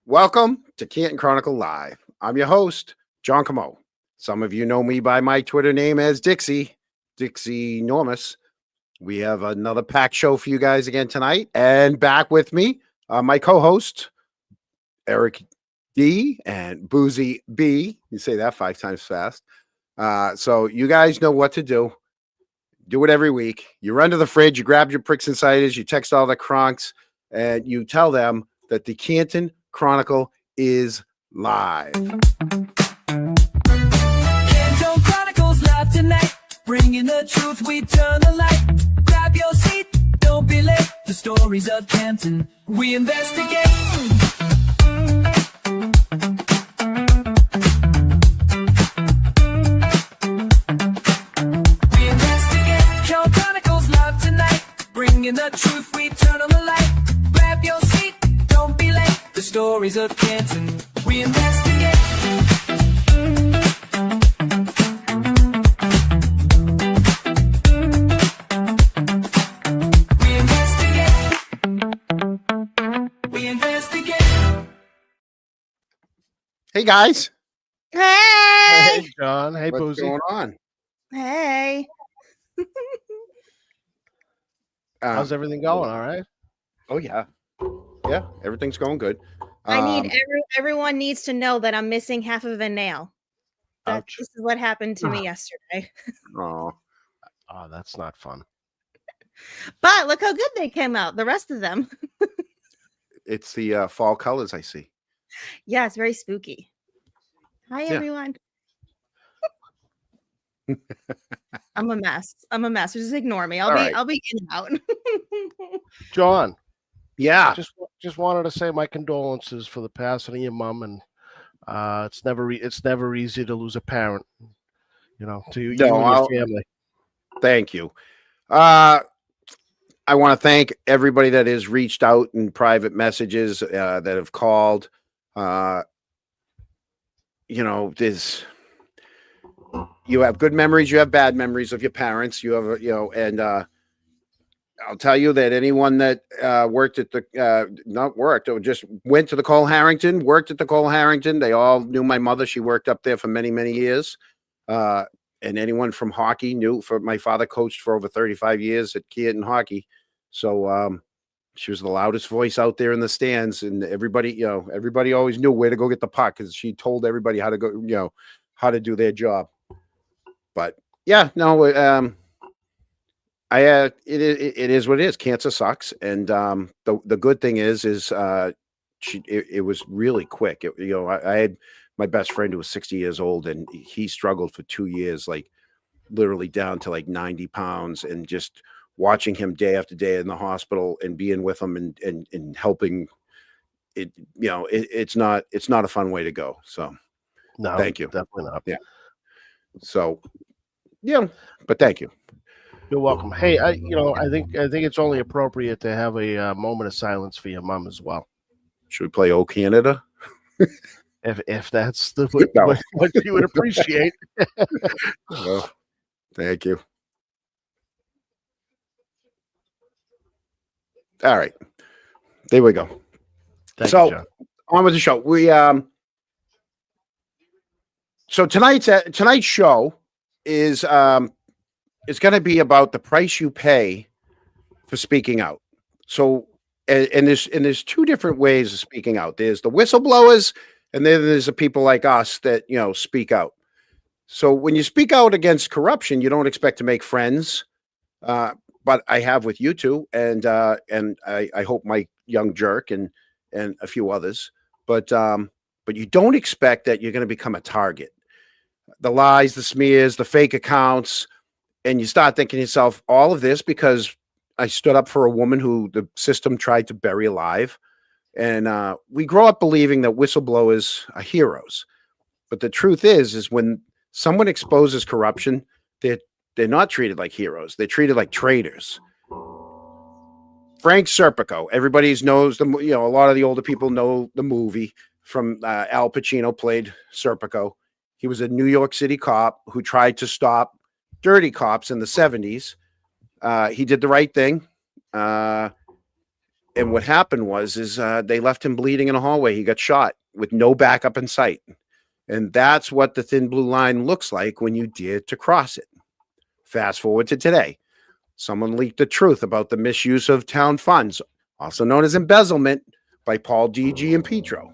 Welcome to Canton Chronicle Live. I'm your host, John Camo. Some of you know me by my Twitter name as Dixie Enormous. We have another packed show for you guys again tonight. And back with me, my co-host, Eric D and Boozy B. You say that 5 times fast. So you guys know what to do. Do it every week. You run to the fridge, you grab your pricks and ciders, you text all the cronks, and you tell them that the Canton Chronicle is live. Canton Chronicle's live tonight, bringing the truth, we turn the light. Grab your seat, don't be late. The stories of Canton, we investigate. We investigate. Canton Chronicle's live tonight, bringing the truth, we turn on the light. Grab your seat, don't be late. The stories of Canton, we investigate. We investigate. We investigate. Hey guys, Hey, Hey, John. Hey, what's Boozy. going on? hey. How's everything going? All right. Oh yeah, everything's going good. I need everyone needs to know that I'm missing half of a nail. Ouch. This is what happened to me yesterday. Oh, Oh, that's not fun. But look how good they came out. The rest of them. it's the fall colors I see. Yeah, it's very spooky. Hi Yeah. everyone. I'm a mess. Just ignore me. All right. I'll be in and out. John, Yeah, just wanted to say my condolences for the passing of your mom, and it's never easy to lose a parent. You know, to you No, and I'll- your family. thank you. I want to thank everybody that has reached out in private messages, that have called. You have good memories, you have bad memories of your parents. You have, and I'll tell you that anyone that worked at the not worked or just went to the Cole Harrington, worked at the Cole Harrington, they all knew my mother. She worked up there for many years. And anyone from hockey knew. For my father coached for over 35 years at Canton hockey, so she was the loudest voice out there in the stands, and everybody always knew where to go get the puck because she told everybody how to go, how to do their job. But yeah, no, it is what it is. Cancer sucks, and the good thing is it was really quick. I had my best friend who was 60 years old, and he struggled for 2 years, like literally down to like 90 pounds, and just watching him day after day in the hospital and being with him and helping it, it's not a fun way to go. So No, thank you. Definitely not. Yeah. So yeah, but thank you. You're welcome. Hey, I think it's only appropriate to have a moment of silence for your mom as well, Should we play "Oh Canada"? if that's the No. what you would appreciate. Oh, thank you. All right, there we go. Thank So- you, John. On with the show. We so tonight's show is it's going to be about the price you pay for speaking out. So and there's 2 different ways of speaking out. There's the whistleblowers, and then there's the people like us that speak out. So when you speak out against corruption, you don't expect to make friends, but I have with you two, and I hope Mike Young Jerk and a few others. But you don't expect that you're going to become a target. The lies, the smears, the fake accounts, and you start thinking to yourself, all of this because I stood up for a woman who the system tried to bury alive. And we grow up believing that whistleblowers are heroes. But the truth is when someone exposes corruption, they're not treated like heroes. They're treated like traitors. Frank Serpico, everybody knows a lot of the older people know the movie from Al Pacino played Serpico. He was a New York City cop who tried to stop dirty cops in the 70s. He did the right thing. And what happened was they left him bleeding in a hallway. He got shot with no backup in sight. And that's what the thin blue line looks like when you dare to cross it. Fast forward to today. Someone leaked the truth about the misuse of town funds, also known as embezzlement, by Paul DG and Petro,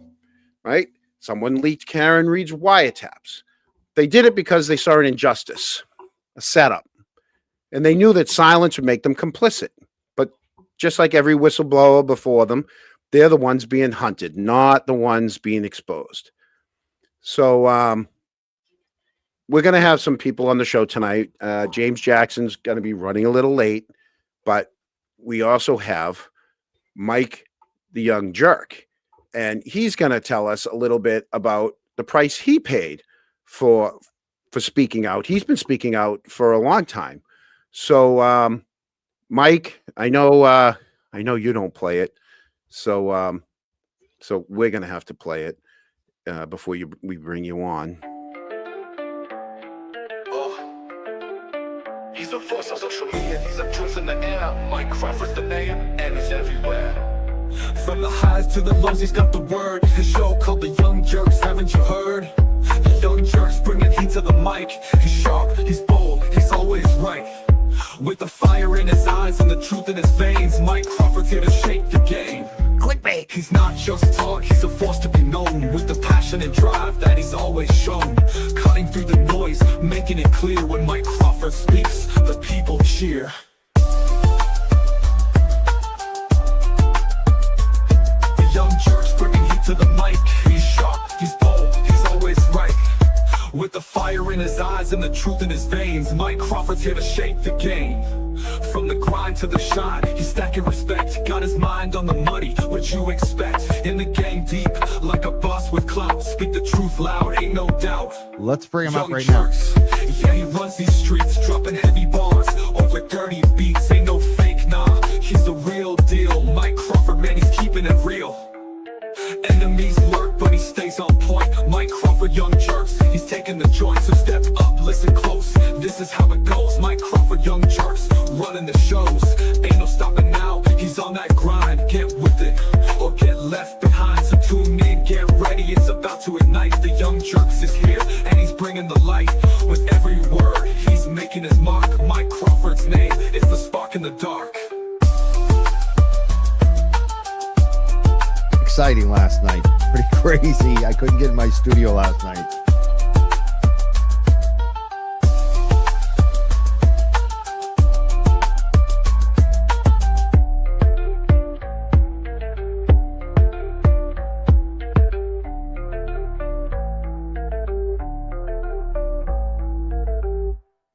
right? Someone leaked Karen Reed's wiretaps. They did it because they saw an injustice, a setup. And they knew that silence would make them complicit. But just like every whistleblower before them, they're the ones being hunted, not the ones being exposed. So we're going to have some people on the show tonight. James Jackson's going to be running a little late, but we also have Mike, the young jerk, and he's going to tell us a little bit about the price he paid for speaking out. He's been speaking out for a long time. So, Mike, I know you don't play it, so we're going to have to play it before we bring you on. He's a force on social media, he's a truth in the air. Mike Crawford's the name, and he's everywhere. From the highs to the lows, he's got the word. His show called The Young Jerks, haven't you heard? The Young Jerks bringing heat to the mic. He's sharp, he's bold, he's always right. With the fire in his eyes and the truth in his veins, Mike Crawford's here to shake the game. Clickbait. He's not just talk, he's a force to be known. With the passion and drive that he's always shown. Cutting through the noise, making it clear. When Mike Crawford speaks, the people cheer. The Young Jerks bringing heat to the mic. He's sharp, he's bold, he's always right. With the fire in his eyes and the truth in his veins, Mike Crawford's here to shake the game. From the grind to the shine, he's stacking respect. Got his mind on the money, what you expect. In the game deep, like a boss with clout. Speak the truth loud, ain't no doubt. Let's bring him up Young right Jerks, yeah, he runs these streets, dropping heavy bars over dirty beats. Ain't no fake, nah, he's the real deal. Mike Crawford, man, he's keeping it real. Enemies lurk, but he stays on point. Mike Crawford, Young Jerks, he's taking the joint. So step up, listen close, this is how it goes. Mike Crawford, Young Jerks, running the shows. Ain't no stopping now, he's on that grind. Get with it, or get left behind. So tune in, get ready, it's about to ignite. The Young Jerks is here, and he's bringing the light. With every word, he's making his mark. Mike Crawford's name, it's the spark in the dark. Exciting last night. Pretty crazy. I couldn't get in my studio last night.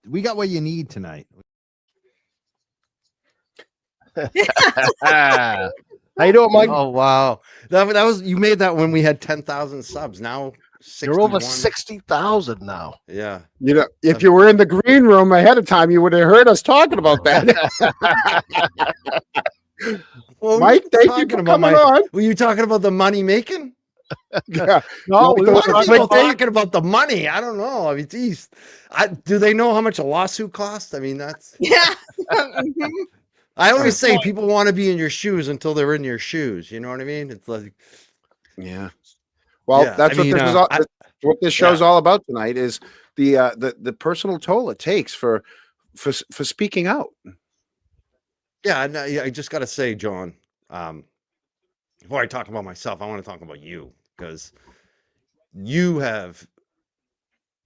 We got what you need tonight. How you doing, Mike? Oh wow, that was you made that when we had 10,000 subs. Now 61. You're over 60,000 now. Yeah, You know, if you were in the green room ahead of time, you would have heard us talking about that. well, Mike, thank you talking for about coming on. Were you talking about the money making? Yeah. No, we A lot were of people clickbait. talking about the money. I don't know. I mean, geez, do they know how much a lawsuit costs? I mean, that's. Yeah. Mhm. I always say people want to be in your shoes until they're in your shoes. You know what I mean? It's like, Yeah. Well, Yeah, that's I mean, what this is all, I- what this show's all about tonight is the personal toll it takes for speaking out. yeah. And I just got to say, John, before I talk about myself, I want to talk about you because you have,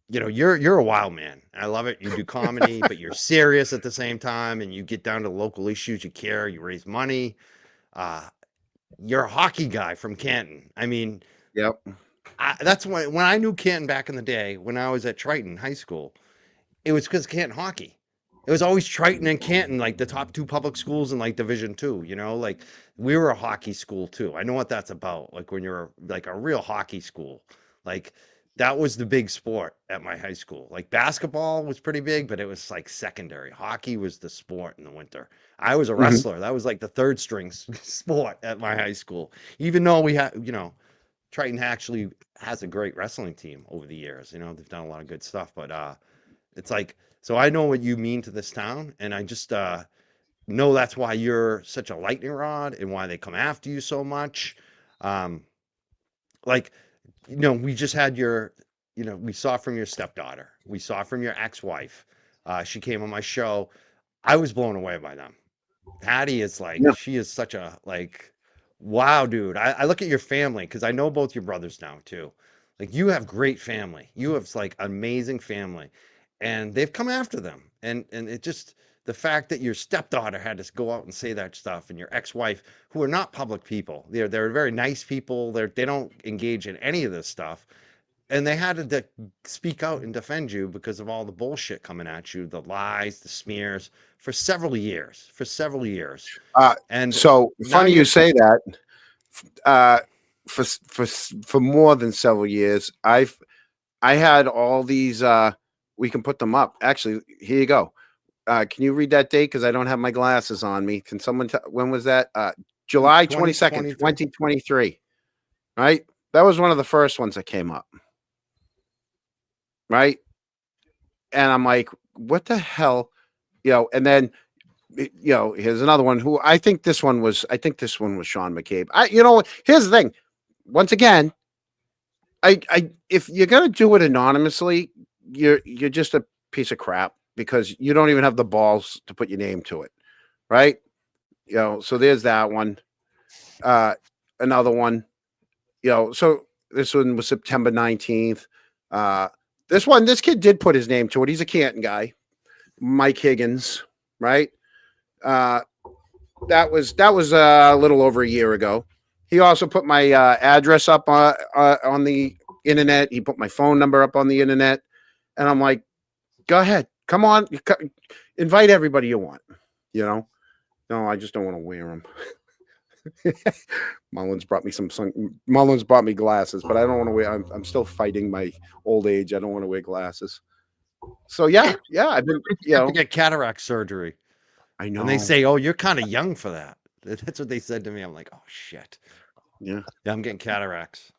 you're a wild man. I love it. You do comedy, but you're serious at the same time, and you get down to local issues. You care. You raise money. You're a hockey guy from Canton. I mean, Yep. that's when I knew Canton back in the day when I was at Triton High School. It was because Canton hockey. It was always Triton and Canton, like the top two public schools in like Division II. Like we were a hockey school too. I know what that's about. Like when you're like a real hockey school, like that was the big sport at my high school. Like basketball was pretty big, but it was like secondary. Hockey was the sport in the winter. I was a wrestler. That was like the third string sport at my high school. Even though we had, Triton actually has a great wrestling team over the years. They've done a lot of good stuff, but it's like, so I know what you mean to this town, and I just know that's why you're such a lightning rod and why they come after you so much. Um, like, we just had we saw from your stepdaughter, we saw from your ex-wife. She came on my show. I was blown away by them. Patty is like, Yeah. she is such a like, wow, dude. I look at your family because I know both your brothers now too. Like, you have great family. You have like amazing family, and they've come after them. And it just, the fact that your stepdaughter had to go out and say that stuff, and your ex-wife, who are not public people, they're very nice people. They don't engage in any of this stuff, and they had to speak out and defend you because of all the bullshit coming at you, the lies, the smears, for several years, Uh, and so now funny you're you say that. Uh, for more than several years, I had all these. We can put them up. Actually, here you go. Can you read that date? Because I don't have my glasses on me. Can someone when was that? July 22nd, 2023. 2023. Right? That was one of the first ones that came up. Right? And I'm like, what the hell? And then here's another one who I think this one was Sean McCabe. Here's the thing. Once again, I if you're gonna do it anonymously, you're just a piece of crap because you don't even have the balls to put your name to it, right? So there's that one. Another one, so this one was September 19th. This kid did put his name to it. He's a Canton guy, Mike Higgins, right? That was a little over a year ago. He also put my address up on the internet. He put my phone number up on the internet, and I'm like, go ahead, come on, invite everybody you want. No, I just don't want to wear them. Mullins brought me glasses, but I don't want to wear. I'm still fighting my old age. I don't want to wear glasses. So yeah, I've been, You have to get cataract surgery. I know. And they say, oh, you're kind of young for that. That's what they said to me. I'm like, oh shit. Yeah, I'm getting cataracts.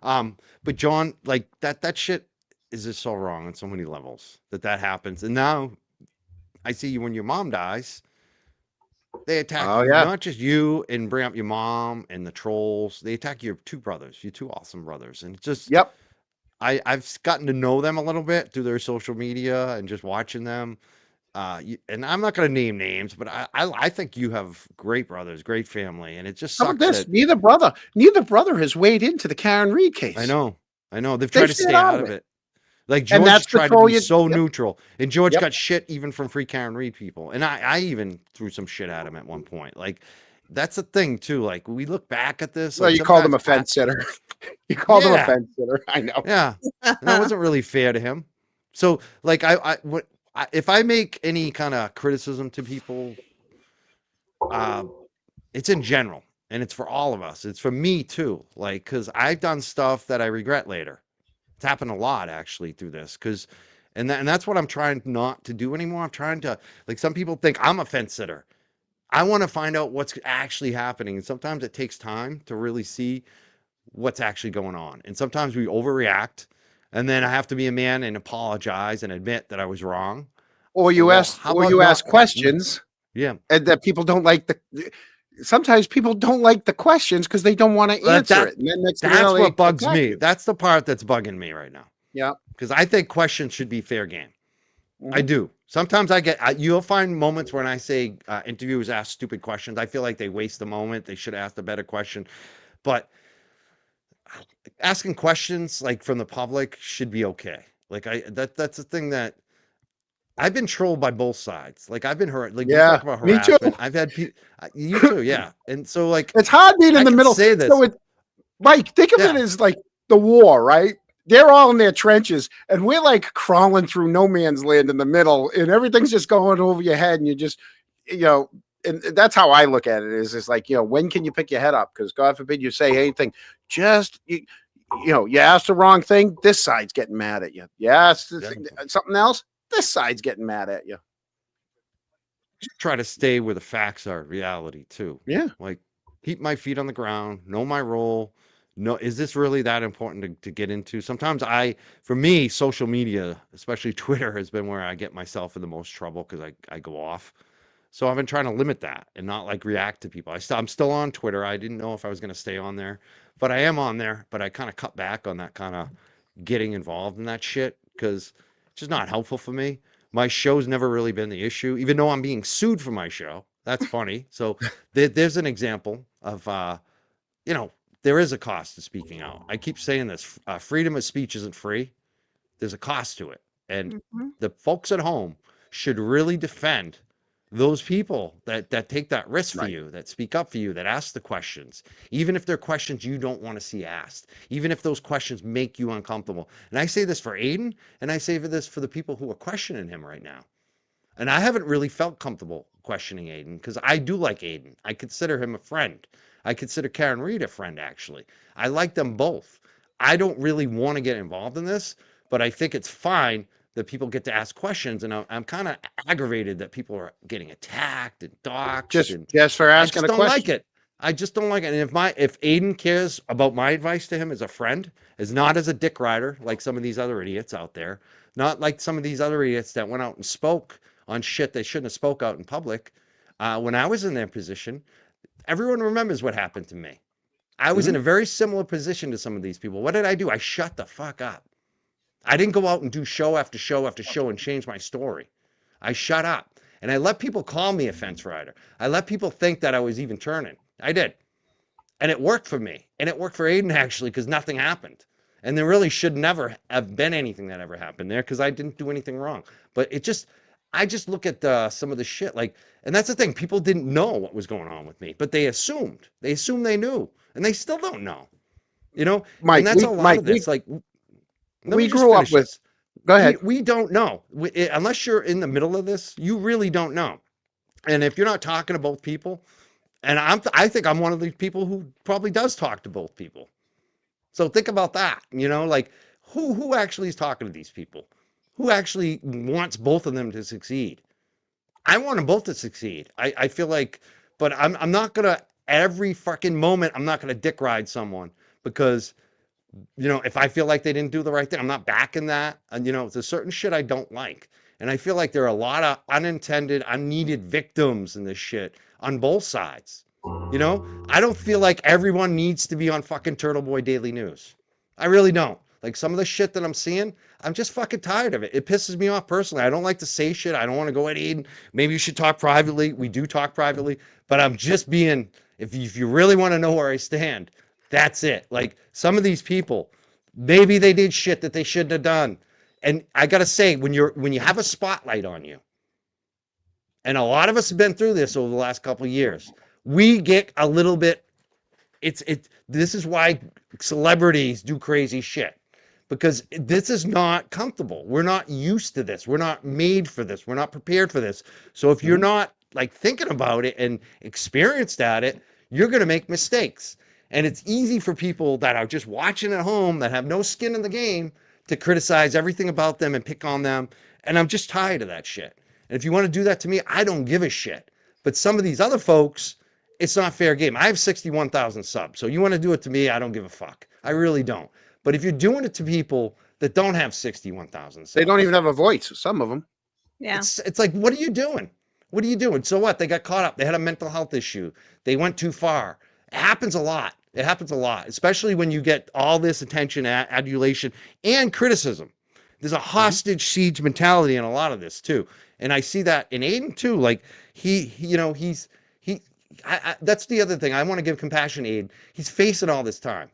But John, like that shit is just so wrong on so many levels that happens. And now I see you when your mom dies, they attack Oh, you, yeah. not just you, and bring up your mom and the trolls. They attack your two brothers, your two awesome brothers. And it's just, Yep. I've gotten to know them a little bit through their social media and just watching them. And I'm not going to name names, but I think you have great brothers, great family, and it just How about sucks this? that Neither brother has weighed into the Karen Reed case. I know they've They tried to stayed stay out of it. Like And George that's the tried to troll be you- so yep. neutral, and George Yep. got shit even from free Karen Reed people, and I even threw some shit at him at one point. Like, that's the thing too. Like, we look back at this. Well, like, you called him a sometimes fence sitter. You called him a Yeah. fence sitter. I know. Yeah, and that wasn't really fair to him. So, like, if I make any kind of criticism to people, it's in general, and it's for all of us. It's for me too. Like, because I've done stuff that I regret later. It's happened a lot actually through this, and that's what I'm trying not to do anymore. I'm trying to, like, some people think I'm a fence sitter. I want to find out what's actually happening, and sometimes it takes time to really see what's actually going on. And sometimes we overreact, and then I have to be a man and apologize and admit that I was wrong. Or you Well, ask, how or about you not- ask questions, Yeah, and that people don't like Sometimes people don't like the questions because they don't want to Well, answer that- it. And then next thing you that's know, they what bugs attack me. you. That's the part that's bugging me right now. Yeah. Because I think questions should be fair game. I Mhm. do. Sometimes you'll find moments when I say interviewers ask stupid questions. I feel like they waste the moment. They should have asked a better question. But asking questions like from the public should be okay. Like, that's the thing that I've been trolled by both sides. Like, I've been hurt. Like, you Yeah, talk about me too. harassment. I've had people, you too, yeah. And so, like, It's hard being I in the can middle. say this. So Mike, think of it Yeah. as like the war, right? They're all in their trenches, and we're like crawling through no man's land in the middle, and everything's just going over your head, and you just, and that's how I look at it. Is it's like, when can you pick your head up? Because God forbid you say anything. Just you asked the wrong thing. This side's getting mad at you. You asked something else. This side's getting mad at you. Try to stay where the facts are, reality too. Yeah. Like, keep my feet on the ground, know my role. No, is this really that important to get into? Sometimes for me, social media, especially Twitter, has been where I get myself in the most trouble because I go off. So I've been trying to limit that and not like react to people. I'm still on Twitter. I didn't know if I was going to stay on there, but I am on there. But I kind of cut back on that kind of getting involved in that shit because it's just not helpful for me. My show's never really been the issue, even though I'm being sued for my show. That's funny. So there's an example of, you know, there is a cost to speaking out. I keep saying this: freedom of speech isn't free. There's a cost to it, and the folks at home should really defend those people that take that risk for you, that speak up for you, that ask the questions, even if they're questions you don't want to see asked, even if those questions make you uncomfortable. And I say this for Aiden, and I say this for the people who are questioning him right now. And I haven't really felt comfortable questioning Aiden because I do like Aiden. I consider him a friend. I consider Karen Reed a friend, actually. I like them both. I don't really want to get involved in this, but I think it's fine that people get to ask questions. And I'm kind of aggravated that people are getting attacked and doxxed. Just for I asking just a don't question. like it. I just don't like it. And if Aiden cares about my advice to him as a friend, as not as a dick rider like some of these other idiots out there, not like some of these other idiots that went out and spoke on shit they shouldn't have spoke out in public. When I was in their position, everyone remembers what happened to me. I was in a very similar position to some of these people. What did I do? I shut the fuck up. I didn't go out and do show after show after show and change my story. I shut up. And I let people call me a fence rider. I let people think that I was even turning. I did. And it worked for me. And it worked for Aiden, actually, because nothing happened. And there really should never have been anything that ever happened there because I didn't do anything wrong. But I just look at some of the shit like, and that's the thing. People didn't know what was going on with me, but they assumed they knew, and they still don't know, you know? Mike, and that's a lot of this. Like, we grew up with, go ahead. We don't know. Unless you're in the middle of this, you really don't know. And if you're not talking to both people, and I think I'm one of these people who probably does talk to both people. So think about that, you know, like who actually is talking to these people? Who actually wants both of them to succeed? I want them both to succeed. I feel like, but I'm not gonna every fucking moment. I'm not gonna dick ride someone because, you know, if I feel like they didn't do the right thing, I'm not backing that. And you know, there's certain shit I don't like, and I feel like there are a lot of unintended, unneeded victims in this shit on both sides. You know, I don't feel like everyone needs to be on fucking Turtle Boy Daily News. I really don't. Like some of the shit that I'm seeing, I'm just fucking tired of it. It pisses me off personally. I don't like to say shit. I don't want to go at Aiden. Maybe you should talk privately. We do talk privately, but I'm just being, if you really want to know where I stand, that's it. Like some of these people, maybe they did shit that they shouldn't have done. And I got to say, when you have a spotlight on you, and a lot of us have been through this over the last couple of years, we get a little bit, this is why celebrities do crazy shit. Because this is not comfortable. We're not used to this. We're not made for this. We're not prepared for this. So if you're not like thinking about it and experienced at it, you're going to make mistakes. And it's easy for people that are just watching at home that have no skin in the game to criticize everything about them and pick on them. And I'm just tired of that shit. And if you want to do that to me, I don't give a shit. But some of these other folks, it's not fair game. I have 61,000 subs. So you want to do it to me, I don't give a fuck. I really don't. But if you're doing it to people that don't have 61,000 subs, They don't even have a voice, some of them. Yeah. it's like, what are you doing? What are you doing? So what? They got caught up. They had a mental health issue. They went too far. It happens a lot. It happens a lot, especially when you get all this attention, adulation, and criticism. There's a hostage siege mentality in a lot of this too. And I see that in Aiden too. Like that's the other thing. I want to give compassion to Aiden. He's facing all this time.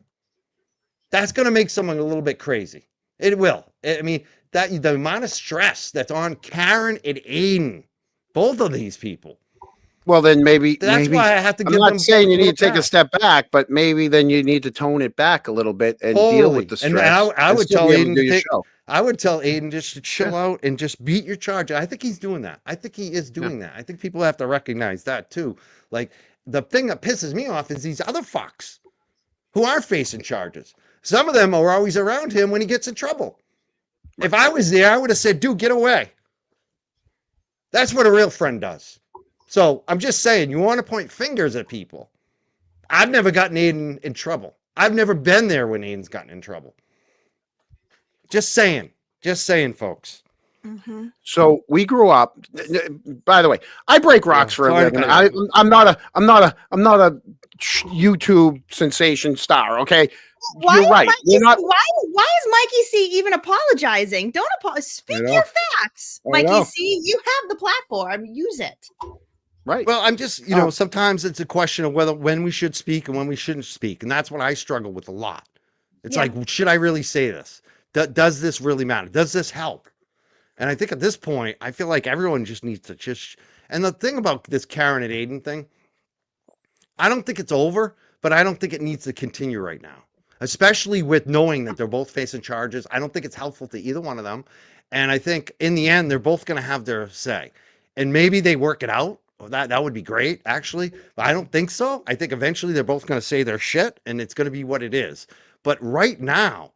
That's going to make someone a little bit crazy. It will. I mean, the amount of stress that's on Karen and Aiden, both of these people. Well, then maybe Why I have to give them. I'm not saying you need to take a back. step back, but maybe then you need to tone it back a little bit and deal with the stress. And I would still tell be able to Aiden do your show. I would tell Aiden just to chill out and just beat your charge. I think he's doing that. I think he is doing that. I think people have to recognize that too. Like the thing that pisses me off is these other fucks who are facing charges. Some of them are always around him when he gets in trouble. If I was there, I would have said, dude, get away. That's what a real friend does. So I'm just saying, you want to point fingers at people. I've never gotten Aiden in trouble. I've never been there when Aiden's gotten in trouble. Just saying, folks. Mm-hmm. So we grew up. By the way, I break rocks for a sorry to living. cut you I'm not a YouTube sensation star. Okay, Why you're is right. Mikey You're not why is Mikey C even apologizing? Don't apologize. Speak know. your facts. I Mikey know. C, you have the platform. Use it. right. Well, I'm just, you know, sometimes it's a question of when we should speak and when we shouldn't speak. And that's what I struggle with a lot. It's Yeah. like, should I really say this? Does this really matter? Does this help? And I think at this point, I feel like everyone just needs to just. And the thing about this Karen and Aiden thing, I don't think it's over, but I don't think it needs to continue right now, especially with knowing that they're both facing charges. I don't think it's helpful to either one of them. And I think in the end, they're both going to have their say. And maybe they work it out. Well, that would be great, actually. But I don't think so. I think eventually they're both going to say their shit and it's going to be what it is. But right now,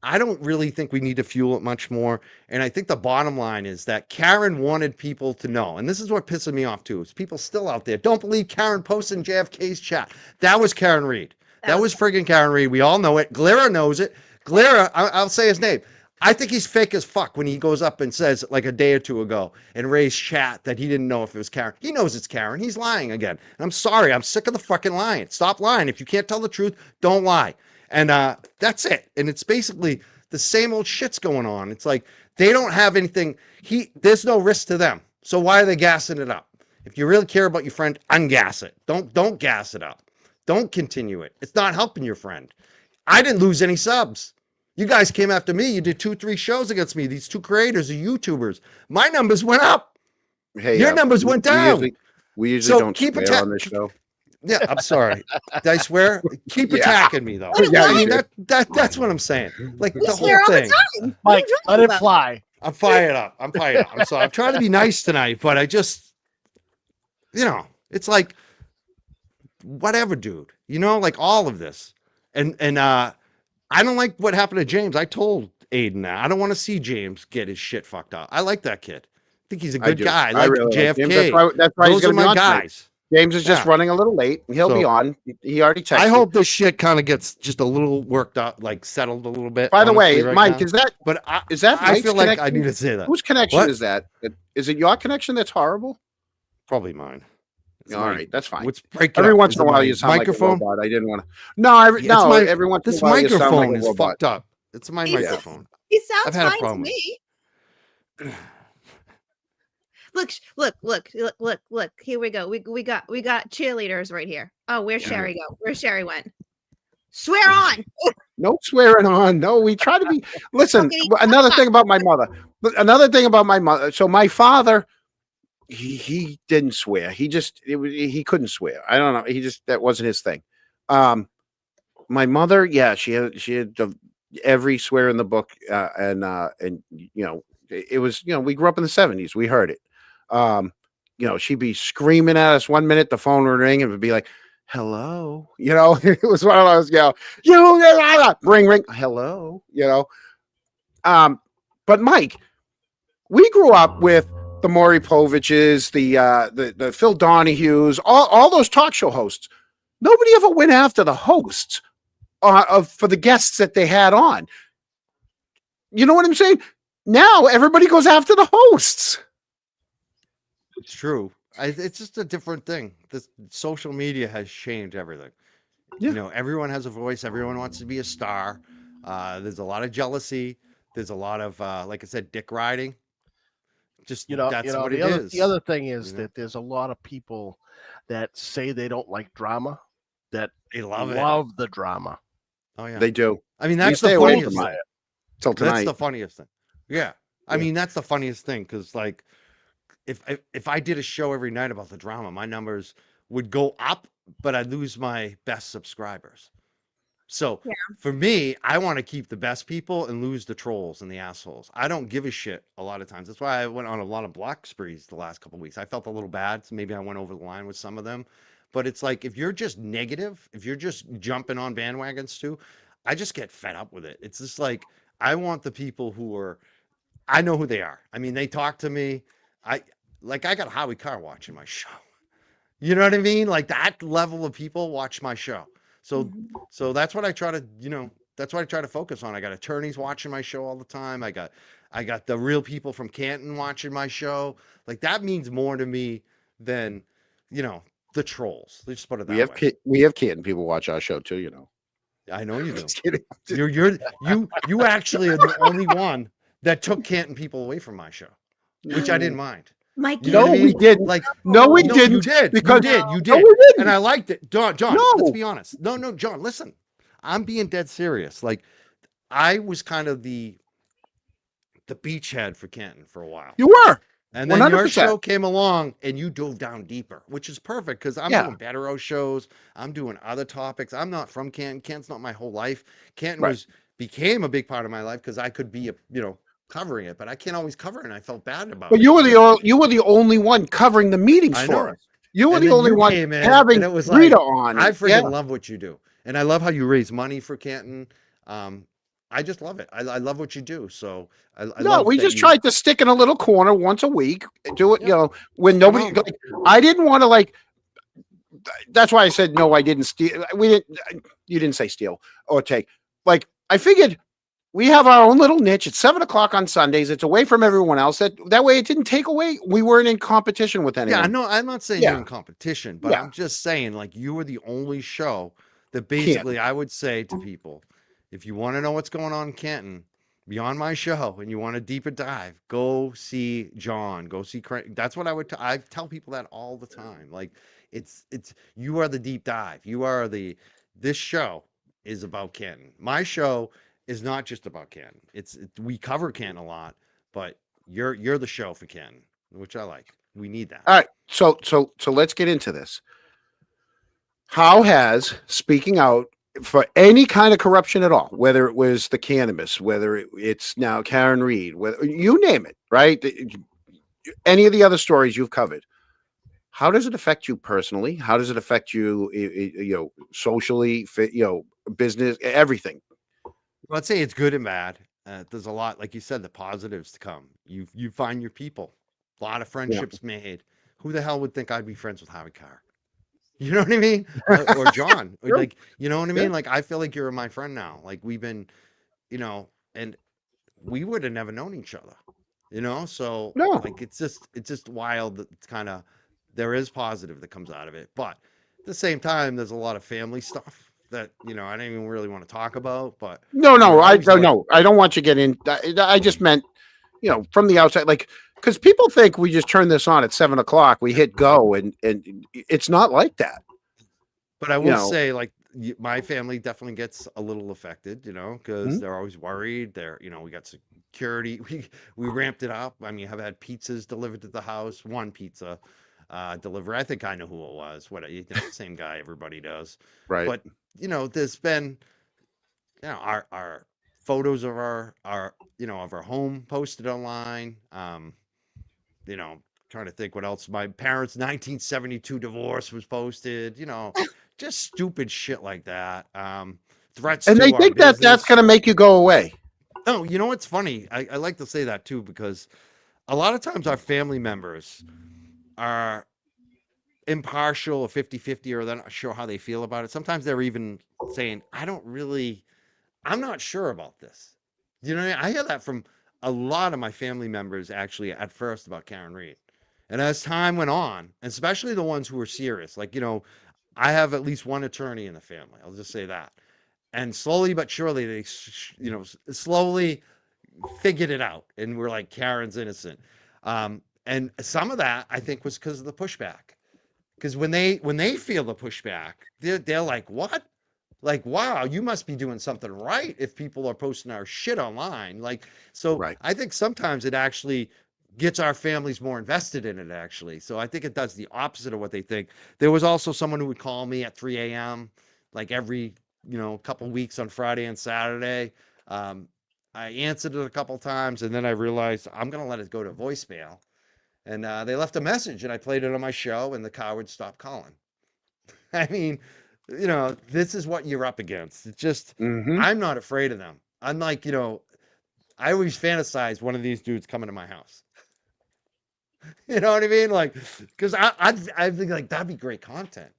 I don't really think we need to fuel it much more. And I think the bottom line is that Karen wanted people to know, and this is what pisses me off too, is people still out there don't believe Karen posted in JFK's chat. That was Karen Reed. That was friggin' Karen Reed. We all know it. Glera knows it. Glera, I'll say his name. I think he's fake as fuck when he goes up and says like a day or two ago in Ray's chat that he didn't know if it was Karen. He knows it's Karen. He's lying again. And I'm sorry. I'm sick of the fucking lying. Stop lying. If you can't tell the truth, don't lie. And that's it. And it's basically the same old shit's going on. It's like they don't have anything. There's no risk to them. So why are they gassing it up? If you really care about your friend, ungas it. Don't gas it up. Don't continue it. It's not helping your friend. I didn't lose any subs. You guys came after me. You did 2-3 shows against me. These two creators are YouTubers. My numbers went up. Hey, Your numbers went down. We usually So don't keep swear on this show. Yeah, I'm sorry. Did I swear? Keep Yeah. attacking me though. Yeah, I you mean did. that's what I'm saying. Like We the swear whole all thing. the time. Mike, let it fly. I'm fired up. I'm sorry. I'm trying to be nice tonight, but I just, it's like, whatever, dude. Like all of this, and I don't like what happened to James. I told Aiden that I don't want to see James get his shit fucked up. I like that kid. I think he's a good do. guy. I I like really like JFK. James. That's why he's Those are going to be my on tonight. guys. James is just Yeah. running a little late. He'll be So- on. He already texted. I hope this shit kind of gets just a little worked out, like settled a little bit. By the way, honestly, right Mike, now. is that But is that I Mike's feel like I connection? need to say that. Whose connection What? is that? Is it your connection that's horrible? Probably mine. It's All mine. right, that's fine. Let's break it Every up. once Is in a it while, my you sound microphone. like a robot. I didn't want to. No, every once in This a while, you sound like microphone a is robot. fucked up. It's my Yeah. microphone. He I've sounds had a fine to problem. me. Look. Here we go. We got cheerleaders right here. Oh, where's Yeah. Sherry go? Where Sherry went? Swear on. No swearing on. No, we try to be. Listen, Okay. another thing about my mother. So my father, he didn't swear. He couldn't swear. I don't know. That wasn't his thing. My mother, yeah, she had every swear in the book, and it was we grew up in the 70s. We heard it. She'd be screaming at us 1 minute, the phone would ring and it would be like, hello, it was one of those, ring, hello, but Mike, we grew up with the Maury Poviches, the Phil Donahues, all those talk show hosts. Nobody ever went after the hosts for the guests that they had on. You know what I'm saying? Now everybody goes after the hosts. It's true. It's just a different thing. This social media has changed everything. Yeah. Everyone has a voice. Everyone wants to be a star. There's a lot of jealousy. There's a lot of, like I said, dick riding. Just that's what it is. The other thing is you know? that there's a lot of people that say they don't like drama, that They love it. the drama. Oh yeah, They do. I mean, We that's stay the away funniest from thing. it till tonight. That's the funniest thing. Yeah. I mean, that's the funniest thing because, like, if I did a show every night about the drama, my numbers would go up, but I'd lose my best subscribers. So for me, I want to keep the best people and lose the trolls and the assholes. I don't give a shit a lot of times. That's why I went on a lot of block sprees the last couple of weeks. I felt a little bad. So maybe I went over the line with some of them. But it's like, if you're just negative, if you're just jumping on bandwagons too, I just get fed up with it. It's just like, I want the people who are, I know who they are. I mean, they talk to me. I got Howie Carr watching my show. You know what I mean? Like that level of people watch my show. So that's what I try to, that's what I try to focus on. I got attorneys watching my show all the time. I got the real people from Canton watching my show. Like that means more to me than, you know, the trolls. Let's just put it that way. We have Canton people watch our show too. You know. I know you do. Just kidding. You actually are the only one that took Canton people away from my show, which I didn't mind. Mike, You know No, what I we mean? didn't. Like, No, we no, didn't. you did. Because You No, did. we didn't. And I liked it. John, let's No. be honest. No, John, listen. I'm being dead serious. Like, I was kind of the beachhead for Canton for a while. You were. And then your 100%. show came along and you dove down deeper, which is perfect because I'm Yeah. doing Bettero shows. I'm doing other topics. I'm not from Canton. Canton's not my whole life. Canton Right. became a big part of my life because I could be, covering it, but I can't always cover it. And I felt bad about But it. you were the only one covering the meetings I for know. us. You were And the then only you one came in, having and it was Rita like, on. I it. freaking Yeah. love what you do. And I love how you raise money for Canton. I just love it. I love what you do. So I No, love we that just you- tried to stick in a little corner once a week. Do it, Yeah. when nobody. Phenomenal. Like, I didn't want to like. That's why I said no. I didn't steal. We didn't. You didn't say steal or take. Like I figured, we have our own little niche. It's 7 o'clock on Sundays. It's away from everyone else. That way, it didn't take away. We weren't in competition with anyone. Yeah, no, I'm not saying Yeah. you're in competition, but Yeah. I'm just saying like you were the only show that basically I would say to people, if you want to know what's going on in Canton beyond my show and you want a deeper dive, go see John, go see Craig. That's what I tell people that all the time. Like it's you are the deep dive. This show is about Canton. My show is not just about Canton. We cover Canton a lot, but you're the show for Canton, which I like. We need that. All right. So let's get into this. How has speaking out for any kind of corruption at all, whether it was the cannabis, whether it's now Karen Reed, whether you name it, right? Any of the other stories you've covered, how does it affect you personally? How does it affect you, socially, business, everything? Well, I'd say it's good and bad. There's a lot, like you said, the positives to come. You find your people, a lot of friendships made. Who the hell would think I'd be friends with Howie Carr? You know what I mean? Or John, or Sure. like, you know what I Yeah. mean? Like, I feel like you're my friend now. Like we've been, and we would have never known each other, So No. like, it's just wild that it's kind of, there is positive that comes out of it. But at the same time, there's a lot of family stuff that, I don't even really want to talk about, but No, I always don't like- know. I don't want you to get in. I just meant, from the outside, like, because people think we just turn this on at 7 o'clock, we hit go, and it's not like that. But I will know. say, like, my family definitely gets a little affected, because Mhm. they're always worried. We got security. We ramped it up. I mean, I've had pizzas delivered to the house. One pizza delivered. I think I know who it was. Same guy everybody does. Right. But there's been, our photos of our of our home posted online. Trying to think what else. My parents' 1972 divorce was posted. Just stupid shit like that. Threats. And to they our think that that's business. going to make you go away. No, you know what's funny? I like to say that too, because a lot of times our family members are impartial or 50-50, or they're not sure how they feel about it. Sometimes they're even saying, I'm not sure about this. You know what I mean? I hear that from a lot of my family members actually at first about Karen Reed. And as time went on, especially the ones who were serious, like, I have at least one attorney in the family. I'll just say that. And slowly but surely, they, slowly figured it out. And we're like, Karen's innocent. And some of that, I think, was because of the pushback. Because when they feel the pushback, they're like, what? Like, wow, you must be doing something right if people are posting our shit online. Like, so Right. I think sometimes it actually gets our families more invested in it, actually. So I think it does the opposite of what they think. There was also someone who would call me at 3 a.m., like every, couple weeks on Friday and Saturday. I answered it a couple times, and then I realized I'm going to let it go to voicemail. And they left a message, and I played it on my show, and the coward stopped calling. I mean, this is what you're up against. It's just, Mhm. I'm not afraid of them. I'm like, I always fantasize one of these dudes coming to my house. You know what I mean? Like, because I think like that'd be great content.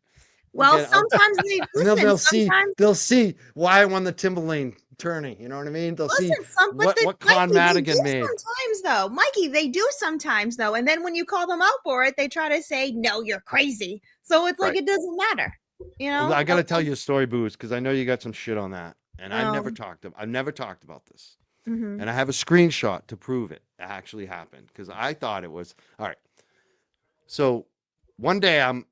Well, Get- sometimes they And they'll listen. see Sometimes they'll see why I won the Timberlane attorney. You know what I mean? They'll Listen, see what Con Mikey, they do Madigan made. sometimes though. Mikey, they do sometimes though. And then when you call them out for it, they try to say, no, you're crazy. So it's like Right. it doesn't matter. You know? I got to tell you a story, Booze, because I know you got some shit on that, and I've never Um, talked about this, mhm. and I have a screenshot to prove it actually happened because I thought it was all right. So one day I'm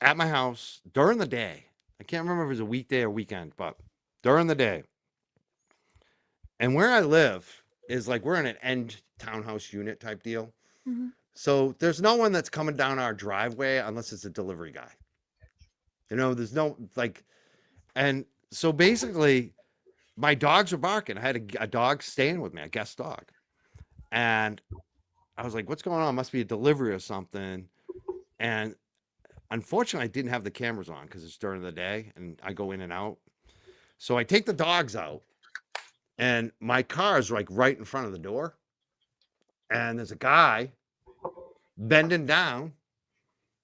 at my house during the day. I can't remember if it was a weekday or weekend, but during the day. And where I live is like we're in an end townhouse unit type deal. Mhm. So there's no one that's coming down our driveway unless it's a delivery guy. You know, there's no like, and so basically my dogs were barking. I had a dog staying with me, a guest dog. And I was like, what's going on? Must be a delivery or something. And unfortunately, I didn't have the cameras on because it's during the day and I go in and out. So I take the dogs out and my car is like right in front of the door. And there's a guy bending down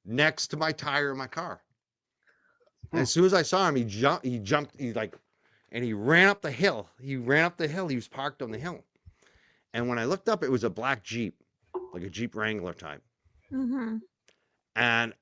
next to my tire in my car. And as soon as I saw him, he jumped, and he ran up the hill. He was parked on the hill. And when I looked up, it was a black Jeep, like a Jeep Wrangler type. Mhm. And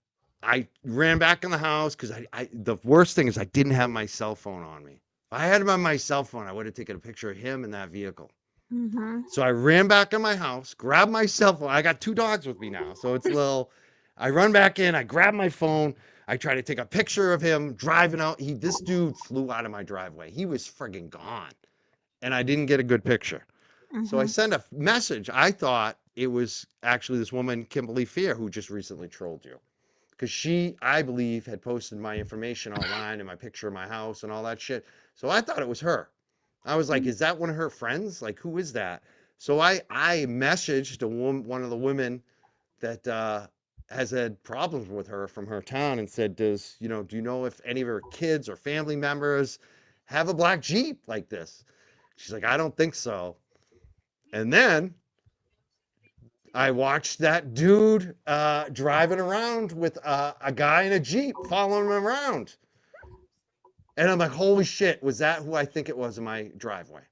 I ran back in the house because the worst thing is I didn't have my cell phone on me. If I had him on my cell phone, I would have taken a picture of him in that vehicle. Mhm. So I ran back in my house, grabbed my cell phone. I got 2 dogs with me now. So it's a little, I run back in, I grab my phone. I try to take a picture of him driving out. This dude flew out of my driveway. He was friggin' gone. And I didn't get a good picture. So I Mhm. sent a message. I thought it was actually this woman, Kimberly Fear, who just recently trolled you. Because she, I believe, had posted my information online and my picture of my house and all that shit. So I thought it was her. I was like, is that one of her friends? Like, who is that? So I messaged one of the women that has had problems with her from her town and said, do you know if any of her kids or family members have a black Jeep like this? She's like, I don't think so. And then I watched that dude driving around with a guy in a Jeep following him around. And I'm like, holy shit, was that who I think it was in my driveway?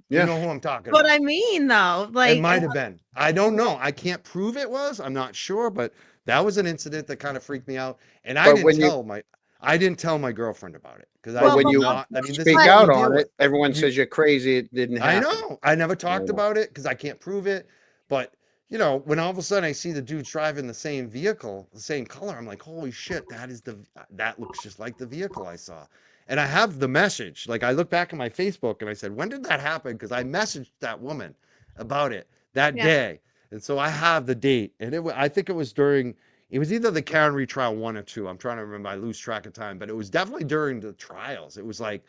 Yeah. You know who I'm talking But about. I mean, though, It like, might have been. I don't know. I can't prove it was. I'm not sure, but that was an incident that kind of freaked me out. And I But didn't when you tell my girlfriend about it because I but well, did when you not. I mean, this is speak but what we out deal on with. it, everyone You, says you're crazy. It didn't I happen. know. I never I talked know. about it because I can't prove it. But when all of a sudden I see the dudes driving the same vehicle, the same color, I'm like, holy shit, that looks just like the vehicle I saw. And I have the message. Like I look back at my Facebook and I said, when did that happen? Because I messaged that woman about it that yeah. day. And so I have the date. And I think it was either the Karen retrial 1 or 2. I'm trying to remember. I lose track of time, but it was definitely during the trials. It was like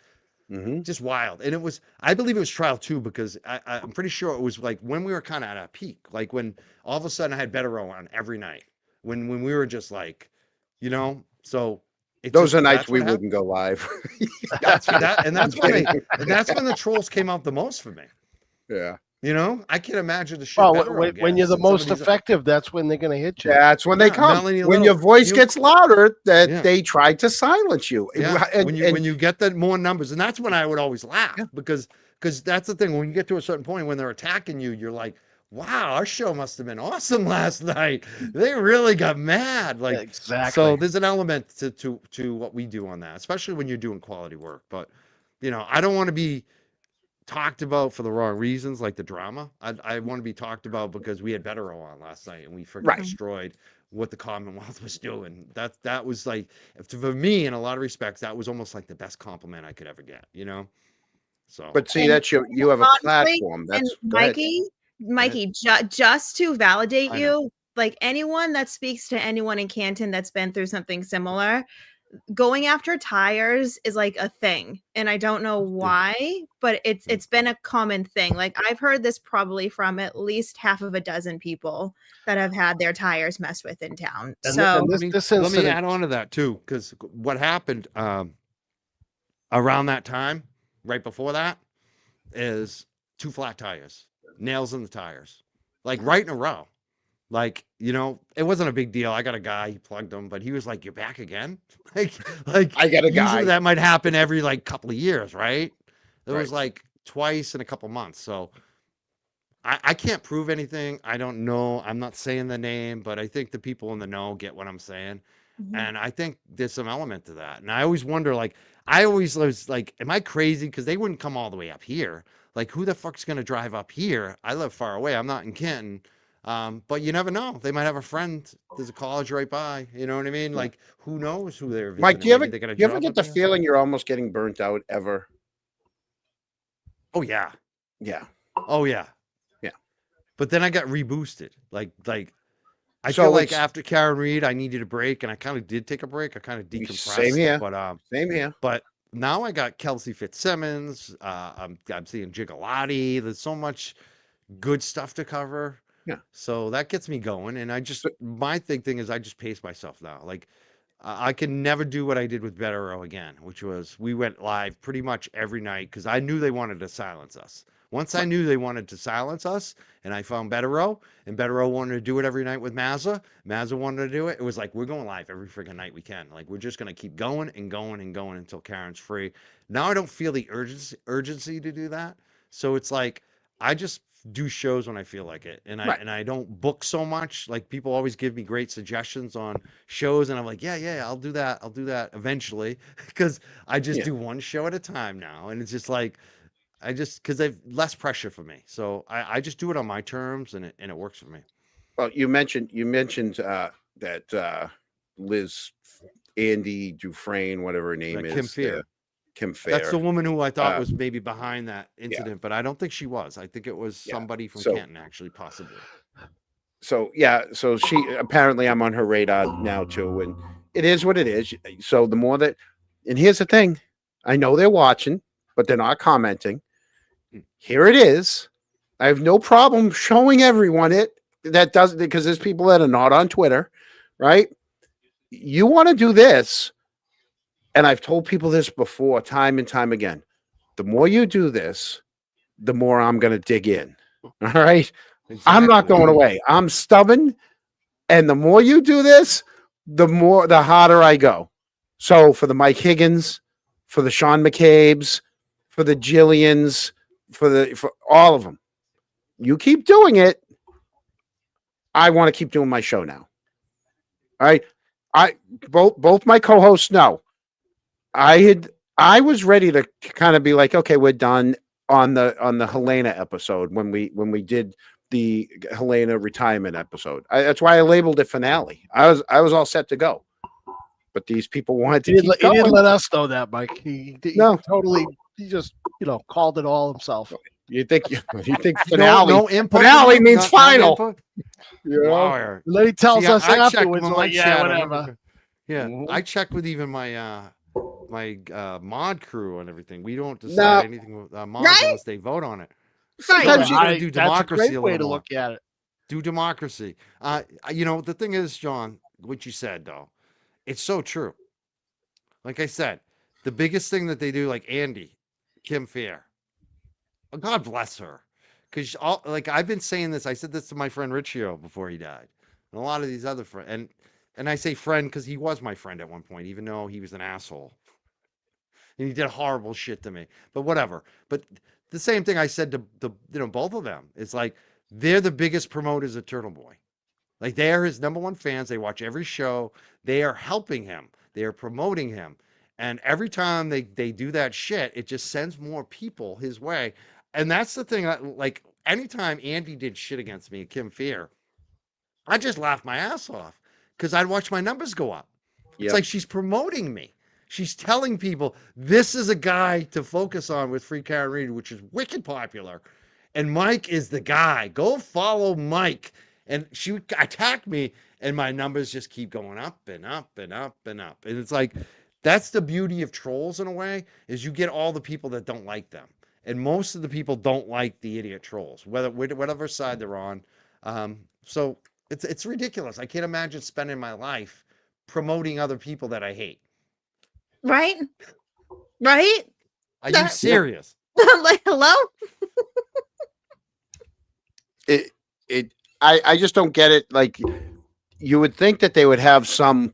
Mm-hmm. just wild. And I believe it was trial 2 because I'm pretty sure it was like when we were kind of at a peak, like when all of a sudden I had Better on every night when we were just like, so Those are nights that's we what happened. wouldn't go live. That's that. And I'm kidding. that's when the trolls came out the most for me. Yeah. I can't imagine the shit Well, Better when you're gets the and some of most these, effective, that's when they're going to hit you. That's when they yeah, come. Melanie When Little, your voice gets louder, that yeah. they try to silence you. Yeah, And, when you get the more numbers, and that's when I would always laugh because that's the thing. When you get to a certain point when they're attacking you, you're like, "Wow, our show must have been awesome last night. They really got mad." Like, Exactly. so there's an element to what we do on that, especially when you're doing quality work. But I don't want to be talked about for the wrong reasons, like the drama. I want to be talked about because we had Better on last night and we freaking Right. destroyed what the Commonwealth was doing. That was like, for me, in a lot of respects, that was almost like the best compliment I could ever get. So. but see, And that's you have a honestly, platform. and That's go ahead. Mikey, just to validate I know. you, like anyone that speaks to anyone in Canton that's been through something similar, going after tires is like a thing. And I don't know why, but it's been a common thing. Like I've heard this probably from at least half of a dozen people that have had their tires messed with in town. And So this Let me incident, add on to that too, because what happened around that time, right before that, is 2 flat tires, nails in the tires, like right in a row. Like, it wasn't a big deal. I got a guy, he plugged him, but he was like, "You're back again?" like I got a usually guy. that might happen every like couple of years, right? It was Right. like twice in a couple months. So I can't prove anything. I don't know. I'm not saying the name, but I think the people in the know get what I'm saying. Mhm. And I think there's some element to that. And I always wonder, like, I always was like, am I crazy? Because they wouldn't come all the way up here. Like, who the fuck's gonna drive up here? I live far away. I'm not in Canton. But you never know. They might have a friend. There's a college right by. You know what I mean? Yeah. Like, who knows who they're Mike, visiting? Maybe they got a you ever job get up the here. feeling you're almost getting burnt out ever? Oh yeah. Yeah. Oh yeah. Yeah. But then I got reboosted. Like I So feel like it's after Karen Reed, I needed a break, and I kind of did take a break. I kind of same decompressed, here. but Same here. now I got Kelsey Fitzsimmons. I'm seeing Gigalotti. There's so much good stuff to cover. Yeah. So that gets me going, and So, my thing is I just pace myself now. Like I can never do what I did with Betero again, which was we went live pretty much every night because I knew they wanted to silence us. Once I right. knew they wanted to silence us, and I found Betero, and Betero wanted to do it every night with Mazza, Mazza wanted to do it. It was like we're going live every freaking night we can. Like we're just gonna keep going and going and going until Karen's free. Now I don't feel the urgency to do that. So it's like I just do shows when I feel like it, and Right. I don't book so much. Like people always give me great suggestions on shows, and I'm like, yeah, I'll do that. I'll do that eventually, because I just Yeah. do one show at a time now, and it's just like because they've less pressure for me, so I just do it on my terms, and it works for me. Well, you mentioned that Liz Andy Dufresne, whatever her name Kim is, Fear. Kim That's the Fair. woman who I thought Uh, was maybe behind that incident, but I don't think she was. I think it was Yeah. somebody from So Canton, actually, possibly. so yeah, so she apparently I'm on her radar now too, and it is what it is. So the more that, and here's the thing, I know they're watching, but they're not commenting. Here it is. I have no problem showing everyone it that does, because there's people that are not on Twitter, right? You want to do this, and I've told people this before, time and time again. The more you do this, the more I'm going to dig in. All right. I'm not Exactly. going away. I'm stubborn. And the more you do this, the harder I go. So for the Mike Higgins, for the Sean McCabe's, for the Jillians, for all of them, you keep doing it. I want to keep doing my show now. All right. Both my co-hosts know. I was ready to kind of be like, okay, we're done on the Helena episode when we did the Helena retirement episode. That's why I labeled it finale. I was all set to go, but these people wanted to He keep didn't going. let us know that, Mike. He No. totally. He just called it all himself. You think No, finale? no input. Finale from you? means final. input? You know? Wow. And then he tells See, us I checked afterwards, with my like, yeah, chat. whatever. Yeah, Mhm. I checked with even my my mod crew and everything. We don't No. decide anything with mods Right? unless they vote on it. Right. Sometimes you gotta I- do that's a democracy great a way little to more. look at it. Do democracy. The thing is, John, what you said though, it's so true. Like I said, the biggest thing that they do, like Andy, Kim Fair, God bless her, because like I've been saying this. I said this to my friend Riccio before he died, and a lot of these other friends, and I say friend because he was my friend at one point, even though he was an asshole and he did horrible shit to me. But whatever. But the same thing I said to both of them. It's like they're the biggest promoters of Turtle Boy. Like they are his number one fans. They watch every show. They are helping him. They are promoting him. And every time they do that shit, it just sends more people his way. And that's the thing. Like anytime Andy did shit against me, Kim Fear, I just laughed my ass off because I'd watch my numbers go up. It's Yep. like she's promoting me. She's telling people this is a guy to focus on with Free Karen Reed, which is wicked popular. And Mike is the guy. Go follow Mike. And she attacked me, and my numbers just keep going up and up and up and up. And it's like, that's the beauty of trolls in a way, is you get all the people that don't like them. And most of the people don't like the idiot trolls, whatever side they're on. So it's ridiculous. I can't imagine spending my life promoting other people that I hate. Right? Right? Are you That- serious? Like, hello? It I just don't get it. Like, you would think that they would have some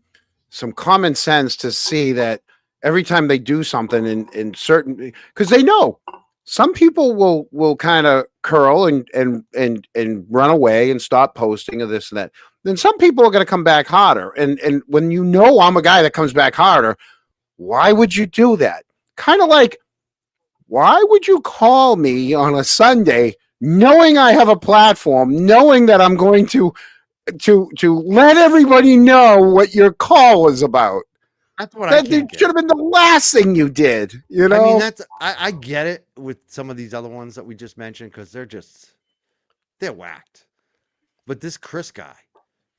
common sense to see that every time they do something in certain, because they know some people will kind of curl and run away and stop posting of this and that. Then some people are going to come back harder. And when you know I'm a guy that comes back harder, why would you do that? Kind of like, why would you call me on a Sunday knowing I have a platform, knowing that I'm going to let everybody know what your call was about? That's what I That can't should get. have been the last thing you did, you know? I mean, I get it with some of these other ones that we just mentioned because they're whacked. But this Chris guy,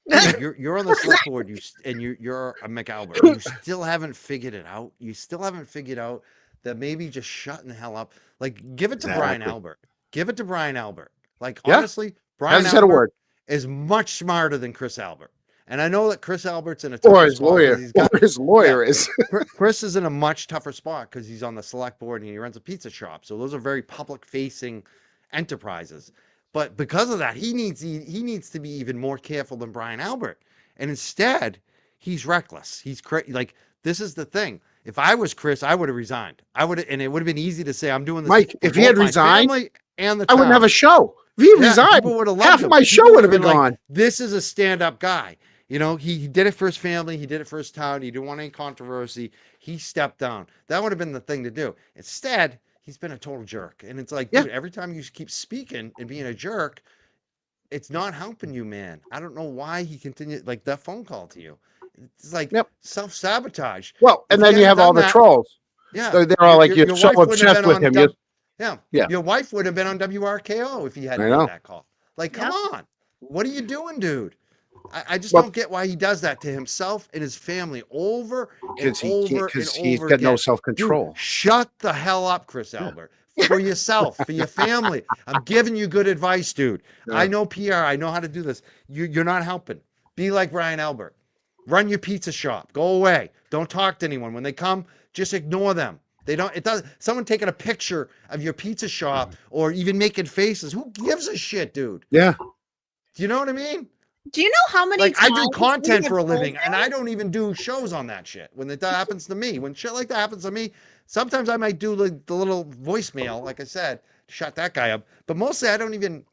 dude, you're on the select board, you're a McAlbert. You still haven't figured it out. You still haven't figured out that maybe just shutting the hell up. Like, give it to Brian Exactly. Albert. Give it to Brian Albert. Like, Yeah. honestly, Brian Hasn't said a Albert word. is much smarter than Chris Albert. And I know that Chris Albert's in a tougher Or his spot 'cause lawyer. he's got Or his lawyer is. Chris is in a much tougher spot because he's on the select board and he runs a pizza shop. So those are very public facing enterprises. But because of that, he needs to be even more careful than Brian Albert. And instead, he's reckless. He's like, this is the thing. If I was Chris, I would have resigned. And it would have been easy to say, I'm doing this. Mike, for if he had both my resigned, family and the I wouldn't have town." a show. If he Yeah, resigned, people would have loved half him. of my show People would have been like, gone. this is a stand-up guy. You know, he did it for his family. He did it for his town. He didn't want any controversy. He stepped down. That would have been the thing to do. Instead, he's been a total jerk. And it's like, Yeah. dude, every time you keep speaking and being a jerk, it's not helping you, man. I don't know why he continued, like, that phone call to you. It's like Yep. self-sabotage. Well, If and he then you hadn't have all done the that- trolls. Yeah. They're all like, you're your so wife wouldn't have obsessed been with on him. Yeah. Your wife would have been on WRKO if he hadn't I know. made that call. Like, come on. What are you doing, dude? I just Well- don't get why he does that to himself and his family over and Because over because and he's over got no again. self-control. Dude, shut the hell up, Chris Albert. For yourself, for your family. I'm giving you good advice, dude. Yeah. I know PR. I know how to do this. You're not helping. Be like Brian Albert. Run your pizza shop. Go away. Don't talk to anyone. When they come, just ignore them. They don't, it does, someone taking a picture of your pizza shop or even making faces. Who gives a shit, dude? Yeah. Do you know what I mean? Do you know how many Like, I times do we content have for a told living him? and I don't even do shows on that shit. When that happens to me, when shit like that happens to me, sometimes I might do like the little voicemail, like I said, shut that guy up. But mostly I don't even,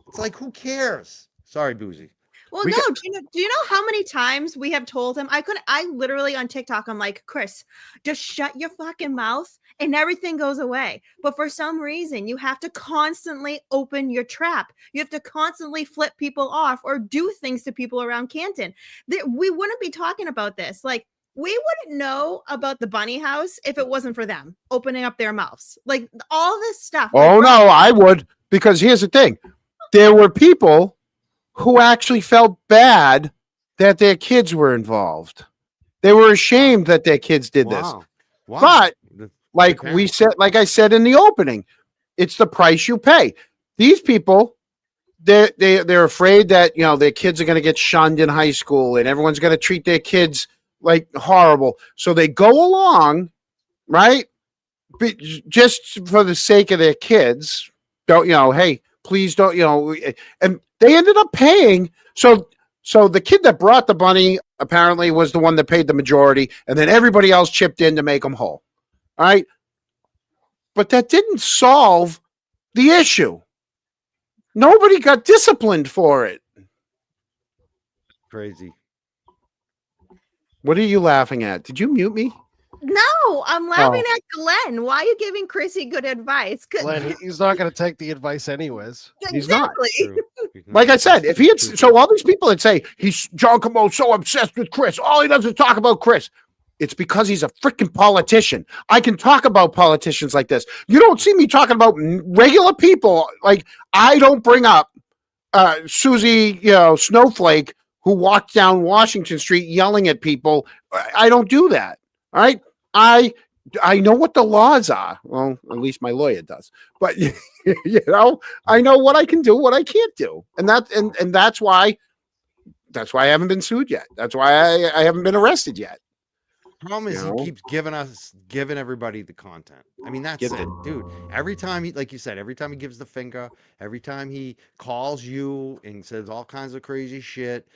it's like, who cares? Sorry, Boozy. Well, We no. got- Do you know how many times we have told him? I literally on TikTok, I'm like, Chris, just shut your fucking mouth and everything goes away. But for some reason, you have to constantly open your trap. You have to constantly flip people off or do things to people around Canton. We wouldn't be talking about this. Like, we wouldn't know about the bunny house if it wasn't for them opening up their mouths. Like, all this stuff. Oh, like, no, I would. Because here's the thing. There were people who actually felt bad that their kids were involved. They were ashamed that their kids did this. Wow. But The- like Okay. we said, like I said in the opening, it's the price you pay. These people, they're afraid that, you know, their kids are going to get shunned in high school and everyone's going to treat their kids like horrible. So they go along, right? Just for the sake of their kids. Don't, you know, hey, please don't, you know, and they ended up paying. So the kid that brought the bunny apparently was the one that paid the majority, and then everybody else chipped in to make them whole. All right. But that didn't solve the issue. Nobody got disciplined for it. Crazy. What are you laughing at? Did you mute me? No, I'm laughing Oh. at Glenn. Why are you giving Chrissy good advice? 'Cause- Glenn, he's not going to take the advice anyways. He's not. Exactly. True. Like I said, if he had, so all these people that say he's John Camo's so obsessed with Chris, all he does is talk about Chris. It's because he's a freaking politician. I can talk about politicians like this. You don't see me talking about regular people. Like, I don't bring up Susie, you know, Snowflake, who walked down Washington Street yelling at people. I don't do that. All right. I know what the laws are. Well, at least my lawyer does. But you know, I know what I can do, what I can't do, and that's why I haven't been sued yet. That's why I haven't been arrested yet. problem is You he know? keeps giving everybody the content. I mean, that's Gives it, it. dude. Every time he, like you said, every time he gives the finger, every time he calls you and says all kinds of crazy shit,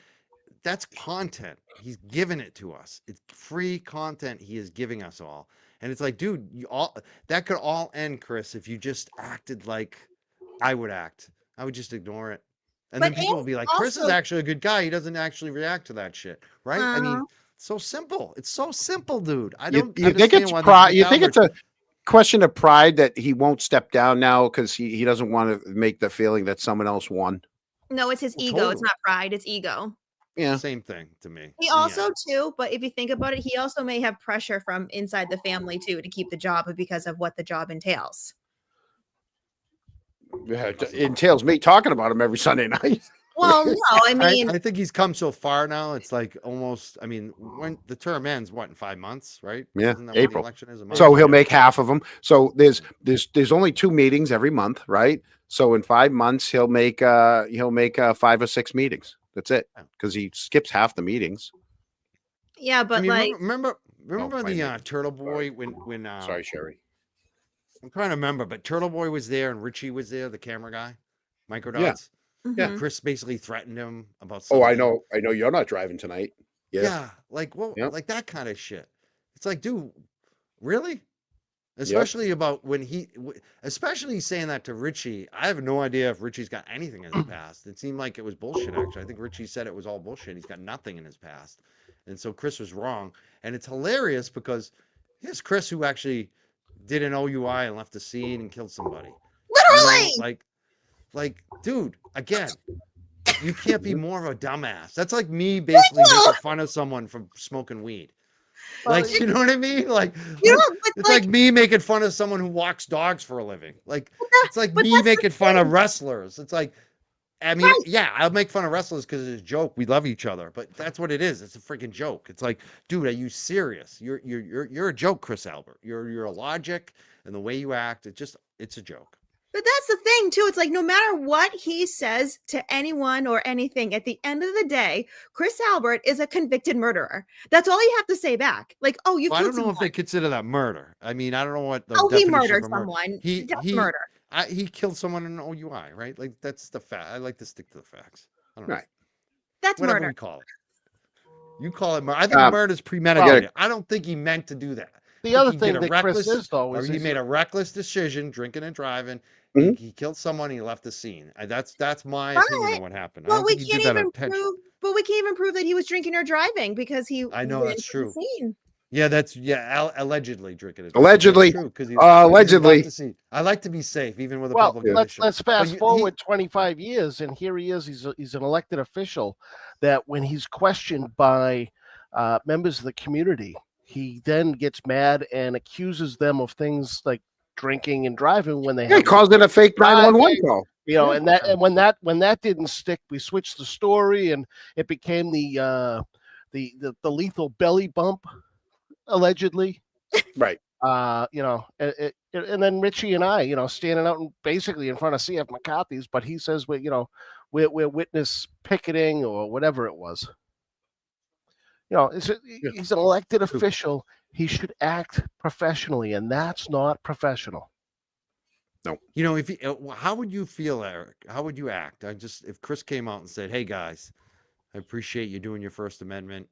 that's content. He's giving it to us. It's free content he is giving us all. And it's like, dude, you all that could all end, Chris, if you just acted like I would act. I would just ignore it. And But then people will be like, Chris is also, actually a good guy. He doesn't actually react to that shit. Right? I uh, mean, so simple. It's so simple, dude. I You don't you think understand it's why pride? these You think it's Albert. a question of pride that he won't step down now because he doesn't want to make the feeling that someone else won? no, it's his Well, ego. It's totally. not pride. It's ego. Yeah. Same thing to me. He Yeah. also too, but if you think about it, he also may have pressure from inside the family too to keep the job because of what the job entails. Yeah, it entails me talking about him every Sunday night. Well, no, I mean, I think he's come so far now. It's like almost. I mean, when the term ends, what, in 5 months, right? Yeah, Isn't that when the April. election is? A month? So he'll Yeah. make half of them. So there's only 2 meetings every month, right? So in 5 months he'll make 5 or 6 meetings. That's it, Yeah. because he skips half the meetings. yeah, I but mean, like, remember Oh, the wait. Turtle Boy when Sorry, Sherry. I'm trying to remember, but Turtle Boy was there and Richie was there, the camera guy, Yeah. Microdots. Yeah. mhm. Chris basically threatened him about Oh, something. I know you're not driving tonight. Yeah. Yeah, like well, Yep. like that kind of shit. It's like, dude, really? Yep. Especially about when especially saying that to Richie. I have no idea if Richie's got anything in his past. It seemed like it was bullshit, actually. I think Richie said it was all bullshit. He's got nothing in his past. And so Chris was wrong. And it's hilarious because here's Chris who actually did an OUI and left the scene and killed somebody. You know, Literally. like, dude, again, you can't be more of a dumbass. That's like me basically making fun of someone for smoking weed. Like, you know what I mean? Like, You know, like, but it's like me making fun of someone who walks dogs for a living. Like, it's like me making fun of wrestlers. It's like, I mean, Right. yeah, I'll make fun of wrestlers because it's a joke. We love each other, but that's what it is. It's a freaking joke. It's like, dude, are you serious? You're a joke, Chris Albert. You're a logic, and the way you act, it's a joke. But that's the thing too. It's like no matter what he says to anyone or anything, at the end of the day, Chris Albert is a convicted murderer. That's all you have to say back. Like, oh, you Well, I killed don't know someone. if they consider that murder. I mean, I don't know what the Oh, he definition murdered of a murder. someone. He That's he murder. he killed someone in an OUI, right? Like that's the fact. I like to stick to the facts. I don't know. Right. That's Whatever murder. we call it. You call it murder. I think Um, murder is premeditated. I don't think he meant to do that. The I other think he thing did a that Chris reckless, is though or is he he's- made a reckless decision, drinking and driving. Mhm. He killed someone. He left the scene. That's my But- opinion on what happened. I Well, don't we think he can't did that even intentionally. prove. But we can't even prove that he was drinking or driving because he. I know ran that's from the true. scene. Yeah, allegedly drinking it. Allegedly. That's true because Allegedly. I like to be safe even with a well, public let's official. fast you- forward 25 years, and here he is. He's an elected official. That when he's questioned by members of the community, he then gets mad and accuses them of things like drinking and driving when they Yeah, he have, calls it a fake 911 call. you know, Yeah. and when that didn't stick, we switched the story, and it became the lethal belly bump, allegedly. Right. You know, and then Richie and I, you know, standing out basically in front of CF McCarthy's, but he says we're witness picketing or whatever it was. You know, he's an elected official. He should act professionally, and that's not professional. You know, if how would you feel, Eric? How would you act? If Chris came out and said, "Hey guys, I appreciate you doing your First Amendment.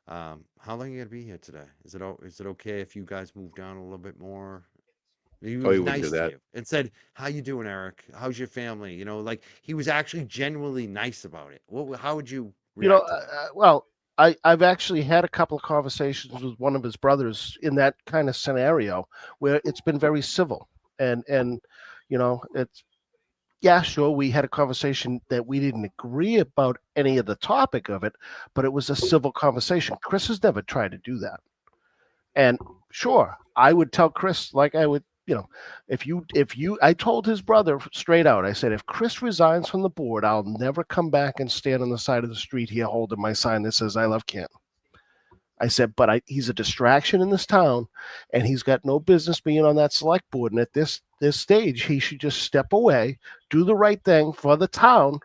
How long are you gonna be here today? Is it okay if you guys move down a little bit more?" He was he wouldn't do nice to that. you and said, "How you doing, Eric? How's your family?" You know, like he was actually genuinely nice about it. How would you You know, react to that? well, I've actually had a couple of conversations with one of his brothers in that kind of scenario where it's been very civil, and you know, it's yeah, sure, we had a conversation that we didn't agree about any of the topic of it, but it was a civil conversation. Chris has never tried to do that, and sure, I would tell Chris like I would. You know, I told his brother straight out, I said, if Chris resigns from the board, I'll never come back and stand on the side of the street here holding my sign that says I love Canton. I said, but he's a distraction in this town, and he's got no business being on that select board. And at this stage, he should just step away, do the right thing for the town,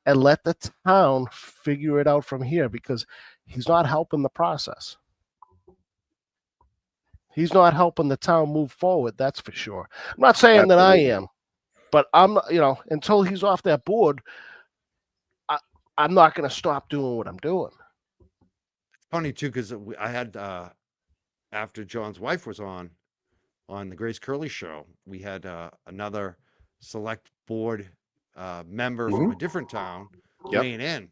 and let the town figure it out from here because he's not helping the process. He's not helping the town move forward. That's for sure. I'm not saying that I am, but I'm not, until he's off that board, I'm not going to stop doing what I'm doing. Funny too, because I had after John's wife was on the Grace Curley show, we had another select board member from a different town weighing in.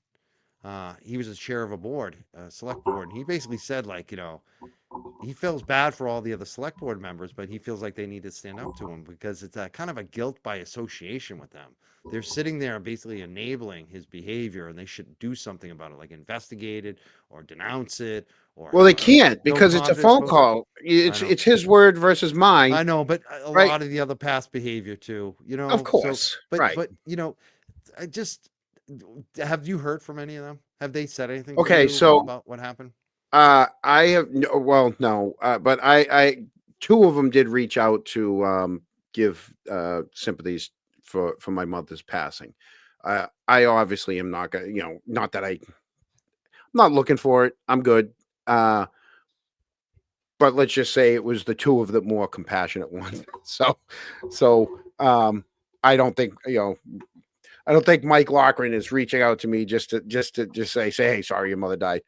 He was the chair of a board, select board, and he basically said, like, he feels bad for all the other select board members, but he feels like they need to stand up to him because it's a kind of a guilt by association with them. They're sitting there basically enabling his behavior, and they should do something about it, like investigate it or denounce it. Or Well, they can't no because it's a confidence phone vote. call. It's his word versus mine. I know, but a Right. lot of the other past behavior too, Of course, but right. but I just have you heard from any of them? Have they said anything? to Okay, you so- about what happened? I have no, but I two of them did reach out to give sympathies for my mother's passing. I obviously am not gonna, not that I'm not looking for it. I'm good. But let's just say it was the two of the more compassionate ones. So I don't think I don't think Mike Loughran is reaching out to me just to say, hey, sorry, your mother died.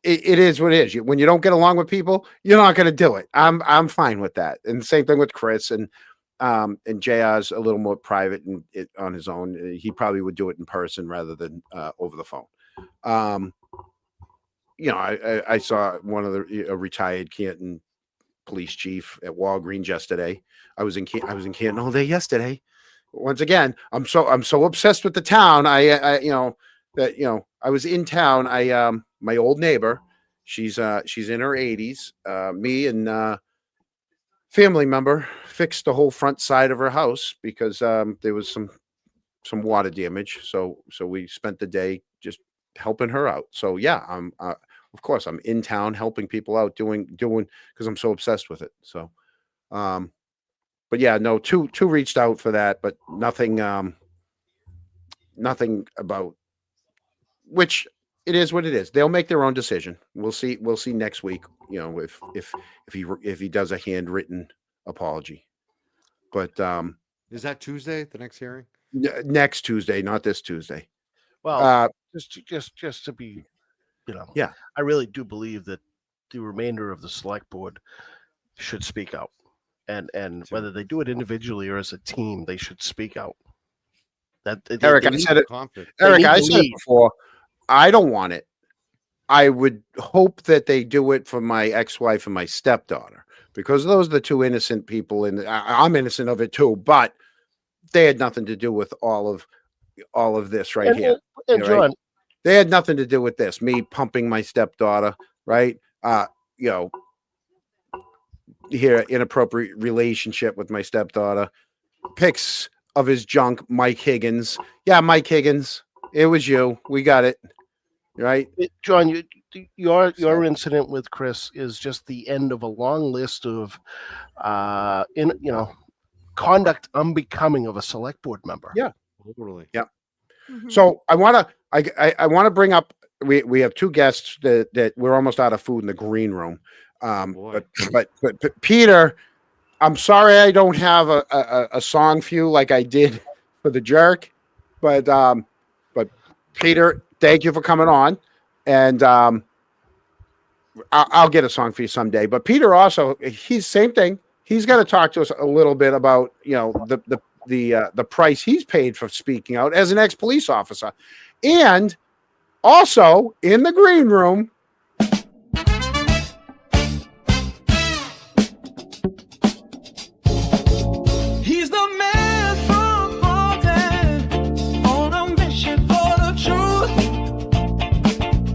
It is what it is. When you don't get along with people, you're not going to do it. I'm fine with that. And the same thing with Chris and JR's a little more private and on his own. He probably would do it in person rather than over the phone. I saw one of a retired Canton police chief at Walgreens yesterday. I was in Canton all day yesterday. Once again, I'm so obsessed with the town. I was in town. My old neighbor, she's in her 80s. Me and family member fixed the whole front side of her house because there was some water damage. So we spent the day just helping her out. So yeah, of course I'm in town helping people out doing because I'm so obsessed with it. So but yeah, no, two reached out for that, but nothing about, which it is what it is. They'll make their own decision. We'll see next week, if he does a handwritten apology. But Is that Tuesday, the next hearing? next Tuesday, not this Tuesday. Well, just to be, Yeah. I really do believe that the remainder of the select board should speak out, and whether they do it individually or as a team, they should speak out. Eric, I said it. Eric, I said it before. I don't want it. I would hope that they do it for my ex-wife and my stepdaughter, because those are the two innocent people, and I'm innocent of it too. But they had nothing to do with all of this right here. And John, right? They had nothing to do with this. Me pumping my stepdaughter, right? Here, inappropriate relationship with my stepdaughter. Pics of his junk, Mike Higgins. Yeah, Mike Higgins. It was you. We got it. Right? John, your incident with Chris is just the end of a long list of conduct unbecoming of a select board member. Yeah. Totally. Yeah. So I want to bring up, we have two guests that we're almost out of food in the green room. But Peter, I'm sorry I don't have a song for you like I did for the jerk, but Peter, thank you for coming on, and I'll get a song for you someday. But Peter also, he's same thing. He's going to talk to us a little bit about the price he's paid for speaking out as an ex-police officer, and also in the green room. He's the man from Boston on a mission for the truth.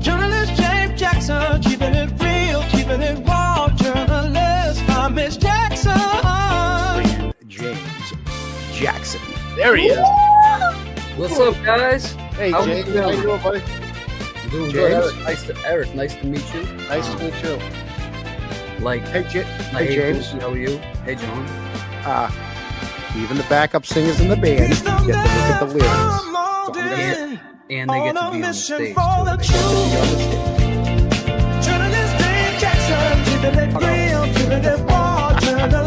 Journalist James Jackson, keeping it real, keeping it raw. Journalist Thomas Jackson. James Jackson. There he is. What's up, guys? Hey, How James. you doing? How you doing, buddy? I'm doing James? good. Eric, nice to meet you. Nice to meet you. Like, Hey, James. How are you? Hey, John. Even the backup singers in the band He's the get to look at the man lyrics. from Malden And they get to on be a on the mission stage, for too. the truth. Journalist James Jackson, keeping it real, Run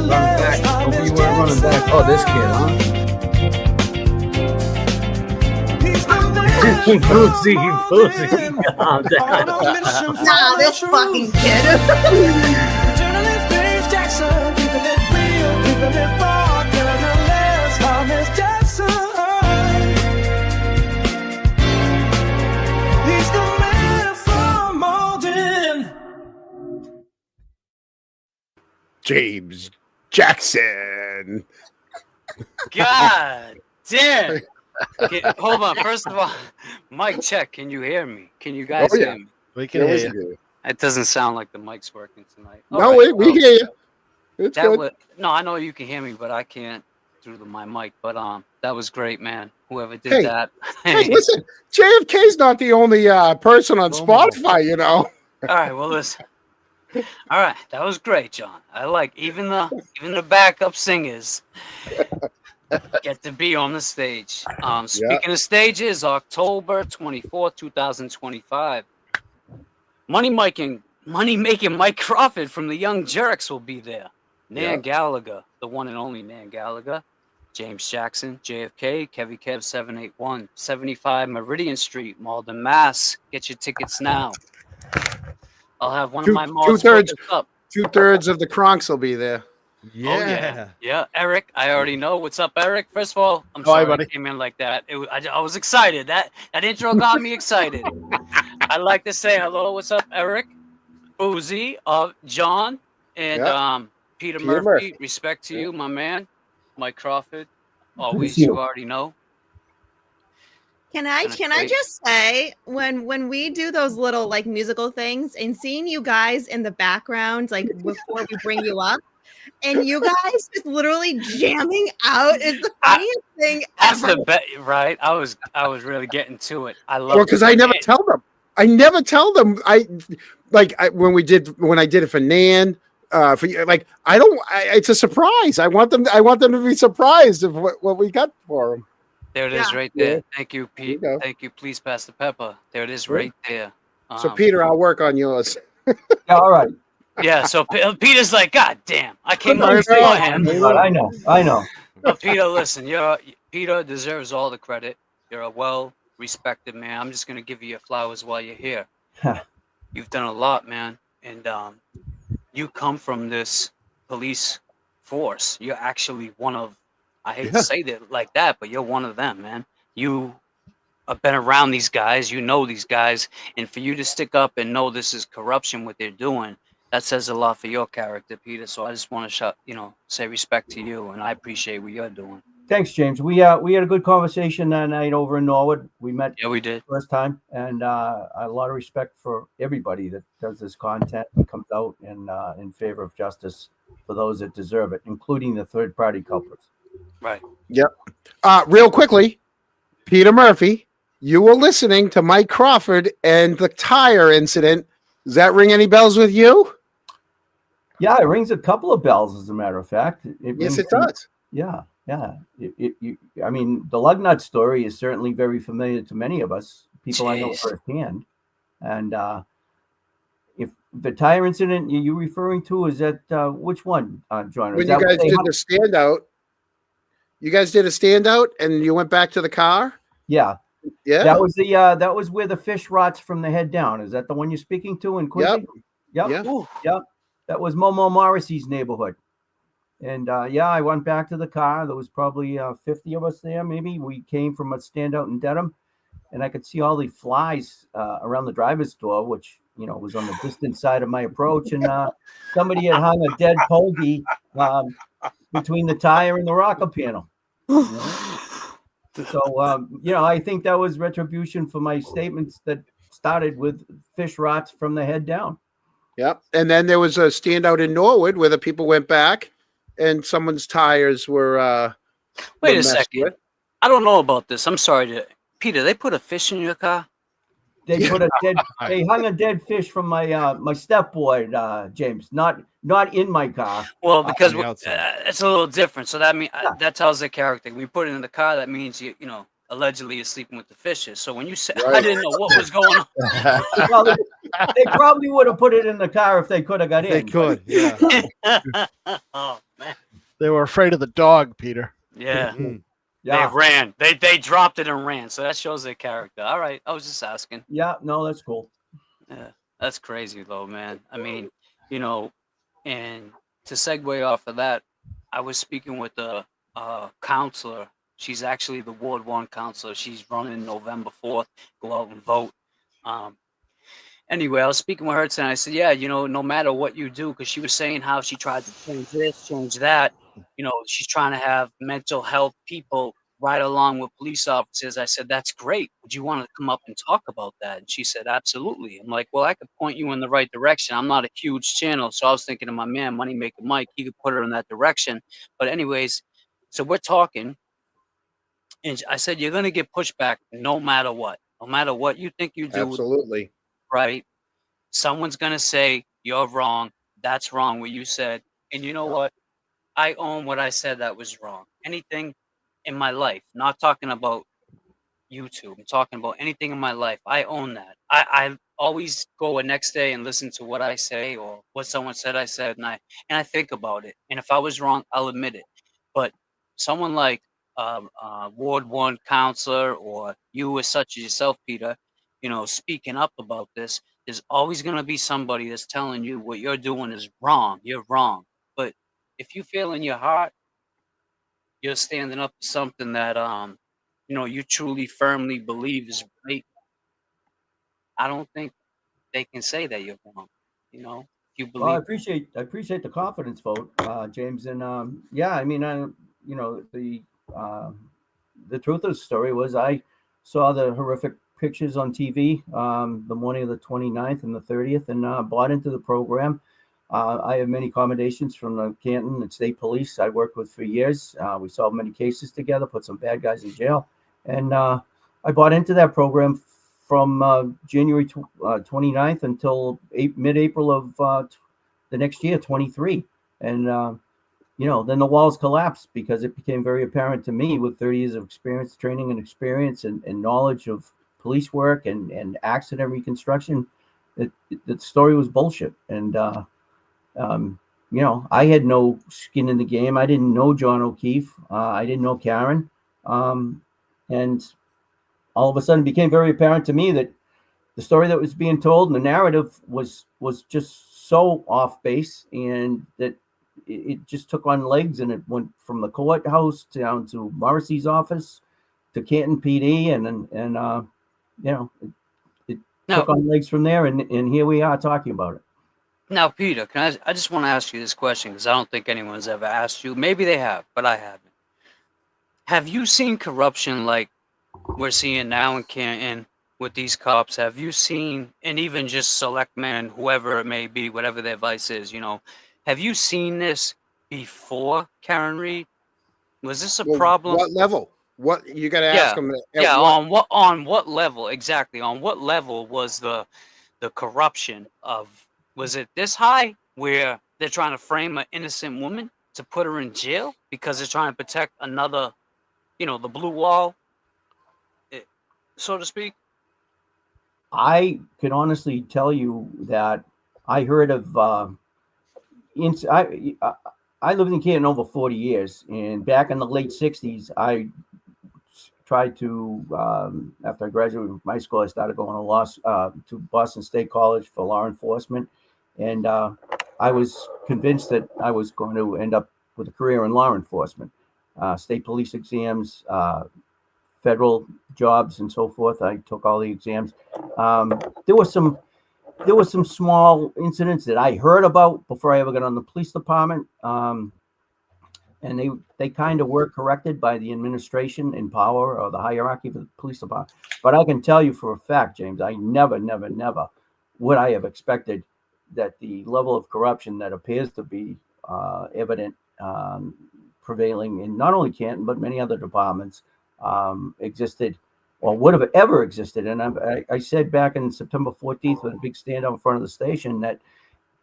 back. Don't be running back. Oh, this kid, huh? Boozy. Calm down. Nah, this fucking kid. James Jackson. God damn. Okay, hold on. First of all, mic check. Can you hear me? Can you guys Oh, yeah. hear me? We can hear you. you. It doesn't sound like the mic's working tonight. No, All right, we well, hear you. It's that good. was, no, I know you can hear me, but I can't through my mic. But that was great, man. Whoever did Hey, that. Hey, listen, JFK's not the only person on Spotify, you know. All right, well listen. All right, that was great, John. I like even the backup singers get to be on the stage. Speaking of stages, October 24th, 2025. Money making Mike Crawford from the Young Jerks will be there. Nan Gallagher, the one and only Nan Gallagher. James Jackson, JFK, Kevy Kev 781, 75 Meridian Street, Malden, Mass. Get your tickets now. I'll have one of my mods put this up. 2/3 of the Cronks will be there. Yeah. Oh, yeah. Eric, I already know. What's up, Eric? First of all, I'm sorry buddy. I came in like that. I was excited. That intro got me excited. I'd like to say hello. What's up, Eric? Boozy, John, and Peter Murphy. Respect to you, my man. Mike Crawford. Always, you already know. Can I just say when we do those little like musical things and seeing you guys in the background like before we bring you up and you guys just literally jamming out is the funniest thing That's ever. the bet, right? I was really getting to it. I love because I never tell them. When I did it for Nan, for you, like it's a surprise. I want them to be surprised of what we got for them. There it is right there. Thank you, Pete. Thank you. Please pass the pepper. There it is right there. So Peter, I'll work on yours. Yeah, all right. Yeah, so Peter's like, God damn, I came up I before him. I know. But Peter, listen, Peter deserves all the credit. You're a well-respected man. I'm just gonna give you your flowers while you're here. You've done a lot, man, and you come from this police force. You're actually one of, I hate to say that like that, but you're one of them, man. You have been around these guys, you know these guys, and for you to stick up and know this is corruption, what they're doing, that says a lot for your character, Peter. So I just want to say respect to you, and I appreciate what you're doing. Thanks, James. We had a good conversation that night over in Norwood. We met we did first time, and a lot of respect for everybody that does this content and comes out in favor of justice for those that deserve it, including the third-party culprits. Right. Yep. Real quickly, Peter Murphy, you were listening to Mike Crawford and the tire incident. Does that ring any bells with you? Yeah, it rings a couple of bells, as a matter of fact. Yes, it does. Yeah. I mean, the lug nut story is certainly very familiar to many of us, people I know firsthand. And if the tire incident you're referring to, is that which one, John? When you guys did the standout, you guys did a standout and you went back to the car? Yeah. Yeah. That was where the fish rots from the head down. Is that the one you're speaking to in Quincy? Yep. That was Momo Morrissey's neighborhood. And I went back to the car. There was probably 50 of us there, maybe. We came from a standout in Dedham, and I could see all the flies around the driver's door, which was on the distant side of my approach. And somebody had hung a dead pogie between the tire and the rocker panel. So I think that was retribution for my statements that started with fish rots from the head down. Yep. And then there was a standout in Norwood where the people went back and someone's tires were wait a second. With. I don't know about this. I'm sorry Peter, they put a fish in your car? They put they hung a dead fish from my my stepboard, James, not in my car. Well, because it's a little different. So that means that tells the character. We put it in the car, that means you allegedly you're sleeping with the fishes. So when you said I didn't know what was going on. Well, They probably would have put it in the car if they could have got in. They could, yeah. Oh man. They were afraid of the dog, Peter. Yeah. Yeah. They ran. They dropped it and ran. So that shows their character. All right. I was just asking. Yeah. No, that's cool. Yeah. That's crazy though, man. I mean, and to segue off of that, I was speaking with a counselor. She's actually the Ward 1 counselor. She's running November 4th. Go out and vote. Anyway, I was speaking with her today. I said, yeah, no matter what you do, because she was saying how she tried to change this, change that. She's trying to have mental health people ride along with police officers. I said, that's great. Would you want to come up and talk about that? And she said, absolutely. I'm like, well, I could point you in the right direction. I'm not a huge channel. So I was thinking of my man, Moneymaker Mike. He could put her in that direction. But anyways, so we're talking. And I said, you're going to get pushback no matter what. No matter what you think you do. Absolutely. Right? Someone's going to say, you're wrong. That's wrong what you said. And you know what? I own what I said that was wrong. Anything in my life, not talking about YouTube, I'm talking about anything in my life. I own that. I always go the next day and listen to what I say or what someone said I said, and I think about it. And if I was wrong, I'll admit it. But someone like Ward 1 counselor or you as such as yourself, Peter, speaking up about this, there's always going to be somebody that's telling you what you're doing is wrong. You're wrong. But if you feel in your heart you're standing up for something that you truly firmly believe is right, I don't think they can say that you're wrong. You believe. Well, I appreciate the confidence vote, James. And yeah, I mean, the truth of the story was I saw the horrific pictures on TV the morning of the 29th and the 30th, and bought into the program. I have many commendations from the Canton and State Police I worked with for years. We solved many cases together, put some bad guys in jail. And I bought into that program from January 29th until mid-April of the next year, 23. And, then the walls collapsed because it became very apparent to me with 30 years of experience, training and experience and knowledge of police work and accident reconstruction, that the story was bullshit. And, I had no skin in the game. I didn't know John O'Keefe. I didn't know Karen. And all of a sudden it became very apparent to me that the story that was being told and the narrative was just so off base, and that it just took on legs, and it went from the courthouse down to Morrissey's office to Canton PD. It took on legs from there. And here we are talking about it. Now, Peter, I just want to ask you this question because I don't think anyone's ever asked you. Maybe they have, but I haven't. Have you seen corruption like we're seeing now in Canton with these cops? Have you seen, and even just selectmen, whoever it may be, whatever their vice is, have you seen this before, Karen Reed? Was this a problem? What level? What you got to ask them? On what level exactly? On what level was the corruption of? Was it this high where they're trying to frame an innocent woman to put her in jail because they're trying to protect another, the blue wall, so to speak? I can honestly tell you that I heard of. I lived in Canton over 40 years, and back in the late 60s, I tried to. After I graduated from high school, I started going to Boston State College for law enforcement. And I was convinced that I was going to end up with a career in law enforcement, state police exams, federal jobs, and so forth. I took all the exams. There were some small incidents that I heard about before I ever got on the police department, and they kind of were corrected by the administration in power or the hierarchy of the police department. But I can tell you for a fact, James, I never would I have expected that the level of corruption that appears to be evident, prevailing in not only Canton, but many other departments existed or would have ever existed. And I said back in September 14th with a big stand out in front of the station that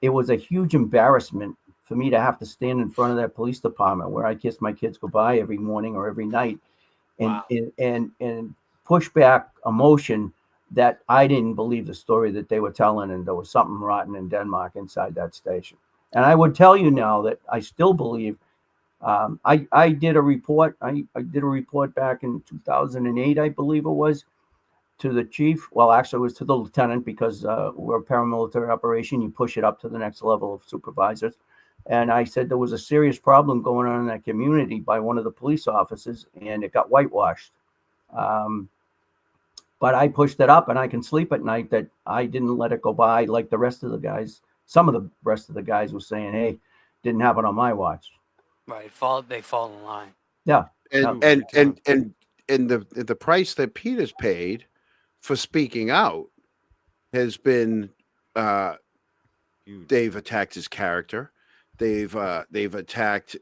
it was a huge embarrassment for me to have to stand in front of that police department where I kissed my kids goodbye every morning or every night and push back a motion that I didn't believe the story that they were telling, and there was something rotten in Denmark inside that station. And I would tell you now that I still believe. I did a report. I did a report back in 2008, I believe it was, to the chief. Well, actually, it was to the lieutenant, because we're a paramilitary operation. You push it up to the next level of supervisors. And I said there was a serious problem going on in that community by one of the police officers, and it got whitewashed. But I pushed it up, and I can sleep at night that I didn't let it go by like the rest of the guys. Some of the rest of the guys were saying, "Hey, didn't happen on my watch." Right, they fall in line. Yeah, and the price that Peter's paid for speaking out has been they've attacked his character, they've attacked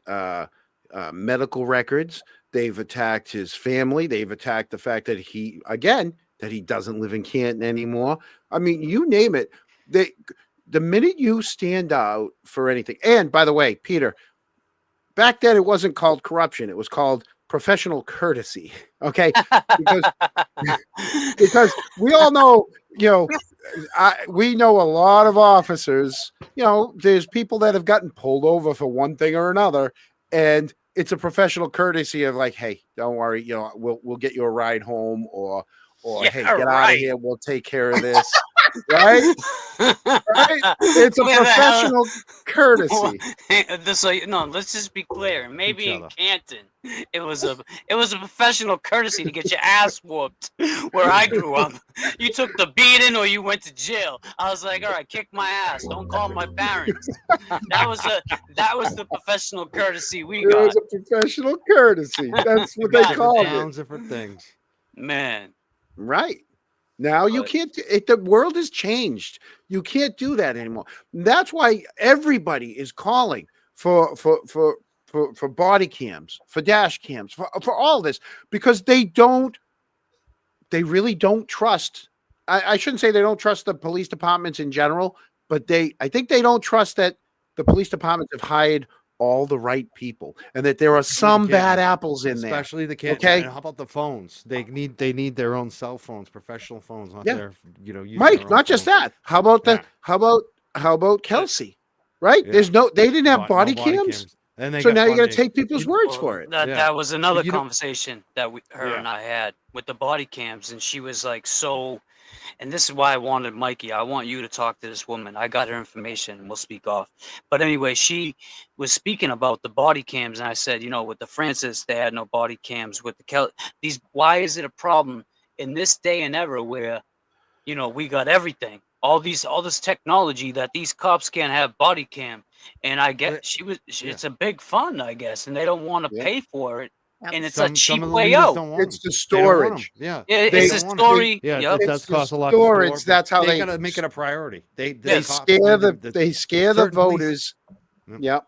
medical records, they've attacked his family, they've attacked the fact that he doesn't live in Canton anymore. I mean, you name it. The minute you stand out for anything, and by the way, Peter, back then it wasn't called corruption, it was called professional courtesy. Okay, because we all know, we know a lot of officers. There's people that have gotten pulled over for one thing or another, and it's a professional courtesy of like, hey, don't worry, we'll get you a ride home, or hey, get out of here, we'll take care of this. Right? Right? It's a professional courtesy. Let's just be clear. Maybe in Canton, it was a professional courtesy to get your ass whooped. Where I grew up, you took the beating or you went to jail. I was like, all right, kick my ass. Don't call my parents. That was the professional courtesy we got. It was a professional courtesy. That's what they called it. Different things. Man. Right. Now you can't. The world has changed. You can't do that anymore. That's why everybody is calling for body cams, for dash cams, for all this, because they really don't trust. I shouldn't say they don't trust the police departments in general, but I think they don't trust that the police departments have hired all the right people, and that there are some bad apples in there. Especially the kids. Okay. And how about the phones? They need their own cell phones, professional phones, not their, Mike, not just that. How about Kelsey? Right? Yeah. They didn't have body cams. So now you got to take people's words for it. That was another conversation that her and I had with the body cams, and she was like, and this is why I wanted Mikey. I want you to talk to this woman. I got her information, and we'll speak off. But anyway, she was speaking about the body cams, and I said, with the Francis, they had no body cams. With the why is it a problem in this day and era where, we got everything, all this technology that these cops can't have body cam? And I get it's a big fund, I guess, and they don't want to pay for it. And it's a cheap way out. It's the storage. It's the story. That's cost a lot. Storage. That's how they gotta make it a priority. They scare the voters. Yep.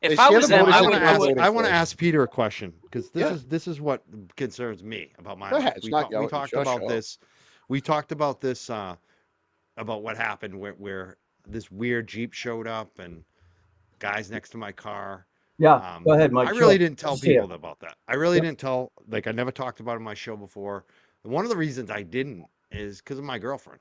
If I was them, I want to ask Peter a question, because this is what concerns me about my life. We talked about this. We talked about this about what happened where this weird Jeep showed up and guys next to my car. Yeah, go ahead, Mike. I really didn't tell people about that. I really didn't tell, I never talked about it on my show before. And one of the reasons I didn't is because of my girlfriend.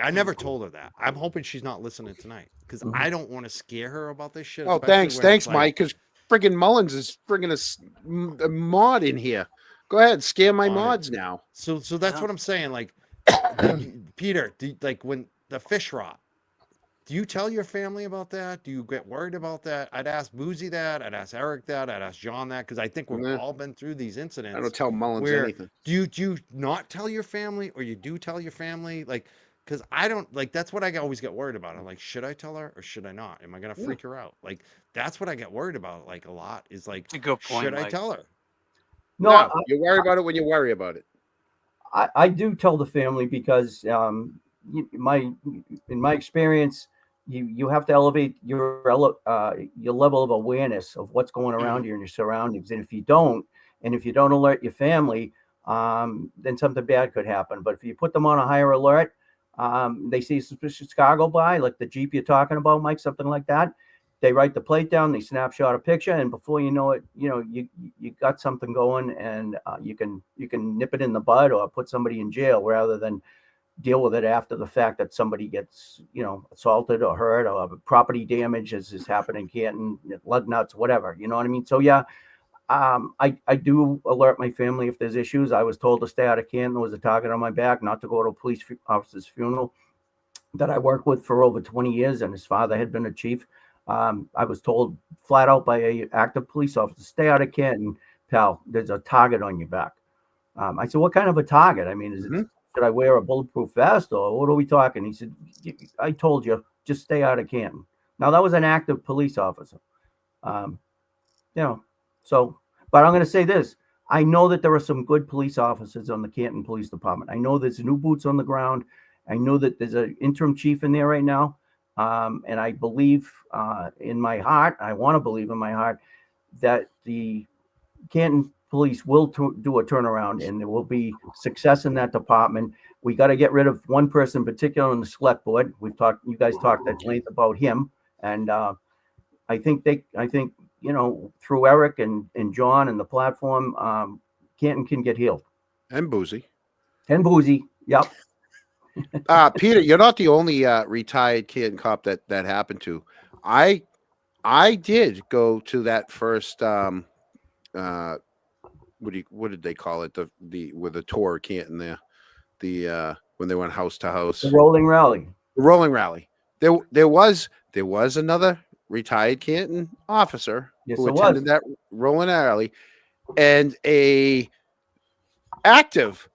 I never told her that. I'm hoping she's not listening tonight, because I don't want to scare her about this shit. Oh, thanks, Mike, because friggin' Mullins is friggin' a mod in here. Go ahead, scare my mods now. So that's what I'm saying. Peter, when the fish rot, do you tell your family about that? Do you get worried about that? I'd ask Boozy that. I'd ask Eric that. I'd ask John that, because I think we've all been through these incidents. I don't tell Mullins anything. Do you not tell your family, or you do tell your family? Because I don't, that's what I always get worried about. I'm like, should I tell her or should I not? Am I going to freak her out? That's what I get worried about, a lot, is a good point, should I tell her? No, you worry about it when you worry about it. I do tell the family, because in my experience, you have to elevate your level of awareness of what's going around you and your surroundings. And if you don't alert your family, then something bad could happen. But if you put them on a higher alert, they see a suspicious car go by, like the Jeep you're talking about, Mike, something like that. They write the plate down, they snapshot a picture, and before you know it, you got something going, and you can nip it in the bud or put somebody in jail, rather than deal with it after the fact that somebody gets, assaulted or hurt or property damage, as has happened in Canton, lug nuts, whatever. You know what I mean? So yeah, I do alert my family if there's issues. I was told to stay out of Canton. There was a target on my back, not to go to a police officer's funeral that I worked with for over 20 years, and his father had been a chief. I was told flat out by a active police officer, stay out of Canton, pal. There's a target on your back. I said, what kind of a target? I mean, is it, should I wear a bulletproof vest or what are we talking? He said, I told you, just stay out of Canton. Now, that was an active police officer. So, but I'm going to say this. I know that there are some good police officers on the Canton Police Department. I know there's new boots on the ground. I know that there's an interim chief in there right now. And I believe in my heart, I want to believe in my heart that the Canton Police will do a turnaround and there will be success in that department. We got to get rid of one person in particular on the select board. You guys talked at length about him. And I think through Eric and John and the platform, Canton can get healed. And Boozy. Yep. Peter, you're not the only retired Canton cop that happened to. I did go to that first what did they call it? The with the tour of Canton there. The when they went house to house. The rolling rally. The rolling rally. There was another retired Canton officer who attended that rolling rally, and a active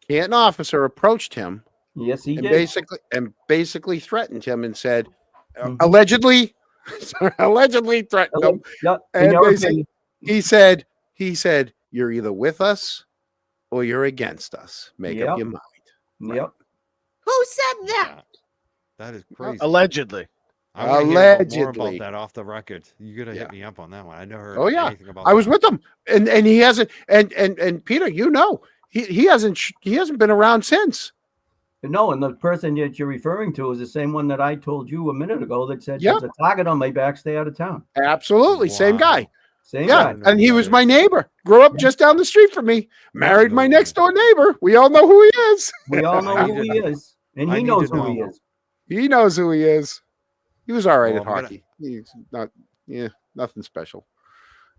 Canton officer approached him. Yes, he and did. Basically threatened him and said, allegedly threatened him. Yep. And basically, he said, you're either with us or you're against us. Make up your mind. Yep. Who said that? That is crazy. Allegedly. I want to hear more about that off the record. You gotta hit me up on that one. I never heard anything about that. I was with him, and he hasn't. And Peter, he hasn't been around since. No, and the person that you're referring to is the same one that I told you a minute ago that said there's a target on my back, stay out of town. Absolutely. Wow. Same guy. Same guy. And he was my neighbor. Grew up just down the street from me. Married my next door neighbor. We all know who he is. We all know who he is. And he knows who he is. He knows who he is. He was all right at hockey. He's not, nothing special.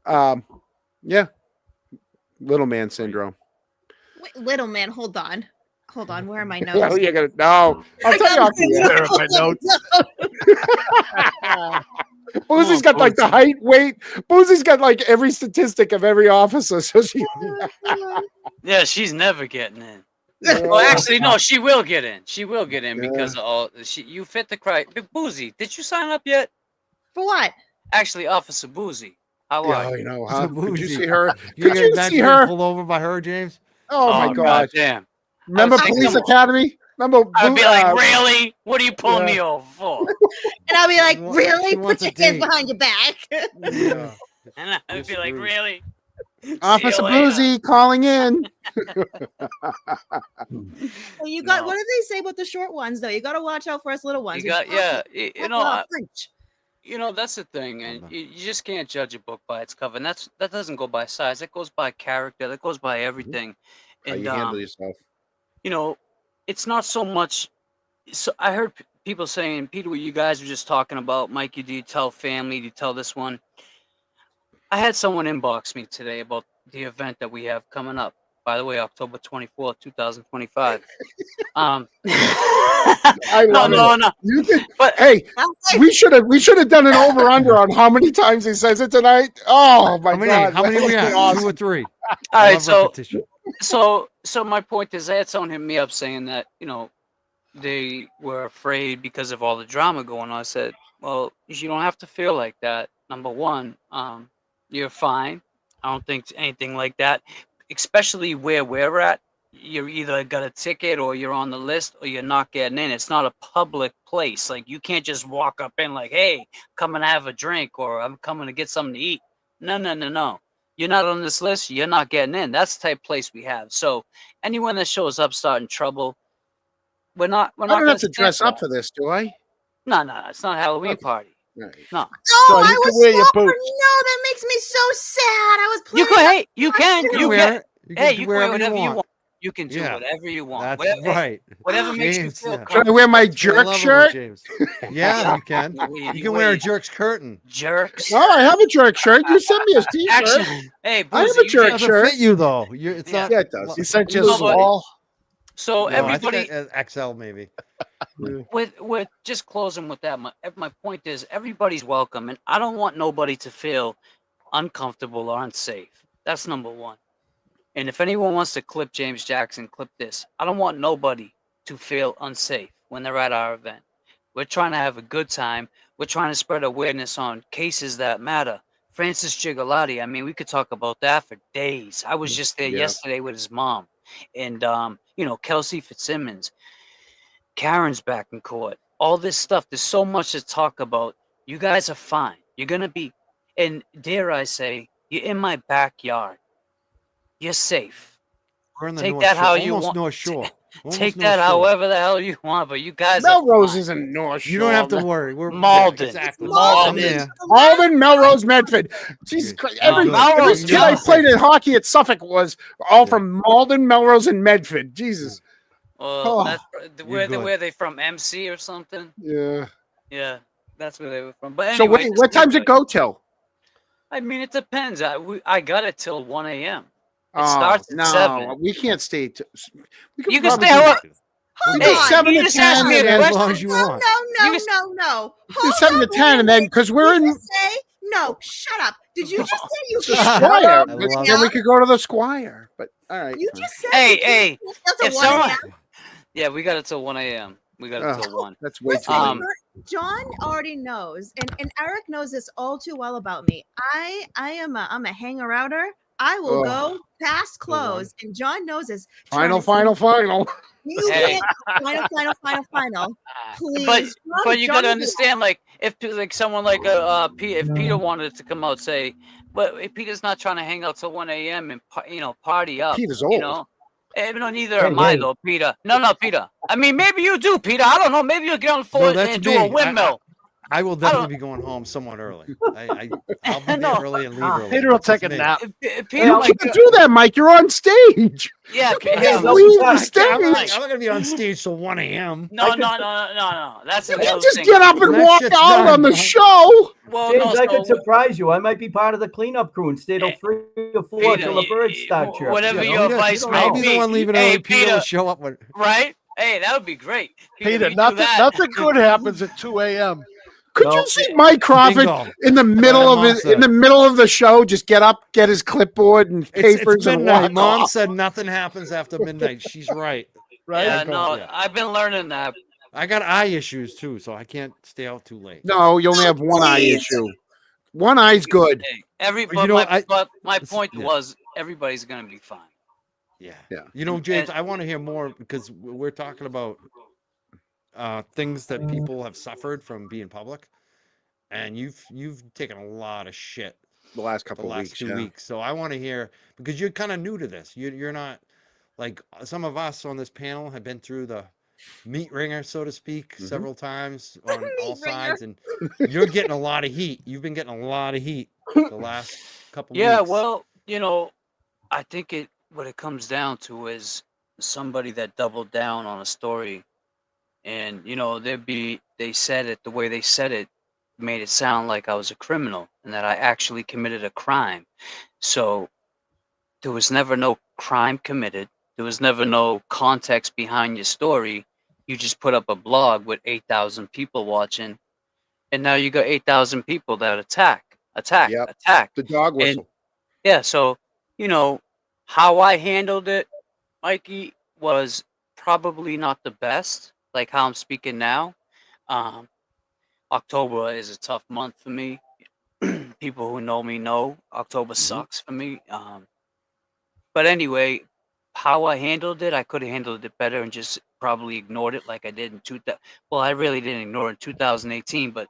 Little man syndrome. Wait, little man, hold on. Where are my notes? Well, you're gonna no. I'll tell you off the my notes. Boozy's got like the height, weight. Boozy's got like every statistic of every officer. So she. Yeah, she's never getting in. Well, actually, no, she will get in. She will get in because you fit the criteria. Boozy, did you sign up yet? For what? Actually, Officer Boozy. How are you? Huh? Could you see her? Could you see her pulled over by her, James? Oh my God! Damn. Remember Police Academy? Remember? I'd be like, really? What are you pulling me over for? And I'll be like, really? Put your hands behind your back. And I'd be like, really? Officer Boozy calling in. Well, you got. What did they say about the short ones though? You got to watch out for us little ones. That's the thing, and you just can't judge a book by its cover. And that doesn't go by size. That goes by character. That goes by everything. How And you handle yourself. It's not so much. So I heard people saying, Peter, what you guys were just talking about, Mikey, do you tell family? Do you tell this one? I had someone inbox me today about the event that we have coming up. By the way, October 24th, 2025. I love it. No. But hey, we should have done an over under on how many times he says it tonight. Oh my God! How many we have? Awesome. 2 or 3. All right, so my point is, I had someone hit me up saying that they were afraid because of all the drama going on. I said, well, you don't have to feel like that. Number one, you're fine. I don't think anything like that, especially where we're at. You either got a ticket or you're on the list or you're not getting in. It's not a public place. Like, you can't just walk up in like, hey, come and have a drink, or I'm coming to get something to eat. No. You're not on this list. You're not getting in. That's the type of place we have. So anyone that shows up starting trouble, we're not. I don't have to dress up for this, do I? No. It's not a Halloween party. Right. No. Oh, I was so, no, that makes me so sad. I was planning. You can. You can wear whatever you want. You can do whatever you want. That's Whatever, right. whatever makes you James, feel Should I comfortable. wear my I jerk love it with shirt? James. Yeah, you can. You can wear a jerk's curtain. Jerks. No, I have a jerk shirt. You sent me a t-shirt. Actually, hey, I have Boozy, a you jerk It just, doesn't shirt. fit you though. It's not. Yeah, it does. He sent you a No, but- small. so No, I everybody, think XL maybe. with just closing with that, my point is everybody's welcome, and I don't want nobody to feel uncomfortable or unsafe. That's number one. And if anyone wants to clip James Jackson, clip this. I don't want nobody to feel unsafe when they're at our event. We're trying to have a good time. We're trying to spread awareness on cases that matter. Francis Gigolotti, I mean, we could talk about that for days. I was just there yesterday with his mom. And, Kelsey Fitzsimmons, Karen's back in court. All this stuff. There's so much to talk about. You guys are fine. You're going to be, and dare I say, you're in my backyard. You're safe. We're in the Take North that Shore, how you almost want. North Shore. Take Almost that North Shore. however the hell you want, but you guys Melrose are isn't North Shore. You don't have to worry. We're Malden. Exactly. Malden. Yeah. Malden, Melrose, Medford. Jesus Christ. Every Melrose, kid I Johnson. played in hockey at Suffolk was all from Malden, Melrose, and Medford. Jesus. Well, that's You're good. where they from? MC or something? Yeah. Yeah, that's where they were from. But So anyway, what time's it go till? I mean, it depends. I got it till 1 a.m. It Oh, starts at no, 7. we can't stay. We You can probably stay do- however. we Hold do on. 7 You to just asked 10 me a and then As question. long as you want. No. You just- do Hold 7 to on, 10 and then because we're Did you in just say no? Shut up. Did you just say you the can't? Squire. I But love then we it. could go to the Squire. But all right. You just said Hey, you can't hey, stay till if 1 someone- a.m. Yeah, we got it till 1 a.m. We got it Oh, till 1. that's way too Listen, late. John already knows, and Eric knows this all too well about me. I'm a hanger outer. I will Oh. go past close, and John knows this. Final. You Hey. can't. Final. Please, But you John got to will- understand, like, if someone like if Peter wanted to come out, say, but if Peter's not trying to hang out till 1 a.m. and party up, Peter's you old. know. No, neither am I though, Peter. No, Peter. I mean, maybe you do, Peter. I don't know. Maybe you'll get on the floor that's and do a me. windmill. I will definitely be going home somewhat early. I'll be there No. early and leave early. Peter will That's take a me. nap. Peter, You like, can't do that, Mike. You're on stage. yeah, Just no, leave the I'm I'm stage. not going to be on stage till 1 a.m. no. That's You the can't other just thing. get up and That walk shit's out done, on the man. show. Well, James, no, I could so surprise you. I might be part of the cleanup crew and stay till 3 or 4 Peter, till the birds start chirping. whatever you your know? advice You may don't I'll be know. the one leaving Hey, early. Peter will Peter. show up when. right? Hey, that would be great. Peter, you do nothing, that. nothing good happens at 2 a.m. Could No. you see Mike Crawford Bingo. in the middle Right, of Mom his, said. in the middle of the show? Just get up, get his clipboard and papers It's and midnight. walk Mom off. said nothing happens after midnight. She's right. Right? Yeah, Bingo. no, Yeah. I've been learning that. I got eye issues too, so I can't stay out too late. No, you only have one eye Please. issue. One eye's good. Hey, But you know, but my it's- point yeah. was everybody's gonna be fine. Yeah. Yeah. You know, James, I want to hear more because we're talking about things that people have suffered from being public, and you've taken a lot of shit The last the couple of last weeks. 2 Yeah. weeks. So I want to hear because you're kind of new to this. You're not like some of us on this panel have been through the meat ringer, so to speak, Mhm. several times on all Meat ringer. sides, and you're getting a lot of heat. You've been getting a lot of heat the last couple Yeah, weeks. well, I think what it comes down to is somebody that doubled down on a story, and they said it the way they said it made it sound like I was a criminal and that I actually committed a crime. So there was never no crime committed. There was never no context behind your story. You just put up a blog with 8,000 people watching, and now you got 8,000 people that attack. Yep. The dog And whistle. yeah, so how I handled it, Mikey, was probably not the best. Like how I'm speaking now. October is a tough month for me. People who know me know October sucks for me. But anyway, how I handled it, I could have handled it better and just probably ignored it like I did in 2000. Well, I really didn't ignore it in 2018, but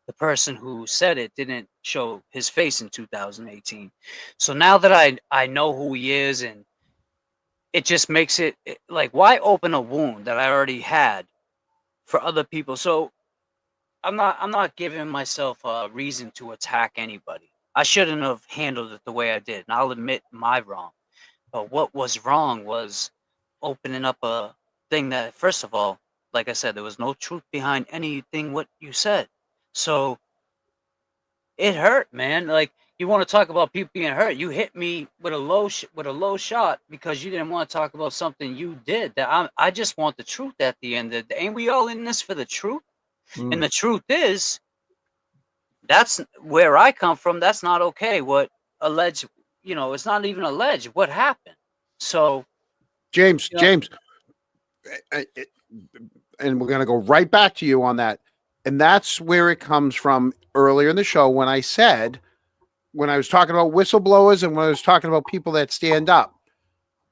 the person who said it didn't show his face in 2018. So now that I know who he is, and it just makes it like, why open a wound that I already had for other people? So I'm not giving myself a reason to attack anybody. I shouldn't have handled it the way I did, and I'll admit my wrong. But what was wrong was opening up a thing that, first of all, like I said, there was no truth behind anything what you said. So it hurt, man. Like, you want to talk about people being hurt? You hit me with a low shot because you didn't want to talk about something you did. That I just want the truth at the end of the day. Ain't we all in this for the truth? And the truth is, that's where I come from. That's not okay. What alleged, it's not even alleged. What happened? So, James, and we're going to go right back to you on that. And that's where it comes from earlier in the show when I said, when I was talking about whistleblowers and when I was talking about people that stand up,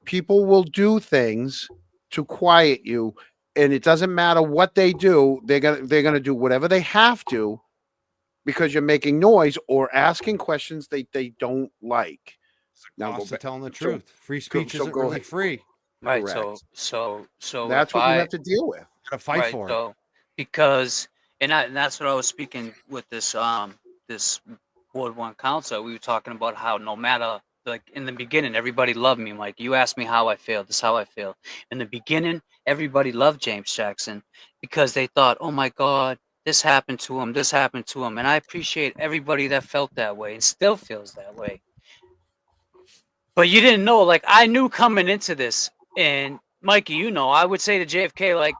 people will do things to quiet you. And it doesn't matter what they do. They're going to do whatever they have to because you're making noise or asking questions they don't like. Now, telling the truth. Free speech isn't really free. Right. Correct. So that's what you have to deal with. Gotta fight for it. Because and that's what I was speaking with this this Ward 1 council. We were talking about how no matter, like, in the beginning, everybody loved me. Like, you asked me how I feel. This is how I feel. In the beginning, everybody loved James Jackson because they thought, oh my God, this happened to him. This happened to him. And I appreciate everybody that felt that way and still feels that way. But you didn't know, like, I knew coming into this, and Mikey, I would say to JFK, like,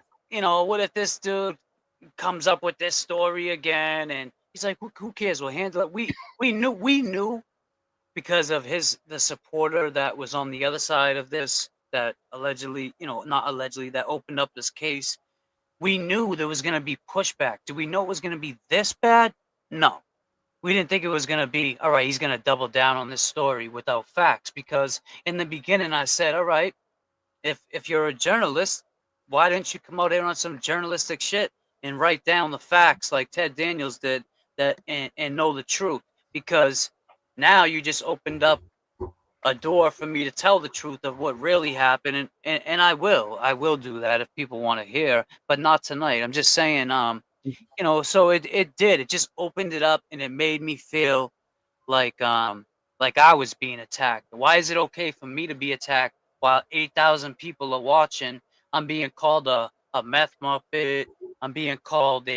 what if this dude comes up with this story again? And he's like, who cares? We'll handle it. We knew because of the supporter that was on the other side of this, that allegedly, not allegedly, that opened up this case. We knew there was going to be pushback. Do we know it was going to be this bad? No. We didn't think it was going to be, all right, he's going to double down on this story without facts. Because in the beginning, I said, all right, if you're a journalist, why didn't you come out here on some journalistic shit and write down the facts like Ted Daniels did and know the truth? Because now you just opened up a door for me to tell the truth of what really happened. And I will do that if people want to hear, but not tonight. I'm just saying, so it did. It just opened it up and it made me feel like I was being attacked. Why is it okay for me to be attacked while 8,000 people are watching? I'm being called a meth muppet. I'm being called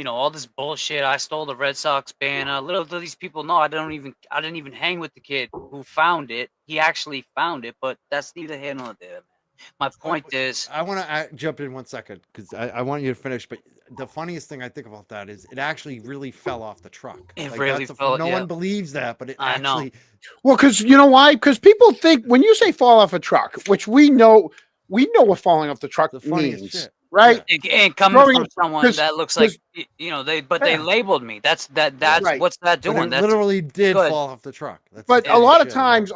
all this bullshit. I stole the Red Sox banner. Little do these people know, I didn't even hang with the kid who found it. He actually found it, but that's neither here nor there, man. My point is, I want to jump in 1 second because I want you to finish. But the funniest thing I think about that is it actually really fell off the truck. It really fell. No one believes that, but it I actually. know. Well, because you know why? Because people think when you say fall off a truck, which we know what falling off the truck means, shit. right? And coming from someone that looks like they labeled me. That's right. What's that But doing? it literally did fall off the truck. But a lot of times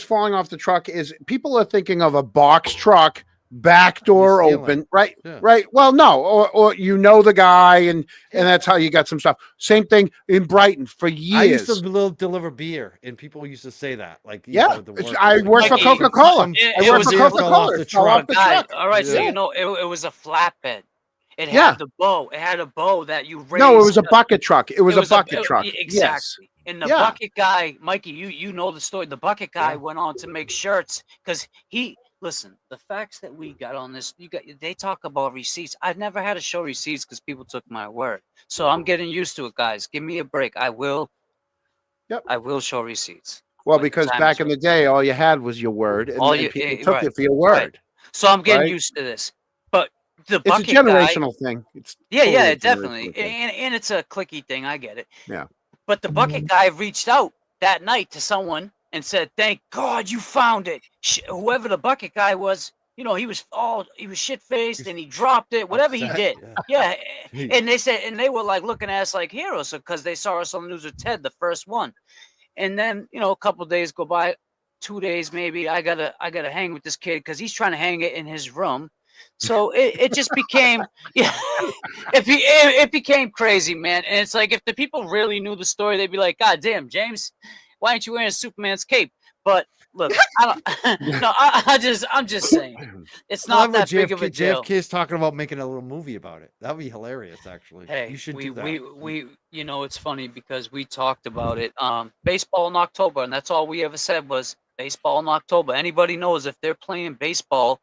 falling off the truck is people are thinking of a box truck, back door open, right? Yeah. Right. Well, no, or the guy, and that's how you got some stuff. Same thing in Brighton for years. I used to deliver beer, and people used to say that, like, I worked for Coca-Cola. I worked for Coca-Cola. Truck. All right, so it was a flatbed. It had the bow. It had a bow that you raised. No, it was a bucket truck. It was a bucket truck. Exactly. Yes. And the bucket guy, Mikey, you know the story. The bucket guy went on to make shirts because listen, the facts that we got on this, they talk about receipts. I've never had to show receipts because people took my word. So I'm getting used to it, guys. Give me a break. I will show receipts. Well, because back in the day, all you had was your word, and people took it for your word. Right. So I'm getting used to this. But the bucket it's a generational thing. It's definitely. And it's a clicky thing. I get it. Yeah. But the bucket guy reached out that night to someone and said, "Thank God you found it." Whoever the bucket guy was, he was shit faced and he dropped it. Whatever he did, And they said, and they were like looking at us like heroes because they saw us on the news with Ted, the first one. And then a couple of days go by, 2 days maybe. I gotta hang with this kid because he's trying to hang it in his room. So it just became it became crazy, man. And it's like if the people really knew the story, they'd be like, "God damn, James." Why aren't you wearing Superman's cape? But look, I don't. No, I'm just saying, it's not that big of a deal. JFK is talking about making a little movie about it. That'd be hilarious, actually. Hey, You should we, do that. we, you know, it's funny because we talked about it. Baseball in October, and that's all we ever said was baseball in October. Anybody knows if they're playing baseball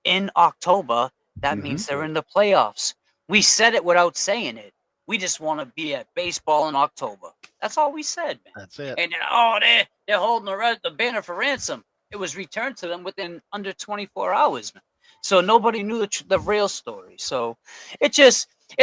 in October, that means they're in the playoffs. We said it without saying it. We just want to be at baseball in October. That's all we said, man. That's it. And they're holding the banner for ransom. It was returned to them within under 24 hours, man. So nobody knew the real story. So it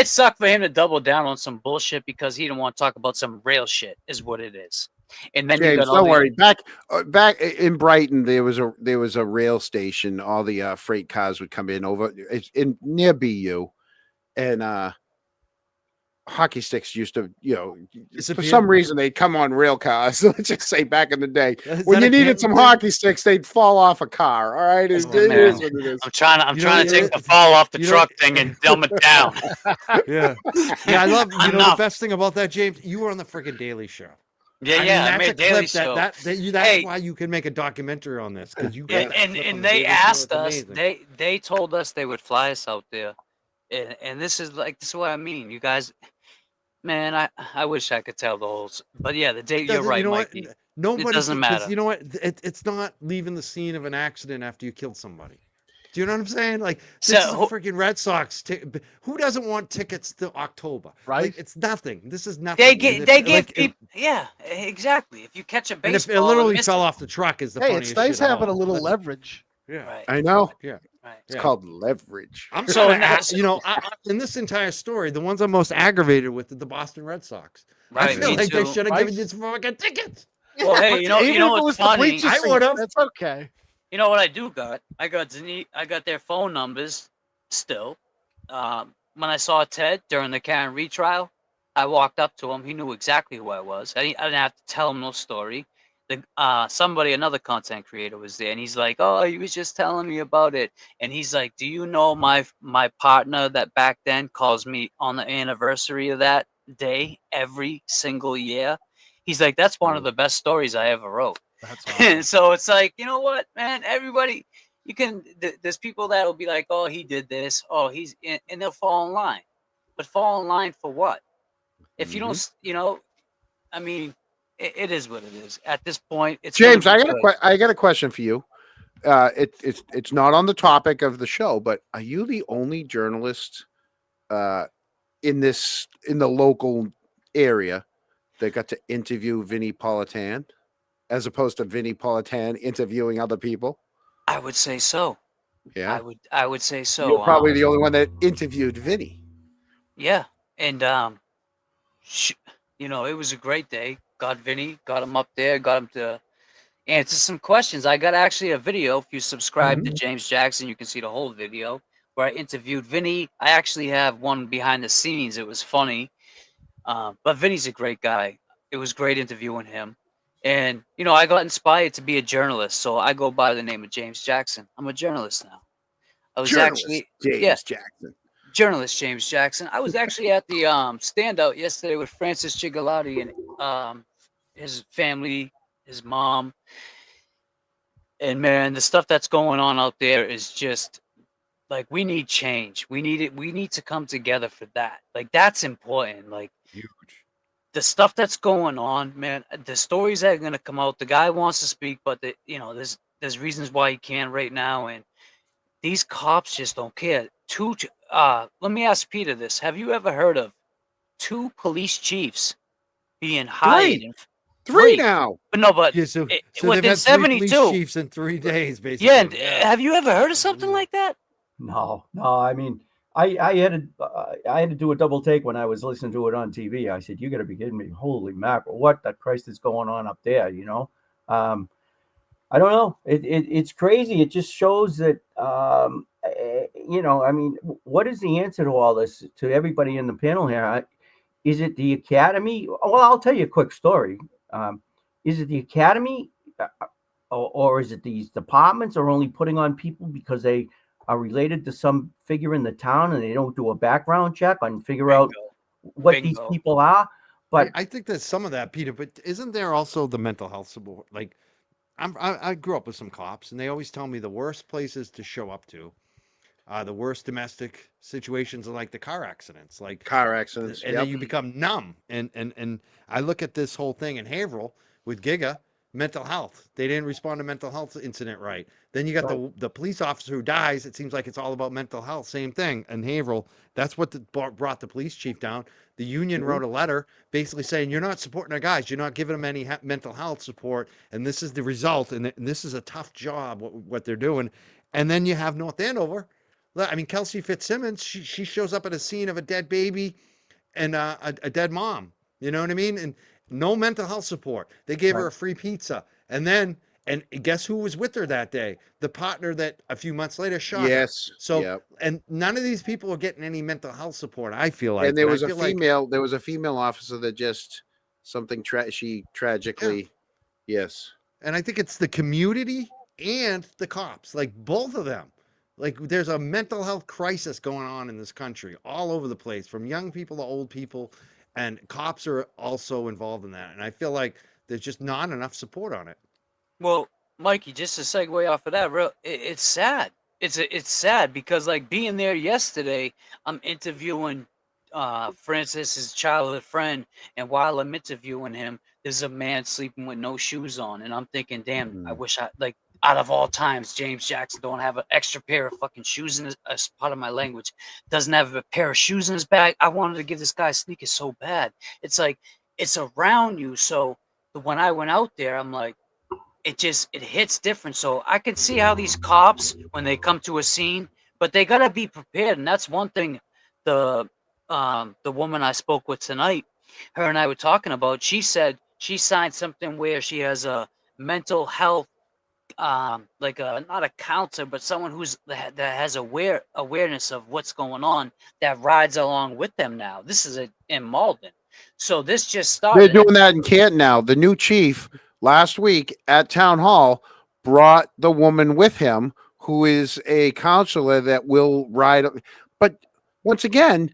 sucked for him to double down on some bullshit because he didn't want to talk about some real shit, is what it is. And then James, don't worry. Back in Brighton, there was a rail station. All the freight cars would come in over. It's in near BU, and hockey sticks used to, for some reason they'd come on rail cars. Let's just say back in the day, when you needed some hockey sticks, they'd fall off a car. All right, it is what it is. I'm trying to take the fall off the truck thing and dumb it down. Yeah, I love. The best thing about that, James, you were on the freaking Daily Show. I made a Daily Show. That's why you can make a documentary on this, because you. And they asked us. They told us they would fly us out there, and this is what I mean, you guys. Man, I wish I could tell the whole. But yeah, the date. You're right, Mikey. Nobody. It doesn't matter. You know what? It's not leaving the scene of an accident after you killed somebody. Do you know what I'm saying? Like, this is a freaking Red Sox. Who doesn't want tickets to October? Right? Like, it's nothing. This is nothing. They give people. Yeah, exactly. If you catch a baseball, and if it literally fell off the truck, is the funniest it's nice shit having a little leverage. Yeah, right. I know. Yeah. Right. It's called leverage. I'm so in this entire story, the ones I'm most aggravated with are the Boston Red Sox. Right, I feel me like they too. should have given you some fucking tickets. Well, hey, you know what's funny? I would have. That's okay. You know what I do got? I got their phone numbers still. When I saw Ted during the Karen retrial, I walked up to him. He knew exactly who I was. I didn't have to tell him no story. Another content creator was there, and he's like, "Oh, he was just telling me about it." And he's like, "Do you know my partner that back then calls me on the anniversary of that day every single year?" He's like, "That's one of the best stories I ever wrote." That's awesome. So it's like, you know what, man? Everybody, there's people that will be like, "Oh, he did this. Oh, and they'll fall in line. But fall in line for what? If you don't, I mean. It is what it is. At this point, it's James. I got a question for you. It's not on the topic of the show, but are you the only journalist in the local area that got to interview Vinnie Politan, as opposed to Vinnie Politan interviewing other people? I would say so. Yeah, I would say so. You're probably the only one that interviewed Vinnie. Yeah, and it was a great day. Got Vinny, got him up there, got him to answer some questions. I got actually a video. If you subscribe to James Jackson, you can see the whole video where I interviewed Vinny. I actually have one behind the scenes. It was funny. But Vinny's a great guy. It was great interviewing him. And, I got inspired to be a journalist. So I go by the name of James Jackson. I'm a journalist now. I was Jackson. Journalist James Jackson. I was actually at the standout yesterday with Francis Chigalotti and his family, his mom. And man, the stuff that's going on out there is just like, we need change. We need to come together for that. Like, that's important. Like, huge. The stuff that's going on, man, the stories that are going to come out, the guy wants to speak, but there's reasons why he can't right now. And these cops just don't care. Let me ask Peter this. Have you ever heard of 2 police chiefs being hired? Three now. So within 72 chiefs in 3 days, basically. Yeah. Have you ever heard of something like that? No. I mean, I had to do a double take when I was listening to it on TV. I said, "You got to be kidding me! Holy mackerel! What the Christ is going on up there?" I don't know. It's crazy. It just shows that, I mean, what is the answer to all this, to everybody in the panel here? Is it the academy? Well, I'll tell you a quick story. Is it the academy or is it these departments are only putting on people because they are related to some figure in the town and they don't do a background check and figure out what these people are? But I think there's some of that, Peter. But isn't there also the mental health support? Like, I grew up with some cops, and they always tell me the worst places to show up to, the worst domestic situations are like the car accidents, like, Car accidents. and then Yep. you become numb. And I look at this whole thing in Haverhill with Giga, mental health. They didn't respond to mental health incident right. Then you got the police officer who dies. It seems like it's all about mental health. Same thing in Haverhill. That's what brought the police chief down. The union wrote a letter basically saying, you're not supporting our guys. You're not giving them any mental health support. And this is the result. And this is a tough job, what they're doing. And then you have North Andover. I mean, Kelsey Fitzsimmons, she shows up at a scene of a dead baby and a dead mom. You know what I mean? And no mental health support. They gave her a free pizza. And guess who was with her that day? The partner that a few months later shot her. Yes. So, Yep. and none of these people are getting any mental health support, I feel like. And there I was a feel like- female. There was a female officer that just she tragically. Yes. And I think it's the community and the cops, like both of them. Like there's a mental health crisis going on in this country all over the place, from young people to old people, and cops are also involved in that. And I feel like there's just not enough support on it. Well, Mikey, just to segue off of that, it's sad. It's sad because like being there yesterday, I'm interviewing Francis's childhood friend, and while I'm interviewing him, there's a man sleeping with no shoes on, and I'm thinking, damn, I wish out of all times, James Jackson don't have an extra pair of fucking shoes in his, as part of my language, doesn't have a pair of shoes in his bag. I wanted to give this guy sneakers so bad. It's like, it's around you. So when I went out there, I'm like, it hits different. So I can see how these cops, when they come to a scene, but they got to be prepared. And that's one thing the woman I spoke with tonight, her and I were talking about, she said she signed something where she has a mental health, like not a counselor, but someone that has awareness of what's going on, that rides along with them now. This is in Malden. So this just started. They're doing that in Canton now. The new chief last week at town hall brought the woman with him who is a counselor that will ride. But once again,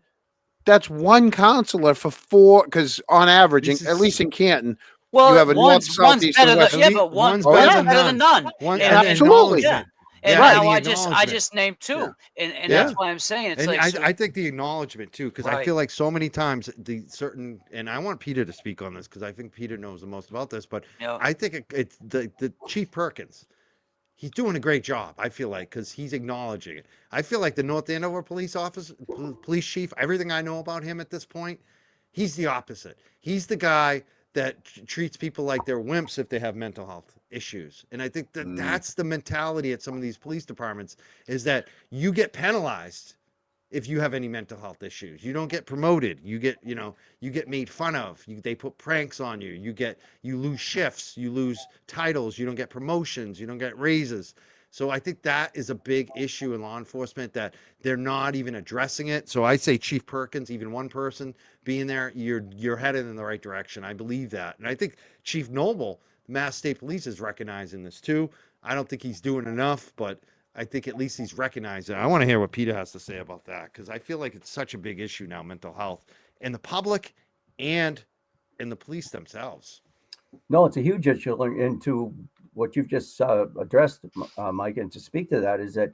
that's one counselor for four, because on average, at least in Canton, well, you have a north, south, east, and west. Yeah, but one's better than none. Absolutely. Yeah. And now I just named two, and that's why I'm saying it's like. I think the acknowledgement too, because I feel like so many times and I want Peter to speak on this because I think Peter knows the most about this, but I think it's the Chief Perkins. He's doing a great job, I feel like, because he's acknowledging it. I feel like the North Andover police chief, everything I know about him at this point, he's the opposite. He's the guy that treats people like they're wimps if they have mental health issues. And I think that's the mentality at some of these police departments, is that you get penalized if you have any mental health issues. You don't get promoted. You get made fun of. They put pranks on you. You lose shifts. You lose titles. You don't get promotions. You don't get raises. So I think that is a big issue in law enforcement, that they're not even addressing it. So I say Chief Perkins, even one person being there, you're headed in the right direction. I believe that. And I think Chief Noble, Mass State Police, is recognizing this too. I don't think he's doing enough, but I think at least he's recognized it. I want to hear what Peter has to say about that, because I feel like it's such a big issue now, mental health, in the public and in the police themselves. No, it's a huge issue. And to what you've just addressed, Mike, and to speak to that is that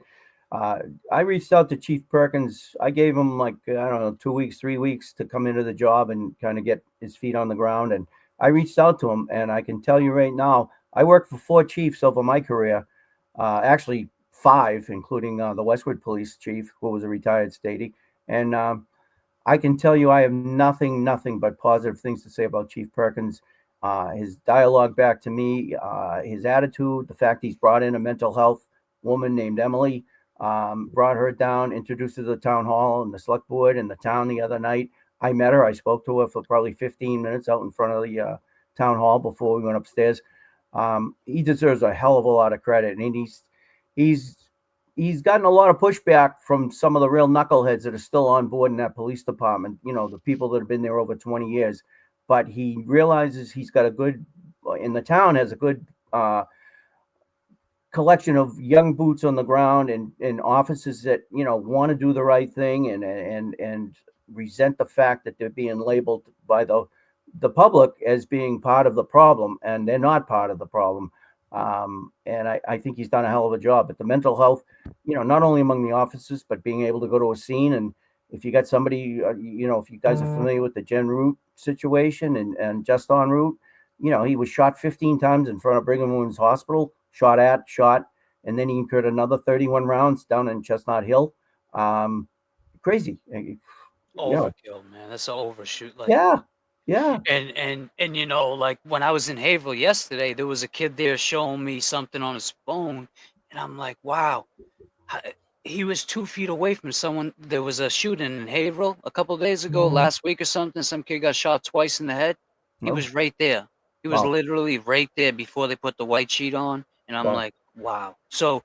I reached out to Chief Perkins. I gave him 2 weeks, 3 weeks to come into the job and kind of get his feet on the ground. And I reached out to him, and I can tell you right now, I worked for 4 chiefs over my career, actually 5, including the Westwood Police Chief, who was a retired statey. And I can tell you I have nothing but positive things to say about Chief Perkins. His dialogue back to me, his attitude, the fact he's brought in a mental health woman named Emily, brought her down, introduced her to the town hall and the select board and the town the other night. I met her. I spoke to her for probably 15 minutes out in front of the town hall before we went upstairs. He deserves a hell of a lot of credit. And he's gotten a lot of pushback from some of the real knuckleheads that are still on board in that police department, the people that have been there over 20 years. But he realizes he's got the town has a good collection of young boots on the ground and officers that, want to do the right thing and resent the fact that they're being labeled by the the public as being part of the problem, and they're not part of the problem. And I think he's done a hell of a job. But the mental health, not only among the officers, but being able to go to a scene. And if you got somebody, if you guys are familiar with the Jen Root situation and just en route, he was shot 15 times in front of Brigham and Women's Hospital, shot, and then he incurred another 31 rounds down in Chestnut Hill. Crazy. Overkill, man. That's an overshoot. Like, yeah. And like when I was in Haverhill yesterday, there was a kid there showing me something on his phone, and I'm like, wow. He was 2 feet away from someone. There was a shooting in Haverhill a couple of days ago, last week or something. Some kid got shot twice in the head. He was right there. He was literally right there before they put the white sheet on. And I'm like, wow. So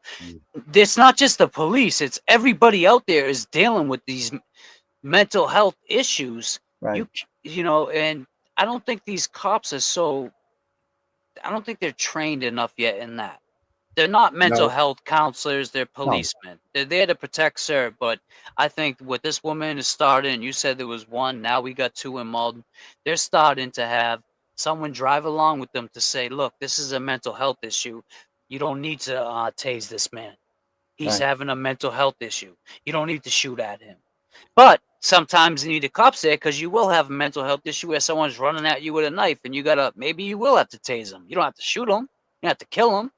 it's not just the police. It's everybody out there is dealing with these mental health issues. Right. And I don't think these cops are I don't think they're trained enough yet in that. They're not mental health counselors. They're policemen. They're there to protect, sir. But I think what this woman is starting, you said there was one, now we got 2 in Malden. They're starting to have someone drive along with them to say, look, this is a mental health issue. You don't need to tase this man. He's having a mental health issue. You don't need to shoot at him. But sometimes you need the cops there because you will have a mental health issue where someone's running at you with a knife and maybe you will have to tase them. You don't have to shoot them. You have to kill them.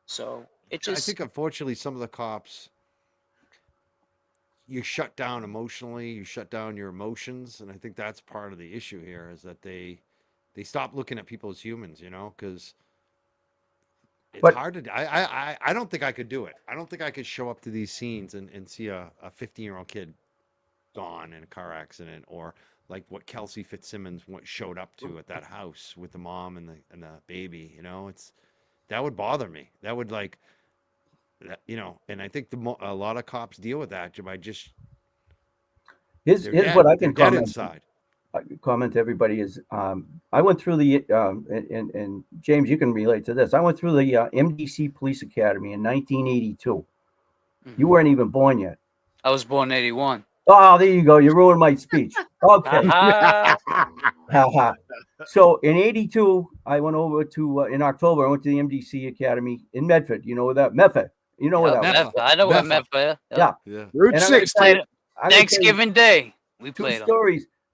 So it just. I think unfortunately some of the cops, you shut down emotionally, you shut down your emotions, and I think that's part of the issue here is that they stop looking at people as humans, because it's hard to. I don't think I could do it. I don't think I could show up to these scenes and see a 15-year-old kid gone in a car accident, or like what Kelsey Fitzsimmons showed up to at that house with the mom and the baby. That would bother me. That would and I think a lot of cops deal with that by just. Here's what I can comment. Inside. Comment to everybody is I went through the and James, you can relate to this. I went through the MDC Police Academy in 1982. You weren't even born yet. I was born in 81. Oh, there you go. You ruined my speech. Okay. So in 82, I went over to in October. I went to the MDC Academy in Medford. You know where that Medford? You know where that was? I know where Medford. Yeah. Route 16. Thanksgiving Day. We played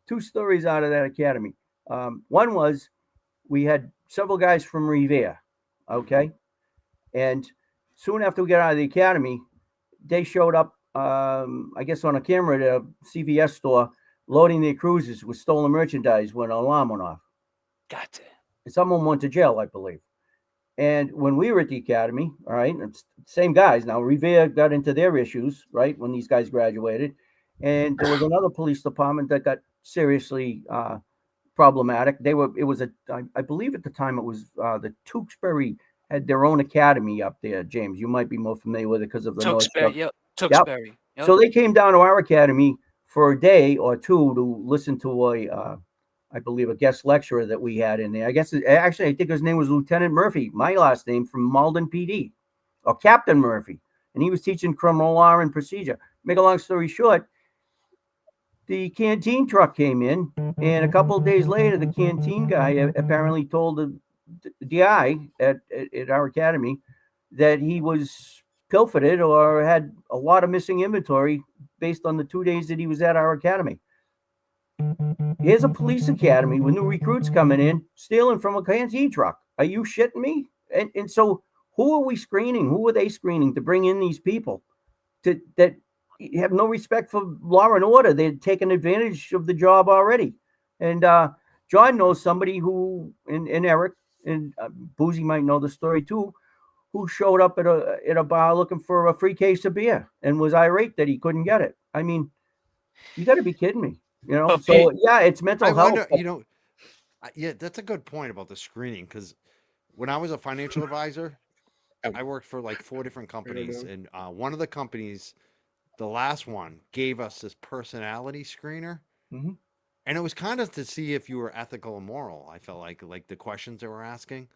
two stories out of that academy. One was we had several guys from Revere. Okay. And soon after we got out of the academy, they showed up, I guess, on a camera at a CVS store, loading their cruisers with stolen merchandise when an alarm went off. Gotcha. Someone went to jail, I believe. And when we were at the academy, all right, it's same guys. Now, Revere got into their issues, right, when these guys graduated. And there was another police department that got seriously problematic. I believe at the time it was the Tewksbury had their own academy up there. James, you might be more familiar with it because of the Tewksbury. Tewksbury. Yep. So they came down to our academy for a day or two to listen to I believe a guest lecturer that we had in there. I think his name was Lieutenant Murphy, my last name, from Malden PD, or Captain Murphy, and he was teaching criminal law and procedure. Make a long story short, the canteen truck came in, and a couple of days later, the canteen guy apparently told the DI at our academy that he was pilfered it or had a lot of missing inventory based on the 2 days that he was at our academy. Here's a police academy with new recruits coming in, stealing from a canteen truck. Are you shitting me? And so who are we screening? Who are they screening to bring in these people that have no respect for law and order? They're taking advantage of the job already. And John knows somebody who, and Eric, and Boozy might know the story too, who showed up at a bar looking for a free case of beer and was irate that he couldn't get it. I mean, you got to be kidding me. So yeah, it's mental health. Wonder, yeah, that's a good point about the screening, because when I was a financial advisor, I worked for like 4 different companies, and one of the companies, the last one, gave us this personality screener, and it was kind of to see if you were ethical and moral. I felt like the questions they were asking,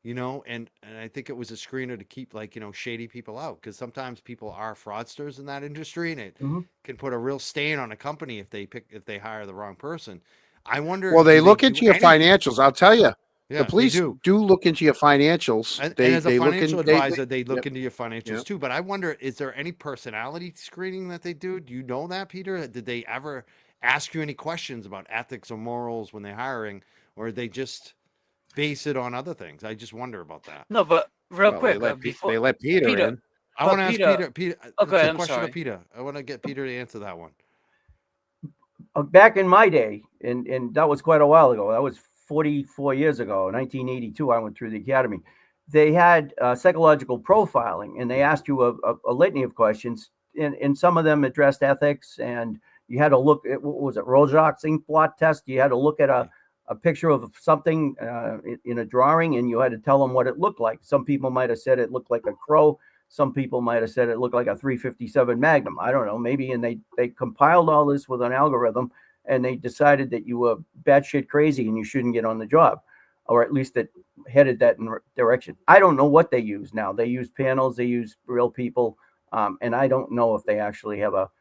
and I think it was a screener to keep shady people out, because sometimes people are fraudsters in that industry, and it can put a real stain on a company if they hire the wrong person. I wonder. Well, they do look do into your anything? financials. I'll tell you, Yeah, the they police do. do look into your financials. And They as a they look financial in. advisor, they look Yep. into your financials Yep. too. But I wonder, is there any personality screening that they do? Do you know that, Peter? Did they ever ask you any questions about ethics or morals when they're hiring, or they just base it on other things? I just wonder about that. No, but real Well, quick, they let Peter Peter, in. I want to ask Peter. Peter. Peter, it's Okay, a I'm question sorry. of Peter. I want to get Peter to answer that one. Back in my day, and that was quite a while ago. That was 44 years ago, 1982. I went through the academy. They had psychological profiling, and they asked you a litany of questions, and some of them addressed ethics. And you had to look at, what was it, Rorschach's ink blot test? You had to look at a picture of something in a drawing, and you had to tell them what it looked like. Some people might have said it looked like a crow. Some people might have said it looked like a 357 Magnum. I don't know, maybe. And they compiled all this with an algorithm, and they decided that you were batshit crazy and you shouldn't get on the job, or at least it headed that direction. I don't know what they use now. They use panels, they use real people, and I don't know if they actually have a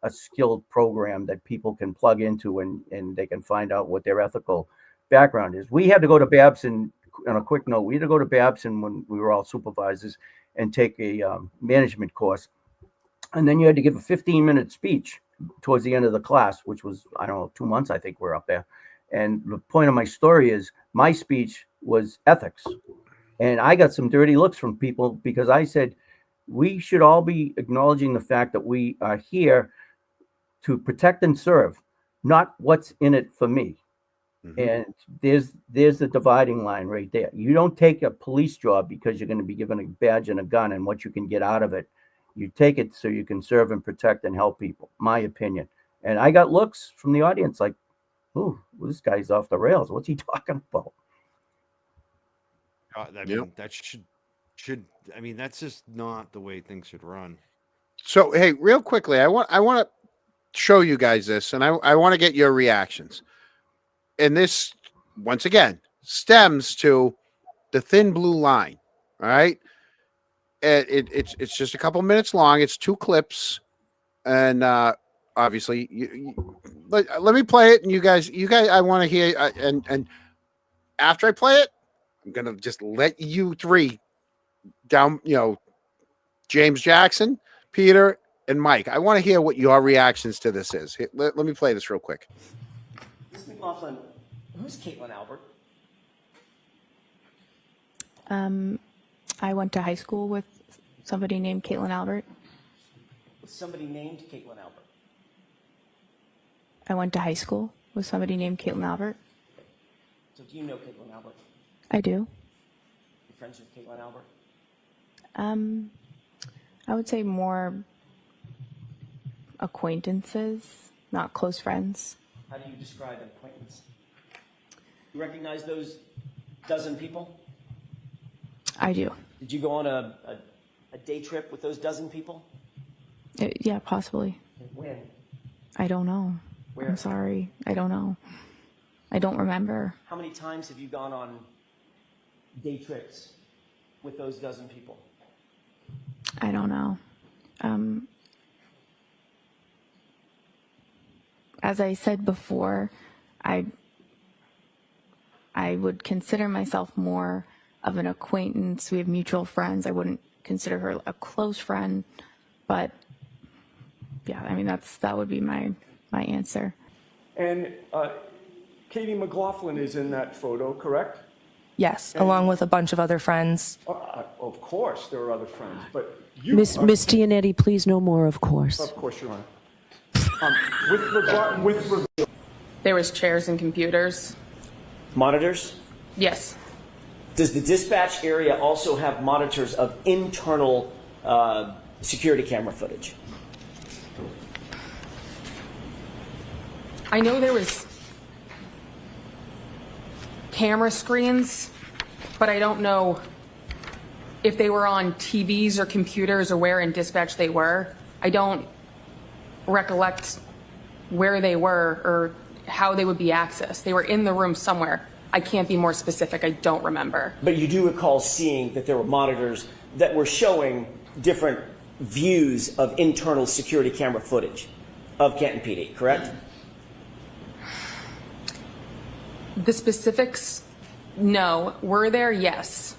skilled program that people can plug into and they can find out what their ethical background is. We had to go to Babson, on a quick note, we had to go to Babson when we were all supervisors and take a management course. And then you had to give a 15-minute speech towards the end of the class, which was, I don't know, 2 months, I think we're up there. And the point of my story is my speech was ethics. And I got some dirty looks from people because I said, we should all be acknowledging the fact that we are here to protect and serve, not what's in it for me. And there's the dividing line right there. You don't take a police job because you're going to be given a badge and a gun and what you can get out of it. You take it so you can serve and protect and help people, my opinion. And I got looks from the audience like, ooh, this guy's off the rails. What's he talking about? I mean, that should. I mean, that's just not the way things should run. So, hey, real quickly, I want to show you guys this, and I want to get your reactions. And this, once again, stems to the thin blue line. All right, it's just a couple minutes long. It's 2 clips, and obviously, let me play it, and you guys, I want to hear. And after I play it, I'm gonna just let you 3 down. James Jackson, Peter, and Mike. I want to hear what your reactions to this is. Let me play this real quick. Ms. McLaughlin, who's Caitlin Albert? I went to high school with somebody named Caitlin Albert. Somebody named Caitlin Albert. I went to high school with somebody named Caitlin Albert. So do you know Caitlin Albert? I do. You're friends with Caitlin Albert? I would say more acquaintances, not close friends. How do you describe an acquaintance? You recognize those dozen people? I do. Did you go on a day trip with those dozen people? Yeah, possibly. When? I don't know. Where? I'm sorry. I don't know. I don't remember. How many times have you gone on day trips with those dozen people? I don't know. As I said before, I would consider myself more of an acquaintance. We have mutual friends. I wouldn't consider her a close friend, but yeah, I mean, that would be my answer. And Katie McLaughlin is in that photo, correct? Yes, along with a bunch of other friends. Of course, there are other friends, but Miss Gianetti, please no more, of course. Of course, Your Honor. With regard, There was chairs and computers. Monitors? Yes. Does the dispatch area also have monitors of internal security camera footage? I know there was camera screens, but I don't know if they were on TVs or computers or where in dispatch they were. I don't recollect where they were or how they would be accessed. They were in the room somewhere. I can't be more specific. I don't remember. But you do recall seeing that there were monitors that were showing different views of internal security camera footage of Canton PD, correct? The specifics, no. Were there? Yes.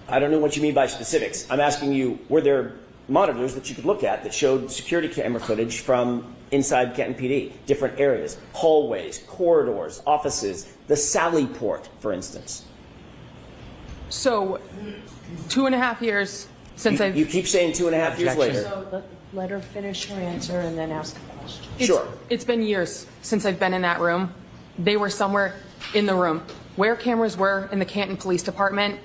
I don't know what you mean by specifics. I'm asking you, were there monitors that you could look at that showed security camera footage from inside Canton PD, different areas, hallways, corridors, offices, the Sally Port, for instance? So, 2.5 years since I've... You keep saying 2.5 years later. So let her finish her answer and then ask a question. Sure. It's been years since I've been in that room. They were somewhere in the room. Where cameras were in the Canton Police Department,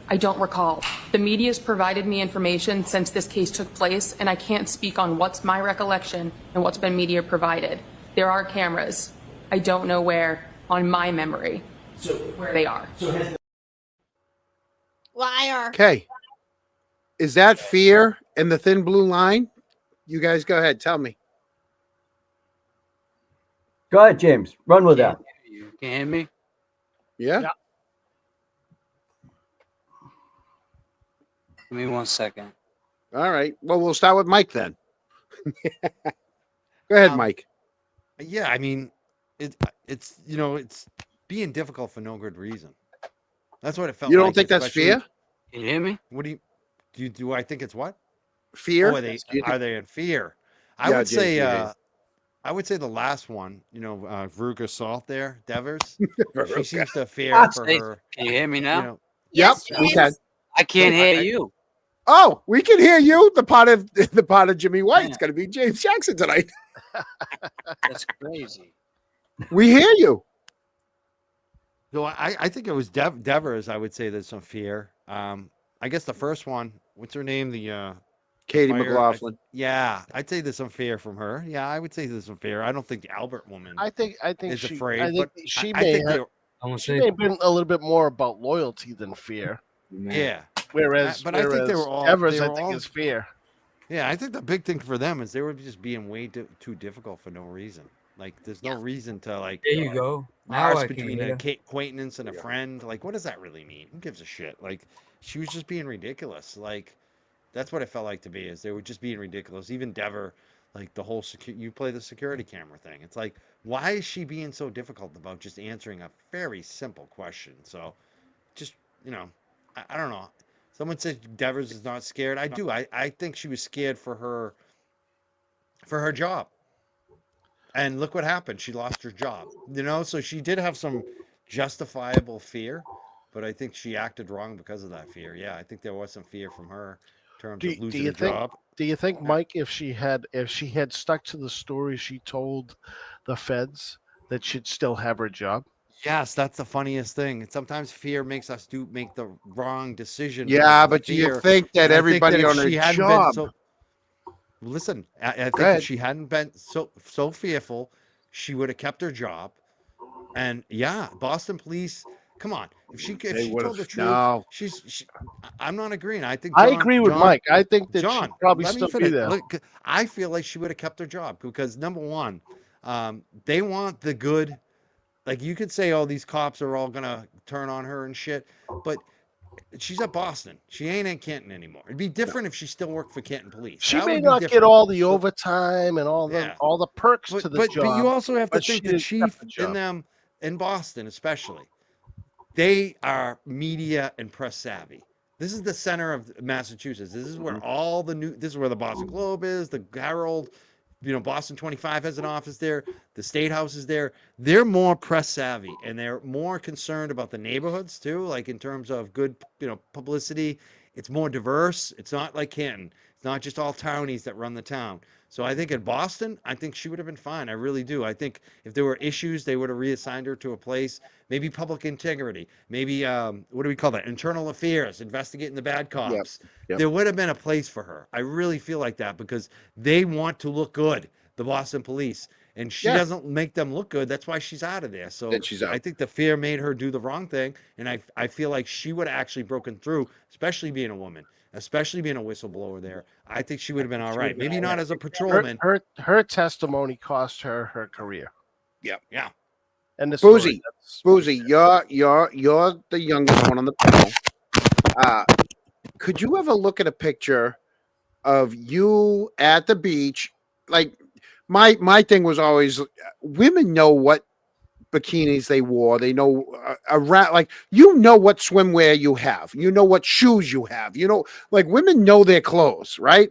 I don't recall. The media's provided me information since this case took place, and I can't speak on what's my recollection and what's been media provided. There are cameras. I don't know where on my memory where they are. Liar. Okay. Is that fear in the thin blue line? You guys go ahead. Tell me. Go ahead, James. Run with that. You can hear me? Yeah. Give me 1 second. All right. Well, we'll start with Mike then. Go ahead, Mike. Yeah, I mean, it's being difficult for no good reason. That's what it felt. You don't like, think that's fear? Can you hear me? What do I think it's what? Fear? Oh, are they in fear? I would say the last one, Veruca Salt there, Devers. She seems to fear for her. Can you hear me now? Yep, we can. I can't hear you. Oh, we can hear you. The part of Jimmy White's going to be James Jackson tonight. That's crazy. We hear you. So I think it was Devers. I would say there's some fear. I guess the first one, what's her name? The Katie fire, McLaughlin. I'd say there's some fear from her. Yeah, I would say there's some fear. I don't think the Albert woman I think is she, afraid. I think but she I may think have been a little bit more about loyalty than fear. yeah. Whereas, I think they were all Devers, they I were think, all- is fear. Yeah, I think the big thing for them is they were just being way too difficult for no reason. Like, there's no reason to like. There you go. Now Mars I can between hear. an acquaintance and a friend. Like, what does that really mean? Who gives a shit? Like, she was just being ridiculous. Like, that's what it felt like to me. Is they were just being ridiculous. Even Dever, like the whole you play the security camera thing. It's like, why is she being so difficult about just answering a very simple question? So, just I don't know. Someone said Devers is not scared. I do. I think she was scared for her job. And look what happened. She lost her job. So she did have some justifiable fear, but I think she acted wrong because of that fear. Yeah, I think there was some fear from her in terms of losing her job. Do you think, Mike, if she had stuck to the story she told the feds, that she'd still have her job? Yes, that's the funniest thing. Sometimes fear makes us make the wrong decision. Yeah, because of but do you fear. think that And I think everybody if on her she hadn't been job? Listen, I think ahead. if she hadn't been so fearful, she would have kept her job. And yeah, Boston police, come on. If she told the truth, no. I'm not agreeing. I think I agree with Mike. I think that John, she'd probably let me still be finish. there. Look, I feel like she would have kept her job because number one, they want the good. Like, you could say, oh, these cops are all gonna turn on her and shit, but she's at Boston. She ain't in Canton anymore. It'd be different if she still worked for Canton Police. She That may would be not get different. all the overtime and all the perks to the job. But you also have to but think she the kept chief the job. in them in Boston, especially, they are media and press savvy. This is the center of Massachusetts. This is where all the this is where the Boston Globe is, the Herald, Boston 25 has an office there. The State House is there. They're more press savvy and they're more concerned about the neighborhoods too, like in terms of good, publicity. It's more diverse. It's not like Canton. It's not just all townies that run the town. So I think in Boston, I think she would have been fine. I really do. I think if there were issues, they would have reassigned her to a place, maybe public integrity, maybe what do we call that? Internal affairs, investigating the bad cops. Yep. There would have been a place for her. I really feel like that because they want to look good, the Boston police. And she doesn't make them look good. That's why she's out of there. So Then she's out. I think the fear made her do the wrong thing. And I feel like she would have actually broken through, especially being a woman, especially being a whistleblower there. I think she would have been all right. Maybe not as a patrolman. Her testimony cost her career. Yep. Yeah. And the Boozy, you're the youngest one on the panel. Could you ever look at a picture of you at the beach? Like, my thing was always, women know what bikinis they wore. They know around, like, you know what swimwear you have. You know what shoes you have. You know, like, women know their clothes, right?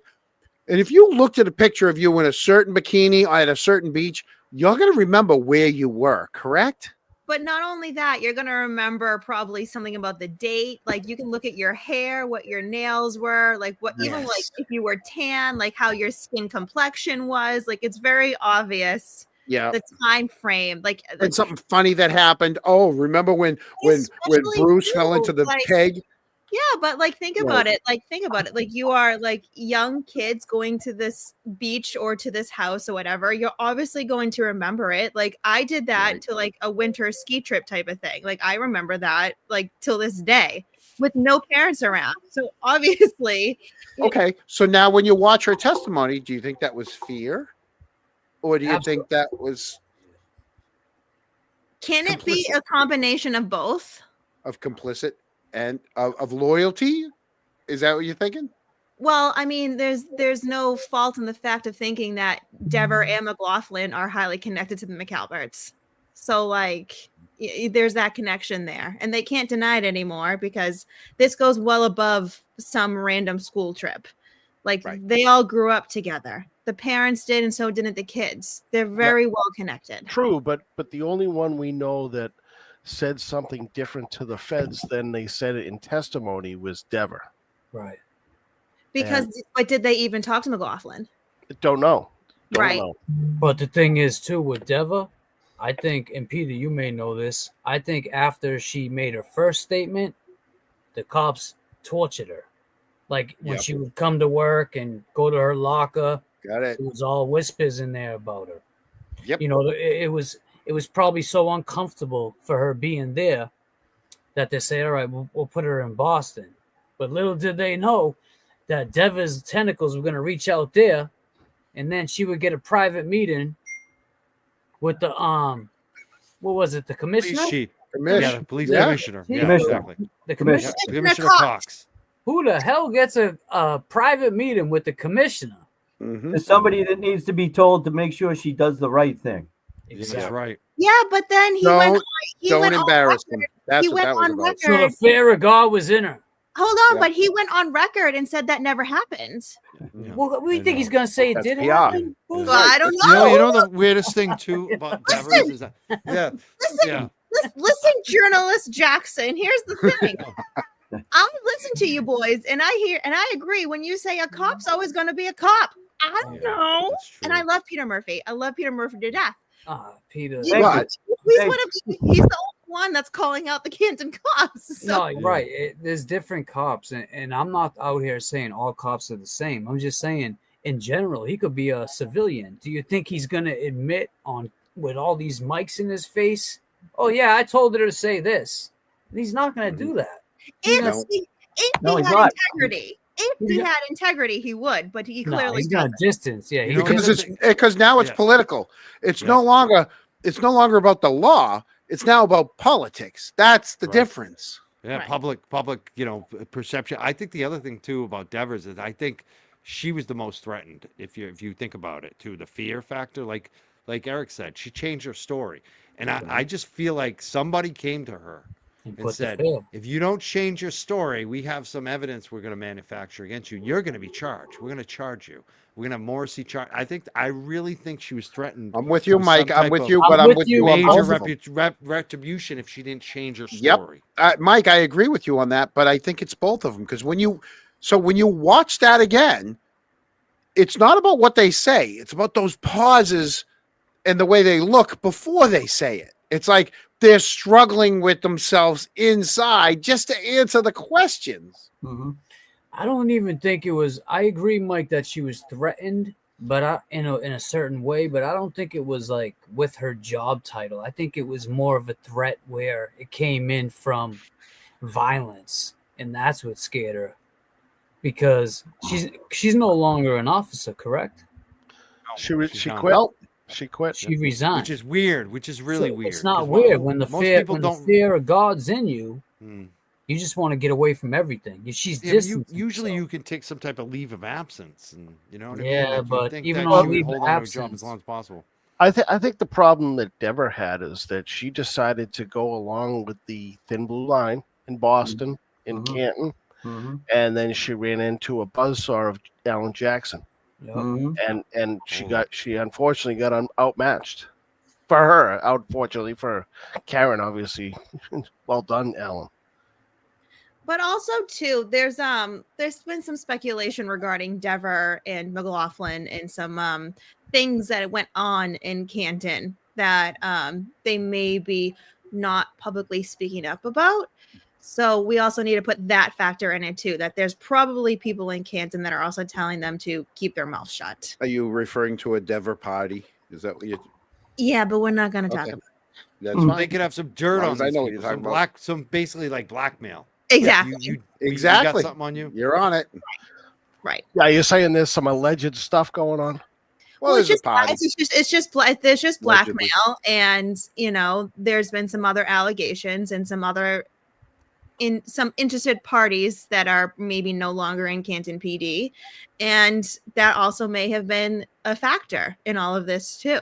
And if you looked at a picture of you in a certain bikini at a certain beach, you're going to remember where you were, correct? But not only that, you're going to remember probably something about the date. Like, you can look at your hair, what your nails were, like what, even like Yes. if you were tan, like how your skin complexion was. Like, it's very obvious. Yeah. The time frame, like, And something funny that happened. Oh, remember when Bruce fell into the like, peg? yeah, but like think about it. Like, think about it. Like, you are like young kids going to this beach or to this house or whatever. You're obviously going to remember it. Like, I did that to like a winter ski trip type of thing. Like, I remember that like till this day with no parents around. So obviously, Okay. So now when you watch her testimony, do you think that was fear? Or do you think that was can it be a combination of both? of complicit and of loyalty? Is that what you're thinking? Well, I mean, there's no fault in the fact of thinking that Dever and McLaughlin are highly connected to the McAlberts. So, like, there's that connection there, and they can't deny it anymore because this goes well above some random school trip. Like, they all grew up together. The parents did, and so didn't the kids. They're very well connected. True, but the only one we know that said something different to the feds than they said it in testimony was Dever. Right. Because, but did they even talk to McLaughlin? Don't know. Right. Know. But the thing is, too, with Deva, I think, and Peter, you may know this, I think after she made her first statement, the cops tortured her. Like, when she would come to work and go to her locker, it was all whispers in there about her. Yep. You know, it was probably so uncomfortable for her being there that they say, all right, we'll put her in Boston. But little did they know that Deva's tentacles were going to reach out there, and then she would get a private meeting with the what was it, the commissioner? Yeah, the police commissioner. Yeah, exactly. The commissioner. Commissioner Cox. Who the hell gets a private meeting with the commissioner? There's somebody that needs to be told to make sure she does the right thing. Exactly. That's right. Yeah, but then he Don't went embarrass on them. record. That's He what went that was on about. record. So the fear of God was in her. Hold on, but he went on record and said that never happened. Well, what do you think he's going to say? It did PR. happen? Well, I don't know. You know the weirdest thing too about Devers is that Listen, journalist Jackson. Here's the thing. I'll listen to you boys, and I agree. When you say a cop's always going to be a cop, I don't know. And I love Peter Murphy. I love Peter Murphy to death. Peter. He's the only one that's calling out the Canton cops. So. No, right. There's different cops, and I'm not out here saying all cops are the same. I'm just saying, in general, he could be a civilian. Do you think he's going to admit with all these mics in his face? Oh yeah, I told her to say this. And he's not going to do that. If he had integrity. If he had integrity, he would, but he clearly he's got distance. Yeah, because now it's political. It's no longer about the law. It's now about politics. That's the difference. Yeah, public, perception. I think the other thing too about Devers is I think she was the most threatened. If you think about it too, the fear factor, like Eric said, she changed her story, and I just feel like somebody came to her and said, if you don't change your story, we have some evidence we're going to manufacture against you. You're going to be charged. We're going to charge you. We're going to have Morrissey charge. I really think she was threatened. I'm with you, Mike. I'm with you, but I'm with you on major retribution if she didn't change her story. Yep. Mike, I agree with you on that, but I think it's both of them because when you watch that again, it's not about what they say. It's about those pauses and the way they look before they say it. It's like they're struggling with themselves inside just to answer the questions. Mm-hmm. I don't even think it was. I agree, Mike, that she was threatened, but in a certain way. But I don't think it was like with her job title. I think it was more of a threat where it came in from violence, and that's what scared her. Because she's no longer an officer, correct? She quit. She quit. She resigned, which is weird. Which is really weird. It's not weird when the fear of God's in you. You just want to get away from everything. She's distant. Usually, you can take some type of leave of absence, and you know what I mean. Yeah, like but think even that on she would leave hold of on to her job absence, as long as possible. I think the problem that Dever had is that she decided to go along with the Thin Blue Line in Boston, in Canton, and then she ran into a buzzsaw of Alan Jackson, and she unfortunately got outmatched. For her, unfortunately for Karen, obviously, well done, Alan. But also too, there's been some speculation regarding Dever and McLaughlin and some things that went on in Canton that they may be not publicly speaking up about. So we also need to put that factor in it too, that there's probably people in Canton that are also telling them to keep their mouth shut. Are you referring to a Dever party? Is that what you? Yeah, but we're not going to talk about it. That's fine. They could have some dirt As long on as I these know what people, you're talking about. some basically like blackmail. Exactly. You Exactly. got something on you? You're on it. Right. Yeah, you're saying there's some alleged stuff going on. Well, it's there's just a party. it's just Allegedly. blackmail, and there's been some other allegations and some interested parties that are maybe no longer in Canton PD, and that also may have been a factor in all of this too.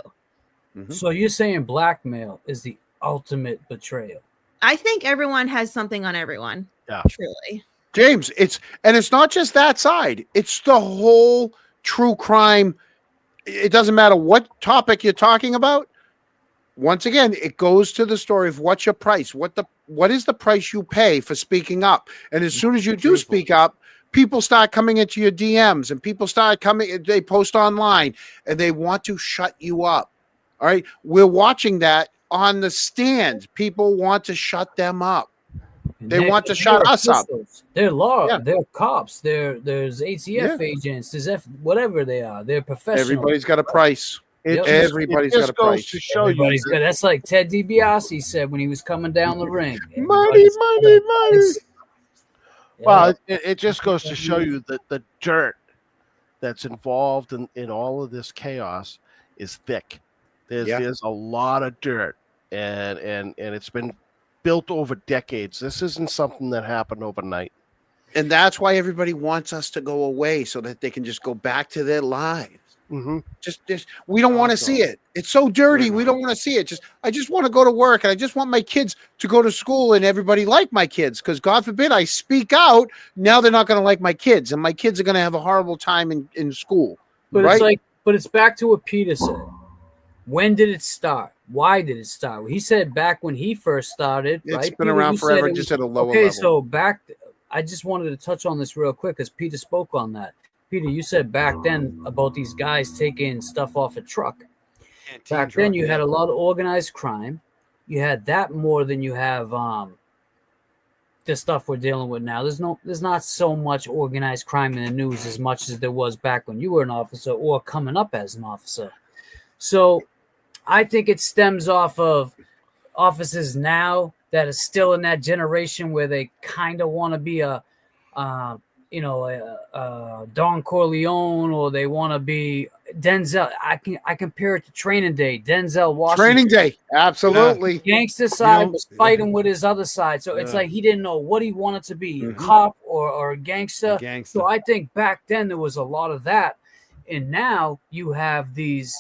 So you're saying blackmail is the ultimate betrayal? I think everyone has something on everyone. Yeah, truly. James, it's not just that side. It's the whole true crime. It doesn't matter what topic you're talking about. Once again, it goes to the story of what's your price, what is the price you pay for speaking up. And as soon as you do speak up, people start coming into your DMs and people start coming, they post online and they want to shut you up. All right. We're watching that on the stand. People want to shut them up. They want to shut us up. They're they're cops. There's ATF agents. There's whatever they are. They're professionals. Everybody's got a price. Everybody's got a price. To show Everybody's good. That's like Ted DiBiase said when he was coming down the ring. Money. Well, it just goes to show you that the dirt that's involved in all of this chaos is thick. There's a lot of dirt, and it's been built over decades. This isn't something that happened overnight. And that's why everybody wants us to go away so that they can just go back to their lives. Just we don't want to see it. It's so dirty. We don't want to see it. I just want to go to work, and I just want my kids to go to school and everybody like my kids, because God forbid I speak out. Now they're not going to like my kids, and my kids are going to have a horrible time in school. But it's back to what Peter said. When did it start? Why did it start? He said back when he first started. It's right? been around forever, just at a lower level. level. So I just wanted to touch on this real quick because Peter spoke on that. Peter, you said back then about these guys taking stuff off a truck. Back then, you had a lot of organized crime. You had that more than you have the stuff we're dealing with now. There's not so much organized crime in the news as much as there was back when you were an officer or coming up as an officer. So I think it stems off of officers now that are still in that generation where they kind of want to be a Don Corleone, or they want to be Denzel. I compare it to Training Day. Denzel Washington. Training Day, absolutely. The gangster side was fighting with his other side, so it's like he didn't know what he wanted to be, a cop or a gangster. So I think back then there was a lot of that, and now you have these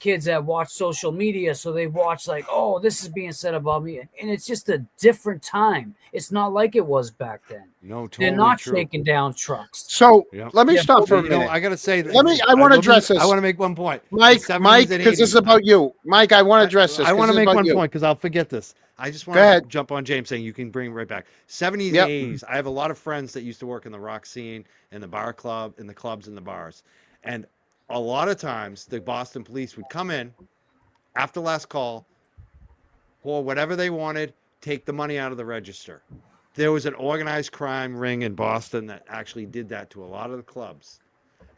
kids that watch social media, so they watch like, oh, this is being said about me, and it's just a different time. It's not like it was back then. No, totally they're not true. taking down trucks. So let me stop for a You know, minute. I gotta say, I want to address this. I want to make one point, Mike, The 70s and because this is 80s. about you, Mike. I want to address this. I want to make one you. point because I'll forget this. I just want Go to ahead. jump on James saying you can bring it right back. 70s Yep. and 80s. I have a lot of friends that used to work in the rock scene, in the bar club, in the clubs and the bars, and a lot of times the Boston police would come in after last call, or whatever they wanted, take the money out of the register. There was an organized crime ring in Boston that actually did that to a lot of the clubs.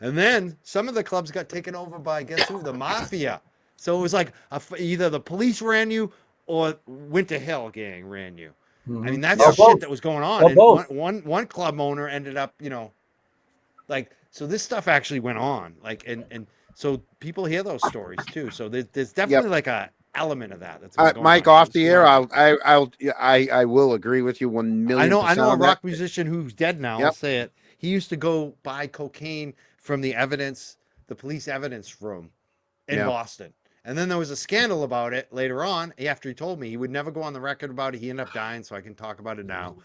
And then some of the clubs got taken over by, guess who? The mafia. So it was like either the police ran you or Winter Hill gang ran you. I mean, that's the shit that was going on. And one club owner ended up, so this stuff actually went on. And so people hear those stories too. So there's definitely like a element of that. That's going Mike, on. off the air, I will agree with you 1,000,000%. I know a on that. rock musician who's dead now. I'll say it. He used to go buy cocaine from the police evidence room in Boston, And then there was a scandal about it later on. After he told me he would never go on the record about it, he ended up dying, so I can talk about it now.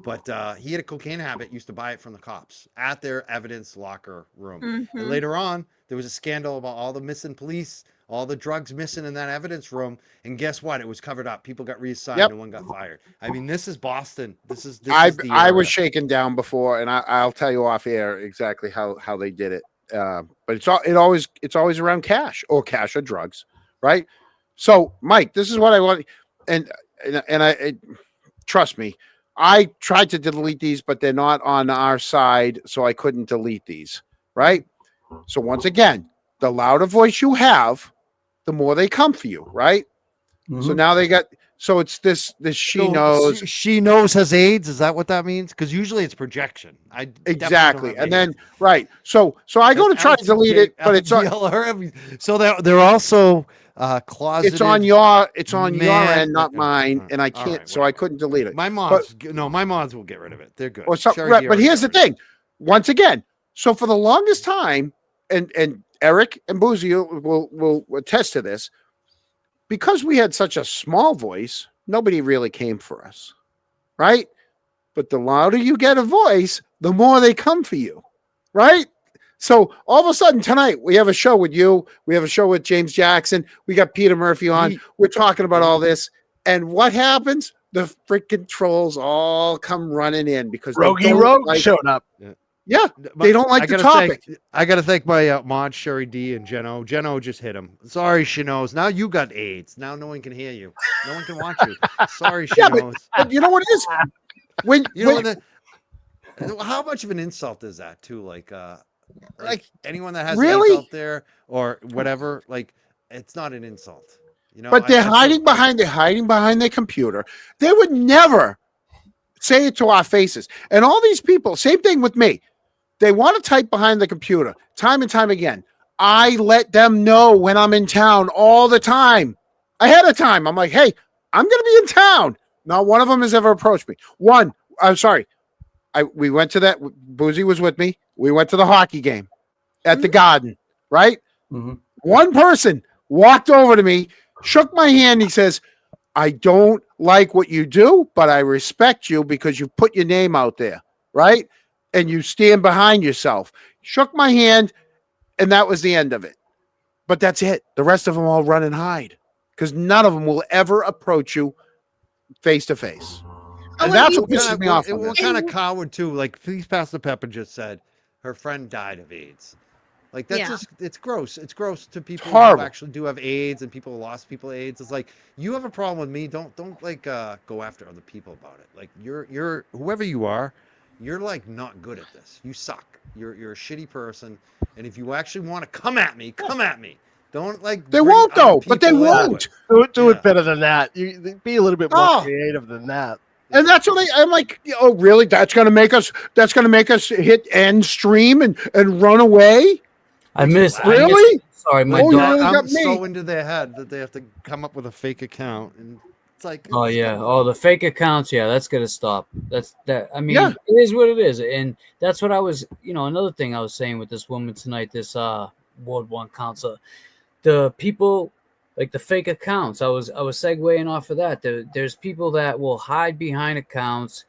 But he had a cocaine habit, used to buy it from the cops at their evidence locker room. Mm-hmm. And later on, there was a scandal about all the missing police, all the drugs missing in that evidence room. And guess what? It was covered up. People got reassigned. Yep. No one got fired. I mean, this is Boston. This is the I was area. shaken down before, and I'll tell you off air exactly how they did it. But it's always around cash or drugs, right? So, Mike, this is what I want, and trust me, I tried to delete these, but they're not on our side, so I couldn't delete these, right? So once again, the louder voice you have, the more they come for you, right? So now they got. So it's this she knows. She knows has AIDS. Is that what that means? Because usually it's projection. I exactly, and then right. So I go to try to delete it, but it's on. So they're also closeted. It's on your end, not mine, and I can't. Right, so I couldn't delete it. My mods, my mods will get rid of it. They're good. Right, but here's the thing. Once again, so for the longest time, and Eric and Boozy will attest to this. Because we had such a small voice, nobody really came for us, right? But the louder you get a voice, the more they come for you, right? So all of a sudden tonight, we have a show with you. We have a show with James Jackson. We got Peter Murphy on. We're talking about all this. And what happens? The freaking trolls all come running in because Rogie Rogue showed up. Yeah, they don't like the topic. I got to thank my mod, Sherry D and Jeno. Jeno just hit him. Sorry, Shinos. Now you got AIDS. Now no one can hear you. No one can watch you. Sorry, Shinos. But you know what it is? How much of an insult is that too? Like anyone that has really? AIDS out there or whatever, like it's not an insult. You know, but they're hiding behind their computer. They would never say it to our faces. And all these people, same thing with me. They want to type behind the computer time and time again. I let them know when I'm in town all the time. Ahead of time. I'm like, hey, I'm going to be in town. Not one of them has ever approached me. I'm sorry. We went to that. Boozy was with me. We went to the hockey game at the Garden, right? Mm-hmm. One person walked over to me, shook my hand. He says, I don't like what you do, but I respect you because you put your name out there, right? And you stand behind yourself. Shook my hand, and that was the end of it. But that's it. The rest of them all run and hide because none of them will ever approach you face to face. And that's what pisses me off. What kind of coward too? Like, Please Pastor Pepper just said her friend died of AIDS. Like that's just it's gross. It's gross to people who actually do have AIDS and people who lost people AIDS. It's like you have a problem with me. Don't like go after other people about it. Like you're whoever you are, you're like not good at this. You suck. You're a shitty person. And if you actually want to come at me, come at me. Don't like they won't though, but they won't. Do it better than that. You be a little bit more creative than that. And that's what I'm like, oh really? That's gonna make us hit end stream and run away? Really? Sorry, my dog. Really I'm so into their head that they have to come up with a fake account, and it's like. Oh yeah, the fake accounts. Yeah, that's gonna stop. I mean, it is what it is, and that's what I was. Another thing I was saying with this woman tonight, this Ward 1 counselor, the people like the fake accounts. I was segueing off of that. There's people that will hide behind accounts,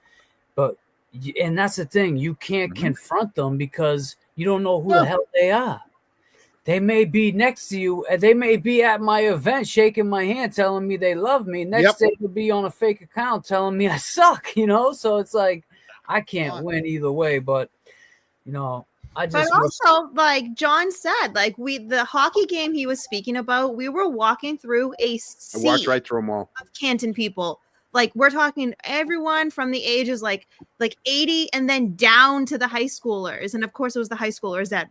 and that's the thing. You can't confront them because you don't know who the hell they are. They may be next to you. They may be at my event shaking my hand, telling me they love me. Next day, they'll be on a fake account telling me I suck, So it's like, I can't win either way. But, I just. But also, like John said, like the hockey game he was speaking about, we were walking through a sea. I walked right through them all. Of Canton people. Like we're talking everyone from the ages like 80 and then down to the high schoolers. And of course it was the high schoolers that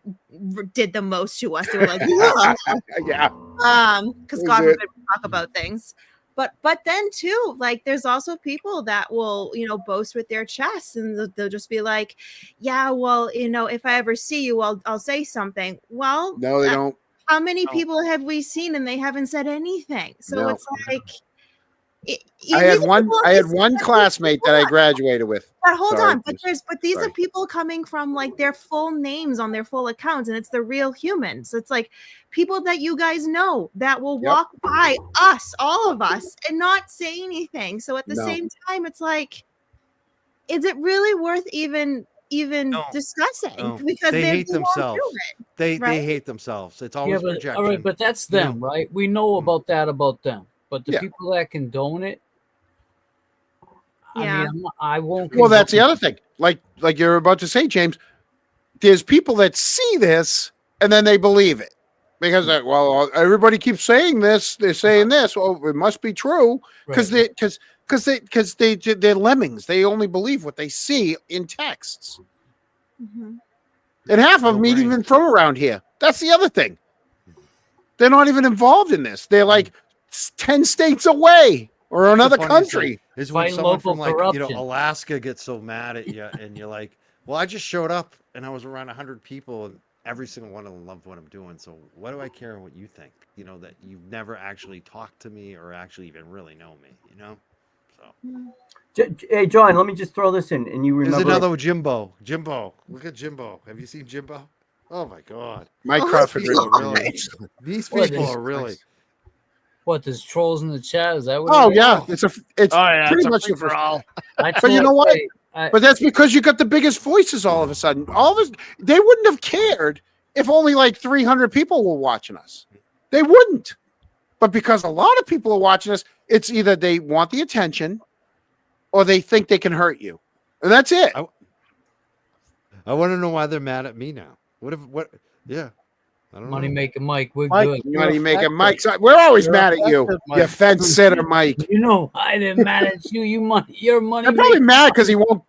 did the most to us. They were like, yeah. Because God forbid we talk about things. But then too, like there's also people that will, boast with their chests and they'll just be like, yeah, well, if I ever see you, I'll say something. Well, no, they don't. How many people have we seen and they haven't said anything? So it's like, I had one classmate that I graduated with. But hold Sorry, on, but these sorry. are people coming from like their full names on their full accounts, and it's the real humans. It's like people that you guys know that will walk by us, all of us, and not say anything. So at the same time, it's like, is it really worth even discussing? Because they hate belong to themselves. it, They right? hate themselves. It's always but, projection. all right, but that's you know? them, right? We know about that about them. But the Yeah. people that condone it, Yeah. I mean, I won't. Well, that's the condone other thing. Like you're about to say, James. There's people that see this and then they believe it because well, everybody keeps saying this. They're saying this. Well, it must be true because they're lemmings. They only believe what they see in texts. Mm-hmm. And half of them ain't even from around here. That's the other thing. They're not even involved in this. They're like 10 states away or another country. Is when Fight someone local from like corruption. Alaska gets so mad at you, and you're like, "Well, I just showed up and I was around 100 people, and every single one of them loved what I'm doing. So what do I care what you think? You know, that you've never actually talked to me or actually even really know me. You know." So Hey, John, let me just throw this in, and you remember. there's another Jimbo. Jimbo, look at Jimbo. Have you seen Jimbo? Oh my God, Mike these Crawford. people are really. These What people is- are really. What, there's trolls in the chat? Is that what? Oh it is? yeah, it's Oh, yeah, pretty it's a much the free for first. all. But you know what? But that's because you got the biggest voices all of a sudden. All of us, they wouldn't have cared if only like 300 people were watching us. They wouldn't. But because a lot of people are watching us, it's either they want the attention or they think they can hurt you. And that's it. I want to know why they're mad at me now. What? Yeah. I don't Money know. making Mike, we're Mike, good. Money making Mike. We're always mad at you. Mike. You fence sitter, Mike. You know, I didn't mad at you. You're money. I'm probably making. mad because he won't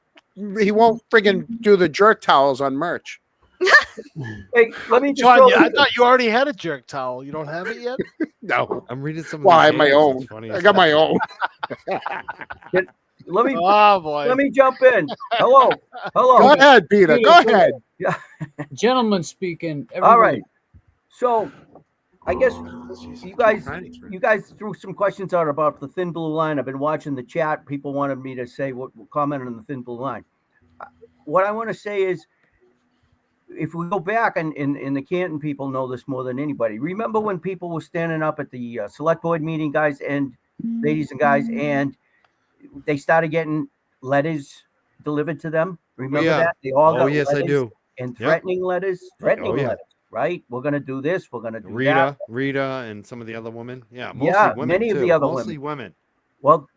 friggin' do the jerk towels on merch. Hey, let me just John, throw I this in. thought you already had a jerk towel. You don't have it yet? No. I'm reading some. Well, of I these have my names. own. It's funny I as got my heck. own. Let me Oh boy. let me jump in. Hello. Go ahead, Peter. Go ahead. Yeah. Gentlemen speaking. All Everybody. right. So I guess you guys threw some questions out about the thin blue line. I've been watching the chat. People wanted me to say what comment on the thin blue line. What I want to say is, if we go back, and the Canton people know this more than anybody. Remember when people were standing up at the select board meeting, guys and ladies and guys, and they started getting letters delivered to them? Remember that? They all got yes, I letters do. and Yep. threatening letters, Oh, yeah. letters, right? We're going to do this. We're going to do that. Rita, and some of the other women. Yeah, mostly Yeah, women many too. of the other Mostly women. Well,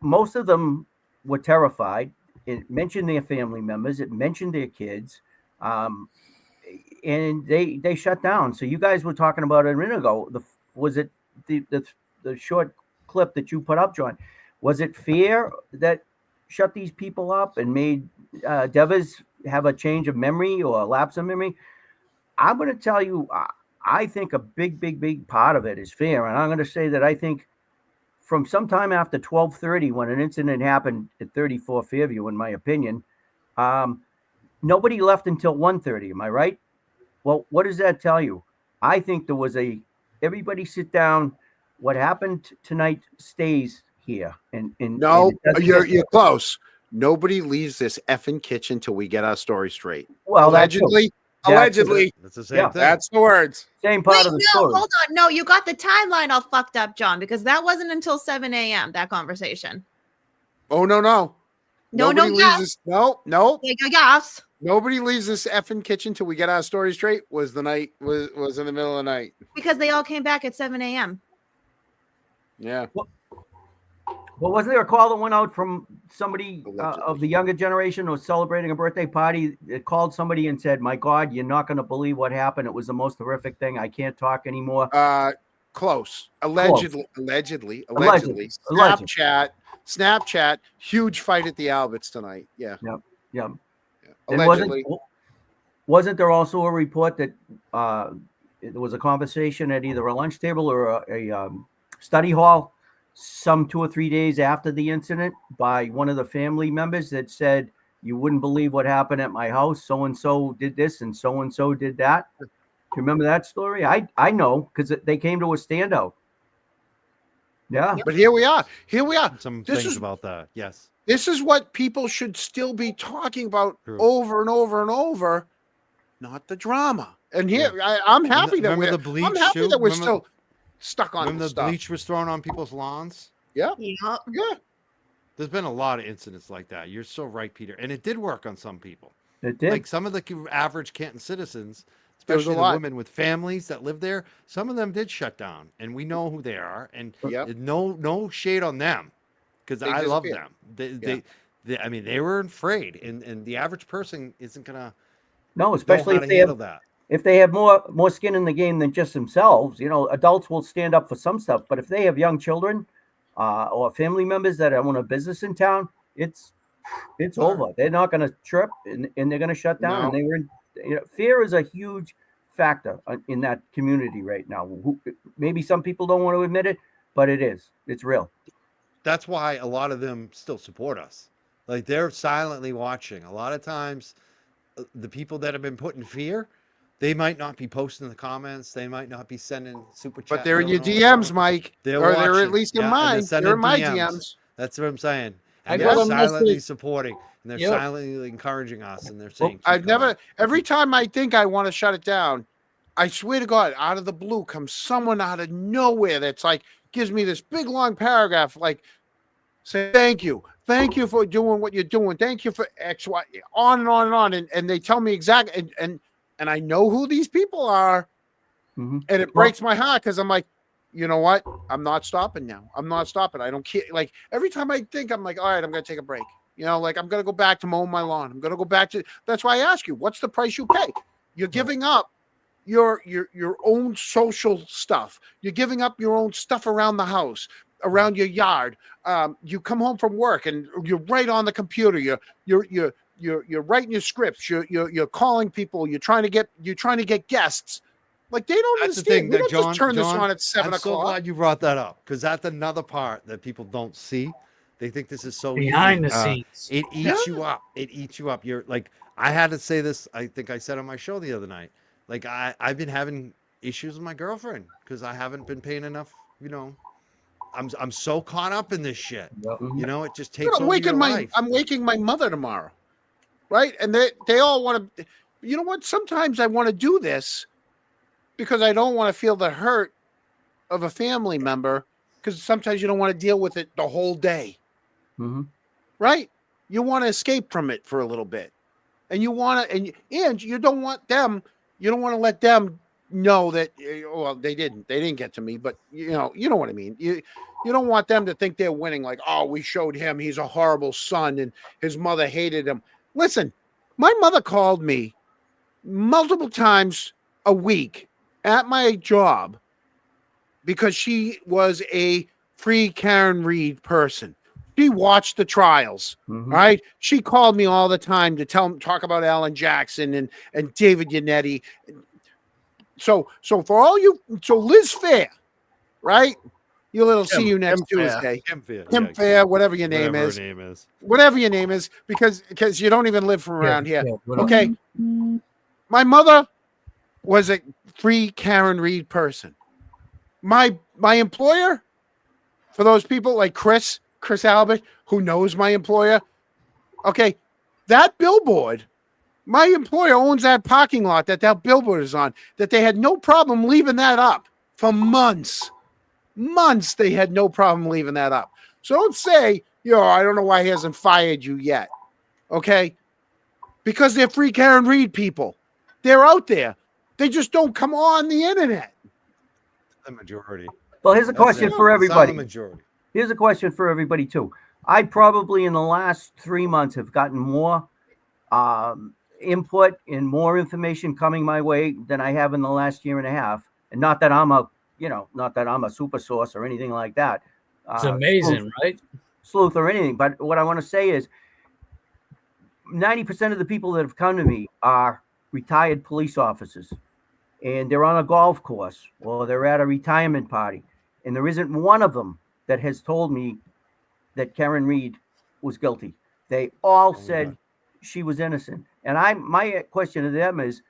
most of them were terrified. It mentioned their family members. It mentioned their kids. And they shut down. So you guys were talking about it a minute ago. Was it the short clip that you put up, John? Was it fear that shut these people up and made Devers have a change of memory or a lapse of memory? I'm going to tell you, I think a big part of it is fear. And I'm going to say that I think from sometime after 12:30, when an incident happened at 34 Fairview, in my opinion, nobody left until 1:30. Am I right? Well, what does that tell you? I think there was everybody sit down. What happened tonight stays here. No, and it doesn't you're get- close. Nobody leaves this effing kitchen till we get our story straight. Well, that's true. allegedly. Allegedly. That's the same thing. That's the words. Same part Wait, of the no, story. hold on. No, you got the timeline all fucked up, John, because that wasn't until 7 a.m. that conversation. Oh no. No, Nobody no, leaves yes. this. No. Yes. Nobody leaves this effing kitchen till we get our story straight. Was the night was in the middle of the night. Because they all came back at 7 a.m. Yeah. Well, wasn't there a call that went out from somebody of the younger generation who was celebrating a birthday party? It called somebody and said, "My God, you're not going to believe what happened. It was the most horrific thing. I can't talk anymore." Close. Allegedly. Snapchat. Huge fight at the Alberts tonight. Yeah. Yep. And Allegedly. wasn't there also a report that there was a conversation at either a lunch table or a study hall some 2 or 3 days after the incident by one of the family members that said, "You wouldn't believe what happened at my house. So-and-so did this and so-and-so did that." Do you remember that story? I know, because they came to a standout. Yeah. But here we are. Here we are. Some This things is about that. Yes. this is what people should still be talking about True. over and over and over, not the drama. And here I'm happy that remember we're the bleach I'm happy too? that we're Remember- still stuck on Remember this the stuff. bleach was thrown on people's lawns? Yeah. Yep. Yeah. There's been a lot of incidents like that. You're so right, Peter. And it did work on some people. It did. Like some of the average Canton citizens, There was a especially the lot. women with families that live there, some of them did shut down, and we know who they are. And Yep. no shade on them, because They I love disappeared. them. I mean, they were afraid, and the average person isn't gonna No, especially know how if to they handle have, that. if they have more skin in the game than just themselves. You know, adults will stand up for some stuff, but if they have young children or family members that own a business in town, it's over. They're not going to chirp, and they're going to shut down. No. And they were, fear is a huge factor in that community right now. Maybe some people don't want to admit it, but it is. It's real. That's why a lot of them still support us. Like they're silently watching. A lot of times, the people that have been put in fear, they might not be posting the comments. They might not be sending super chat. But they're in your notes or DMs, Mike. They're or they're watching. at least in and mine. sending They're in my DMs. That's what I'm saying. I And got they're a silently message. supporting, and they're Yep. silently encouraging us, and they're saying, "Keep I've never going." every time I think I want to shut it down, I swear to God, out of the blue comes someone out of nowhere that's like gives me this big long paragraph, like say thank you for doing what you're doing, thank you for X, Y, on and on and on, and they tell me exactly, and I know who these people are, and it breaks my heart because I'm like, you know what? I'm not stopping now. I'm not stopping. I don't care. Like every time I think, I'm like, all right, I'm gonna take a break. You know, like I'm gonna go back to mowing my lawn. I'm gonna go back to. That's why I ask you, what's the price you pay? You're giving up your own social stuff. You're giving up your own stuff around the house, around your yard. You come home from work and you're right on the computer. You're writing your scripts. You're calling people. You're trying to get guests. Like they don't That's the understand. thing We that don't just turn this on at 7 I'm so o'clock. glad you brought that up, because that's another part that people don't see. They think this is so Behind easy. the scenes. It eats you up. It eats you up. You're like, I had to say this. I think I said on my show the other night. Like I've been having issues with my girlfriend because I haven't been paying enough. You know, I'm so caught up in this shit. You know, it just takes I'm over your life. I'm waking my mother tomorrow, right? And they all want to. You know what? Sometimes I want to do this because I don't want to feel the hurt of a family member. Because sometimes you don't want to deal with it the whole day, right? You want to escape from it for a little bit, and you want to, and you don't want them. You don't want to let them know that. Well, they didn't get to me, but you know what I mean. You don't want them to think they're winning. Like, oh, we showed him he's a horrible son, and his mother hated him. Listen, my mother called me multiple times a week at my job because she was a free Karen Reed person. She watched the trials, right? She called me all the time to talk about Alan Jackson and David Yannetti. So for all you, so Liz Fair, right? You little see you next Tuesday. Kim Fair, whatever your name is. Whatever your name is, because you don't even live from around here. Okay. My mother was a free Karen Reed person. My employer, for those people like Chris Albert, who knows my employer. Okay, that billboard, my employer owns that parking lot that billboard is on, that they had no problem leaving that up for months. Months they had no problem leaving that up. So don't say, I don't know why he hasn't fired you yet. Okay? Because they're free Karen Reed people. They're out there. They just don't come on the internet. The majority. Well, here's a question for everybody. Majority. Here's a question for everybody too. I probably in the last 3 months have gotten more input and more information coming my way than I have in the last year and a half. And not that I'm a super source or anything like that. It's amazing, right? Sleuth or anything. But what I want to say is 90% of the people that have come to me are retired police officers. And they're on a golf course or they're at a retirement party. And there isn't one of them that has told me that Karen Reed was guilty. They all said she was innocent. And my question to them is,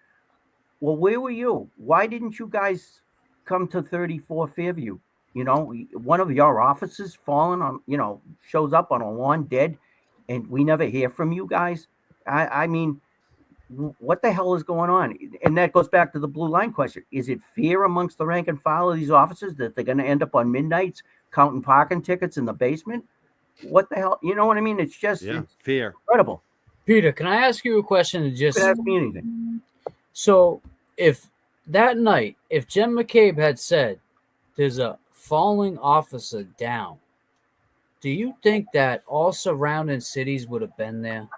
well, where were you? Why didn't you guys come to 34 Fairview You know, one of your officers fallen on, you know, shows up on a lawn dead, and we never hear from you guys. I mean, what the hell is going on? And that goes back to the blue line question. Is it fear amongst the rank and file of these officers that they're going to end up on midnights counting parking tickets in the basement? What the hell? You know what I mean? It's just it's fear. incredible. Peter, can I ask you a question? You can ask me anything. So, if that night, if Jen McCabe had said, "There's a falling officer down," do you think that all surrounding cities would have been there?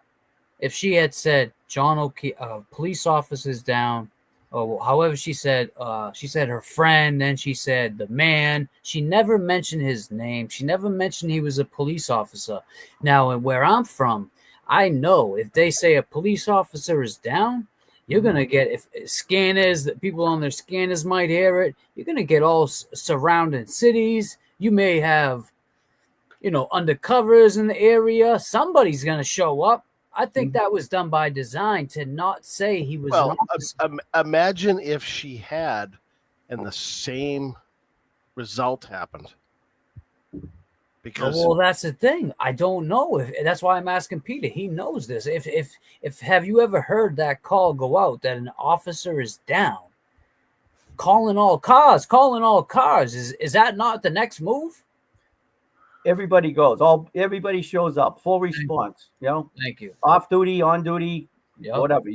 If she had said, "John O'Keefe, police officers down," or however she said her friend, then she said the man. She never mentioned his name. She never mentioned he was a police officer. Now, where I'm from, I know if they say a police officer is down, you're going to get, if scanners, that people on their scanners might hear it, you're going to get all surrounding cities. You may have, undercovers in the area. Somebody's going to show up. I think that was done by design to not say he was an officer. Imagine if she had and the same result happened. Because well, that's the thing. I don't know if that's why I'm asking Peter. He knows this. If have you ever heard that call go out that an officer is down? Calling all cars. Is that not the next move? Everybody goes. Everybody shows up. Full response. You know. Thank you. Off duty, on duty, whatever.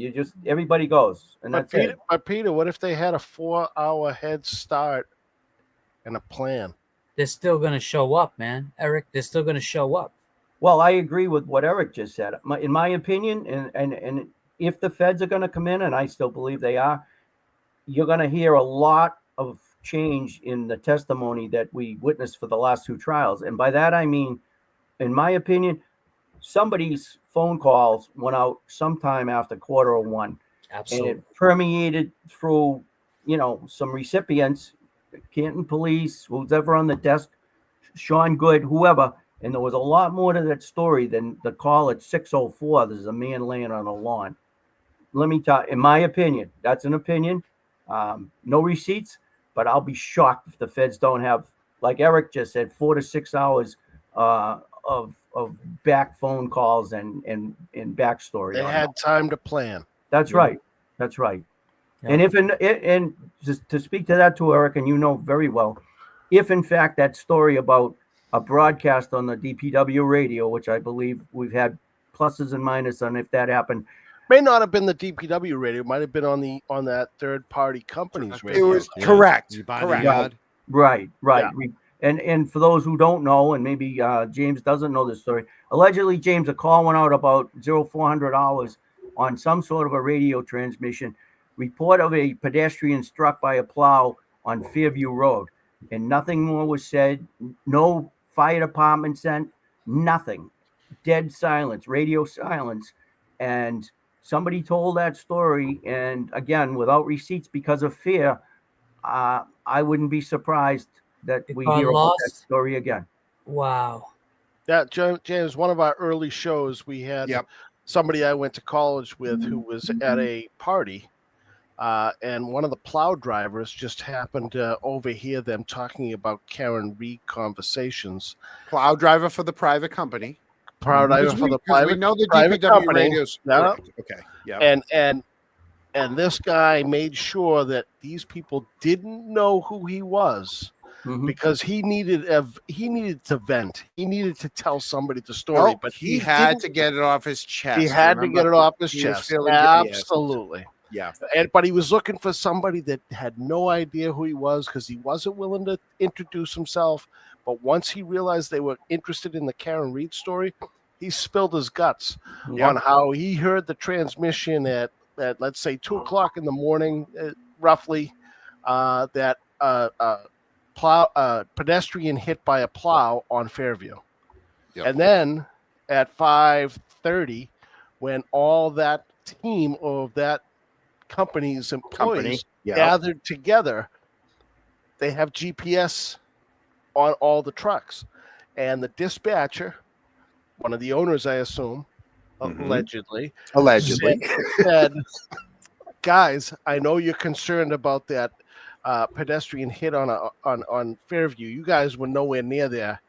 Everybody goes, and that's it. But Peter, what if they had a 4-hour head start and a plan? They're still going to show up, man. Eric, they're still going to show up. Well, I agree with what Eric just said. In my opinion, and if the feds are going to come in, and I still believe they are, you're going to hear a lot of change in the testimony that we witnessed for the last 2 trials. And by that, I mean, in my opinion, somebody's phone calls went out sometime after 1:15. Absolutely. And it permeated through, some recipients, Canton Police, who's ever on the desk, Sean Good, whoever. And there was a lot more to that story than the call at 6:04. There's a man laying on a lawn. Let me tell you, in my opinion, that's an opinion. No receipts, but I'll be shocked if the feds don't have, like Eric just said, 4 to 6 hours of back phone calls and backstory. They had time to plan. That's right. That's right. Yeah. And just to speak to that too, Eric, and you know very well, if in fact that story about a broadcast on the DPW radio, which I believe we've had pluses and minuses on if that happened, may not have been the DPW radio. It might have been on that third party company's radio. It was correct. Correct. Right. Yeah. And for those who don't know, and maybe James doesn't know this story, allegedly, James, a call went out about 0400 hours on some sort of a radio transmission. Report of a pedestrian struck by a plow on Fairview Road, and nothing more was said. No fire department sent, nothing. Dead silence, radio silence. And somebody told that story, and again, without receipts because of fear, I wouldn't be surprised that we hear about that story again. Wow. That, James, one of our early shows, we had somebody I went to college with who was at a party. And one of the plow drivers just happened to overhear them talking about Karen Reed conversations. Plow driver for the private company. Plow driver for the private. We know the private DPW company. radios. No. Okay. Yeah. And this guy made sure that these people didn't know who he was. Mm-hmm. Because he needed to vent. He needed to tell somebody the story, but he had to get it off his chest. He had to get it off his chest. Absolutely. Yeah. But he was looking for somebody that had no idea who he was because he wasn't willing to introduce himself. But once he realized they were interested in the Karen Reed story, he spilled his guts on how he heard the transmission at let's say 2:00 in the morning, roughly, that pedestrian hit by a plow on Fairview. Yep. And then at 5:30, when all that team of that company's employees gathered together, they have GPS on all the trucks. And the dispatcher, one of the owners, I assume, allegedly said, guys, I know you're concerned about that pedestrian hit on Fairview. You guys were nowhere near there,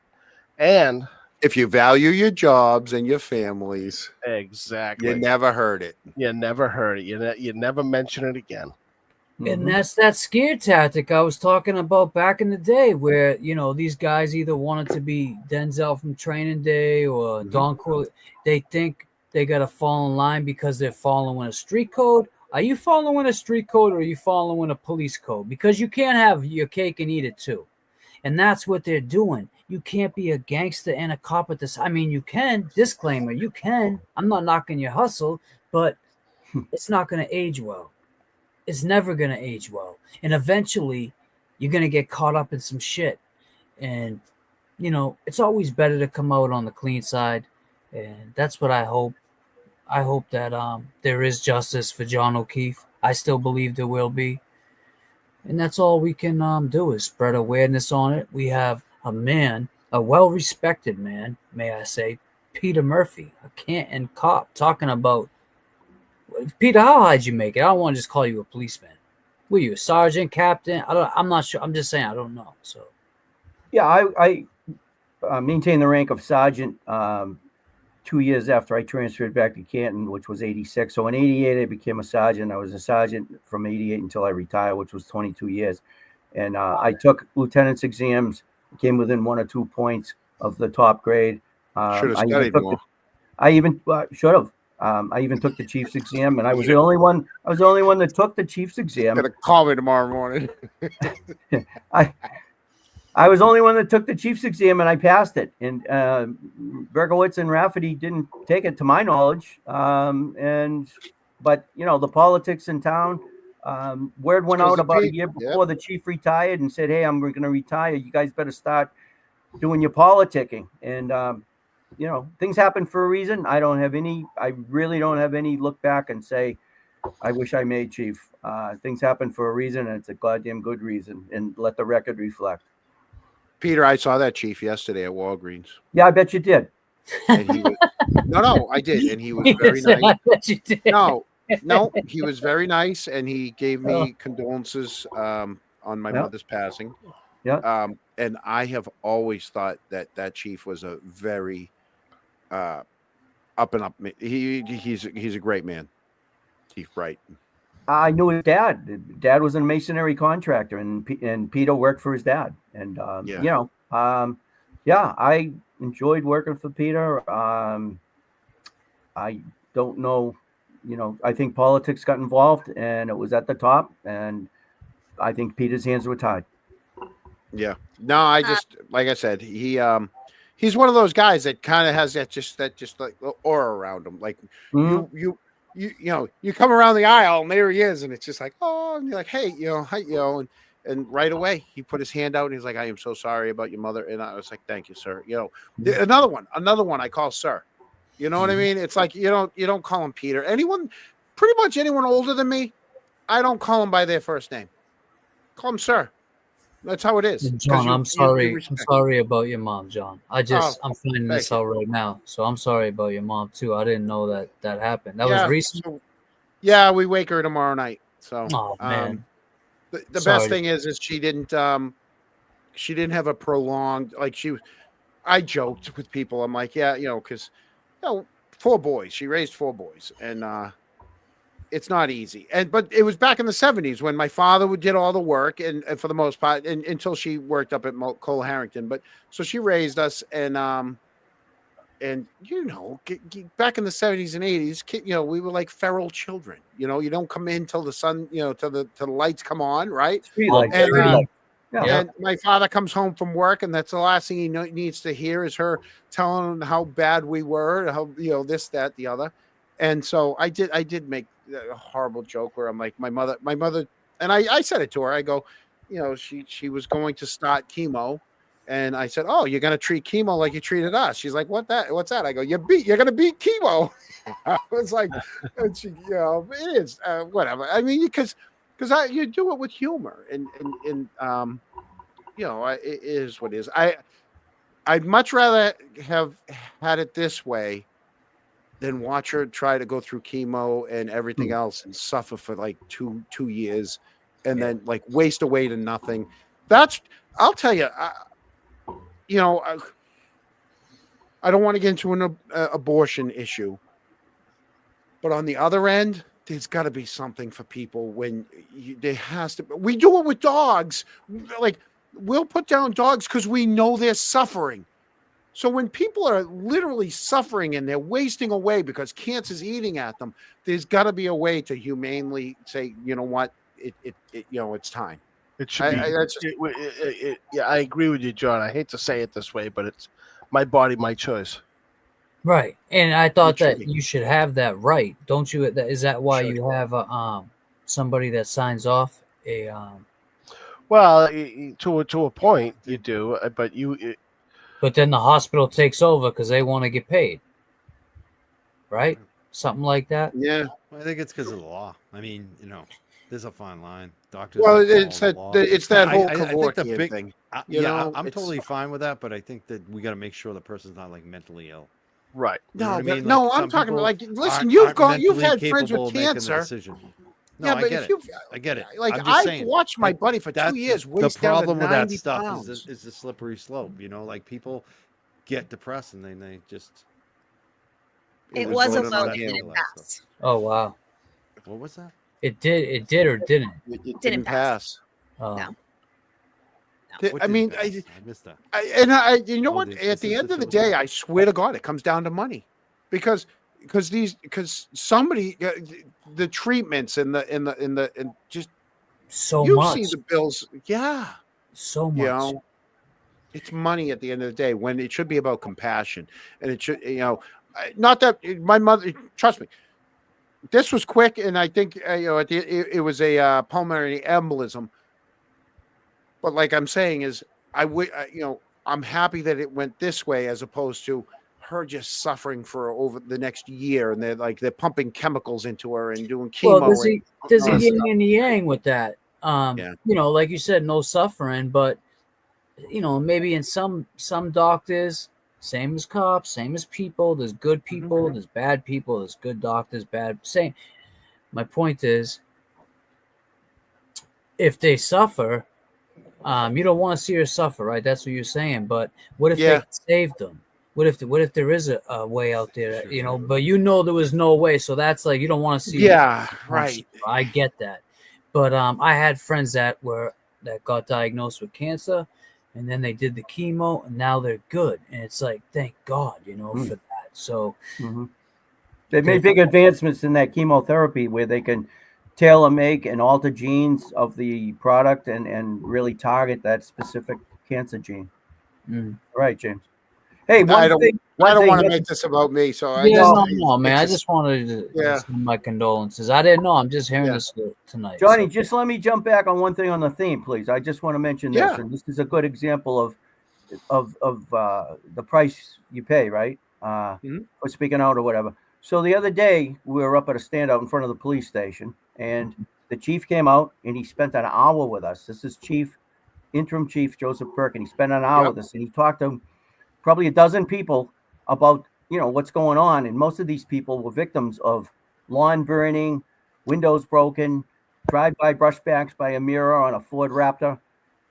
and if you value your jobs and your families, exactly, you never heard it. You never heard it. You never mention it again. And that's that scare tactic I was talking about back in the day, where these guys either wanted to be Denzel from Training Day or Don Corleone. They think they gotta fall in line because they're following a street code. Are you following a street code or are you following a police code? Because you can't have your cake and eat it too. And that's what they're doing. You can't be a gangster and a cop at this. I mean, you can. Disclaimer, you can. I'm not knocking your hustle, but it's not going to age well. It's never going to age well. And eventually, you're going to get caught up in some shit. And, it's always better to come out on the clean side. And that's what I hope. I hope that there is justice for John O'Keefe. I still believe there will be. And that's all we can do is spread awareness on it. We have a man, a well-respected man, may I say, Peter Murphy, a Canton cop, talking about, Peter, how high did you make it? I don't want to just call you a policeman. Were you a sergeant, captain? I'm not sure. I'm just saying I don't know. So, yeah, I maintained the rank of sergeant 2 years after I transferred back to Canton, which was 86. So in 88, I became a sergeant. I was a sergeant from 88 until I retired, which was 22 years. And I took lieutenant's exams, came within 1 or 2 points of the top grade. Should have studied more. I even should have. I even took the chief's exam, and I was the only one. I was the only one that took the chief's exam. Gonna call me tomorrow morning. I was the only one that took the chief's exam, and I passed it. And Berkowitz and Rafferty didn't take it, to my knowledge. But the politics in town. Word went out about a year before the chief retired and said, "Hey, I'm going to retire. You guys better start doing your politicking." And things happen for a reason. I really don't have any look back and say, I wish I made chief. Things happen for a reason, and it's a goddamn good reason. And let the record reflect. Peter, I saw that chief yesterday at Walgreens. Yeah, I bet you did. And he was, no, I did, and he was very nice. I bet you did. No, he was very nice, and he gave me condolences on my mother's passing. Yeah. And I have always thought that chief was a very up and up. He's a great man. Chief Bright. I knew his dad. Dad was a masonry contractor, and Peter worked for his dad. And I enjoyed working for Peter. I don't know, I think politics got involved, and it was at the top, and I think Peter's hands were tied. Yeah. No, I just, like I said, he's one of those guys that kind of has that just like aura around him. Like you come around the aisle and there he is, and it's just like, oh, and you're like, hey, hi, and right away he put his hand out and he's like, I am so sorry about your mother. And I was like, thank you, sir. Another one I call sir. You know what I mean? It's like, you don't call him Peter. Pretty much anyone older than me, I don't call him by their first name. Call him sir. That's how it is. John, I'm sorry. I'm sorry about your mom, John. I'm finding this out right now. So I'm sorry about your mom too. I didn't know that happened. That was recent. So, we wake her tomorrow night. So man. The best thing is she didn't have a prolonged, I joked with people. I'm like, yeah, because 4 boys. She raised 4 boys, and it's not easy. But it was back in the 70s when my father did all the work, and for the most part, and until she worked up at Cole Harrington. But so she raised us, and back in the 70s and 80s, we were like feral children. You don't come in till the sun, till the lights come on, right? And my father comes home from work, and that's the last thing he needs to hear is her telling him how bad we were, how this, that, the other. And so I did make a horrible joke where I'm like, my mother, and I said it to her. I go, she was going to start chemo, and I said, oh, you're going to treat chemo like you treated us. She's like, what's that? I go, you're going to beat chemo. I was like, and she, it is whatever. I mean, because you do it with humor, and it is what it is. I'd much rather have had it this way than watch her try to go through chemo and everything else and suffer for like two years and then like waste away to nothing. I'll tell you, I don't want to get into an abortion issue, but on the other end, there's got to be something for people when there has to. We do it with dogs. Like, we'll put down dogs because we know they're suffering. So when people are literally suffering and they're wasting away because cancer's eating at them, there's got to be a way to humanely say, you know what, it's time. It should be. Yeah, I agree with you, John. I hate to say it this way, but it's my body, my choice. Right, and I thought that you should have that right, don't you? Is that why you have somebody that signs off a? Well, to a point, you do, but But then the hospital takes over because they want to get paid, right? Something like that. Yeah, well, I think it's because of the law. I mean, there's a fine line. Doctors. Well, it's that whole Kevorkian thing. I'm totally fine with that, but I think that we got to make sure the person's not like mentally ill. Right. No, I'm talking about like, listen, you've had friends with cancer. No, I get it. I get it. Like, I've watched my buddy for 2 years waste down to 90 with that stuff pounds. is the slippery slope. Like people get depressed and they just. It was a low and it passed. Oh wow. What was that? It did or didn't. It didn't pass. Oh. No. I mean, I missed that. You know what? At the end of the day, I swear to God, it comes down to money, because somebody, the treatments and just so you much. see the bills, so much. It's money at the end of the day when it should be about compassion, and it should, not that my mother. Trust me, this was quick, and I think it was a pulmonary embolism. But like I'm saying is, I'm happy that it went this way as opposed to her just suffering for over the next year, and they're pumping chemicals into her and doing chemo. Well, there's a yin and yang with that. Like you said, no suffering, but maybe in some doctors, same as cops, same as people. There's good people, there's bad people, there's good doctors, bad. Same. My point is, if they suffer. You don't want to see her suffer, right? That's what you're saying. But what if they saved them? What if there is a way out there? But there was no way. So that's like you don't want to see. Yeah, right. I get that. But I had friends that got diagnosed with cancer, and then they did the chemo, and now they're good. And it's like, thank God, for that. So they made big advancements in that chemotherapy where they can tailor make and alter genes of the product and really target that specific cancer gene. Right, James. Hey, I don't want to make this about me, so no, man. I just wanted to send my condolences. I didn't know. I'm just hearing this tonight. Johnny, just let me jump back on one thing on the theme, please. I just want to mention this, and this is a good example of the price you pay, right? For speaking out or whatever. So the other day we were up at a stand out in front of the police station, and the chief came out and he spent an hour with us. This is interim chief Joseph Perkin. He spent an hour with us, and he talked to probably a dozen people about what's going on. And most of these people were victims of lawn burning, windows broken, drive-by brushbacks by a mirror on a Ford Raptor.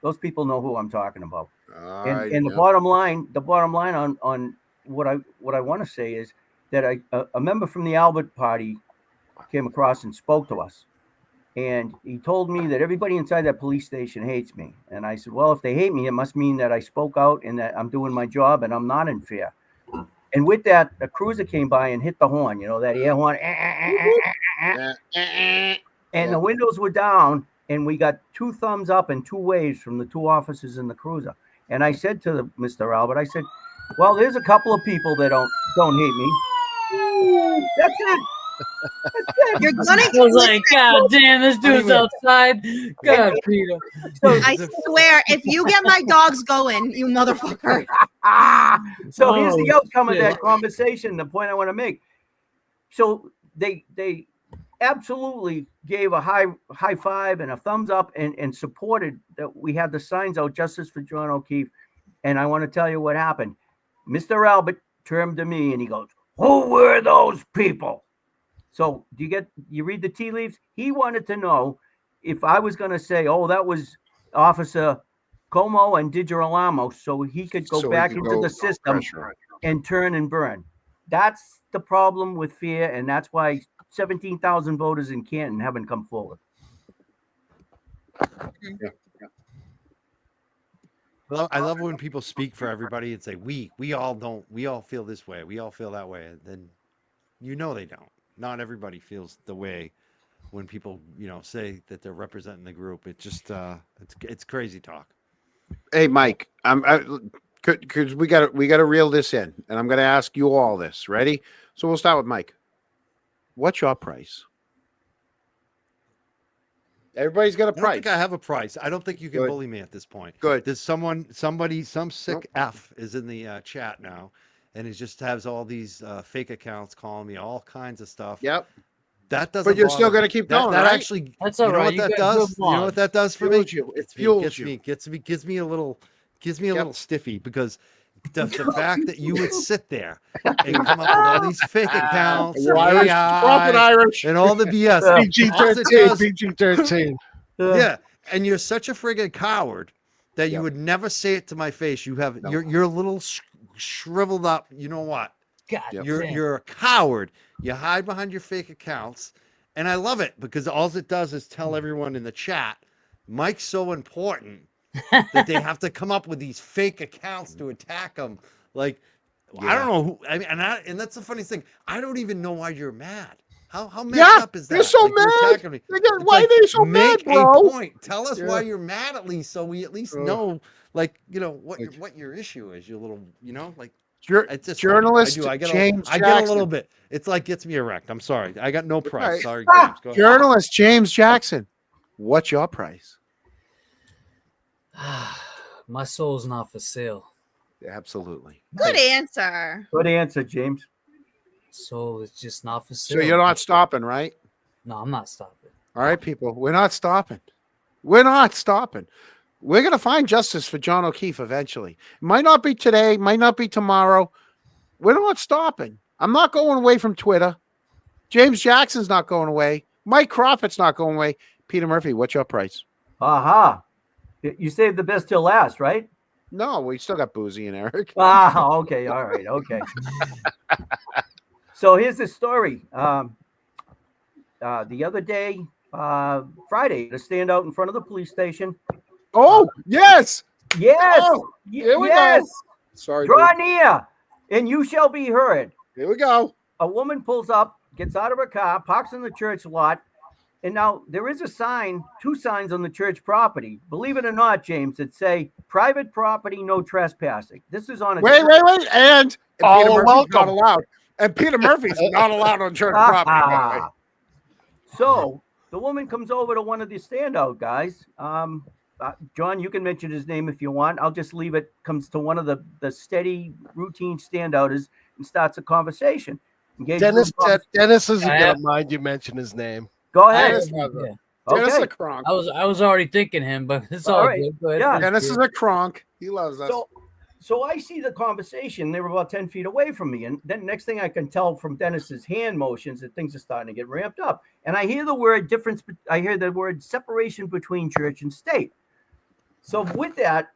Those people know who I'm talking about. And the bottom line on what I want to say is that a member from the Albert Party came across and spoke to us. And he told me that everybody inside that police station hates me. And I said, well, if they hate me, it must mean that I spoke out and that I'm doing my job and I'm not in fear. And with that, a cruiser came by and hit the horn, that air horn. And the windows were down, and we got 2 thumbs up and 2 waves from the 2 officers in the cruiser. And I said to Mr. Albert, I said, well, there's a couple of people that don't hate me. That's it. You're gonna. I was like, God damn, this dude's outside. God, Peter. I swear, if you get my dogs going, you motherfucker. So here's the outcome of that conversation. The point I want to make. So they absolutely gave a high five and a thumbs up and supported that we had the signs out, Justice for John O'Keefe. And I want to tell you what happened. Mr. Albert turned to me and he goes, "Who were those people?" So you read the tea leaves? He wanted to know if I was going to say, oh, that was Officer Como and Di Girolamo, so he could go So he back could into go the system pressure. and turn and burn. That's the problem with fear, and that's why 17,000 voters in Canton haven't come forward. Yeah. Well, I love when people speak for everybody and say we all feel this way, we all feel that way, and then they don't. Not everybody feels the way when people say that they're representing the group. It just it's crazy talk. Hey, Mike, because we got to reel this in, and I'm going to ask you all this. Ready? So we'll start with Mike. What's your price? Everybody's got a I don't price. think I have a price. I don't think you can Good. bully me at this point. Good. There's some sick F is in the chat now, and he just has all these fake accounts calling me all kinds of stuff. Yep. That doesn't. But you're still bother going me. to keep That going, that right? actually. That's You all know right. what You that got does? good You know what that does for me? Fuels you. It fuels you. Gives me a little stiffy because the fact that you would sit there and come up with all these fake accounts, You're and Irish. AI, Prophet Irish. and all the BS. All it PG-13. does- PG-13. Yeah, and you're such a friggin' coward that you Yep. would never say it to my face. You have No. you're a little shriveled up. You know what? God Yep. damn. You're a coward. You hide behind your fake accounts, and I love it because all it does is tell everyone in the chat, Mike's so important that they have to come up with these fake accounts to attack him. Like, I don't know who. I mean, and that's the funniest thing. I don't even know why you're mad. How messed up is that? They're so Like, you're mad. attacking me. It's Why are they so mad, make bro? a point. Tell us Yeah. why you're mad at least, so we at least know, like, what your issue is. You little, like. It's just Journalist funny. I do. James I get a Jackson. little bit. It's like gets me erect. I'm sorry. I got no price. Right. Sorry, James. Go ahead. Journalist James Jackson. What's your price? My soul's not for sale. Absolutely. Good answer. Good answer, James. Soul is just not for So sale. you're not stopping, right? No, I'm not stopping. All right, people. We're not stopping. We're not stopping. We're going to find justice for John O'Keefe eventually. Might not be today, might not be tomorrow. We're not stopping. I'm not going away from Twitter. James Jackson's not going away. Mike Crawford's not going away. Peter Murphy, what's your price? Aha. You saved the best till last, right? No, we still got Boozy and Eric. Ah, okay. All right. Okay. So here's the story. The other day, Friday, to stand out in front of the police station. Oh, yes. Yes. Oh, here we yes. go. Sorry. Draw dude. near, and you shall be heard. Here we go. A woman pulls up, gets out of her car, parks in the church lot. And now there is a sign, 2 signs on the church property. Believe it or not, James, that say private property, no trespassing. This is on a Wait. And Oh, Peter Murphy's welcome. not allowed. And Peter Murphy's not allowed on church property. by the way. So the woman comes over to one of the standout guys. John, you can mention his name if you want. I'll just leave it. Comes to one of the steady, routine standouters and starts a conversation. Dennis isn't going to mind you mention his name. Go ahead. Dennis Okay. a cronk. I was already thinking him, but it's all right. good. Go ahead. Yeah. Dennis is a cronk. He loves us. So I see the conversation. They were about 10 feet away from me. And then next thing I can tell from Dennis's hand motions that things are starting to get ramped up. And I hear the word difference. I hear the word separation between church and state. So with that,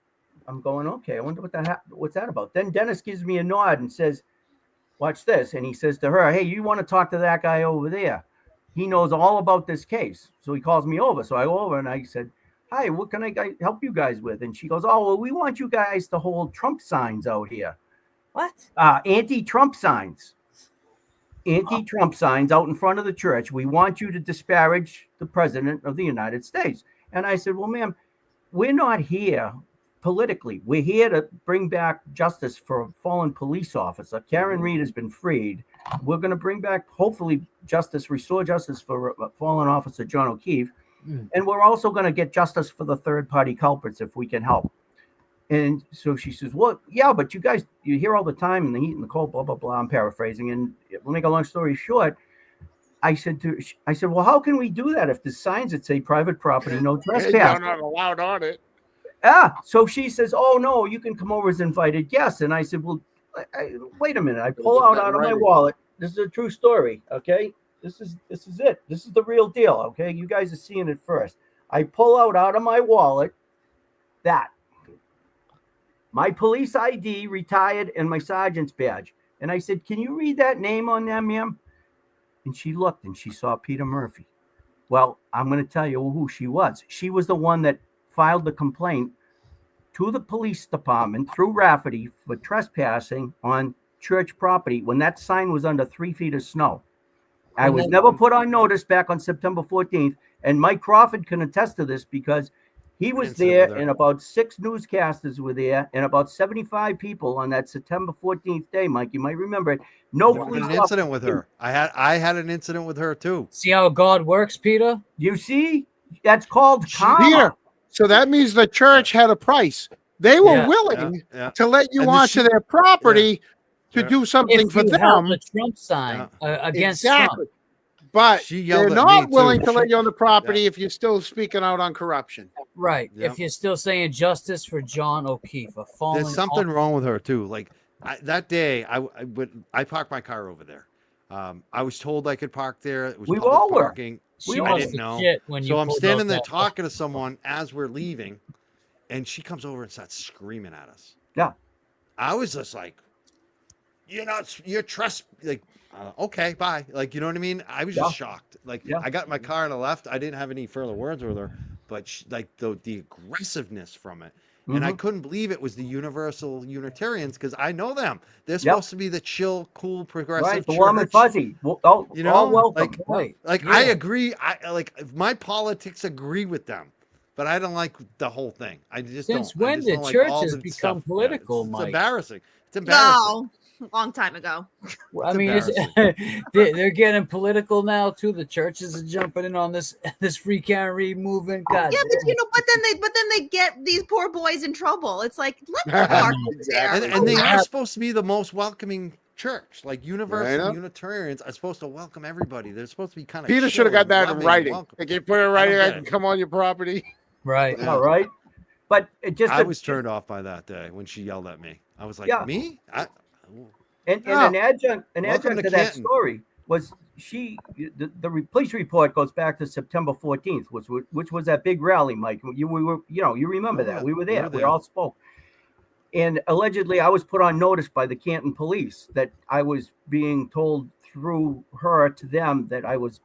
I'm going, okay, I wonder what's that about? Then Dennis gives me a nod and says, watch this. And he says to her, hey, you want to talk to that guy over there? He knows all about this case. So he calls me over. So I go over and I said, hi, what can I help you guys with? And she goes, oh, well, we want you guys to hold Trump signs out here. What? Anti-Trump signs. Anti-Trump signs out in front of the church. We want you to disparage the president of the United States. And I said, well, ma'am, we're not here politically. We're here to bring back justice for a fallen police officer. Karen Reed has been freed. We're going to bring back, hopefully, restore justice for fallen officer John O'Keefe. And we're also going to get justice for the third-party culprits if we can help. And so she says, well, yeah, but you guys, you hear all the time in the heat and the cold, blah, blah, blah. I'm paraphrasing. And we'll make a long story short. I said, well, how can we do that if the signs that say private property, no trespass? You're not allowed on it. So she says, oh, no, you can come over as invited guests. And I said, well, wait a minute. I pull out of my wallet. This is a true story, okay? This is it. This is the real deal, okay? You guys are seeing it first. I pull out of my wallet that my police ID, retired, and my sergeant's badge. And I said, can you read that name on there, ma'am? And she looked and she saw Peter Murphy. Well, I'm going to tell you who she was. She was the one that filed the complaint to the police department through Rafferty for trespassing on church property when that sign was under 3 feet of snow. I was never put on notice back on September 14th. And Mike Crawford can attest to this because he was there and about 6 newscasters were there and about 75 people on that September 14th day. Mike, you might remember it. No police an incident with her. I had an incident with her too. See how God works, Peter? You see? That's called karma. Peter, so that means the church had a price. They were willing to let you onto their property to do something for them. Held the Trump sign against Trump. But they're not willing to let you on the property if you're still speaking out on corruption. Right. If you're still saying justice for John O'Keefe. There's something wrong with her too. Like that day, I parked my car over there. I was told I could park there. It was we public all were. parking. We I didn't know. So I'm pulled standing out there that talking to someone as we're leaving, and she comes over and starts screaming at us. Yeah. I was just like, you're okay, bye. Like, you know what I mean? I was just shocked. Like, I got in my car and I left. I didn't have any further words with her, but the aggressiveness from it. And I couldn't believe it was the Universal Unitarians because I know them. They're supposed to be the chill, cool, progressive the warm and fuzzy. All welcome. I agree. My politics agree with them, but I don't like the whole thing. I just Since don't. when just did don't like churches all the become stuff. political, It's Mike? embarrassing. It's embarrassing. No, long time ago. I mean, they're getting political now too. The churches are jumping in on this free can read movement. God, yeah, but then they get these poor boys in trouble. It's like let them park there. And they are supposed to be the most welcoming church. Like Universal Unitarians are supposed to welcome everybody. They're supposed to be kind of. Peter should have got that in writing. Like you put it in writing, I can come on your property. Right. All right. But I was turned off by that day when she yelled at me. I was like, me? And an adjunct to that story was the police report goes back to September 14th, which was that big rally, Mike. You remember that. We were there. We all spoke. And allegedly I was put on notice by the Canton police that I was being told through her to them that I was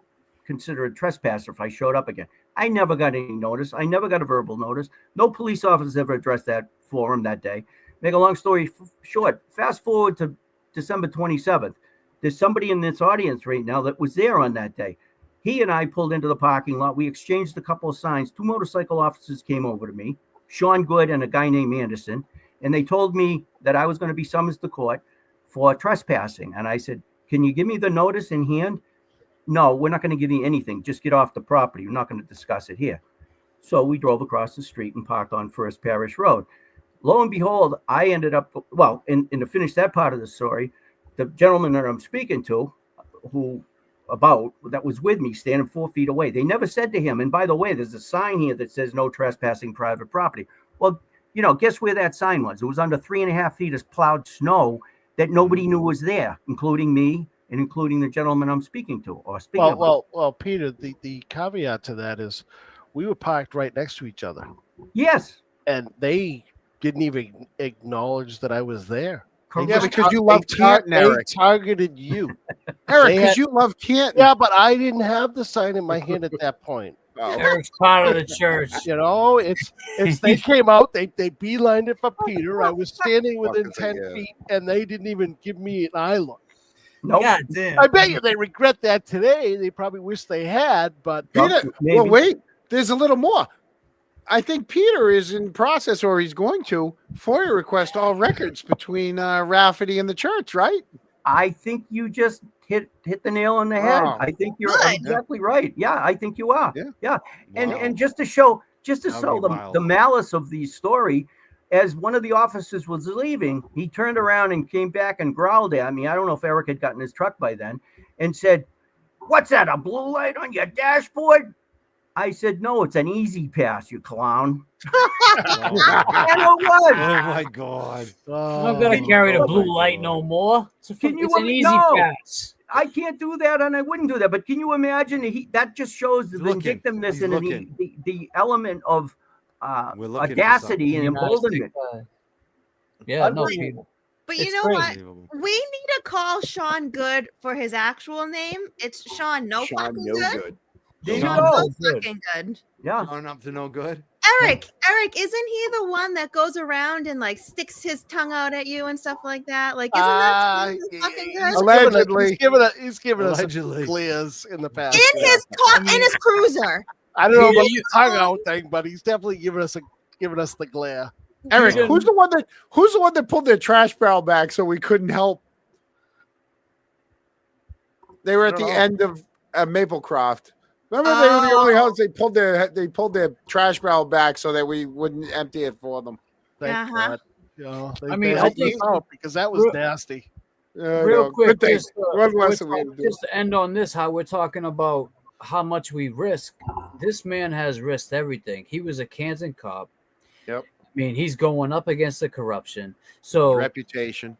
considered a trespasser if I showed up again. I never got any notice. I never got a verbal notice. No police officers ever addressed that forum that day. Make a long story short, fast forward to December 27th. There's somebody in this audience right now that was there on that day. He and I pulled into the parking lot. We exchanged a couple of signs. 2 motorcycle officers came over to me, Sean Good and a guy named Anderson, and they told me that I was going to be summoned to court for trespassing. And I said, can you give me the notice in hand? No, we're not going to give you anything. Just get off the property. We're not going to discuss it here. So we drove across the street and parked on First Parish Road. Lo and behold, I ended up, and to finish that part of the story, the gentleman that I'm speaking to, that was with me, standing 4 feet away, they never said to him, and by the way, there's a sign here that says no trespassing private property. Well, guess where that sign was? It was under 3.5 feet of plowed snow that nobody knew was there, including me and including the gentleman I'm speaking to or speaking about. Well, Peter, the caveat to that is we were parked right next to each other. Yes. And they didn't even acknowledge that I was there. Yeah, because you love Canton, Eric. They targeted you. Eric, because you love Canton. Yeah, but I didn't have the sign in my hand at that point. Eric's part of the church. It's they came out, they beelined it for Peter. I was standing within 10 feet, and they didn't even give me an eye look. Nope. God damn. I bet you they regret that today. They probably wish they had, but Peter, well, wait, there's a little more. I think Peter is in process, or he's going to FOIA request all records between Rafferty and the church, right? I think you just hit the nail on the head. I think you're exactly right. Yeah, I think you are. Yeah. And just to show the malice of the story, as one of the officers was leaving, he turned around and came back and growled at me. I don't know if Eric had gotten his truck by then, and said, "What's that, a blue light on your dashboard?" I said, "No, it's an easy pass, you clown." And it was. Oh my God! I'm not gonna carry the blue light no more. It's an easy pass. I can't do that, and I wouldn't do that. But can you imagine? That just shows the vindictiveness and the element of audacity and emboldenment. Yeah, no, But you know what? We need to call Sean Good for his actual name. It's Sean No Fucking Good. There Sean you go. No Fucking Good. Yeah. Sean up to no good. Eric, isn't he the one that goes around and like sticks his tongue out at you and stuff like that? Like, isn't that Sean No Fucking Good? Allegedly, he's given us clears in the past. In his cruiser. I don't know about the tongue out thing, but he's definitely given us the glare. Eric, who's the one that pulled their trash barrel back so we couldn't help? They were at the end of Maplecroft. Remember, they were the only house they pulled their trash barrel back so that we wouldn't empty it for them. Thank God. You know, I mean, I think because that was nasty. Real quick, just to end on this, how we're talking about how much we risk. This man has risked everything. He was a Canton cop. Yep. I mean, he's going up against the corruption. So reputation,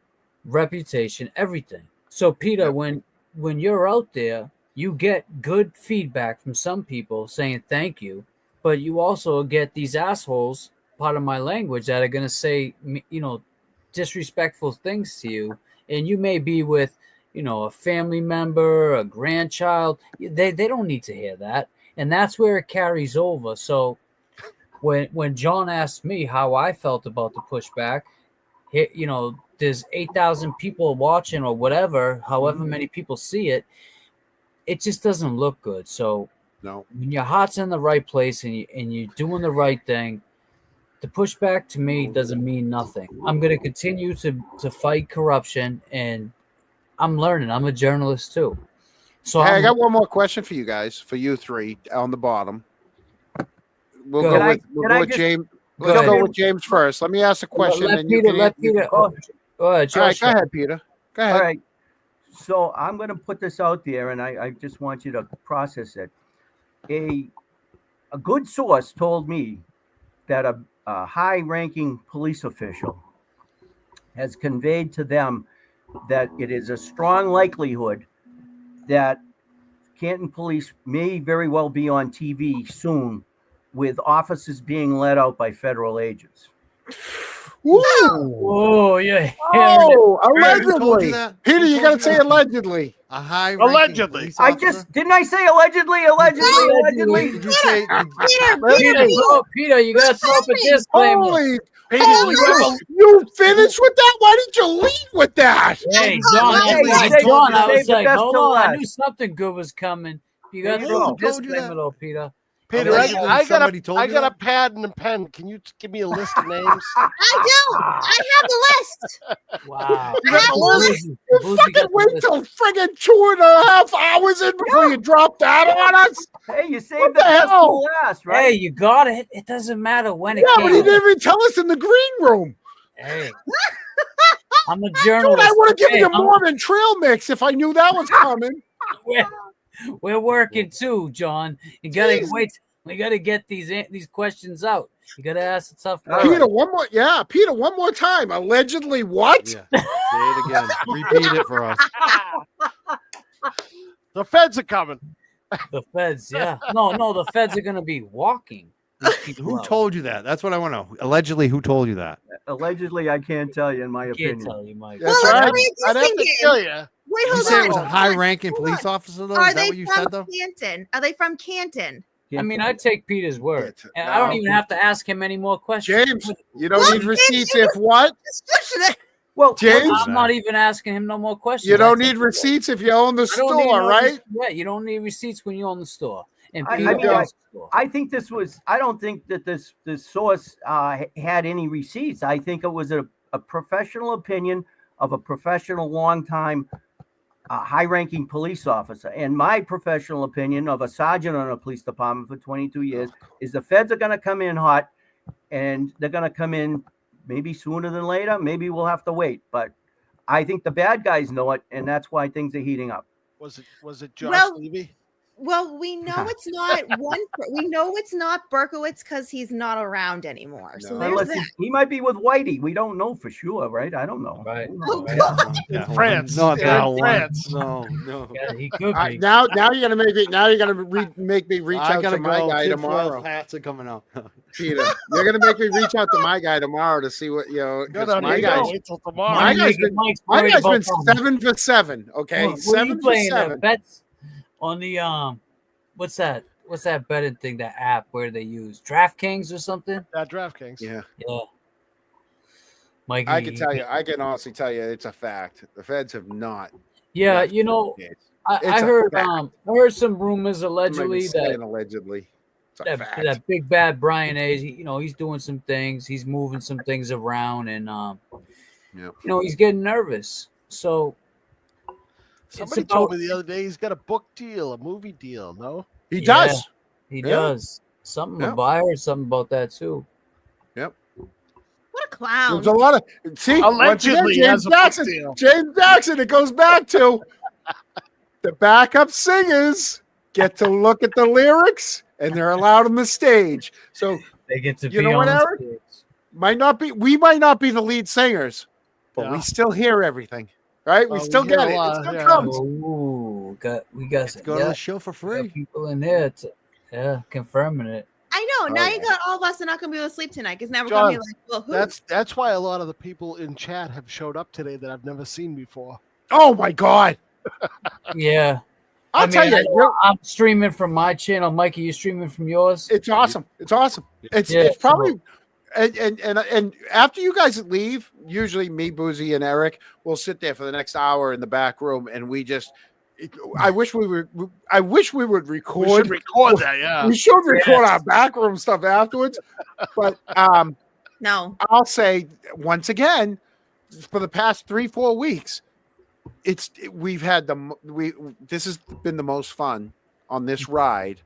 everything. So Peter, when you're out there, you get good feedback from some people saying thank you, but you also get these assholes, part of my language, that are going to say, disrespectful things to you. And you may be with, a family member, a grandchild. They don't need to hear that. And that's where it carries over. So when John asked me how I felt about the pushback, there's 8,000 people watching or whatever, however many people see it. It just doesn't look good. So when your heart's in the right place and you're doing the right thing, the pushback to me doesn't mean nothing. I'm going to continue to fight corruption, and I'm learning. I'm a journalist too. So I got one more question for you guys, for you three on the bottom. We'll go with James. Let's go with James first. Let me ask a question. Let Peter. All right, go ahead, Peter. Go ahead. All right. So I'm going to put this out there, and I just want you to process it. A good source told me that a high-ranking police official has conveyed to them that it is a strong likelihood that Canton police may very well be on TV soon with officers being let out by federal agents. Whoa, yeah. Oh, allegedly. Peter, you got to say allegedly. A high allegedly. I just didn't I say allegedly? Allegedly. Did you say? Peter, you got to throw up a disclaimer. You finished with that? Why did you leave with that? Hey, John, I was like, hold on. I knew something good was coming. You got to throw a disclaimer, though, Peter. Peter, I got a pad and a pen. Can you give me a list of names? I do. I have the list. Wow. You got the list? You fucking wait till friggin' 2.5 hours in before you drop that on us? Hey, you saved the best for last, right? Hey, you got it. It doesn't matter when it came. But he didn't even tell us in the green room. Hey. I'm a journalist. Dude, I would have given you more than trail mix if I knew that was coming. We're working too, John. You gotta wait. We gotta get these questions out. You gotta ask the tough questions. Peter, one more. Yeah, Peter, one more time. Allegedly, what? Yeah. Say it again. Repeat it for us. The feds are coming. The feds, yeah. No, the feds are gonna be walking. Who told you that? That's what I want to know. Allegedly, who told you that? Allegedly, I can't tell you, in my opinion. Can't tell you, Mike. That's right. I'd have to kill you. Wait, You hold said on. it was a high-ranking police officer, though? Are Is that they what you from said, though? Canton? Are they from Canton? I mean, I take Peter's word. And I don't even have to ask him any more questions. James, you don't need receipts if what? Well, James, I'm not even asking him no more questions. You don't need receipts if you own the store, right? Yeah, you don't need receipts when you own the store. And I think this was. I don't think that this source had any receipts. I think it was a professional opinion of a professional, long-time, high-ranking police officer. And my professional opinion of a sergeant on a police department for 22 years is the feds are going to come in hot, and they're going to come in maybe sooner than later. Maybe we'll have to wait, but I think the bad guys know it, and that's why things are heating up. Was it Josh Levy? Well, we know it's not one. We know it's not Berkowitz because he's not around anymore. So there's Unless that. he might be with Whitey. We don't know for sure, right? I don't know. Right. Oh, God. In France. Not in that one. France. No, no. Yeah, he could be. Now you're gonna make me. Now you're gonna make me reach I out gotta to my go. guy Tinfoil tomorrow. hats are coming out. Peter, you're gonna make me reach out to my guy tomorrow to see what No, my no, guy's wait till tomorrow. my guy's been 7 for 7. Okay, What are you 7 for playing? 7. Bets on the what's that? What's that betting thing? That app where they use DraftKings or something? DraftKings. Yeah. Yeah. Mikey, I can honestly tell you, it's a fact. The feds have not. Yeah, left you know, the States. I It's a heard fact. I heard some rumors I'm not even allegedly saying that allegedly. It's a fact. that big bad Brian Hayes, he's doing some things, he's moving some things around, and he's getting nervous. So Somebody told me the other day he's got a book deal, a movie deal. No, he does. He Yeah. does. Something Yeah. about I heard something about that too. Yep. What a clown. There's a lot of Allegedly James has a book Jackson. deal. James Jackson. It goes back to the backup singers get to look at the lyrics and they're allowed on the stage. So They get to you be know what, on Eric? stage. We might not be the lead singers, but we Yeah. still hear everything, right? We Oh, still we hear get a it. lot, It still yeah. comes. Ooh, we got Go to the show for we got free. people in there, confirming it. I know. Oh, Now yeah. you got all of us are not going to be able to sleep tonight because now we're going to John, be like, well, who? that's why a lot of the people in chat have showed up today that I've never seen before. Oh my God! Yeah, I'll tell you, I'm streaming from my channel. Mikey, you streaming from yours? it's awesome. It's awesome. It's Yeah, it's probably and after you guys leave, usually me, Boozy, and Eric will sit there for the next hour in the back room, and we just. I wish we would record. We should record that. Yeah, We should record our backroom stuff afterwards. But No. I'll say once again, for the past 3-4 weeks, we've had this has been the most fun on this ride.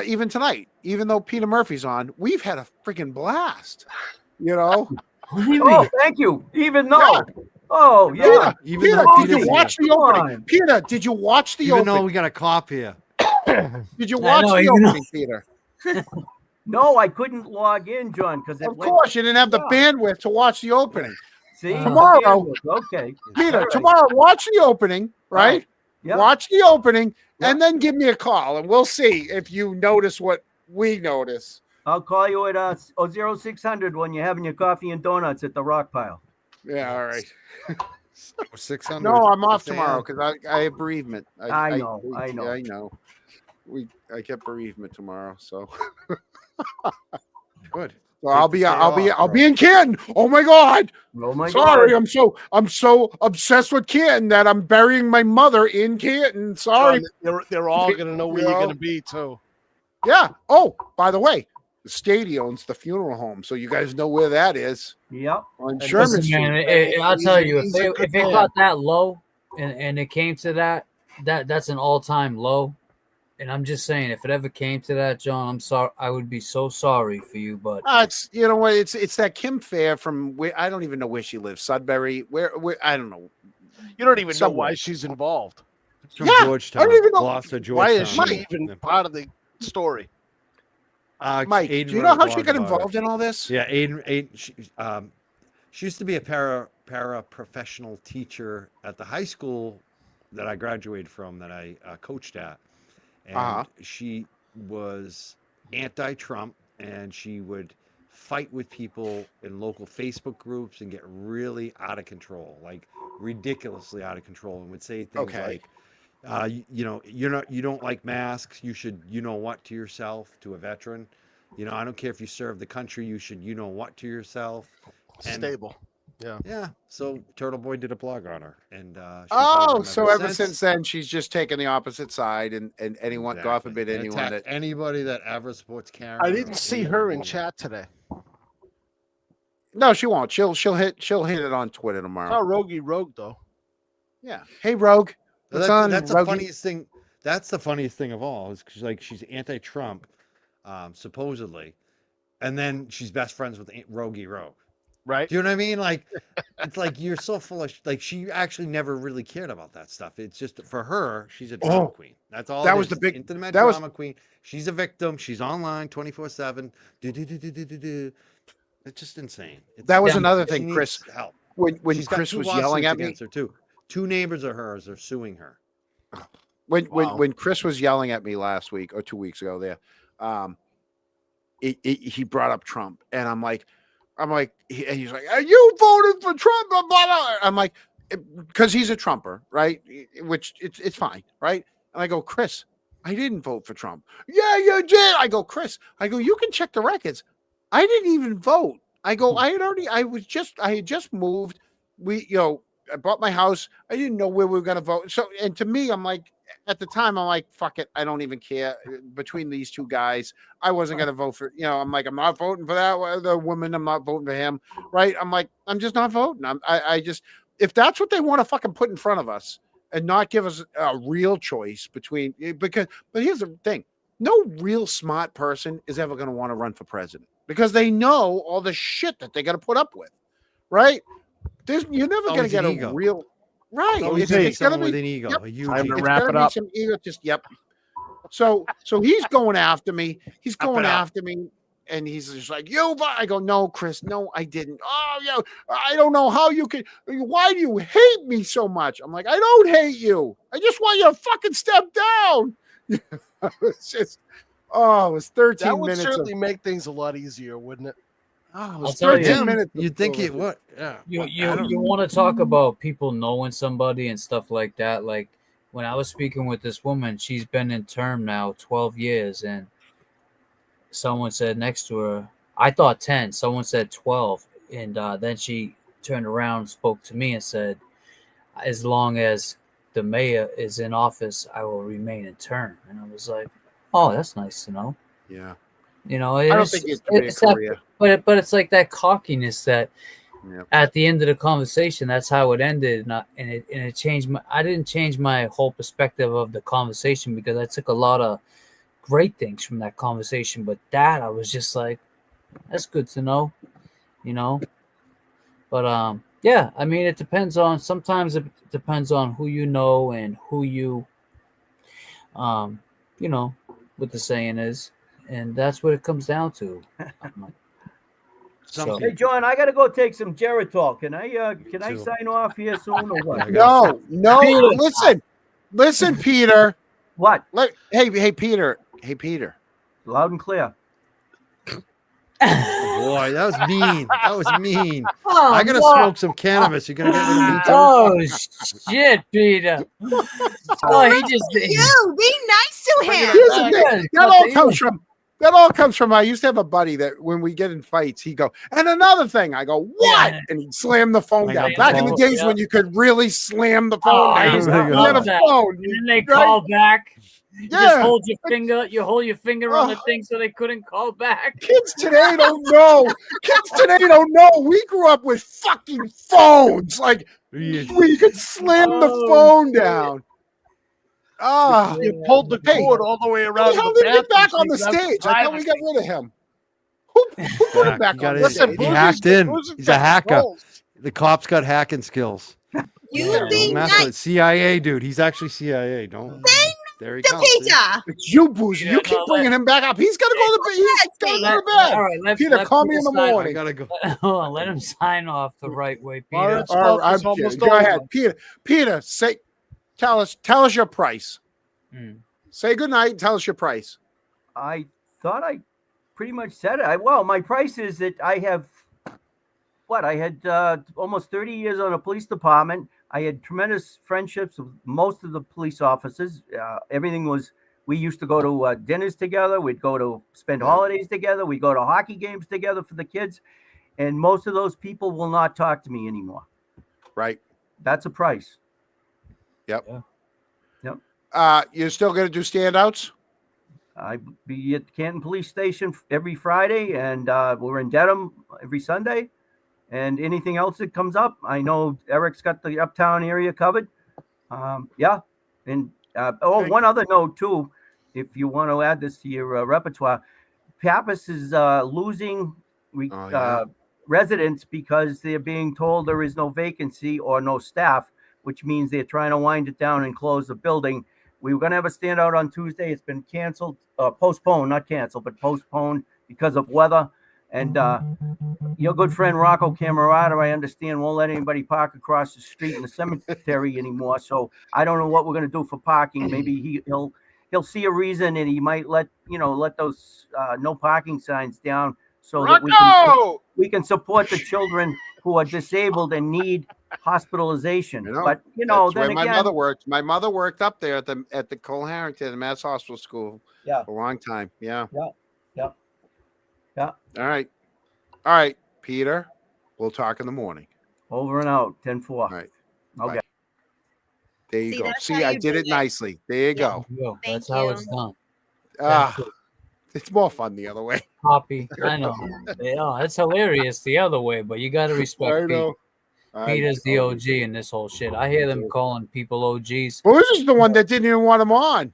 Even tonight, even though Peter Murphy's on, we've had a freaking blast. You know. Oh, thank you. Even though. Oh, yeah. Even Peter, though did you Peter's watch the opening? Peter, did you watch the Even opening? though we got a cop here. Did you watch the opening, Peter? No, I couldn't log in, John, because Of course, you didn't have the bandwidth to watch the opening. See, Tomorrow, okay, Peter, All right. tomorrow, watch the opening, right? Yeah. Watch the opening, and then give me a call, and we'll see if you notice what we notice. I'll call you at 0600 when you're having your coffee and donuts at the rock pile. Yeah, all right. 600. No, I'm off Damn. tomorrow because I have bereavement. I know. I know. I get bereavement tomorrow, so. Good. So I'll be in Canton. Oh my God. Oh my Sorry, God. I'm so obsessed with Canton that I'm burying my mother in Canton. Sorry. They're all gonna know where you're gonna be too. Yeah. Oh, by the way, the state owns the funeral home, so you guys know where that is. Yep. On Sherman Listen, Street. man, I'll tell you, He's a if good it man. got that low and it came to that's an all-time low. And I'm just saying, if it ever came to that, John, I'm sorry. I would be so sorry for you, but It's you know what it's that Kim Fair from where I don't even know where she lives. Sudbury. Where I don't know. You don't even know Somewhere. why she's involved. It's from Yeah, Georgetown. I don't even know. Gloucester, Why is Georgetown. she even part of the story? Mike, Aiden do you know wrote a how she blog got about involved it. in all this? Yeah, Aiden she used to be a para-professional teacher at the high school that I graduated from, that I coached at. And she was anti-Trump, and she would fight with people in local Facebook groups and get really out of control, like ridiculously out of control, and would say things like, you don't like masks, you should, to yourself, to a veteran. I don't care if you serve the country, you should, what to yourself. And Stable. Yeah. Yeah. So Turtle Boy did a blog on her, and So ever since then, she's just taken the opposite side, and anyone, God forbid, And anyone attack that anybody that ever supports Karen. I didn't see her in chat today. No, she won't. She'll hit it on Twitter tomorrow. Oh, Rogue though. Yeah. Hey, Rogue. What's on? That's the Rogie? funniest thing. That's the funniest thing of all, is she's anti-Trump, supposedly, and then she's best friends with Rogue. Right. Do you know what I mean? Like, it's like you're so full of like she actually never really cared about that stuff. It's just for her, she's a drama queen. That's all. That it was is. the big. Internet That was drama queen. She's a victim. She's online 24/7. Do. It's just insane. that was She another needs- she thing, Chris. needs help. When She's got Chris 2 was yelling lawsuits at me, against her too. 2 neighbors of hers are suing her. when Chris was yelling at me last week or 2 weeks ago, there, he brought up Trump, and I'm like, he's like, "Are you voted for Trump?" Blah, blah, blah. I'm like, because he's a Trumper, right? Which it's fine, right? And I go, Chris, I didn't vote for Trump. Yeah, you did. I go, Chris, you can check the records. I didn't even vote. I go, I had just moved. I bought my house. I didn't know where we were going to vote. So, and to me, I'm like, at the time, I'm like, fuck it. I don't even care. Between these 2 guys, I wasn't going to vote for, I'm like, I'm not voting for that other woman. I'm not voting for him. Right. I'm like, I'm just not voting. I just, if that's what they want to fucking put in front of us and not give us a real choice but here's the thing. No real smart person is ever going to want to run for president because they know all the shit that they got to put up with. Right. You're never going to get a real right. It's going to be with an ego. Yep. A huge Time to ego. wrap it up. Some ego. Just yep. So he's going after me. He's going after me, and he's just like, "You." I go, "No, Chris. No, I didn't. Oh, yeah. I don't know how you could. Why do you hate me so much?" I'm like, "I don't hate you. I just want you to fucking step down." It's just, it was 13 That would minutes. certainly make things a lot easier, wouldn't it? Oh, it I'll was tell 13 you. minutes. You'd think it would. Yeah. You want to talk about people knowing somebody and stuff like that. Like when I was speaking with this woman, she's been in term now 12 years, and someone said next to her, I thought 10. Someone said 12, and then she turned around and spoke to me and said, as long as the mayor is in office, I will remain in term. And I was like, oh, that's nice to know. Yeah. I don't think it's a career. But it's like that cockiness that at the end of the conversation, that's how it ended, and it changed I didn't change my whole perspective of the conversation because I took a lot of great things from that conversation. But that I was just like, that's good to know, But yeah, I mean, it depends on. Sometimes it depends on who you know and who you, what the saying is. And that's what it comes down to. Hey, John, I got to go take some Geritol. Can I sign off here soon or what? No. Listen, Peter. What? Hey, Peter. Hey, Peter. Loud and clear. Oh, boy, that was mean. That was mean. Oh, I gotta smoke some cannabis. You're gonna get rid of me too. Oh shit, Peter. He just You be nice to him. Here's the thing. That all comes from. I used to have a buddy that when we get in fights, he'd go, and another thing. I go, what? Yeah. And he'd slam the phone down. the Back in the phone, days when you could really slam the phone Oh, I down. used to You love had a that. phone. And then they call back. You Yeah. just hold your finger. You hold your finger on the Oh. thing so they couldn't call back. Kids today don't know. Kids today don't know. We grew up with fucking phones. Like, where you could slam the phone down. Ah, You pulled the cord all the way How around. the hell the did he get back bathroom on the so you could have stage? I thought we got rid of him. Who put him back on the Listen, stage? He Bruce hacked is- in. Bruce is He's a got hacker. controls. The cops got hacking skills. You be Don't mess nice with CIA, dude. He's actually CIA. Don't. There he to comes. see? Peter. It's you, Boozy. Yeah, you keep no, bringing him back up. He's got to go to bed. He's got to go to bed. All right, Peter, call me in the Peter sign- I morning. gotta go. Hold on, let him sign off the right way, Peter. All right, All right, It's almost go ahead, over. Peter. Peter, tell us your price. Say good night. And tell us your price. I thought I pretty much said it. Well, my price is that I have I had almost 30 years on a police department. I had tremendous friendships with most of the police officers. We used to go to dinners together. We'd go to spend holidays together. We'd go to hockey games together for the kids. And most of those people will not talk to me anymore. Right. That's a price. Yep. Yeah. Yep. You're still going to do standouts? I be at the Canton Police Station every Friday, and we're in Dedham every Sunday. And anything else that comes up, I know Eric's got the uptown area covered. Yeah. And one other note too, if you want to add this to your repertoire, Pappas is losing. residents because they're being told there is no vacancy or no staff, which means they're trying to wind it down and close the building. We were going to have a standout on Tuesday. It's been canceled, postponed, not canceled, but postponed because of weather. And your good friend Rocco Camerata, I understand, won't let anybody park across the street in the cemetery anymore. So I don't know what we're going to do for parking. Maybe he'll see a reason, and he might let those no parking signs down so that we can support the children who are disabled and need hospitalization. But that's then where my again, mother worked. My mother worked up there at the Cole Harrington, the Mass Hospital School. Yeah, for a long time. Yeah. Yeah. All right, Peter. We'll talk in the morning. Over and out. 10-4. All right. Okay. Bye. There you See, go. that's See, how I you did do it it. nicely. There you go. That's how it's done. It's more fun the other way. Poppy, I know. Yeah, it's hilarious the other way, but you got to respect I know. Pete. Peter's the OG in this whole shit. I hear them calling people OGs. Well, this is the one that didn't even want him on.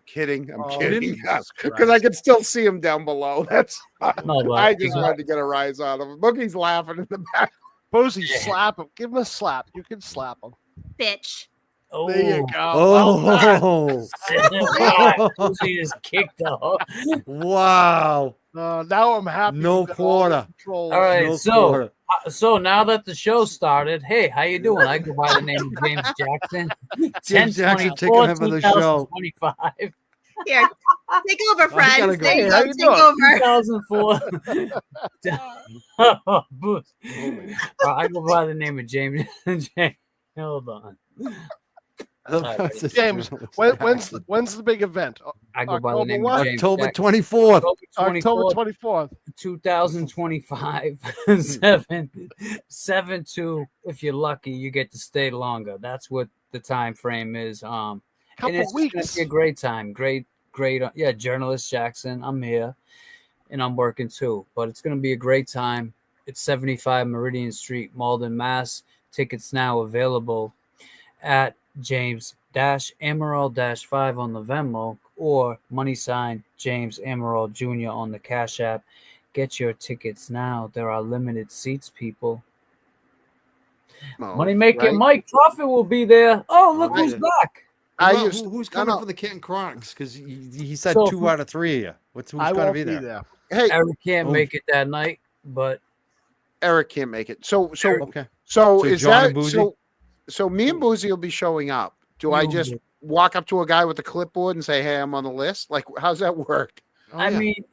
Kidding. I'm kidding. Because I can still see him down below. That's No, but I just wanted to get a rise out of him. Look, he's laughing in the back. Posey, slap him. Give him a slap. You can slap him. Bitch. Oh, There you go. Oh, Posey just kicked off. wow. Now I'm happy. No we've got all the quarter. controls. All right, No so quarter. so now that the show started, hey, how you doing? I go by the name of James Jackson. James Jackson taking over the show. 2025. Here, take over, I gotta friends. go. There you Hey, go. how you Take doing? over. 2004. Boost. I go by the name of James. Hold on. James, when's the big event? I go by the name what? of James October Jackson. 24th. October 24th. 2025. 7/2. If you're lucky, you get to stay longer. That's what the time frame is. Couple and it's weeks. gonna be a great time. Great. Yeah, journalist Jackson. I'm here, and I'm working too. But it's gonna be a great time. It's 75 Meridian Street, Malden, Mass. Tickets now available at James-Emerald-5 on the Venmo or money sign James Emerald Jr. on the Cash App. Get your tickets now. There are limited seats, people. Money making right. Mike Profit will be there. Oh, look who's Right. back. Who's coming for the Canton Chronics? Because he said So 2 out of 3 of you. Who's I going to won't be there? Hey, Eric can't make it that night, but Eric can't make it. So Okay. So So is John and that Boozy? so me and Boozy will be showing up. Do I just walk up to a guy with a clipboard and say, "Hey, I'm on the list"? Like, how's that work? I mean,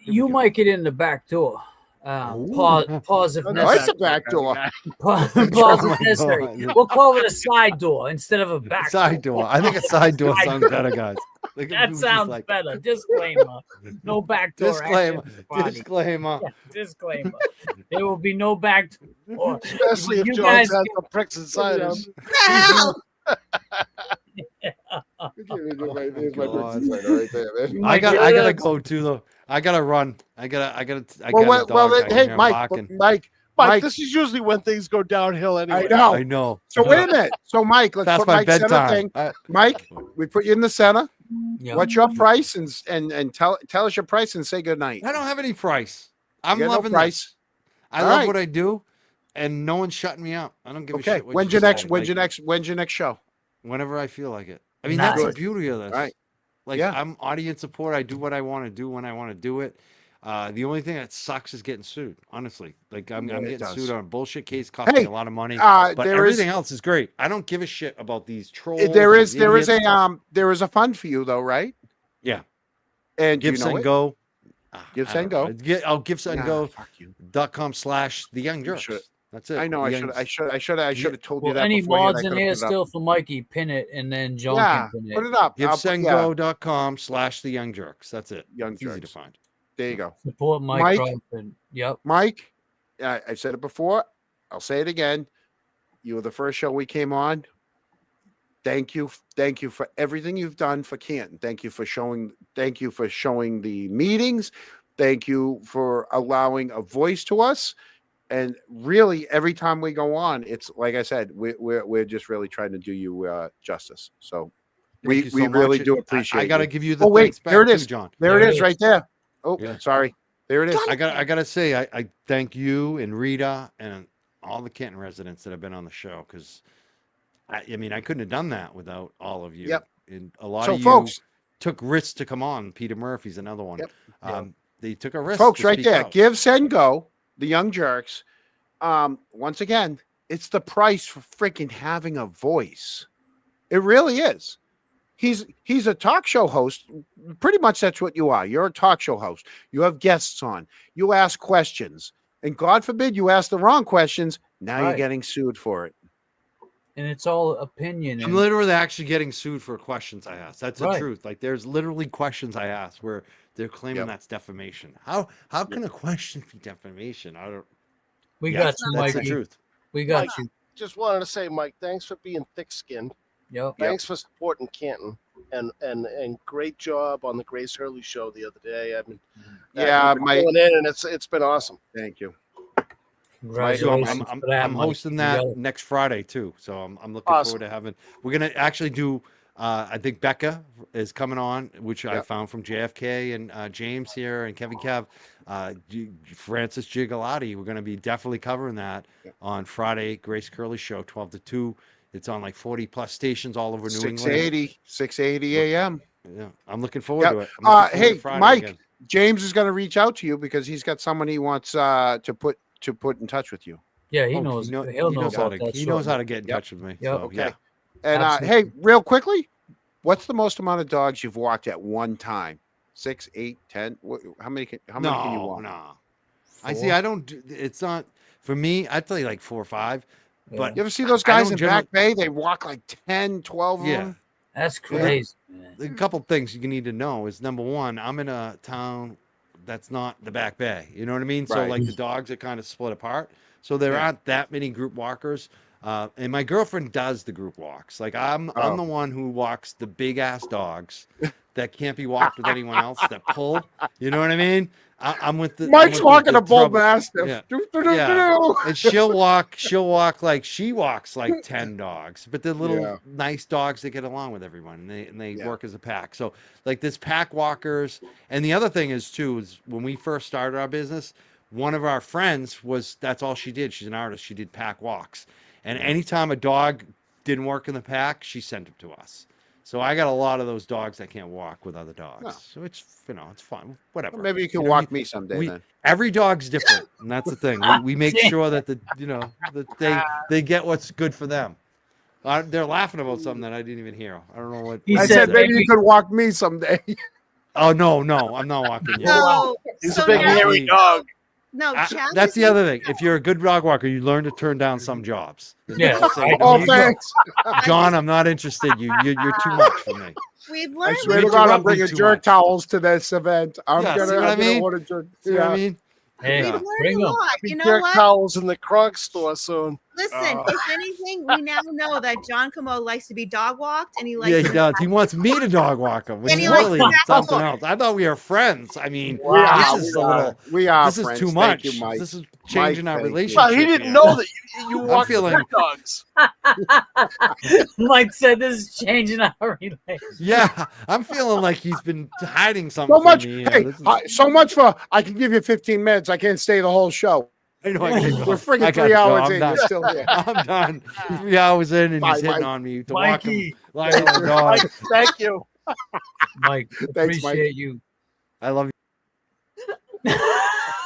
you might get in the back door. Pause if Oh, necessary. it's a back door. Pause Oh if my necessary. God. We'll call it a side door instead of a back Side door. I think a side door sounds better, guys. Look at That Boozy's sounds like- better. Disclaimer. No back door. Disclaimer. action at the party. Disclaimer. Yeah, disclaimer. There will be no back door. Especially if You Jones guys has can- some pricks inside us. There's my God. Brooks Insider right there, man. I gotta go too though. I gotta run. I got a dog. Hey, Mike, Mike, Mike, this is usually when things go downhill anyway. I know. I know. So wait a minute. So Mike, let's That's put my Mike center bedtime. thing. Mike, we put you in the center. Yep. What's your price? And tell us your price and say good night. I don't have any price. I'm You got no loving price? this. I All love right. what I do, and no one's shutting me up. I don't give a Okay. shit. what When's you your next? say. When's your Like, next? When's your next show? Whenever I feel like it. I mean, Nice. that's the beauty of this. Right. Like, Yeah. I'm audience support. I do what I want to do when I want to do it. The only thing that sucks is getting sued. Honestly, like I'm Yeah, it getting does. sued on a bullshit case. Cost Hey, me a lot of money. there But is- everything else is great. I don't give a shit about these trolls. There is these there is idiots. a fund for you though, right? Yeah. And do Give you know Send it? Go. Give I Send don't Go. know. I'll give Send Nah, Go. fuck you. .com/the young jerks. should- That's it. I know. The I Young- should have told you Well, that any before. I mods in could've here put it up. still for Mikey, pin it, and then John Yeah, can pin it. put it up. Give I'll put- yeah, SendGo.com/the young jerks. That's it. Young It's easy to Jerks. find. There you go. Support Mike, Mike? Crawford. Yep. Mike, I said it before. I'll say it again. You were the first show we came on. Thank you for everything you've done for Canton. Thank you for showing the meetings. Thank you for allowing a voice to us. And really, every time we go on, it's like I said, we're just really trying to do you justice. So Thank you we so really much. do appreciate. I got to you. give you the Oh wait, thanks back here it too, is, John. There it is, right there. Oh, Yeah. sorry. There it is. I gotta say, I thank you and Rita and all the Canton residents that have been on the show, because I mean, I couldn't have done that without all of you. Yep. And a lot So, of you folks, took risks to come on. Peter Murphy's another one. Yep. They took a risk. folks, to right speak there. out. Give, Send, Go. The Young Jerks. Once again, it's the price for freaking having a voice. It really is. He's a talk show host. Pretty much that's what you are. You're a talk show host. You have guests on. You ask questions. And God forbid you ask the wrong questions. Now you're Right. getting sued for it. And it's all opinion. I'm And literally actually getting sued for questions I asked. That's the Right. truth. Like, there's literally questions I asked where they're claiming that's defamation. How can a question be defamation? I don't. we Yeah, got you, that's the Mikey. truth. We got Mike, you. Just wanted to say, Mike, thanks for being thick-skinned. Yep. Thanks for supporting Canton, and great job on the Grace Hurley show the other day. I mean, Yeah, my going in, and it's been awesome. Thank you. Congratulations I'm for that, I'm Mike. hosting You that got it. next Friday too, so I'm looking Awesome. forward to having. We're gonna actually do. I think Becca is coming on, which I found from JFK and James here and Kevin Kev, Francis Gigalotti. We're gonna be definitely covering that on Friday. Grace Curley show, 12 to 2. It's on like 40 plus stations all over New England. 680 a.m. Yeah, I'm looking forward to it. I'm looking forward to Hey, Friday Mike, again. James is going to reach out to you because he's got someone he wants to put in touch with you. Yeah, he Oh, knows. he know- He'll he know knows how about to that. he knows how to shortly. get in touch with me. Yep. So, Okay. yeah. And Absolutely. hey, real quickly, what's the most amount of dogs you've walked at one time? 6, 8, 10? How many can you walk? No. I see. I don't. It's not for me. I'd say like 4 or 5. But You ever see those I guys don't in generally- Back Bay? They walk like 10, 12 of Yeah. them. That's crazy. A couple things you need to know is, number one, I'm in a town that's not the Back Bay. You know what I mean? So Right. like the dogs are kind of split apart. So there aren't that many group walkers. And my girlfriend does the group walks. Like I'm the one who walks the big ass dogs that can't be walked with anyone else that pull. You know what I mean? I'm with the Mike's walking the a bull trouble. mastiff. Yeah. Do-do-do-do-do. Yeah. And she'll walk like she walks like 10 dogs, but they're little Yeah. nice dogs that get along with everyone, and they work as a pack. So like this pack walkers. And the other thing is too, is when we first started our business, one of our friends that's all she did. She's an artist. She did pack walks. And anytime a dog didn't work in the pack, she sent him to us. So I got a lot of those dogs that can't walk with other dogs. No. So it's, it's fun. Whatever. Well, maybe you can know, walk me someday then. Every dog's different, and that's the thing. We make sure that that they get what's good for them. They're laughing about something that I didn't even hear. I don't know what. I said maybe you could walk me someday. Oh no, I'm not walking you. No, He's so a big now- hairy dog. No, Chad That's is the other thing. If you're a good dog walker, you learn to turn down some jobs. Yeah. Oh, thanks. John, I'm not interested. You're too much for me. We've I learned. swear to You God, I'm interrupt me bringing too jerk much. towels to this event. I'm Yeah, see gonna. what I I'm gonna mean? order jerk. See what I Yeah. mean? Hey, We've learned bring a them. lot. You know Jerk what? towels in the Kronk store soon. Listen, if anything, we now know that John Camo likes to be dog walked, and he likes. Yeah, he to be does. He wants me to dog walk him, which And is he likes really to back something up. else. I thought we were friends. I mean, Wow, this is a little. we are This is friends. too Thank much. you, Mike. This is changing our thank you. relationship. Well, he didn't here. know that you I'm walked feeling- the dogs. Mike said this is changing our relationship. Yeah, I'm feeling like he's been hiding something So much. from me. Hey, This is- so much for. I can give you 15 minutes. I can't stay the whole show. I know I gotta go. We're I freaking gotta 3 go. hours I'm in. done. You're still here. I'm done. 3 hours in, and Bye, he's hitting Mike. on me to walk him Mikey. like a dog. Mike, thank you. Mike, Thanks, Mike. appreciate you. I love you.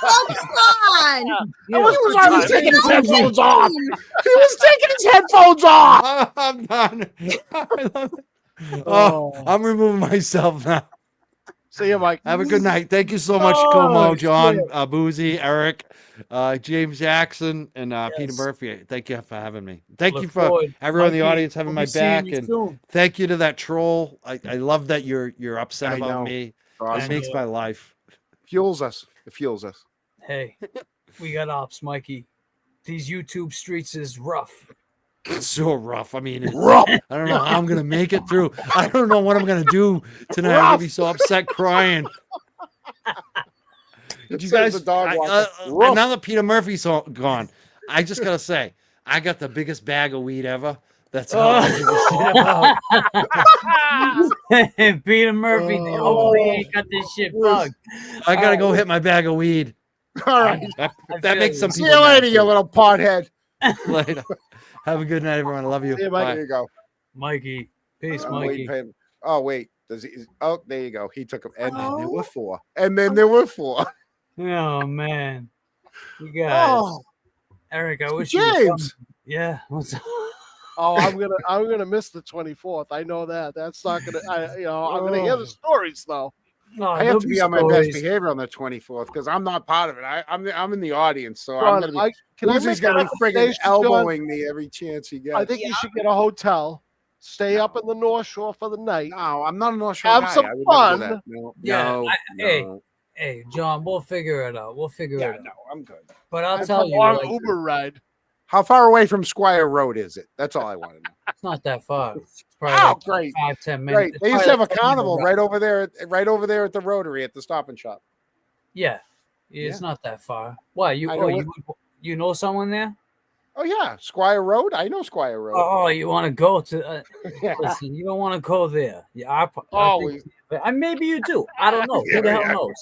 Oh, come on! He was taking his headphones off. He was taking his headphones off. I'm done. I love it. Oh, I'm removing myself now. See you, Mike. Have a good night. Thank you so much, Oh, Como, John, shit. Boozy, Eric, James Jackson, and Peter Yes. Murphy. Thank you for having me. Thank Look you for forward. everyone in the Mikey, audience having we'll my be seeing back, you and soon. thank you to that troll. I love that you're upset I about know. me. Awesome. It makes my life. Fuels us. It fuels us. Hey, we got ops, Mikey. These YouTube streets is rough. It's so rough. I mean, Rough. I don't know how I'm gonna make it through. I don't know what I'm gonna do tonight. I'm gonna be so upset, crying. Did you Says guys? the dog walker. Rough. And now that Peter Murphy's gone, I just gotta say, I got the biggest bag of weed ever. That's all I give a shit about. Peter Murphy, hopefully he ain't got this shit bugged. I gotta go hit my bag of weed. All right. That makes some See people you mad, later, you too. little pothead. Later. Have a good night, everyone. I love you. See you, Bye. Mike. There you go. Mikey. Peace, I'm Mikey. waiting for him. Oh, wait. Does he? Oh, there you go. He took him. And then there were 4. And then there were 4. Oh man, you guys. Oh, Eric, I wish you were James. Yeah. What's up? Oh, I'm gonna miss the 24th. I know that. That's not gonna. I'm gonna hear the stories though. No, I have there'll to be be on my best stories. behavior on the 24th because I'm not part of it. I'm in the audience, so I'm John, gonna be. can I Lucy's make a gonna be friggin' recommendation, John? elbowing me every chance he gets. I think you should get a hotel, stay up in the North Shore for the night. No, I'm not a North Shore Have guy. some I would fun. never do that. No, Yeah. no, Hey, no. hey, John, we'll figure it out. We'll figure Yeah, it out. no, I'm good. But I'll It's tell a you, long like, Uber ride. How far away from Squire Road is it? That's all I want to know. it's not that far. It's probably Oh, like great. 5-10 minutes. Great. It's They used to probably have a like 10 minute carnival ride. right over there at the Rotary at the Stop and Shop. Yeah, it's Yeah. not that far. Why you? I Oh, know you know someone there? Oh yeah, Squire Road. I know Squire Road. Oh, you want to go to? Yeah. Listen, you don't want to go there. Yeah, I Always. think, maybe you do. I don't know. Who the hell knows?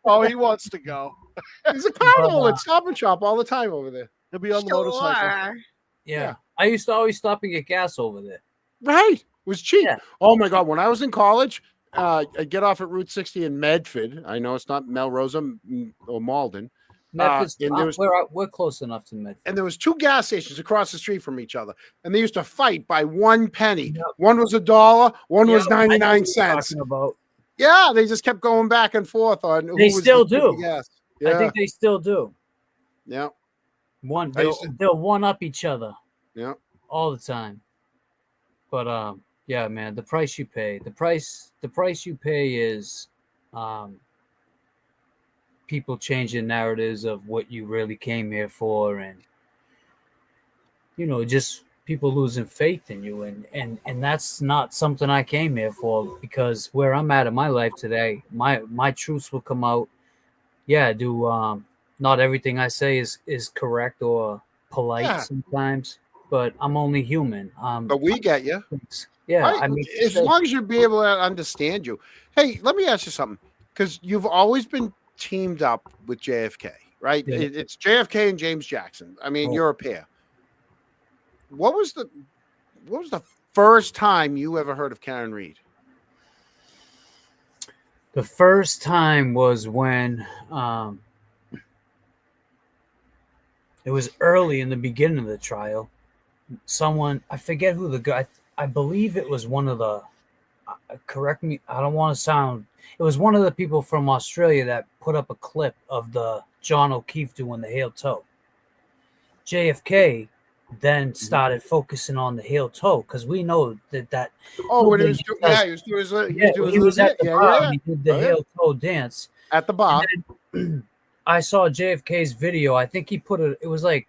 Oh, he wants to go. There's a carnival at Stop and Shop all the time over there. He'll be on the motorcycle. Yeah. I used to always stop and get gas over there. Right. It was cheap. Yeah. Oh my God. When I was in college, I get off at Route 60 in Medford. I know it's not Melrose or Malden. Medford's, and there was, we're close enough to Medford. and there was 2 gas stations across the street from each other, and they used to fight by 1 penny. One was $1, one was 99 cents. About. Yeah, they just kept going back and forth on who They was still the do. gas. I Yeah. think they still do. Yeah. They'll one up each other. Yeah. All the time. But yeah, man, the price you pay. The price you pay is people changing narratives of what you really came here for, and just people losing faith in you, and that's not something I came here for, because where I'm at in my life today, my truths will come out. Yeah, not everything I say is correct or polite sometimes, but I'm only human. But we get you. Yeah, I mean, as long as you be able to understand you. Hey, let me ask you something, because you've always been teamed up with JFK, right? Yeah. It's JFK and James Jackson. I mean, you're a pair. What was the first time you ever heard of Karen Reed? The first time was when it was early in the beginning of the trial. Someone, I forget who the guy, I believe it was one of the, correct me, I don't want to sound, it was one of the people from Australia that put up a clip of the John O'Keefe doing the heel toe. JFK then started focusing on the heel toe, because we know that. Oh, when he was doing, he was at the bar and he did the heel toe dance at the bar. I saw JFK's video. I think he put it. It was like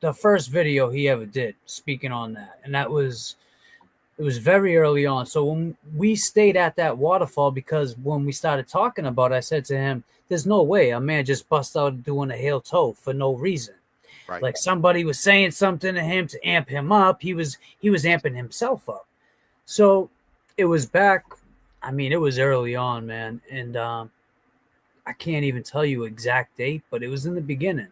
the first video he ever did speaking on that, and it was very early on. So when we stayed at that waterfall, because when we started talking about it, I said to him, "There's no way a man just bust out doing a heel toe for no reason." Right. Like somebody was saying something to him to amp him up. He was amping himself up. So it was back. I mean, it was early on, man, and I can't even tell you exact date, but it was in the beginning.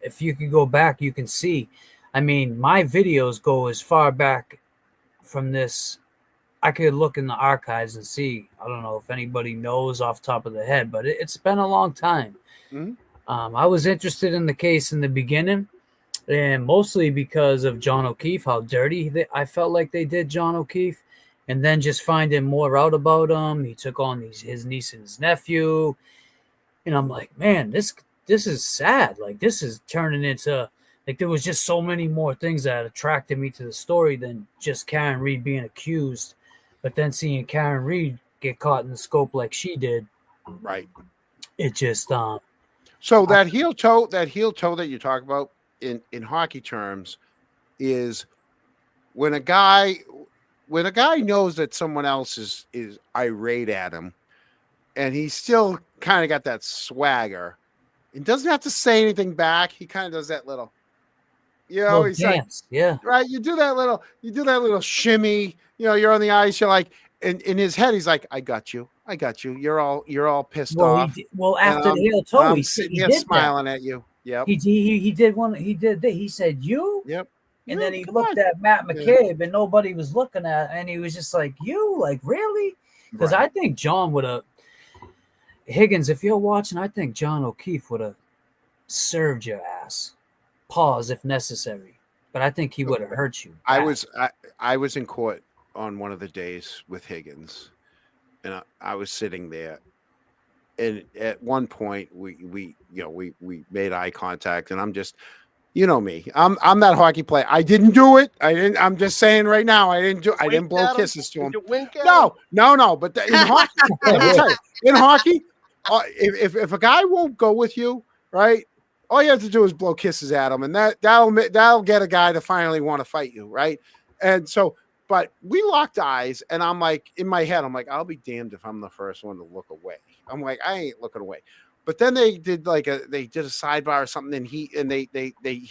If you could go back, you can see. I mean, my videos go as far back from this. I could look in the archives and see. I don't know if anybody knows off the top of the head, but it's been a long time. Mm-hmm. I was interested in the case in the beginning, and mostly because of John O'Keefe, how dirty I felt like they did John O'Keefe, and then just finding more out about him. He took on his niece and his nephew, and I'm like, man, this is sad. Like, this is turning into, like, there was just so many more things that attracted me to the story than just Karen Reed being accused, but then seeing Karen Reed get caught in the scope like she did, right? It just So that heel toe that you talk about in hockey terms is when a guy knows that someone else is irate at him, and he's still kind of got that swagger and doesn't have to say anything back. He kind of does that little, You know, Little he's dance, like, yeah. right. You do that little shimmy. You know, you're on the ice. You're like, in his head, he's like, I got you. You're all pissed Well, off. And after the heel toe, I'm sitting he here did that. smiling at you. Yep. He did one. He did that. He said, "You." Yep. And Yeah, then he come looked on. at Matt Yeah. McCabe, and nobody was looking at, and he was just like, "You, like, really?" Because Right. I think John would have Higgins. If you're watching, I think John O'Keefe would have served your ass. Pause if necessary, but I think he would have hurt you. I was in court on one of the days with Higgins, and I was sitting there, and at one point we made eye contact, and I'm just, you know me, I'm that hockey player. I didn't do it. I'm just saying right now, I didn't blow kisses to him. No. But in hockey, let me tell you, in hockey, if a guy won't go with you, right? All you have to do is blow kisses at him, and that'll get a guy to finally want to fight you, right? And so, but we locked eyes, and I'm like, in my head, I'm like, I'll be damned if I'm the first one to look away. I'm like, I ain't looking away. But then they did a sidebar or something, and he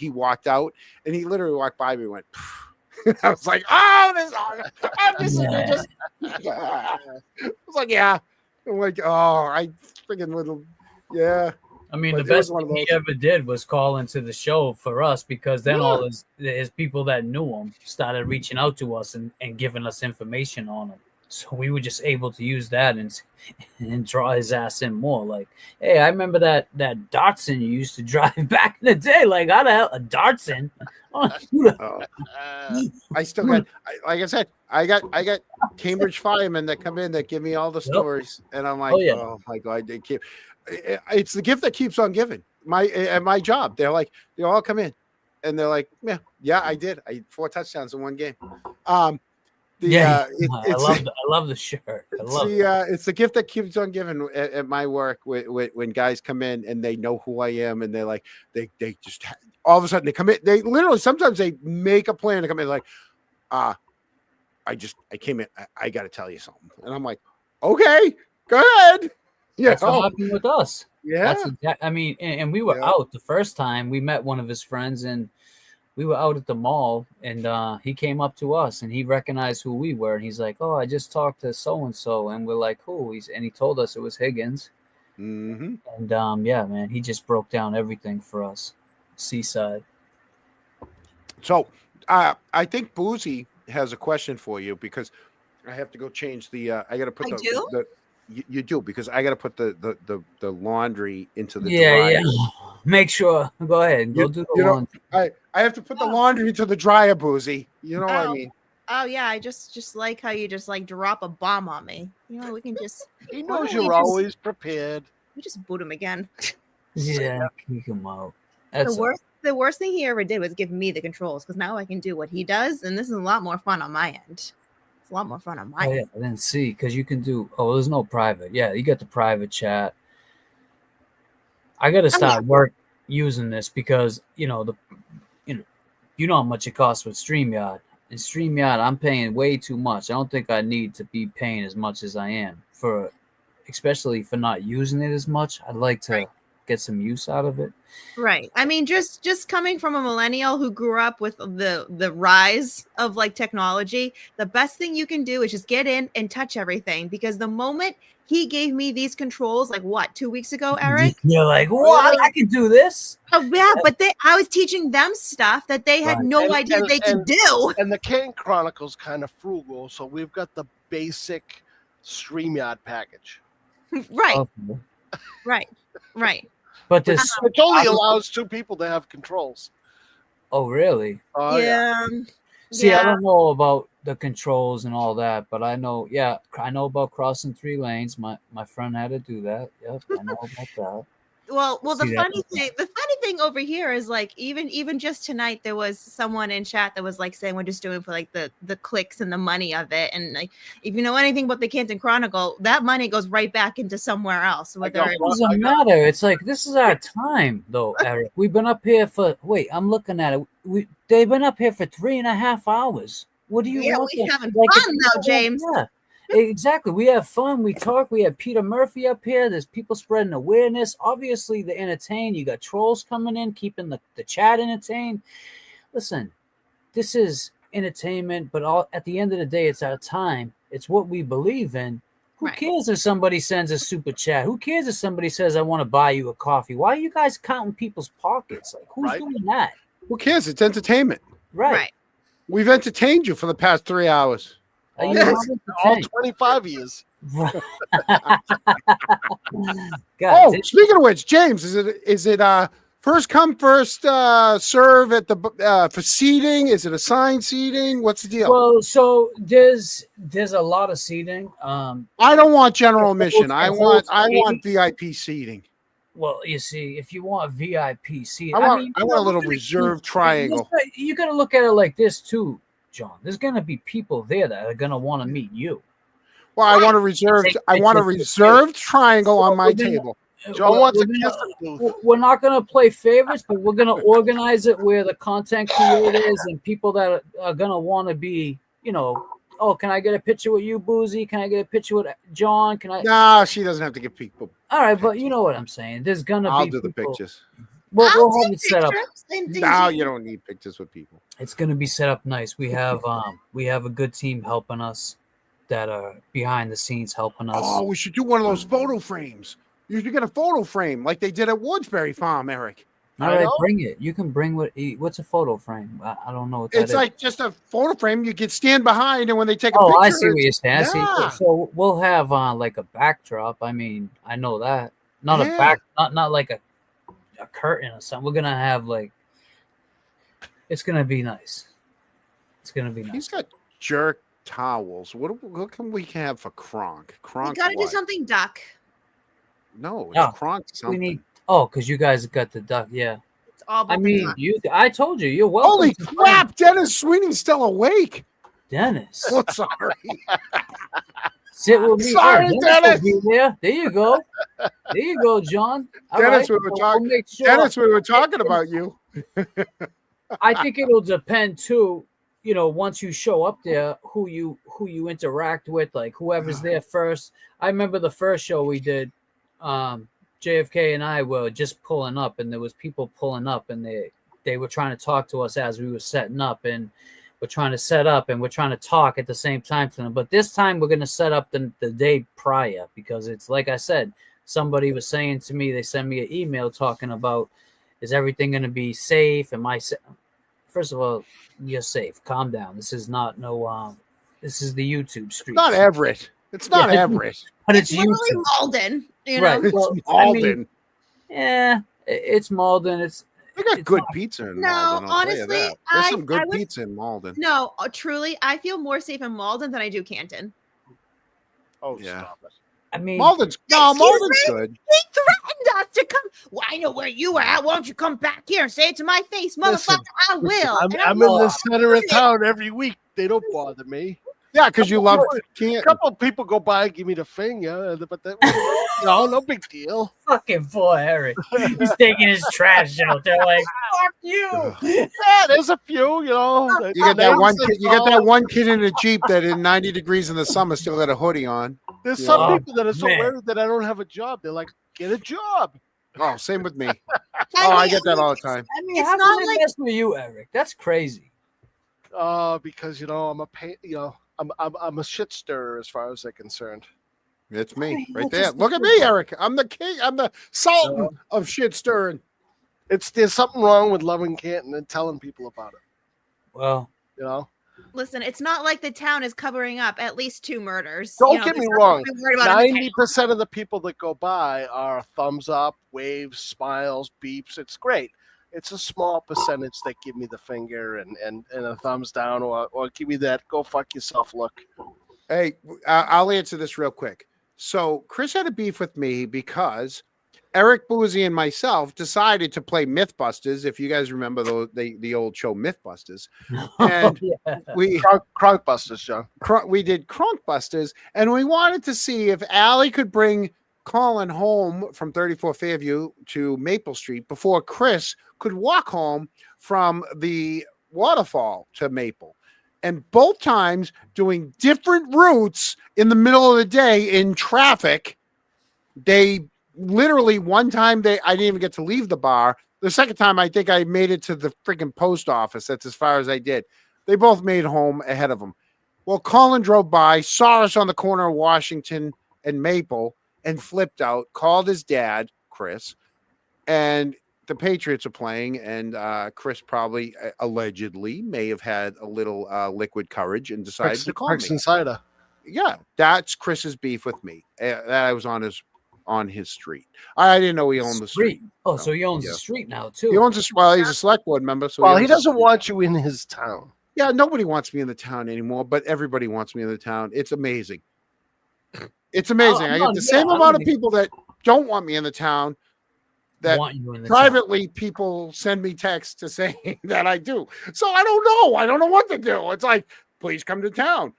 walked out, and he literally walked by me and went. I was like, oh, this just. I was like, yeah. I'm like, oh, I freaking little, yeah. I mean, But the it was best one of thing he those. ever did was call into the show for us, because then all his people that knew him started reaching out to us and giving us information on him. So we were just able to use that and draw his ass in more. Like, hey, I remember that Datsun you used to drive back in the day. Like, how the hell a Datsun? I still got, like I said, I got Cambridge firemen that come in that give me all the stories, and I'm like, oh my god, they keep. It's the gift that keeps on giving. At my job, they all come in, and they're like, yeah, I did. I had 4 touchdowns in one game. I love the shirt. It's the gift that keeps on giving at my work when guys come in and they know who I am, and they're like, they just all of a sudden they come in. They literally sometimes they make a plan to come in like, I came in. I got to tell you something, and I'm like, okay, go ahead. That's what happened with us. Yeah. I mean, and we were out the first time. We met one of his friends, and we were out at the mall, and he came up to us, and he recognized who we were, and he's like, "Oh, I just talked to so and so," and we're like, "Who?" And he told us it was Higgins. Mm-hmm. And yeah, man, he just broke down everything for us. Seaside. So I think Boozy has a question for you, because I have to go change the. I got to put You do, because I got to put the laundry into the dryer. Yeah. Make sure. Go ahead. Go do the laundry. I have to put the laundry into the dryer, Boozy. You know what I mean? Oh yeah, I just like how you just like drop a bomb on me. You know, we can just. He knows you're always prepared. We just boot him again. Yeah, kick him out. The worst thing he ever did was give me the controls, because now I can do what he does, and this is a lot more fun on my end. It's a lot more fun on my end. Yeah, I didn't see, because you can do. Oh, there's no private. Yeah, you got the private chat. I got to start using this, because you know how much it costs with StreamYard. In StreamYard, I'm paying way too much. I don't think I need to be paying as much as I am especially for not using it as much. I'd like to get some use out of it. Right. I mean, just coming from a millennial who grew up with the rise of like technology, the best thing you can do is just get in and touch everything, because the moment he gave me these controls, like 2 weeks ago, Eric? You're like, what? I can do this. Oh yeah, but I was teaching them stuff that they had no idea they could do. And the Canton Chronicle's kind of frugal, so we've got the basic StreamYard package. Right. Right. But this which only allows 2 people to have controls. Oh, really? Yeah. See, I don't know about the controls and all that, but I know about crossing 3 lanes. My friend had to do that. Yep, I know about that. Well, the funny thing over here is like even just tonight there was someone in chat that was like saying we're just doing for like the clicks and the money of it, and like if you know anything about the Canton Chronicle, that money goes right back into somewhere else. It doesn't matter. It's like this is our time, though, Eric. We've been up here for I'm looking at it. They've been up here for 3.5 hours. What do you want? Yeah, we having fun now, James. Yeah. Exactly. We have fun. We talk. We have Peter Murphy up here. There's people spreading awareness. Obviously, the entertain. You got trolls coming in, keeping the chat entertained. listen, this is entertainment, but at the end of the day, it's our time. It's what we believe in. Who cares if somebody sends a super chat? Who cares if somebody says, I want to buy you a coffee? Why are you guys counting people's pockets? Like, who's doing that? Who cares? It's entertainment. Right. We've entertained you for the past 3 hours. Are you Yes, not all entertained? 25 years. Oh, speaking of which, James, is it first come first serve at the for seating? Is it assigned seating? What's the deal? Well, so there's a lot of seating. I don't want general admission. I holds want 80. VIP seating. Well, you see, if you want VIP seating, I want you a know, little look at it- reserved triangle. You got to look at it like this too, John. There's gonna be people there that are gonna want to meet you. Well, I want a reserved. I want a reserved triangle on my table. John wants a We're kiss gonna- We're not going to play favorites, but we're going to organize it where the content creators and people that are going to want to be, you know, oh, can I get a picture with you, Boozy? Can I get a picture with John? Can I? No, she doesn't have to give people. All right, but you know what I'm saying. There's going to be. I'll do the people- pictures. We'll have it set up. No, you don't need pictures with people. It's going to be set up nice. We have a good team helping us that are behind the scenes helping us. Oh, we should do one of those photo frames. You should get a photo frame like they did at Woodsbury Farm, Eric. All right, bring it. You can bring what's a photo frame? I don't know what that It's is. like just a photo frame you can stand behind, and when they take a Oh, picture, I see what you're it's- saying. I see. Yeah. So we'll have like a backdrop. I mean, I know that. Not a Yeah. back, not like a curtain or something. We're gonna have like. It's gonna be nice. It's gonna be nice. He's got jerk towels. What can we have for Kronk? You Kronk, got to do what? something duck. No, it's No, Kronk something. We need. Oh, because you guys got the duck. Yeah. It's all about I mean, the duck. I told you. You're welcome. Holy to crap! Dennis Sweeney's still awake. Dennis. Oh, sorry. Sit with me. Sorry, will Dennis. be there. There you go. There you go, John. All Dennis, right, we were we'll talking. make sure. Dennis, we were talking about you. I think it'll depend too. You know, once you show up there, who you interact with, like whoever's there first. I remember the first show we did. JFK and I were just pulling up, and there was people pulling up, and they were trying to talk to us as we were setting up, and we're trying to set up, and we're trying to talk at the same time to them. But this time we're going to set up the day prior, because it's like I said, somebody was saying to me, they sent me an email talking about, is everything going to be safe? Am I First of all, you're safe. Calm down. This is not this is the YouTube street. Not Everett. It's not Everett. But it's literally YouTube. Malden. You Right. know? Well, It's I mean, Malden. yeah, it's Malden. They got good pizza in No, Malden. I'll tell you honestly, that. There's I- some good I would- pizza in Malden. No, truly, I feel more safe in Malden than I do Canton. Oh, Yeah. stop it. I mean, Malden's Excuse Malden's me? good. He threatened us to come. Well, I know where you were at. Why don't you come back here and say it to my face, motherfucker? Listen, I will. I'm And in will. the center of town every week. They don't bother me. Yeah, because you love A Canton. couple of people go by and give me the finger, but that, no big deal. fucking boy, Eric. He's taking his trash out. They're like, fuck you. Yeah, there's a few, you know. You get that one kid. You get that one kid in a Jeep that in 90 degrees in the summer still got a hoodie on. There's Yeah. some Oh, people that are so man. worried that I don't have a job. They're like, get a job. Oh, same with me. Oh, I get that all the time. I mean, It's how not can like- I mess with you, Eric? That's crazy. Because I'm a pain. I'm a shit stirrer as far as they're concerned. It's me right that's there. just Look at me, Eric. I'm the king. I'm the sultan of shit stirring. There's something wrong with loving Canton and telling people about it. Well, You know. Listen, it's not like the town is covering up at least 2 murders. Don't You know, get me there's nothing wrong. to be worried about in the town. 90% of the people that go by are thumbs up, waves, smiles, beeps. It's great. It's a small percentage that give me the finger and a thumbs down or give me that go fuck yourself look. Hey, I'll answer this real quick. So Chris had a beef with me because Eric Boozy and myself decided to play Mythbusters. If you guys remember the old show Mythbusters, and yeah. we Cronkbusters, John. we did Cronkbusters, and we wanted to see if Allie could bring Colin home from 34 Fairview to Maple Street before Chris could walk home from the waterfall to Maple. And both times doing different routes in the middle of the day in traffic. They literally one time I didn't even get to leave the bar. The second time, I think I made it to the freaking post office. That's as far as I did. They both made home ahead of them. Well, Colin drove by, saw us on the corner of Washington and Maple, and flipped out, called his dad, Chris, and the Patriots are playing, and Chris probably allegedly may have had a little liquid courage and decided to call me. Insider. Yeah, that's Chris's beef with me. That I was on his street. I didn't know he owned the street. Oh, so he owns the street now too. He owns he's a select board member. So well, he doesn't want you in his town. Yeah, nobody wants me in the town anymore, but everybody wants me in the town. It's amazing. It's amazing. I get the same amount of people that don't want me in the town that want you in the privately people send me texts to say that I do. So I don't know. I don't know what to do. It's like, please come to town.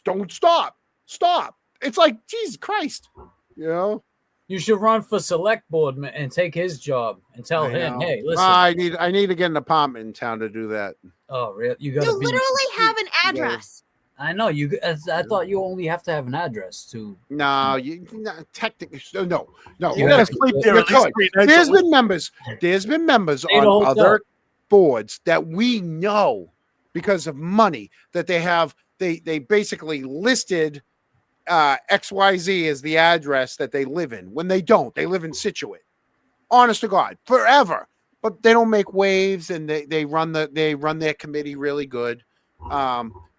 Don't stop. Stop. It's like, Jesus Christ. You know? You should run for select board and take his job and tell him, hey, listen. I need to get an apartment in town to do that. Oh, really? You literally have an address. I know you. I thought you only have to have an address to. No, technically no. You gotta sleep there. There's been members on other boards that we know because of money that they have. They basically listed XYZ as the address that they live in when they don't. They live in Situate. Honest to God, forever. But they don't make waves, and they run their committee really good.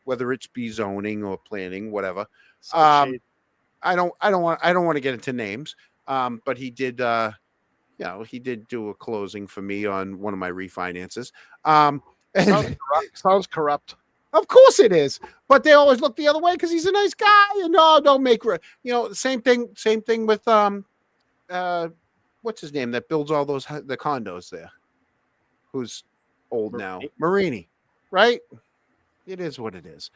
Whether it's be zoning or planning, whatever. I don't want to get into names. But he did he did do a closing for me on one of my refinances. Sounds corrupt. Of course it is, but they always look the other way because he's a nice guy. And don't make same thing with what's his name that builds all the condos there, who's old now, Marini, right? It is what it is.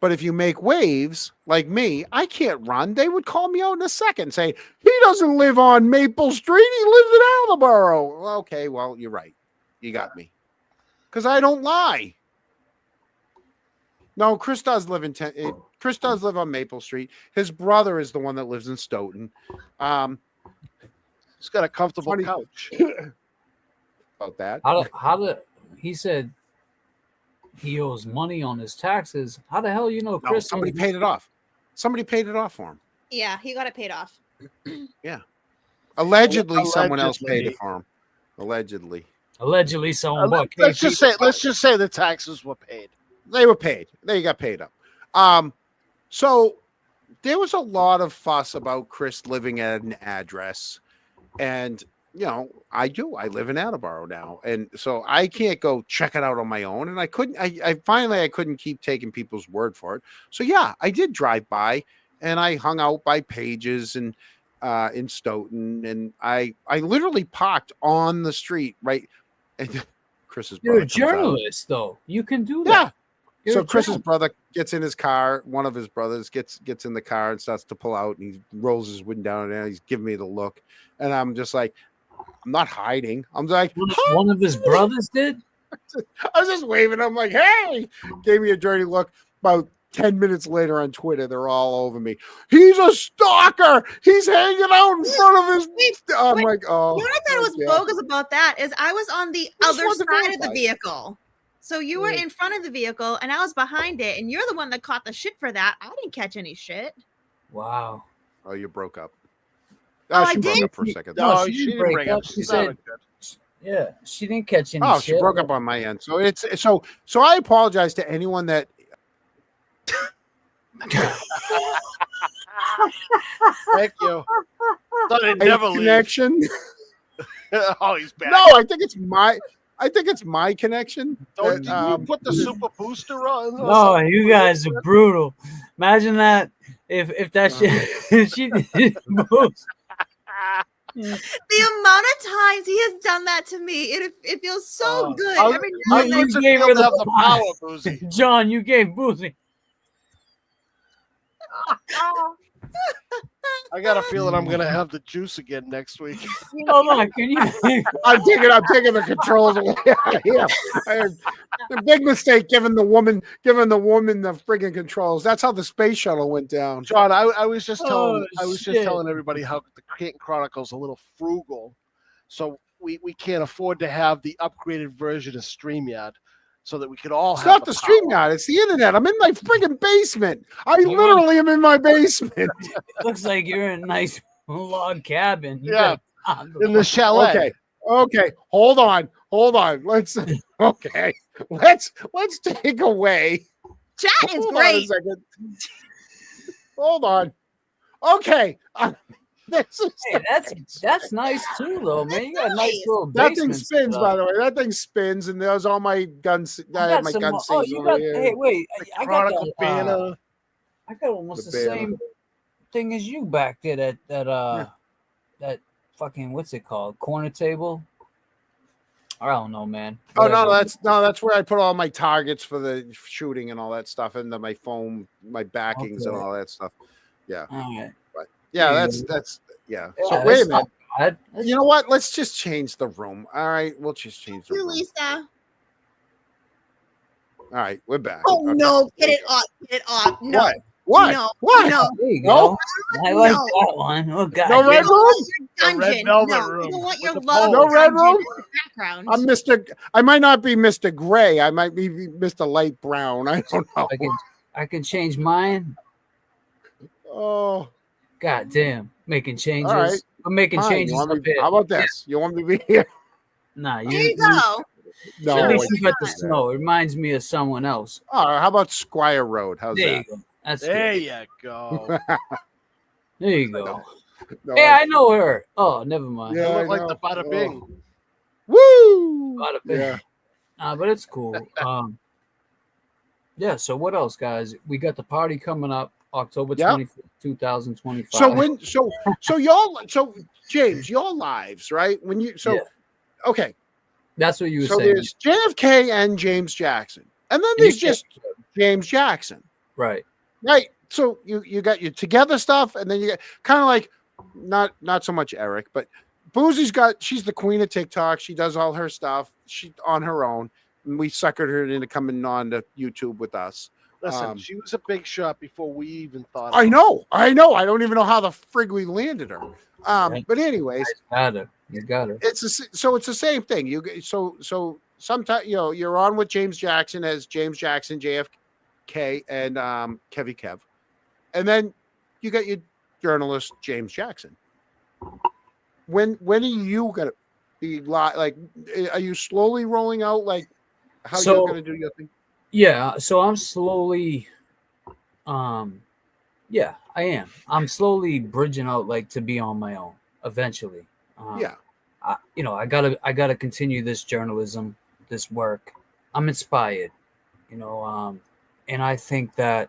But if you make waves like me, I can't run. They would call me out in a second, say he doesn't live on Maple Street. He lives in Attleboro. Okay, well, you're right. You got me because I don't lie. No, Chris does live Chris does live on Maple Street. His brother is the one that lives in Stoughton. He's got a comfortable couch. About that. He said he owes money on his taxes. How the hell Chris? No, somebody paid it off. Somebody paid it off for him. Yeah, he got it paid off. Yeah. Allegedly, someone else paid it for him. Allegedly, someone. Let's just say the taxes were paid. They were paid. They got paid up. So there was a lot of fuss about Chris living at an address, and I do. I live in Attleboro now, and so I can't go check it out on my own. And I couldn't. I finally couldn't keep taking people's word for it. So yeah, I did drive by, and I hung out by Pages and in Stoughton, and I literally parked on the street right. And Chris's brother. You're a journalist, though. You can do that. Yeah. So Chris's brother gets in his car. One of his brothers gets in the car and starts to pull out, and he rolls his window down, and he's giving me the look, and I'm just like, I'm not hiding. I'm like, one of his brothers did. I was just waving. I'm like, hey, gave me a dirty look. About 10 minutes later on Twitter, they're all over me. He's a stalker. He's hanging out in front of his. I'm like, oh. You know what I thought was bogus about that is I was on the other side of the vehicle. So you were in front of the vehicle and I was behind it, and you're the one that caught the shit for that. I didn't catch any shit. Wow. Oh, you broke up. I she did. broke up for a second. No, she didn't break up. She said, yeah, she didn't catch any shit. She broke up on my end. So so I apologize to anyone that. Thank you. Thought I'd never leave. Connection. Oh, he's back. No, I think it's my connection. Did you put the super booster on? No, you guys are brutal. Imagine that if that shit she moves. The amount of times he has done that to me, it feels so good. Every now and then. You gave her the power, Boozy. John, you gave Boozy. I got a feeling I'm gonna have the juice again next week. Hold on, can you? I'm taking the controls away. Yeah, a big mistake giving the woman the friggin' controls. That's how the space shuttle went down. John, I was just telling everybody how the Canton Chronicle's a little frugal. So we can't afford to have the upgraded version of StreamYard, so that we could all It's have not the StreamYard. It's the internet. I'm in my friggin' basement. I You're literally am in my basement. It looks like you're in a nice log cabin. You Yeah, better- in the chalet. Okay. Hold on. Let's let's take away. Chat is Hold on a great. second. Hold on. Okay. This is Hey, that's nice too, though, man. You got a nice little that thing basement spins, set by up. the way. That thing spins, and there's all my guns. I got have my some gun more- safes you over got. here. Hey, wait! I got Chronicle that. banner. I got almost the, The banner. same thing as you back there. That fucking what's it called? Corner table. I don't know, man. Oh no, Whatever. that's where I put all my targets for the shooting and all that stuff, into my foam, my backings, and Okay. all that stuff. Yeah, All right. but yeah, Yeah. that's yeah. Yeah, So wait a that's minute. not bad. You know what? Let's just change the room. All right, we'll just change the You, room. Lisa. All right, we're back. Oh Okay. no, get it off. Get it off. No. What? What? No. What? No. There you No? go. I like No. that one. Oh god. No red damn. room? Dungeon. red velvet No, room you don't want with your the love. No red dungeon room? in the background. I'm Mr. I might not be Mr. Gray. I might be Mr. Light Brown. I don't know. I can change mine. Oh, God damn. Making changes. all right. I'm making Fine. changes You want up me, here. how about this? You want me to be here? Nah, There you go. No. At I least you got the can't. snow. It reminds me of someone else. Oh, how about Squire Road? How's There that? you go. That's There good. you go. There you go. No, Hey, I know her. Oh, never mind. Yeah, You I look like know. the bada bing. Woo! Bada bing. Yeah. But it's cool. Yeah. So what else, guys? We got the party coming up October Yeah. 25th, 2025. So y'all, James, your lives, right? When you Yeah. okay. That's what you were So saying. there's JFK and James Jackson, and then You there's can't- just James Jackson, Right. right? So you got your together stuff, and then you got kind of like not so much Eric, but Boozy's she's the queen of TikTok. She does all her stuff. She on her own. And we suckered her into coming on to YouTube with us. Listen, she was a big shot before we even thought. I of it. know. I don't even know how the frig we landed her. But anyways, You got her. it's the same thing. So sometimes you're on with James Jackson as James Jackson, JFK, and Kevy Kev, and then you got your journalist James Jackson. When are you gonna be like? Are you slowly rolling out like how you're gonna do your thing? Yeah, so I'm slowly yeah, I am. I'm slowly bridging out like to be on my own eventually. Yeah. I gotta continue this journalism, this work. I'm inspired, and I think that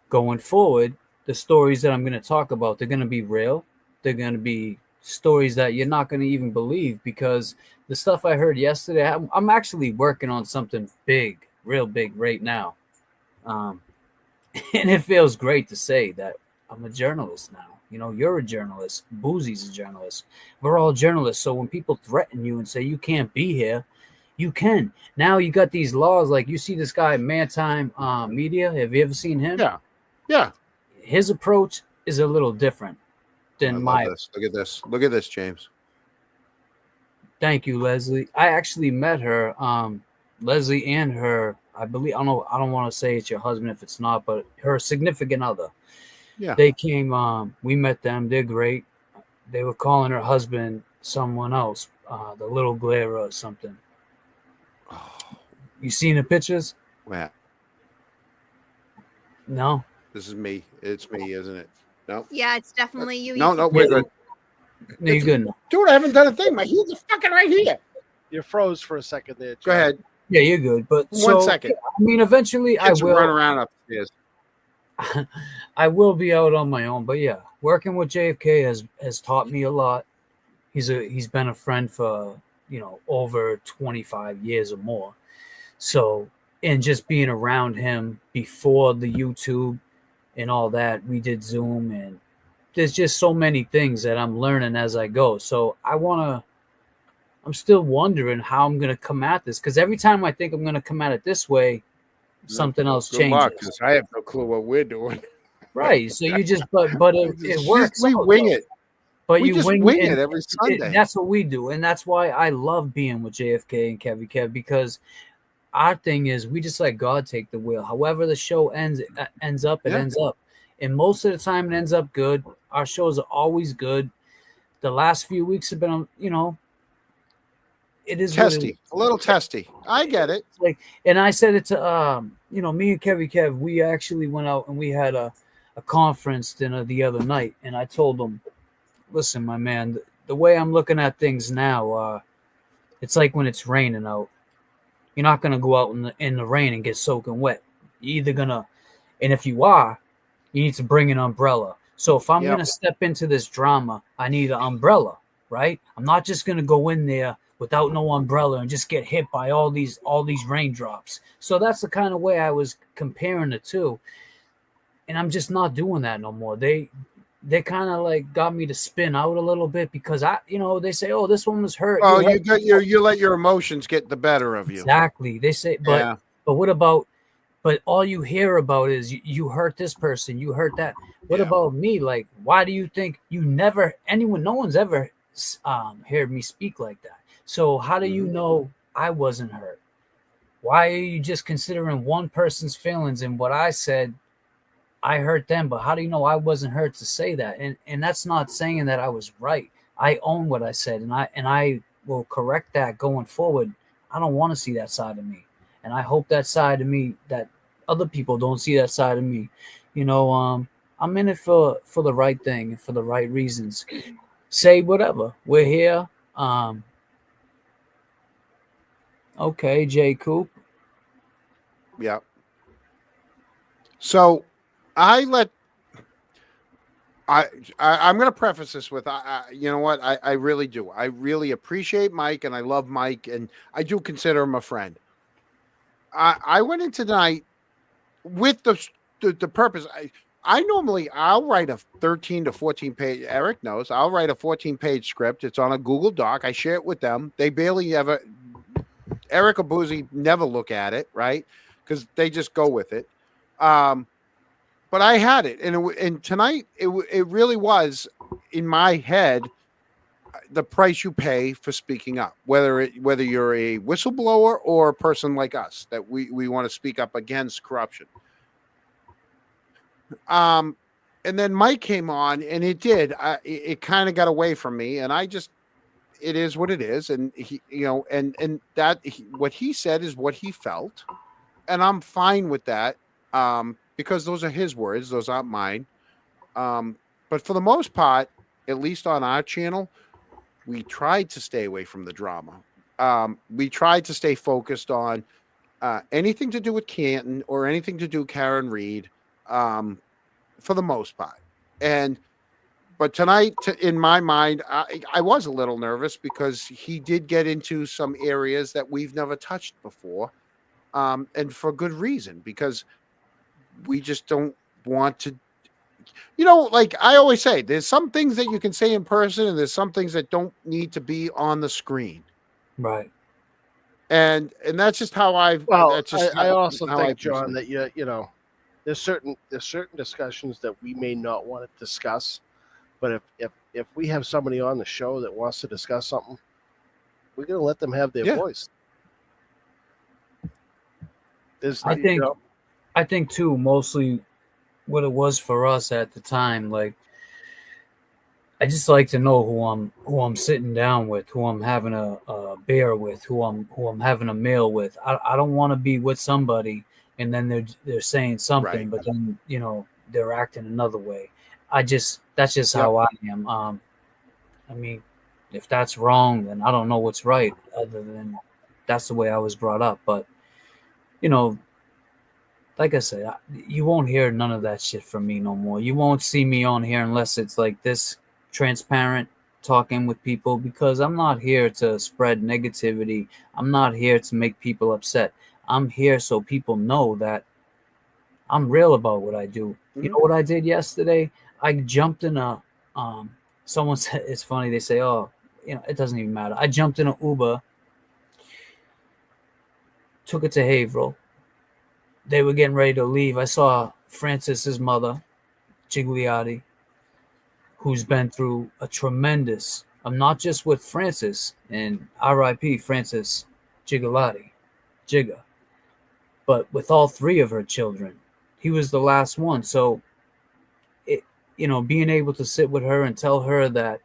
going forward, the stories that I'm gonna talk about, they're gonna be real. They're gonna be stories that you're not gonna even believe, because the stuff I heard yesterday, I'm actually working on something big, real big right now. And it feels great to say that I'm a journalist now. You're a journalist. Boozy's a journalist. We're all journalists. So when people threaten you and say you can't be here, you can. Now you got these laws. Like you see this guy, Mantime Media. Have you ever seen him? Yeah. Yeah. His approach is a little different than my. Look at this. Look at this, James. Thank you, Leslie. I actually met her, Leslie and her, I believe, I don't want to say it's your husband if it's not, but her significant other. Yeah. They came, we met them. They're great. They were calling her husband someone else, the little glare or something. You seen the pictures? Matt. No. This is me. It's me, isn't it? No. Yeah, it's definitely you. No, we're good. No, you're good. Dude, I haven't done a thing. My heels are fucking right here. You froze for a second there. Go ahead. Yeah, you're good. But One second. I mean, eventually Kids I will run around upstairs. I will be out on my own, but yeah, working with JFK has taught me a lot. He's been a friend for over 25 years or more. So, and just being around him before the YouTube and all that, we did Zoom, and there's just so many things that I'm learning as I go. So I'm still wondering how I'm gonna come at this, because every time I think I'm gonna come at it this way, something else Good changes. luck, 'cause I have no clue what we're doing. Right. So you just but it works. We out, wing though. it. But we you just wing it every Sunday. That's what we do, and that's why I love being with JFK and Kevy Kev, because our thing is we just let God take the wheel. However the show ends up, it ends up. And most of the time it ends up good. Our shows are always good. The last few weeks have been, it is testy, a little testy. I get it. Like, and I said it to, me and Kevy Kev, we actually went out and we had a conference dinner the other night. And I told him, listen, my man, the way I'm looking at things now, it's like when it's raining out. You're not going to go out in the rain and get soaking wet. You're either going to, and if you are, you need to bring an umbrella. So if I'm going to step into this drama, I need an umbrella, right? I'm not just going to go in there without no umbrella and just get hit by all these raindrops. So that's the kind of way I was comparing the two. And I'm just not doing that no more. They kind of like got me to spin out a little bit because they say, oh, this one was hurt. Oh, you let your emotions get the better of you. Exactly. They say, but what about, but all you hear about is you hurt this person, you hurt that. What about me? Like, why do you think no one's ever heard me speak like that? So how do you know I wasn't hurt? Why are you just considering one person's feelings and what I said? I hurt them, but how do you know I wasn't hurt to say that? And that's not saying that I was right. I own what I said, and I will correct that going forward. I don't want to see that side of me, and I hope that side of me, that other people don't see that side of me. I'm in it for the right thing and for the right reasons. Say whatever. We're here. Okay, Jay Coop. Yeah. So I'm going to preface this with, you know what? I really do. I really appreciate Mike and I love Mike and I do consider him a friend. I went in tonight with the purpose. I'll write a 13 to 14 page, Eric knows, I'll write a 14-page script. It's on a Google Doc. I share it with them. They barely ever, Eric or Boozy never look at it, right? Because they just go with it. But I had it, and tonight it really was in my head the price you pay for speaking up, whether you're a whistleblower or a person like us that we want to speak up against corruption. And then Mike came on, and it kind of got away from me, and it is what it is, and he, what he said is what he felt, and I'm fine with that. Because those are his words, those aren't mine. But for the most part, at least on our channel, we tried to stay away from the drama. We tried to stay focused on anything to do with Canton or anything to do with Karen Reed, for the most part. But tonight, in my mind, I was a little nervous because he did get into some areas that we've never touched before, and for good reason, because we just don't want to, like I always say, there's some things that you can say in person and there's some things that don't need to be on the screen. Right. And that's just how I also think, John, that there's certain discussions that we may not want to discuss, but if we have somebody on the show that wants to discuss something, we're going to let them have their voice. I think too, mostly what it was for us at the time, like I just like to know who I'm sitting down with, who I'm having a beer with, who I'm having a meal with. I don't want to be with somebody and then they're saying something, but then they're acting another way. That's just how I am. I mean, if that's wrong, then I don't know what's right, other than that's the way I was brought up. But like I said, you won't hear none of that shit from me no more. You won't see me on here unless it's like this transparent, talking with people, because I'm not here to spread negativity. I'm not here to make people upset. I'm here so people know that I'm real about what I do. You know what I did yesterday? I jumped in someone said, it's funny, they say, oh, it doesn't even matter. I jumped in an Uber, took it to Haverhill. They were getting ready to leave. I saw Francis's mother, Gigliotti, who's been through a tremendous, not just with Francis and R.I.P. Francis Gigalotti, Jigga, but with all three of her children. He was the last one. So, being able to sit with her and tell her that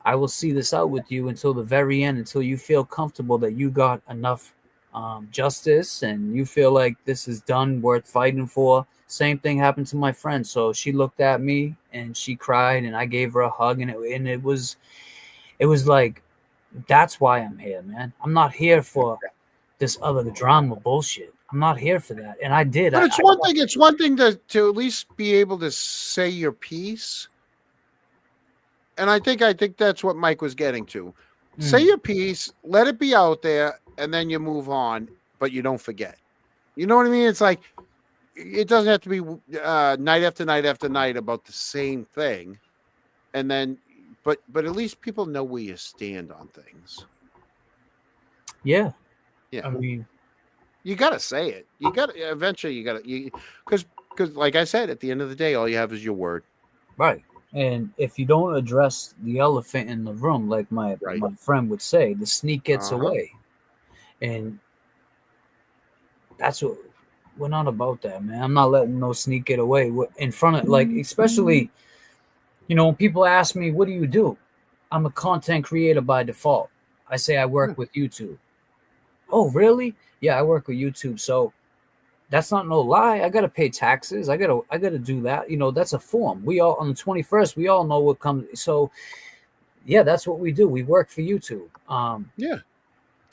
I will see this out with you until the very end, until you feel comfortable that you got enough justice and you feel like this is done, worth fighting for. Same thing happened to my friend. So she looked at me and she cried, and I gave her a hug, and it was like, that's why I'm here, man. I'm not here for this other drama bullshit. I'm not here for that. And I did. But it's one thing to at least be able to say your piece. And I think that's what Mike was getting to. Say your piece, let it be out there, and then you move on, but you don't forget. You know what I mean? It's like, it doesn't have to be night after night after night about the same thing. And then, but at least people know where you stand on things. Yeah. Yeah. I mean, you got to say it. Eventually because like I said, at the end of the day, all you have is your word. Right. And if you don't address the elephant in the room, like my friend would say, the sneak gets away. And that's what we're not about that, man. I'm not letting no sneak get away. We're in front of, like, especially, when people ask me, what do you do? I'm a content creator by default. I say I work with YouTube. Oh, really? Yeah, I work with YouTube. So that's not no lie. I gotta pay taxes. I gotta do that. That's a form. We all, on the 21st, we all know what comes. So yeah, that's what we do. We work for YouTube. Yeah.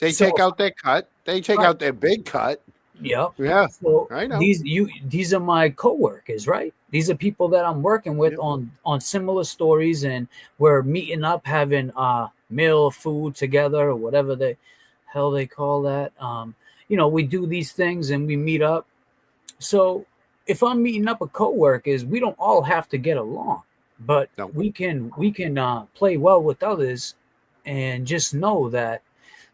They take out their cut. They take out their big cut. Yep. Yeah. So I know. These are my coworkers, right? These are people that I'm working with on similar stories, and we're meeting up, having meal food together, or whatever the hell they call that. We do these things and we meet up. So if I'm meeting up with coworkers, we don't all have to get along, but we can play well with others, and just know that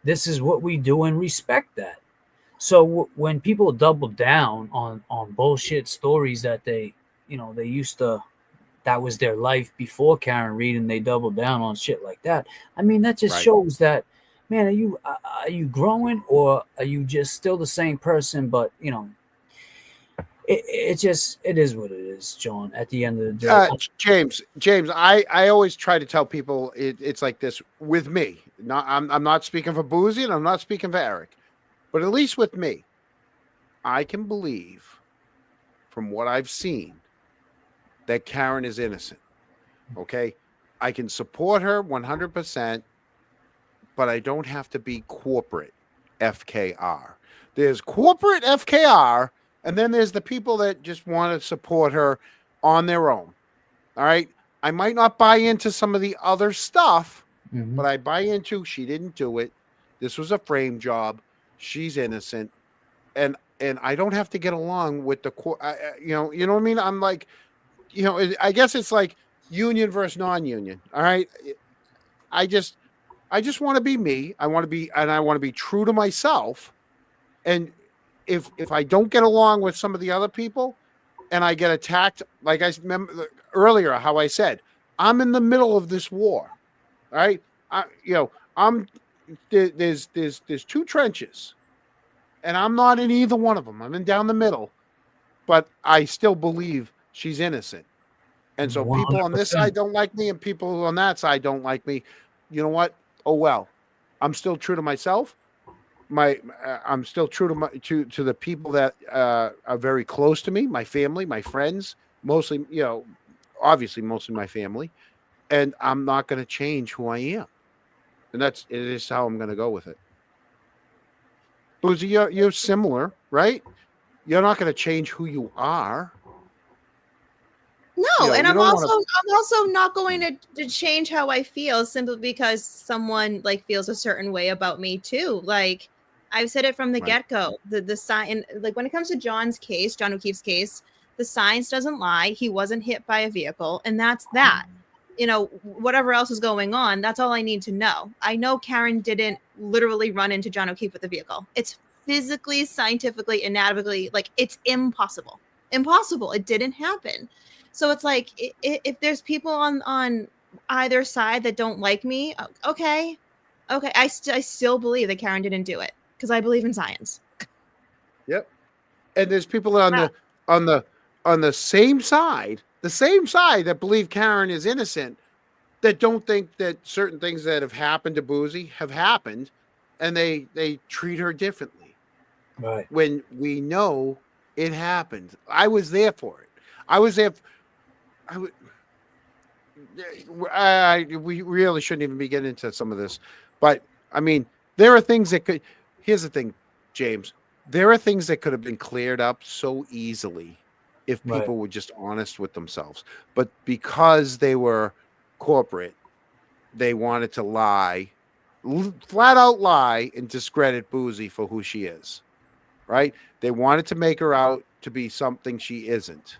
this is what we do and respect that. So when people double down on bullshit stories that they used to, that was their life before Karen Reed, and they double down on shit like that, I mean, that just shows that, man, are you growing, or are you just still the same person? But it is what it is, John. At the end of the day, James, I always try to tell people it's like this with me. I'm not speaking for Boozy, and I'm not speaking for Eric, but at least with me, I can believe, from what I've seen, that Karen is innocent. Okay, I can support her 100%, but I don't have to be corporate FKR. There's corporate FKR. And then there's the people that just want to support her on their own. All right. I might not buy into some of the other stuff, but I buy into, she didn't do it. This was a frame job. She's innocent. And I don't have to get along with the court. You know what I mean? I'm like, I guess it's like union versus non-union. All right. I just want to be me. I want to be true to myself. And if I don't get along with some of the other people, and I get attacked, like I remember earlier how I said, I'm in the middle of this war. All right. There's two trenches, and I'm not in either one of them. I'm in down the middle, but I still believe she's innocent. And so 100%. People on this side don't like me, and people on that side don't like me. You know what? Oh, well, I'm still true to myself. I'm still true to the people that are very close to me, my family, my friends, mostly, obviously mostly my family, and I'm not going to change who I am, and it is how I'm going to go with it. Boozy, you're similar, right? You're not going to change who you are. No, and I'm also not going to change how I feel simply because someone feels a certain way about me too. Like, I've said it from the get-go. The sign, when it comes to John O'Keefe's case, the science doesn't lie. He wasn't hit by a vehicle, and that's that. Whatever else is going on, that's all I need to know. I know Karen didn't literally run into John O'Keefe with a vehicle. It's physically, scientifically, anatomically, it's impossible. Impossible. It didn't happen. So it's like, if there's people on either side that don't like me, okay. I still believe that Karen didn't do it because I believe in science. Yep. And there's people on the same side that believe Karen is innocent, that don't think that certain things that have happened to Boozy have happened, and they treat her differently. Right. When we know it happened. I was there for it. I was there. We really shouldn't even be getting into some of this, but I mean, there are things that could. Here's the thing, James. There are things that could have been cleared up so easily if people were just honest with themselves. But because they were corporate, they wanted to lie, flat out lie, and discredit Boozy for who she is. Right? They wanted to make her out to be something she isn't.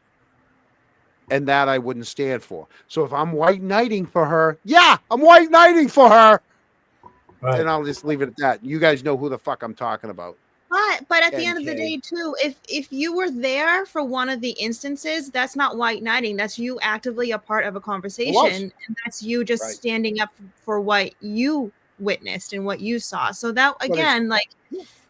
And that I wouldn't stand for. So if I'm white knighting for her, yeah, I'm white knighting for her. Right. And I'll just leave it at that. You guys know who the fuck I'm talking about. But at the end of the day, too, if you were there for one of the instances, that's not white knighting. That's you actively a part of a conversation. And that's you just standing up for what you witnessed and what you saw. So that, again, like,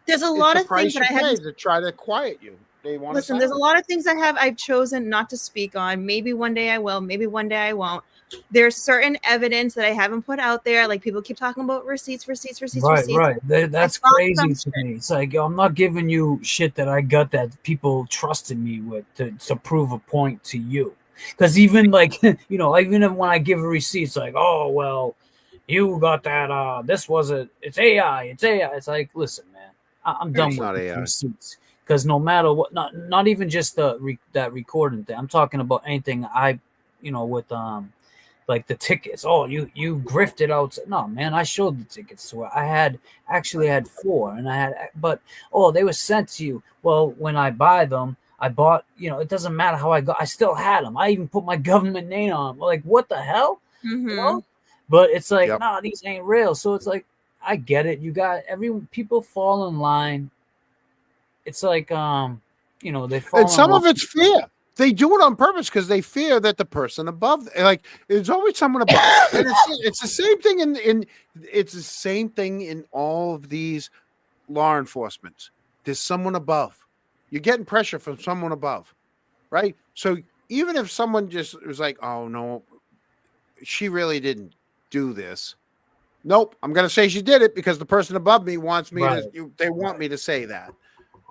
there's a lot of things that I have to try to quiet you. They want listen, there's a lot of things I've chosen not to speak on. Maybe one day I will, maybe one day I won't. There's certain evidence that I haven't put out there. Like, people keep talking about receipts. Right. That's crazy to me. It's like, I'm not giving you shit that I got that people trusted me with to prove a point to you. Because even like, even when I give a receipt, it's like, oh, well, you got that. It's AI. It's like, listen, man, I'm done with receipts. Because no matter what, not even just that recording thing. I'm talking about anything with like the tickets. Oh, you grifted out. No, man, I showed the tickets to her. I had 4, and they were sent to you. Well, when I buy them, I bought. It doesn't matter how I still had them. I even put my government name on them. Like, what the hell? Mm-hmm. But it's like, these ain't real. So it's like, I get it. You got people fall in line. It's like, they fall. And some of it's fear. They do it on purpose because they fear that the person above, like, there's always someone above. And it's the same thing it's the same thing in all of these law enforcement. There's someone above. You're getting pressure from someone above, right? So even if someone just was like, oh no, she really didn't do this. Nope, I'm gonna say she did it because the person above me wants me to. They want me to say that.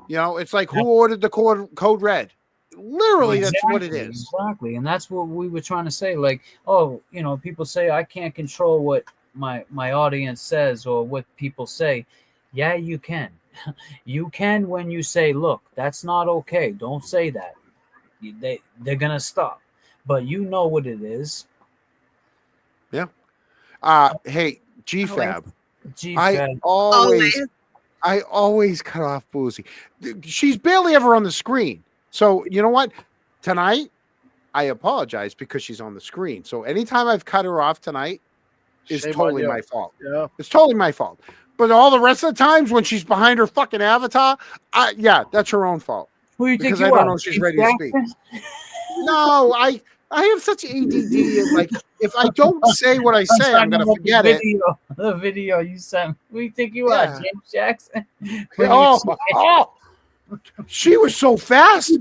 It's like, who ordered the code red? Literally, that's what it is. Exactly. And that's what we were trying to say. Like, people say I can't control what my audience says or what people say. Yeah, you can. You can when you say, look, that's not okay. Don't say that. They're going to stop. But you know what it is. Yeah. Hey, GFAB. I always cut off Boozy. She's barely ever on the screen. So you know what? Tonight, I apologize because she's on the screen. So anytime I've cut her off tonight is totally my fault. Yeah. It's totally my fault. But all the rest of the times when she's behind her fucking avatar, that's her own fault. Who you because think I don't know if she's ready to speak. No, I have such ADD. Like, if I don't say what I say, I'm going to forget it. The video you sent. Who do you think you are, James Jackson? She was so fast.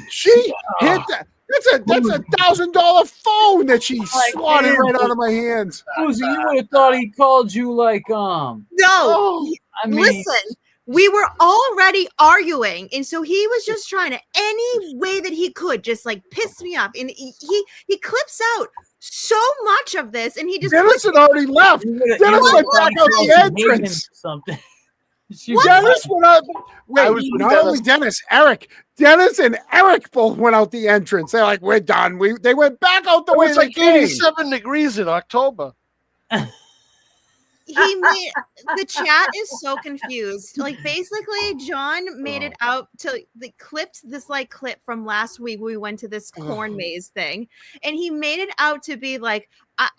She hit that. That's a $1,000 phone that she swatted right out of my hands. Susie, you would have thought he called you like No, listen. We were already arguing, and so he was just trying to any way that he could just like piss me off. And he clips out so much of this, and he just Dennis had already left. Dennis went back out the entrance. Something. Dennis went out. Wait, not only Dennis, Eric. Dennis and Eric both went out the entrance. They're like, we're done. They went back out the way. It's like 87 degrees in October. The chat is so confused. Like, basically, John made it out to clipped this clip from last week. We went to this corn maze thing, and he made it out to be like,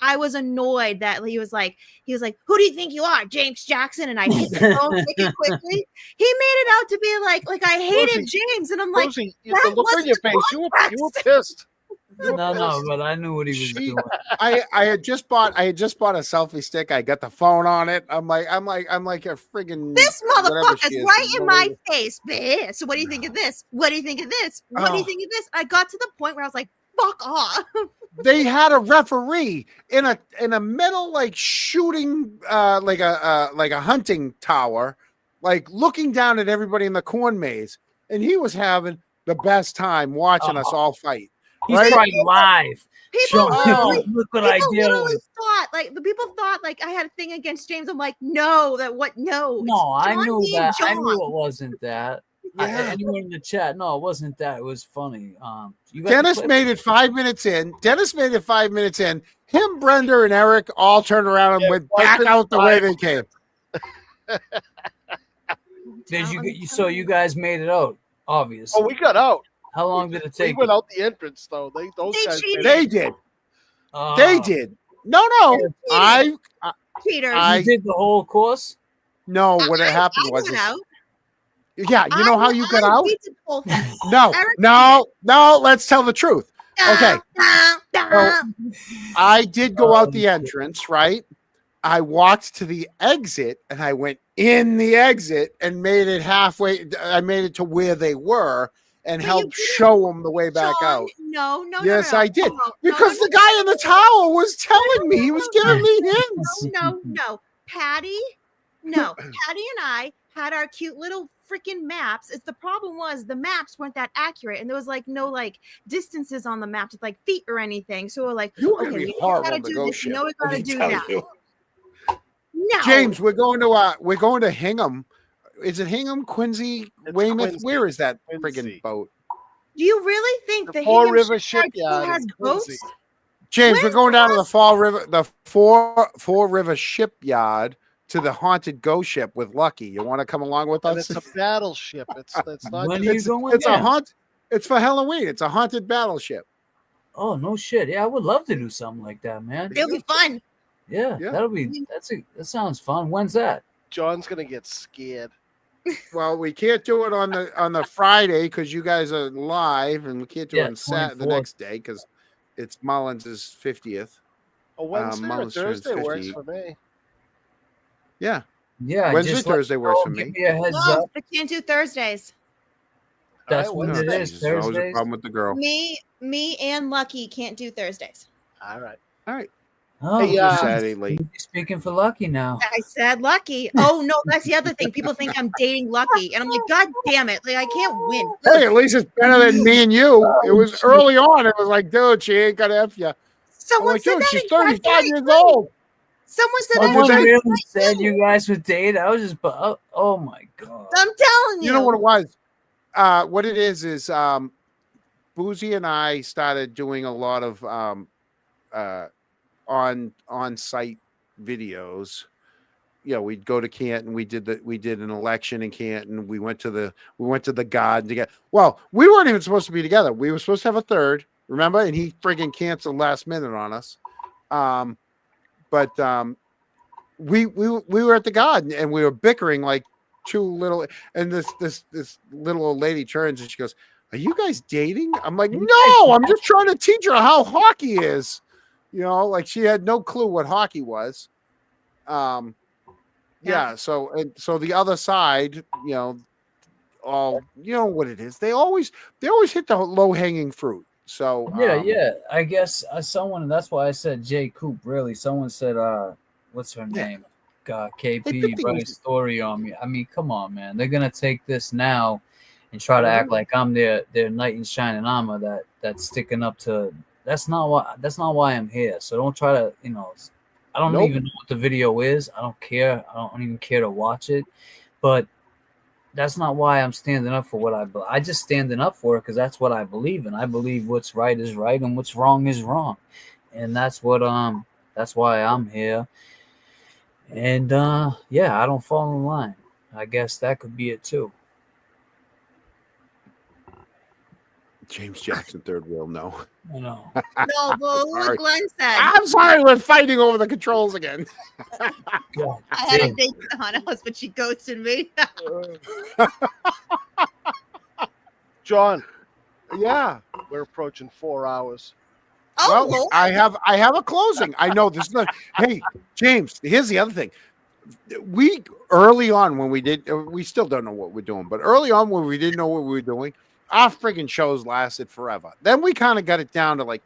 I was annoyed that he was like, who do you think you are, James Jackson? And I hit the phone quickly. He made it out to be like I hated James, and I'm like, Rosie, the look on your face, you were pissed. No, but I knew what he was doing. I had just bought a selfie stick. I got the phone on it. I'm like a friggin' This whatever motherfucker's she is. right in my face. Bleh. So what do you think of this? What do you think of this? What do you Oh. think of this? I got to the point where I was like, fuck off. They had a referee in a metal like shooting like a hunting tower, like looking down at everybody in the corn maze, and he was having the best time watching us all fight. He's right? fighting live. People, Look what I people did. literally thought, like, the people thought, like, I had a thing against James. I'm like, no, no. No, it's I John knew being that. I John. knew it wasn't that. Yeah. Anyone in the chat? No, it wasn't that. It was funny. You got the Dennis clip? made it 5 minutes in. Him, Brenda, and Eric all turned around and went back out the way they came. Did you? So you guys made it out, obviously. Oh, we got out. How long did it take? We went out the entrance though. Those guys. They did. They did. No. I Cheaters. You did the whole course. No, what happened was. Got out. Yeah, you know how you got out? beat the whole thing. No. Let's tell the truth. Okay. So, I did go out the entrance, right? I walked to the exit and I went in the exit and made it halfway. I made it to where they were and helped show them the way back out. No. Yes, I did. No, Because the guy in the tower was telling me, he was giving me hints. No. Patty and I had our cute little freaking maps. It's the problem was the maps weren't that accurate, and there was like no like distances on the maps with like feet or anything. So we're like, You were okay, gonna be we horrible gotta to do go this. ship, No, we let gotta me do tell that. you. No, James, we're going to Hingham. Is it Hingham, Quincy, Weymouth? Quincy. Where is that Quincy. friggin' boat? do you really think the Fall Hingham River Shipyard still Shipyard has in boats? Quincy. James, Where's we're going down to the the Fall River, the Fall River Shipyard to the haunted ghost ship with Lucky. You want to come along with And us? it's a battleship. It's not. When are you It's going? a there? haunt. It's for Halloween. It's a haunted battleship. Oh no shit! Yeah, I would love to do something like that, man. It'll be fun. Yeah, Yeah. that sounds fun. When's that? John's gonna get scared. Well, we can't do it on the Friday because you guys are live, and we can't do it on Saturday the 24th. next day because it's Mullins' 50th. A Wednesday or Mullins turns Thursday works 50. for me. Yeah, Yeah, Wednesday, just let Thursday me works know, for give me. me a heads No, up. I can't do Thursdays. That's All when right, it Wednesday. is. Jesus, there's always a Thursdays. problem with the girl. Me and Lucky can't do Thursdays. All right. All right, Oh, Hey, Saturday late. you're speaking for Lucky now. I said Lucky. Oh no, that's the other thing. People think I'm dating Lucky, and I'm like, God damn it! Like I can't win. Hey, at least it's better than me and you. It was early on. It was like, dude, she ain't gonna F you. I'm Someone like, said dude, that she's exactly 35 years old. Someone said Someone that. really said you guys would date. I was just, oh my god. I'm telling you. You know what it was? What it is Boozy and I started doing a lot of on-site videos. You know, we'd go to Canton. We did an election in Canton. We went to the garden together. Well, we weren't even supposed to be together. We were supposed to have a third, remember? And he friggin' canceled last minute on us. But we were at the garden and we were bickering like two little. And this little old lady turns and she goes, "Are you guys dating?" I'm like, "No, I'm just trying to teach her how hockey is." You know, like she had no clue what hockey was. Yeah. So the other side, you know, you know what it is. They always hit the low hanging fruit. So Yeah. I guess someone. That's why I said Jay Coop. Really, someone said, what's her name? KP wrote a story on me. I mean, come on, man. They're gonna take this now and try to act like I'm their knight in shining armor that's sticking up to. That's not why I'm here. So don't try to, you know. I don't even know what the video is. I don't care. I don't even care to watch it. But that's not why I'm standing up for what I just standing up for it because that's what I believe in. I believe what's right is right and what's wrong is wrong, and that's why I'm here. And yeah, I don't fall in line. I guess that could be it too. James Jackson, third wheel, no. I know. No, but what Glenn said. I'm sorry, we're fighting over the controls again. God, I had a date with the house, but she ghosted me. John. Yeah. We're approaching 4 hours. Oh, well, Lord. I have a closing. I know this is not. Hey, James, here's the other thing. We early on when we did, we still don't know what we're doing, but early on when we didn't know what we were doing, our friggin' shows lasted forever. Then we kind of got it down to like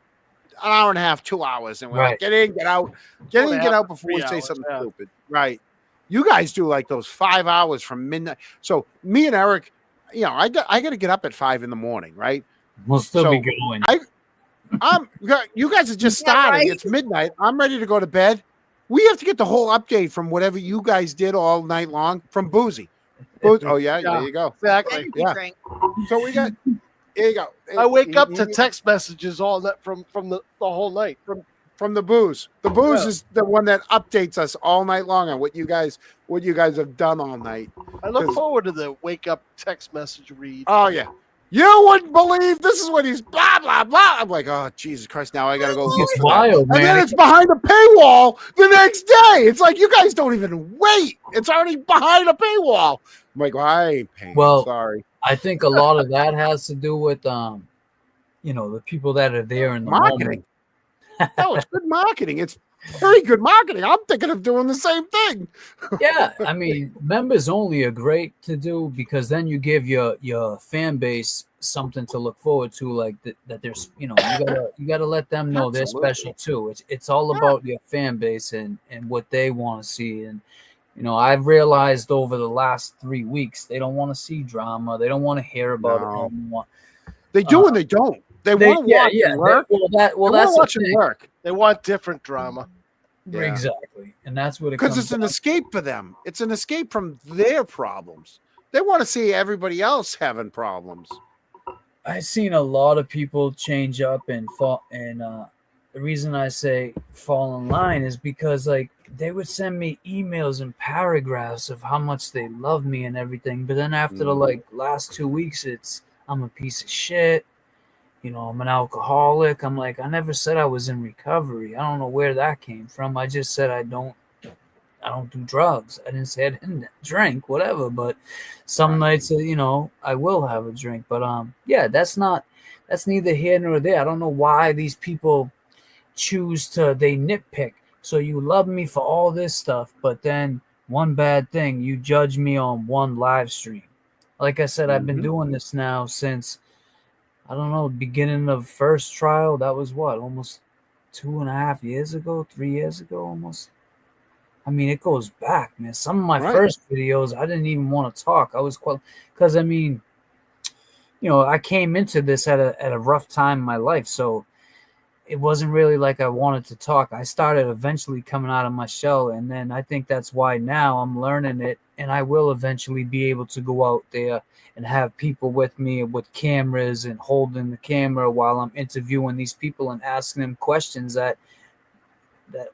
an hour and a half, 2 hours, and we're like, Right. get in, get out, get in, 2.5 get out to before we 3 say hours, something yeah. stupid. Right. You guys do like those 5 hours from midnight. So me and Eric, I got to get up at 5 in the morning, right? We'll still So be going. you guys are just Yeah, starting. right? It's midnight. I'm ready to go to bed. We have to get the whole update from whatever you guys did all night long from Boozy. Oh yeah, there you go. Exactly. Energy Yeah. drink. So we got. Here you go. I wake up to text messages all that from the whole night. From the booze. The booze Yeah. is the one that updates us all night long on what you guys have done all night. I look 'Cause- forward to the wake up text message read. Oh yeah. You wouldn't believe this is what he's blah blah blah. I'm like, oh Jesus Christ! Now I gotta go look It's for that. wild, And man. then it's behind a paywall the next day. It's like you guys don't even wait. It's already behind a paywall. I'm like, well, I ain't paying. Well, Sorry. I think a lot of that has to do with the people that are there in the Marketing. No, it's good marketing. It's very good marketing. I'm thinking of doing the same thing. Yeah, I mean, members only are great to do because then you give your fan base something to look forward to, like that there's you gotta let them know they're Absolutely. special too. It's all about your fan base and what they want to see. And I've realized over the last 3 weeks they don't want to see drama. They don't want to hear about it anymore. They do and they don't. They want to watch and work. Well, They want that's to the watch and thing. work. They want different drama. Yeah. Exactly, and that's what it Because comes it's an down escape for them. It's an escape from their problems. They want to see everybody else having problems. I've seen a lot of people change up and fall, and the reason I say fall in line is because like they would send me emails and paragraphs of how much they love me and everything, but then after the last 2 weeks, it's I'm a piece of shit. I'm an alcoholic. I'm like, I never said I was in recovery. I don't know where that came from. I just said I don't do drugs. I didn't say I didn't drink, whatever. But some nights, I will have a drink. But yeah, that's neither here nor there. I don't know why these people they nitpick. So you love me for all this stuff, but then one bad thing, you judge me on one live stream. Like I said, I've been doing this now since, I don't know, beginning of first trial. That was what, almost 2.5 years ago, 3 years ago, almost. I mean, it goes back, man. Some of my first videos, I didn't even want to talk. I was because I mean, I came into this at a rough time in my life, so it wasn't really like I wanted to talk. I started eventually coming out of my shell, and then I think that's why now I'm learning it, and I will eventually be able to go out there and have people with me with cameras and holding the camera while I'm interviewing these people and asking them questions that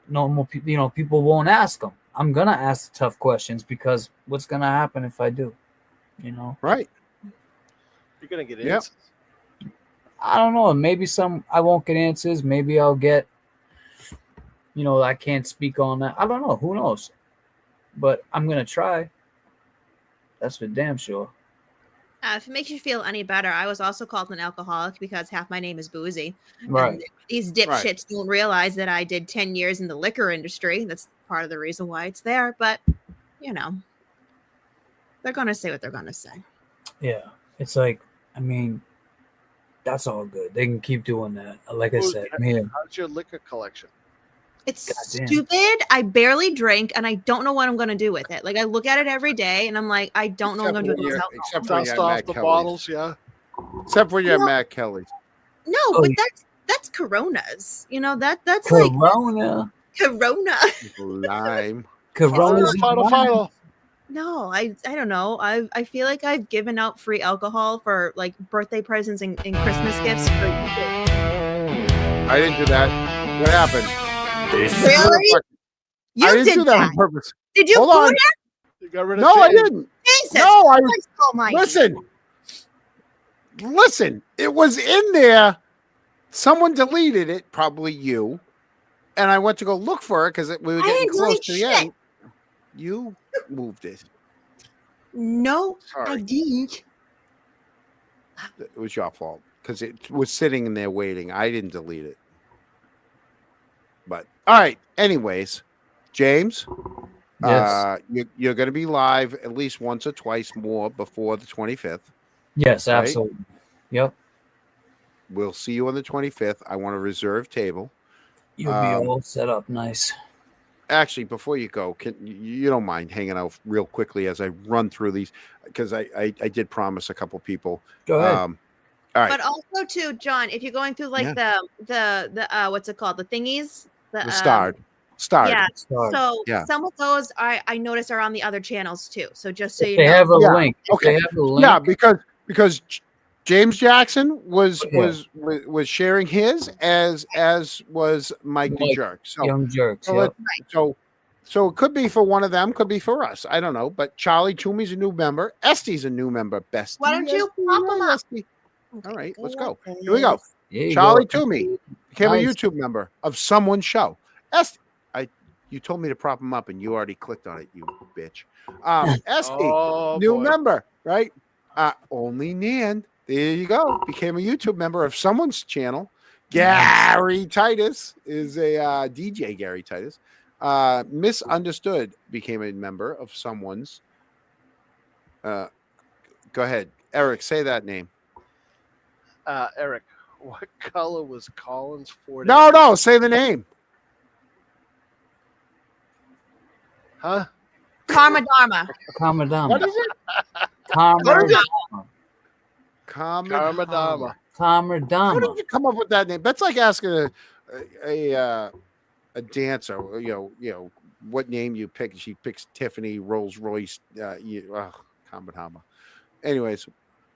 normal people, people won't ask them. I'm gonna ask the tough questions because what's gonna happen if I do? Right. You're gonna get answers. I don't know. Maybe I won't get answers. Maybe I'll get, I can't speak on that. I don't know. Who knows? But I'm going to try. That's for damn sure. If it makes you feel any better, I was also called an alcoholic because half my name is Boozy. Right. And these dipshits don't realize that I did 10 years in the liquor industry. That's part of the reason why it's there. But, they're going to say what they're going to say. Yeah. It's like, I mean, that's all good. They can keep doing that. Like I said, man. How's your liquor collection? It's stupid. I barely drink, and I don't know what I'm going to do with it. Like, I look at it every day, and I'm like, I don't know what I'm going to do with this alcohol. Except when Dust you're at off Matt the Kelly's. bottles, yeah. Except when you're at Matt Kelly's. No, but that's Coronas. That's Corona. Like Corona. Lime. Corona's final. No, I don't know. I feel like I've given out free alcohol for like birthday presents and Christmas gifts for years. I didn't do that. What happened? Really? You I didn't did do that on purpose. Did you Hold do on. that? You got rid of No, I Jane. didn't. Jesus No, Christ almighty. Listen. It was in there. Someone deleted it, probably you. And I went to go look for it because we were I getting didn't close delete to the shit. end. You moved it. No, I Sorry. didn't. It was your fault because it was sitting in there waiting. I didn't delete it. But all right. Anyways, James, Yes. you're going to be live at least once or twice more before the 25th. Yes, right? absolutely. Yep. We'll see you on the 25th. I want a reserved table. You'll be all set up nice. Actually, before you go, you don't mind hanging out real quickly as I run through these, because I did promise a couple people. Go ahead. All right. But also too, John, if you're going through like the what's it called? The thingies? The starred. Yeah. Starred. So Yeah. some of those I noticed are on the other channels too. So just so If you they know. have a Yeah. link. If Okay. they have a link. Yeah, because James Jackson was sharing his as was Mike the Jerk. So Young Jerks. so, Yep. so it could be for one of them, could be for us. I don't know. But Charlie Toomey's a new member. Este's a new member. Bestie. Why don't you pop them up? Esty. All right, let's go. Here we go. There you Charlie go. Toomey became Nice. a YouTube member of someone's show. Esty, you told me to prop him up and you already clicked on it, you bitch. Esty, new member, right? Only Nan. There you go. Became a YouTube member of someone's channel. Gary Titus is a DJ. Gary Titus. Misunderstood became a member of someone's. Go ahead, Eric. Say that name. Eric, what color was Collins Ford? No. Say the name. Huh? Karma Dharma. Karma Dharma. What is it? Karma What is it? Dharma. Karma Dharma. Karma How Dharma. did you come up with that name? That's like asking a dancer, you know, what name you pick. She picks Tiffany Rolls Royce. Karma Dharma. Anyways,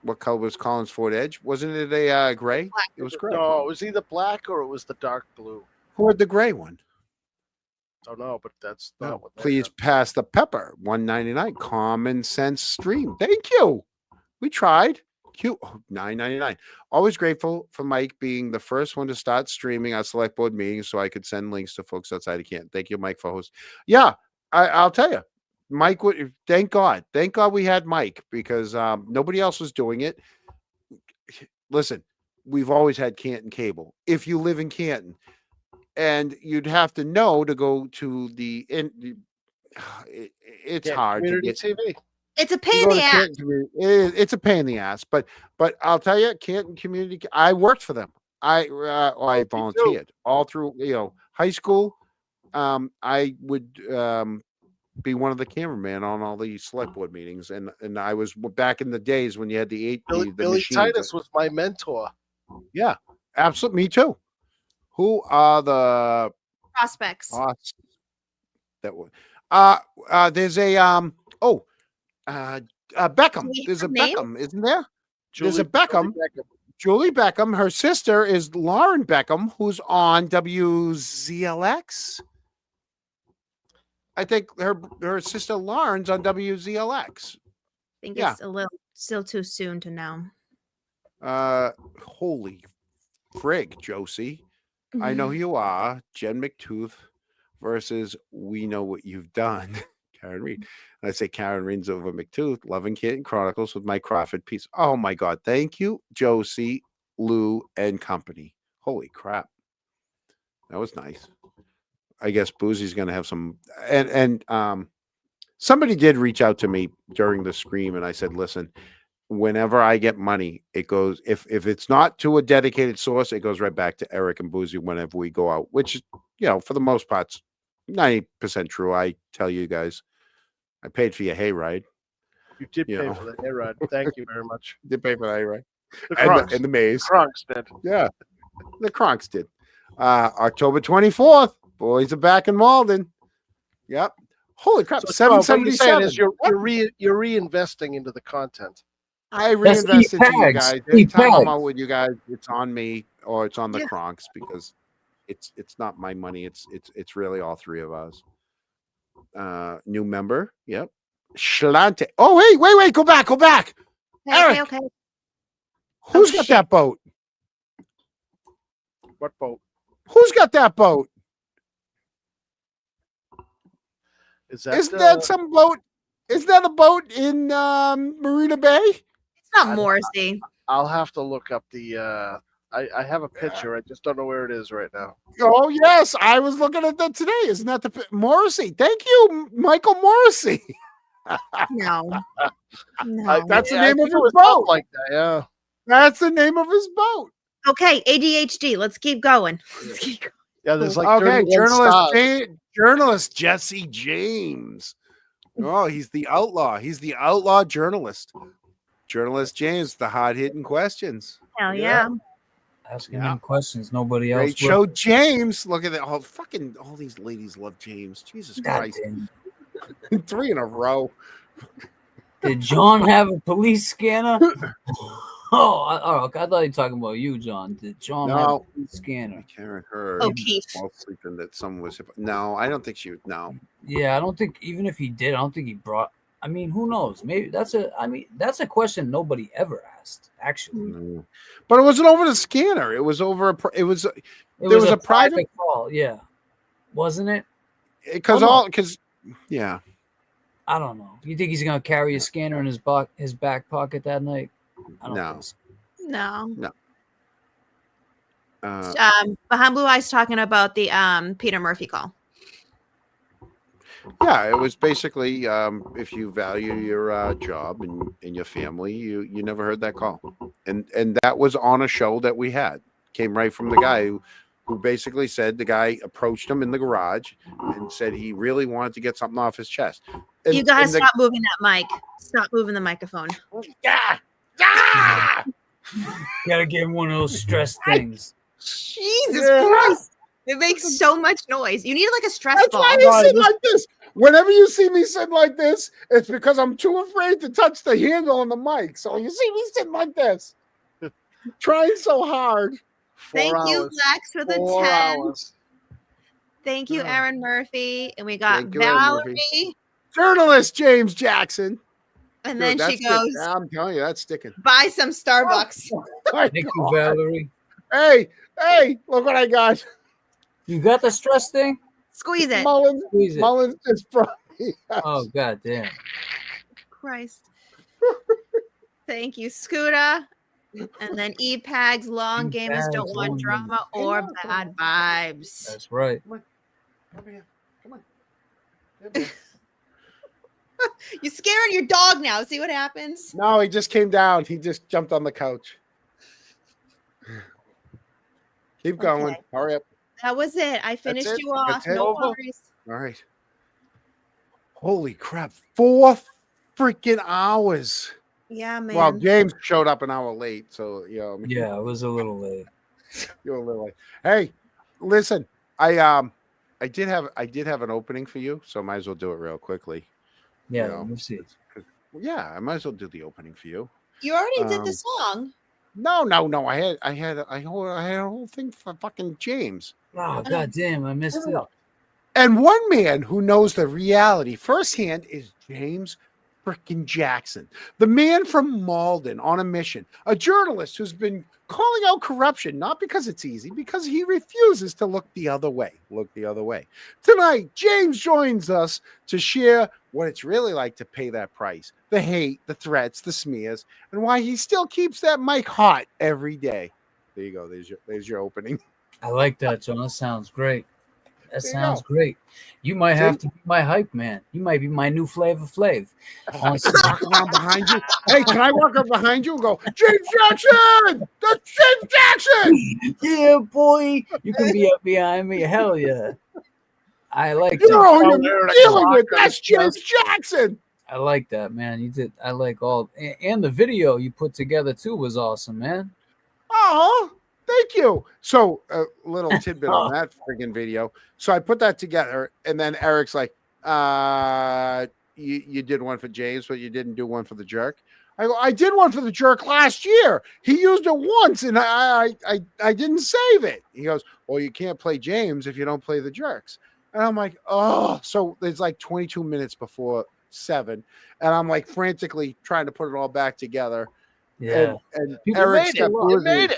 what color was Collins Ford Edge? Wasn't it a gray? Black. It was gray. No, it was either black or it was the dark blue. Who had the gray one? Don't know, but that's not what. Please pass the pepper. $1.99. Common Sense Stream. Thank you. We tried. Cute. $9.99. Always grateful for Mike being the first one to start streaming our select board meetings so I could send links to folks outside of Canton. Thank you, Mike, for host. Yeah, I'll tell you. Mike would. Thank God we had Mike, because nobody else was doing it. Listen, we've always had Canton cable. If you live in Canton, and you'd have to know to go to the. It's hard to Community get. TV. It's a pain in the ass. It's a pain in the ass, but I'll tell you, Canton Community. I worked for them. I volunteered all through high school. I would be one of the cameramen on all the select board meetings, and I was back in the days when you had the Billy machines. Titus was my mentor. Yeah, absolutely. Me too. Who are the Prospects. That one? There's a Beckham. There's a Beckham, isn't there? There's a Beckham. Julie Beckham. Her sister is Lauren Beckham, who's on WZLX. I think her sister Lauren's on WZLX. I think it's a little still too soon to know. Holy frig, Josie. I know who you are. Jen McTooth versus We Know What You've Done. Karen Reed. And I say Karen Reed's over McTooth, loving Canton Chronicles with my Crawford piece. Oh my God. Thank you, Josie, Lou, and company. Holy crap. That was nice. I guess Boozy's gonna have some and somebody did reach out to me during the scream, and I said, listen, whenever I get money, it goes if it's not to a dedicated source, it goes right back to Eric and Boozy whenever we go out, which for the most part's 90% true. I tell you guys, I paid for your hayride. You did pay for the hayride. Thank you very much. Did pay for the hayride. And the maze. Kronks did. Yeah. The Kronks did. October 24th. Boys are back in Malden. Yep. Holy crap. So, 777. Is you're reinvesting into the content. I reinvest into you guys. Every time I'm out with you guys, it's on me or it's on the Kronks, because it's not my money. It's really all three of us. New member. Yep. Schlante. Oh, wait. Go back. Eric. Okay. Who's got that boat? What boat? Who's got that boat? Isn't that some boat? Is that a boat in Marina Bay? It's not Morrissey. I'll have to look up the I have a picture. I just don't know where it is right now. Oh yes, I was looking at that today. Isn't that the Morrissey? Thank you, Michael Morrissey. No, no. That's the Yeah, I name think of it was his boat. something like that. Yeah. That's the name of his boat. Okay, ADHD. Let's keep going. Let's keep going. Yeah, there's like Okay, 31 journalist Jesse James. Oh, he's the outlaw. He's the outlaw journalist. Journalist James, the hard-hitting questions. Hell yeah. Asking him questions nobody Great else show, would. James. Look at that. Oh, fucking all these ladies love James. Jesus God Christ. damn. 3 in a row. Did John have a police scanner? I thought you were talking about you, John. Did John have a police scanner? Karen heard while sleeping that someone was. No, I don't think she would. No. Yeah, I don't think even if he did, I don't think he brought. I mean, who knows? Maybe that's a question nobody ever asked. Actually, But it wasn't over the scanner. It was over. There was a private call. Yeah, wasn't it? Because yeah. I don't know. You think he's gonna carry a scanner in his back pocket that night? I don't think so. No. No. Behind Blue Eyes talking about the Peter Murphy call. Yeah, it was basically if you value your job and your family, you never heard that call, and that was on a show that we had. Came right from the guy who basically said the guy approached him in the garage and said he really wanted to get something off his chest. And, You gotta stop moving that mic. Stop moving the microphone. Yeah. Gotta give him one of those stress things. Jesus Christ. It makes so much noise. You need like a stress That's ball. why you sit like this. Whenever you see me sit like this, it's because I'm too afraid to touch the handle on the mic. So you see me sitting like this, trying so hard. Thank you, Lex, for the 4 10. hours. Thank you, Aaron Murphy. And we got Thank you, Aaron Valerie. Murphy. Journalist James Jackson. And Dude, then she that's goes, I'm telling you, that's sticking. buy some Starbucks. Thank you, Valerie. Hey, look what I got. You got the stress thing? Squeeze it. Squeeze it. Mullins just brought me. Oh, god damn. Christ. Thank you, Scooter. And then E-Pags, long gamers E-Pags, don't want long drama or bad vibes. That's right. Come here. Come on. You're scaring your dog now. See what happens? No, he just came down. He just jumped on the couch. Keep going. Okay. Hurry up. That was it. I finished it? you off. That's it? No worries. All right. Holy crap. 4 freaking hours. Yeah, man. Well, James showed up an hour late. So, Yeah, it was a little late. You're a little late. Hey, listen, I did have an opening for you, so I might as well do it real quickly. Yeah, let me see. Yeah, I might as well do the opening for you. You already did the song. No. I had a whole thing for fucking James. Oh, god damn, I missed it. And one man who knows the reality firsthand is James frickin' Jackson, the man from Malden on a mission, a journalist who's been calling out corruption, not because it's easy, because he refuses to look the other way. Tonight, James joins us to share what it's really like to pay that price, the hate, the threats, the smears, and why he still keeps that mic hot every day. There you go. There's your opening. I like that, John. That sounds great. That sounds great. You might have to be my hype man. You might be my new Flavor Flav. Walk around behind you. Hey, can I walk up behind you and go, James Jackson? That's James Jackson. Yeah, boy. You can be up behind me. Hell yeah. I like You that. know who you're dealing with. That's James Jackson. I like that, man. You did. I like all. And the video you put together, too, was awesome, man. Oh, thank you. So a little tidbit on that friggin' video. So I put that together, and then Eric's like, you did one for James, but you didn't do one for the jerk. I go, I did one for the jerk last year. He used it once, and I didn't save it. He goes, well, you can't play James if you don't play the jerks. And I'm like, oh. So there's like 22 minutes before 7, and I'm like frantically trying to put it all back together. Yeah. And People Eric made stepped it. with me.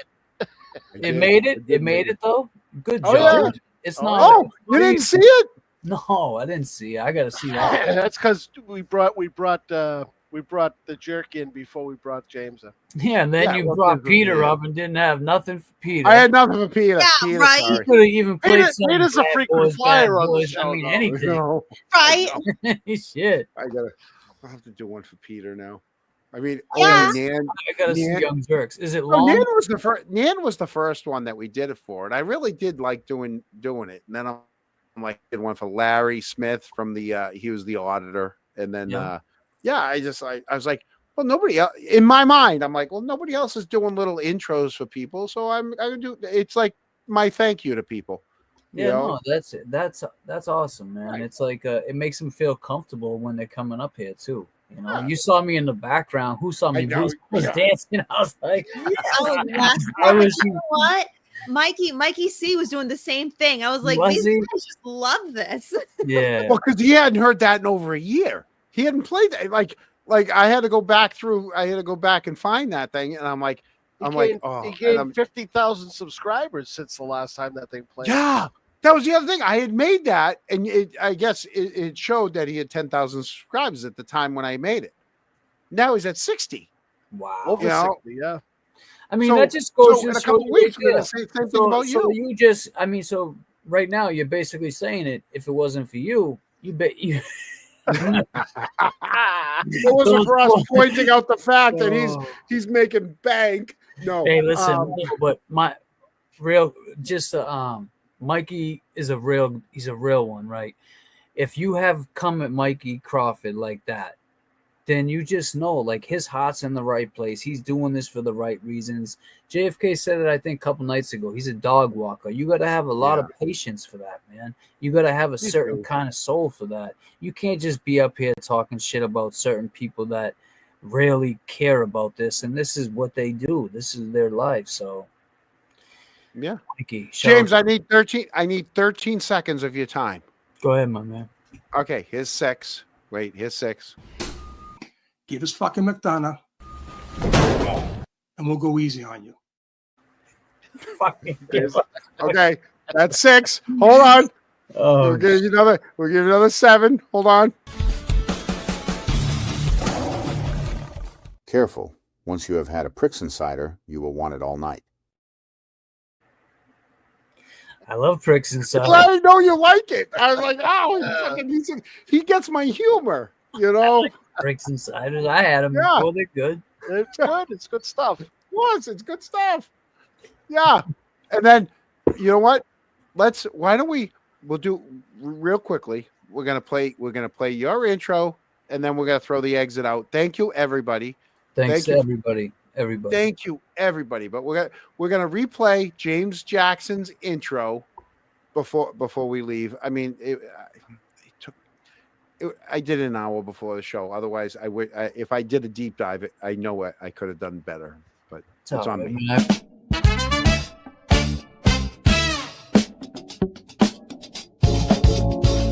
It made it. It made it, though. Good job. Oh, yeah. It's not. Oh, you didn't see it? No, I didn't see it. I got to see that. That's because we brought we brought the jerk in before we brought James in. Yeah, and then you brought Peter up and didn't have nothing for Peter. I had nothing for Peter. Yeah, Peter, right? sorry. You could have even played some Peter's a Bad frequent Boys, flyer Bad on the Boys. show, I mean, though. anything. No, Right? Shit. I'll have to do one for Peter now. I mean, Yeah. Nan. I gotta see Nan- Young Jerks. Is it No, long? Nan was the first one that we did it for, and I really did like doing it. And then I'm like, did one for Larry Smith from the he was the auditor, and then I was like, well, nobody else in my mind. I'm like, well, nobody else is doing little intros for people, so I do. It's like my thank you to people. Yeah, no, that's it. That's awesome, man. Right. It's like it makes them feel comfortable when they're coming up here too. You know, you saw me in the background. Who saw me? Bruce was dancing. I was like, I was you know what? Mikey C was doing the same thing. I was like, Was these he? guys just love this. Yeah. Well, because he hadn't heard that in over a year. He hadn't played that. Like I had to go back and find that thing, and I'm like, He gained 50,000 subscribers since the last time that thing played. Yeah, that was the other thing. I had made that, and I guess it showed that he had 10,000 subscribers at the time when I made it. Now he's at 60. Wow. Over 60, yeah. I mean, that just goes in to a couple show weeks, you- we're gonna say the same thing about you. So you just, I mean, so right now you're basically saying it. If it wasn't for you, you bet you. It wasn't for us pointing out the fact that he's making bank. No. Hey, listen, no, but my real Mikey is he's a real one, right? If you have come at Mikey Crawford like that, then you just know like his heart's in the right place. He's doing this for the right reasons. JFK said it, I think, a couple nights ago. He's a dog walker. You got to have a lot of patience for that, man. You got to have a certain kind of soul for that. You can't just be up here talking shit about certain people that really care about this, and this is what they do. This is their life. So, yeah, Mikey, James, I need 13 seconds of your time. Go ahead, my man. Okay, here's 6. Wait, here's 6. Give us fucking McDonough, and we'll go easy on you. Fucking Okay, that's 6. Hold on. Oh, we'll give you another 7. Hold on. Careful. Once you have had a Pricks Insider, you will want it all night. I love Pricks Insider. Well, I know you like it. I was like, oh, he gets my humor, you know. Pricks Insiders. I had them before. They're good. It's good. It's good stuff. It's good stuff. Yeah. And then, you know what? We'll do real quickly. We're gonna play your intro, and then we're gonna throw the exit out. Thank you, everybody. Thanks to everybody. Everybody. Thank you, everybody. But we're gonna replay James Jackson's intro before we leave. I mean, I did an hour before the show. Otherwise, if I did a deep dive, I know I could have done better. But it's on me.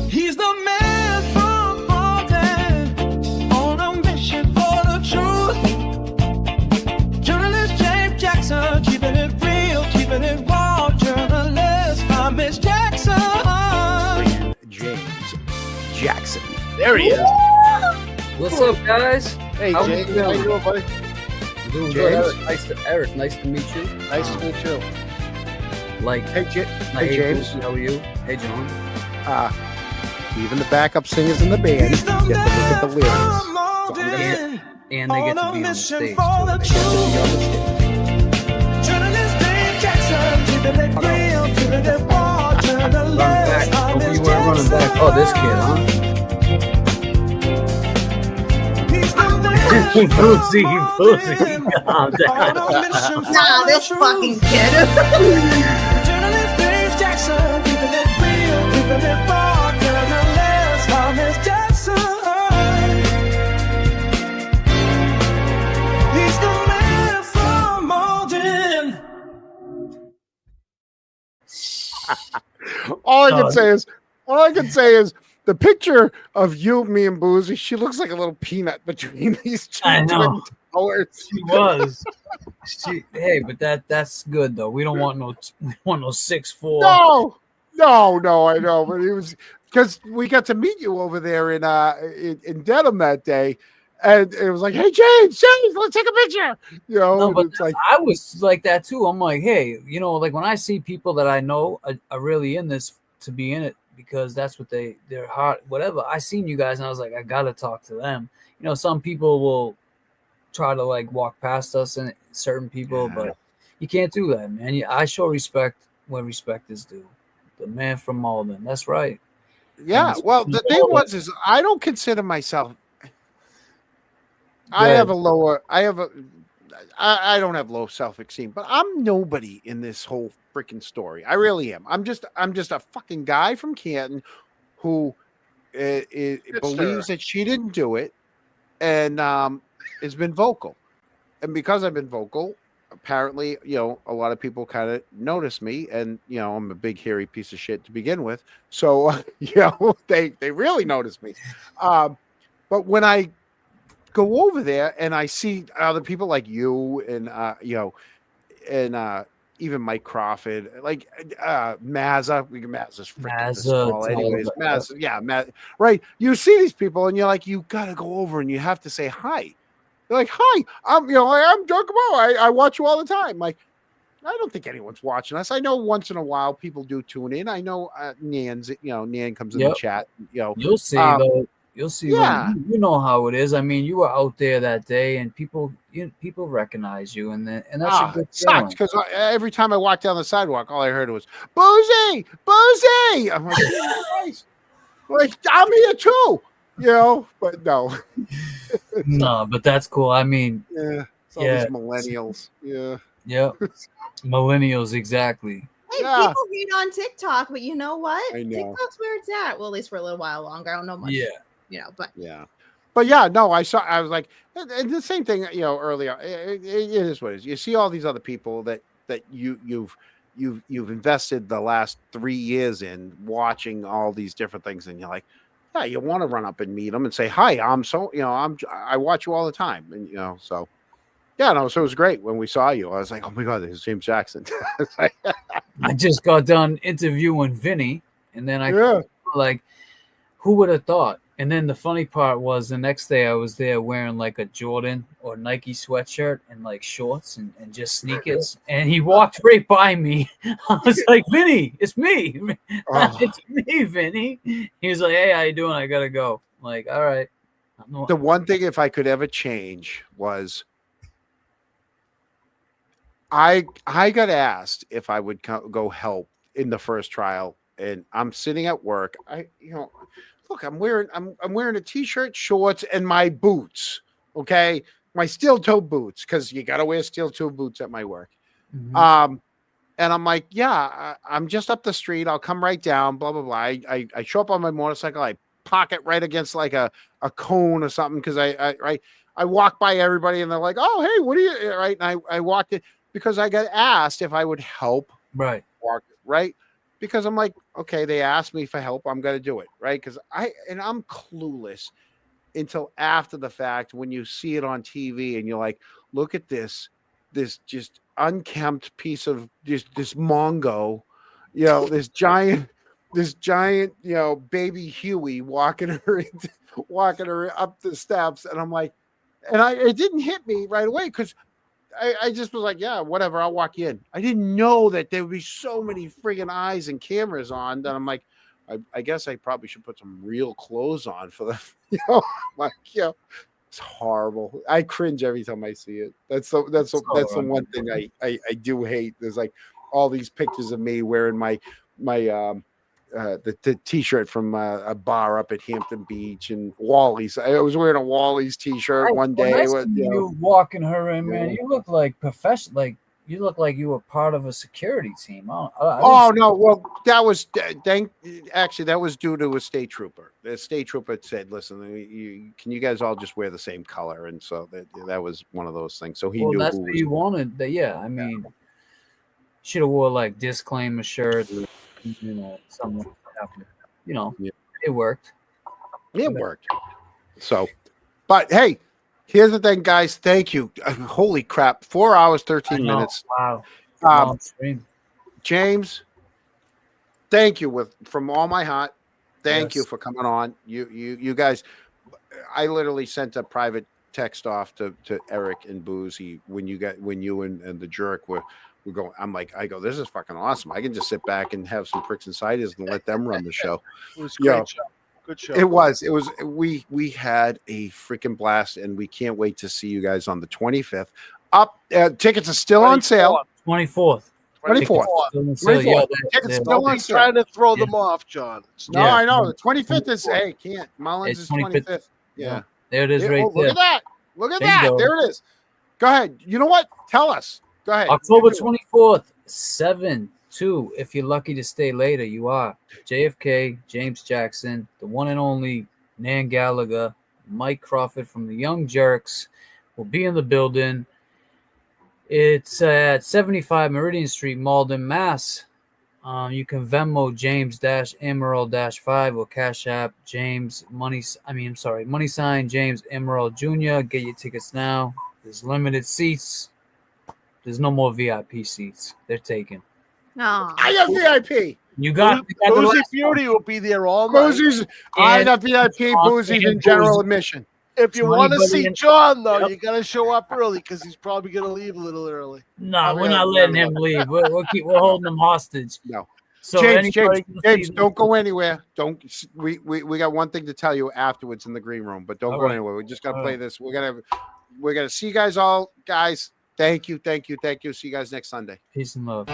He's the man from Boston on a mission for the truth. Journalist James Jackson, keeping it real, keeping it raw. Journalist, I miss Jackson. James Jackson. There he is. What's up, guys? Hey, James. How you doing, buddy? I'm doing James? good. Eric. Nice to meet you. Nice to meet you. Hey, James. How are you? Hey, John. Even the backup singers in the band get to look at the lyrics. And they get to be on the stage. Journalist James Jackson, keeping it real, keeping it raw. Journalist, I miss You weren't running back. Oh, this kid, huh? Boozy, calm down. Nah, this fucking kid. Journalist James Jackson, keeping it real, keeping it raw. Journalist, I miss Jackson. He's the man from Malden. All I can say is the picture of you, me, and Boozy. She looks like a little peanut between these two I know. twin towers. She was. Hey, but that's good though. We don't want no 6'4". No, I know, but it was because we got to meet you over there in Dedham that day, And it was like, hey, James, let's take a picture. You know, No, but it's like, I was like that too. I'm like, hey, you know, like when I see people that I know are really in this to be in it because that's what their heart, whatever. I seen you guys and I was like, I gotta talk to them. You know, some people will try to like walk past us and certain people, but you can't do that, man. I show respect when respect is due. The man from Malden, that's right. yeah. Well, the thing is I don't consider myself. I have a lower. I don't have low self-esteem, but I'm nobody in this whole freaking story. I really am. I'm just a fucking guy from Canton who believes that she didn't do it and has been vocal. And because I've been vocal, apparently, you know, a lot of people kind of notice me, and you know, I'm a big hairy piece of shit to begin with. So, you know, they really notice me. But when I go over there and I see other people like you and you know, and even Mike Crawford, like Mazza, Mazza's freaking small, anyways. Mazza, yeah, right. You see these people and you're like, you gotta go over and you have to say hi. They're like, hi, you know, I'm Doug Mo. I watch you all the time. Like, I don't think anyone's watching us. I know once in a while people do tune in. I know Nan's, you know, Nan comes in the chat. You know, you'll see though. You'll see. Yeah, You know how it is. I mean, you were out there that day, and people recognize you, and that's a good it sucks because every time I walked down the sidewalk, all I heard was Boozy, Boozy. I'm like, Jesus Christ. Like, I'm here too, you know, but no. No, but that's cool. I mean, yeah, it's all these millennials. Yeah. Yep. Millennials, exactly. Hey, people read on TikTok, but you know what? I know. TikTok's where it's at. Well, at least for a little while longer. I don't know much. Yeah. You know, but yeah, no, I was like, and the same thing, you know, earlier. It is what it is. You see all these other people that you've invested the last 3 years in watching all these different things, and you're like, yeah, you want to run up and meet them and say, hi, I'm so, you know, I watch you all the time, and you know, so yeah, no, so it was great when we saw you. I was like, oh my god, this is James Jackson. I just got done interviewing Vinny, and then like, who would have thought? And then the funny part was the next day I was there wearing like a Jordan or Nike sweatshirt and like shorts and just sneakers. And he walked right by me. I was like, Vinny, it's me. It's me, Vinny. He was like, hey, how you doing? I got to go. I'm like, all right. The one thing, if I could ever change, was I got asked if I would go help in the first trial, and I'm sitting at work. Look, I'm wearing a t-shirt, shorts, and my boots. Okay, my steel toe boots, because you gotta wear steel toe boots at my work. Mm-hmm. And I'm like, yeah, I'm just up the street. I'll come right down. Blah blah blah. I show up on my motorcycle. I park it right against like a cone or something, because I walk by everybody and they're like, oh hey, what are you right? And I walked it because I got asked if I would help. Right. Right. Because I'm like, okay, they asked me for help, I'm gonna do it, right? Because I'm clueless until after the fact when you see it on TV and you're like, look at this just unkempt piece of this Mongo, you know, this giant, you know, baby Huey walking her up the steps, and I'm like, and it didn't hit me right away because I just was like, yeah, whatever, I'll walk in. I didn't know that there would be so many friggin' eyes and cameras on that I'm like, I guess I probably should put some real clothes on for the, you know, like, you know, it's horrible. I cringe every time I see it. That's the one thing I do hate. There's like all these pictures of me wearing my the t-shirt from a bar up at Hampton Beach and Wally's. I was wearing a Wally's t-shirt one day. You walking her in, man. You look like professional. Like you look like you were part of a security team. Oh no! Well, that was actually that was due to a state trooper. The state trooper said, "Listen, can you guys all just wear the same color?" And so that was one of those things. So he knew that's who what was you wanted. Yeah, I mean, should have wore like disclaimer shirts. You know, something. You know, it worked. It worked. So, but hey, here's the thing, guys. Thank you. Holy crap! 4 hours, 13 minutes. Wow. James, thank you from all my heart. Thank you for coming on. You guys, I literally sent a private text off to Eric and Boozy when you and the jerk were going. I'm like, I go, this is fucking awesome. I can just sit back and have some pricks and ciders and let them run the show. It was a great show. Good show. It was. We had a freaking blast, and we can't wait to see you guys on the 25th. Tickets are still on sale. 24th. 24th. Tickets still on sale. Trying to throw them off, John. No, I know. The 25th is, hey, can't. Mullins is 25th. Yeah. There it is right there. Look at that. Look at that. There it is. Go ahead. You know what? Tell us. Go ahead. October 24th, 7-2. If you're lucky to stay later, you are. JFK, James Jackson, the one and only Nan Gallagher, Mike Crawford from the Young Jerks will be in the building. It's at 75 Meridian Street, Malden, Mass. You can Venmo James-Emerald-5 or Cash App money sign James Emerald Jr. Get your tickets now. There's limited seats. There's no more VIP seats. They're taken. No, I got VIP. You got Boozy Beauty will be there all night. Boozy's. I got VIP. Boozy's in general admission. If you want to see John, though, you got to show up early because he's probably going to leave a little early. No, we're not letting him leave. We're holding him hostage. No. So James, don't go anywhere. Don't. We got one thing to tell you afterwards in the green room, but don't go anywhere. We just got to play this. We're gonna see you guys all, guys. Thank you. See you guys next Sunday. Peace and love.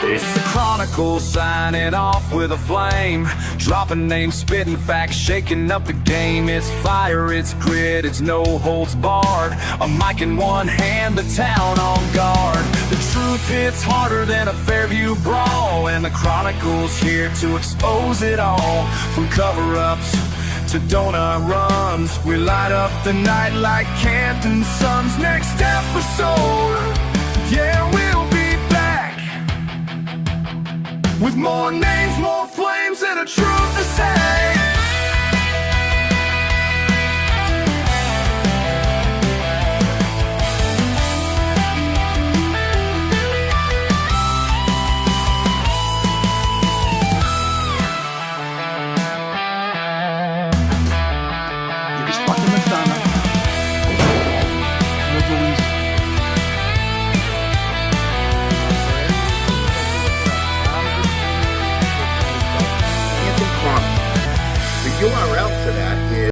It's the Chronicle signing off with a flame, dropping names, spitting facts, shaking up the game. It's fire, it's grit, it's no holds barred. A mic in one hand, the town on guard. The truth hits harder than a Fairview brawl, and the Chronicle's here to expose it all. From cover-ups to donut runs, we light up the night like Canton Sun's next episode. Yeah, we'll be with more names, more flames, and a truth to say. Give us fucking McDonough. We'll go easy. Canton Chronicle. The URL to that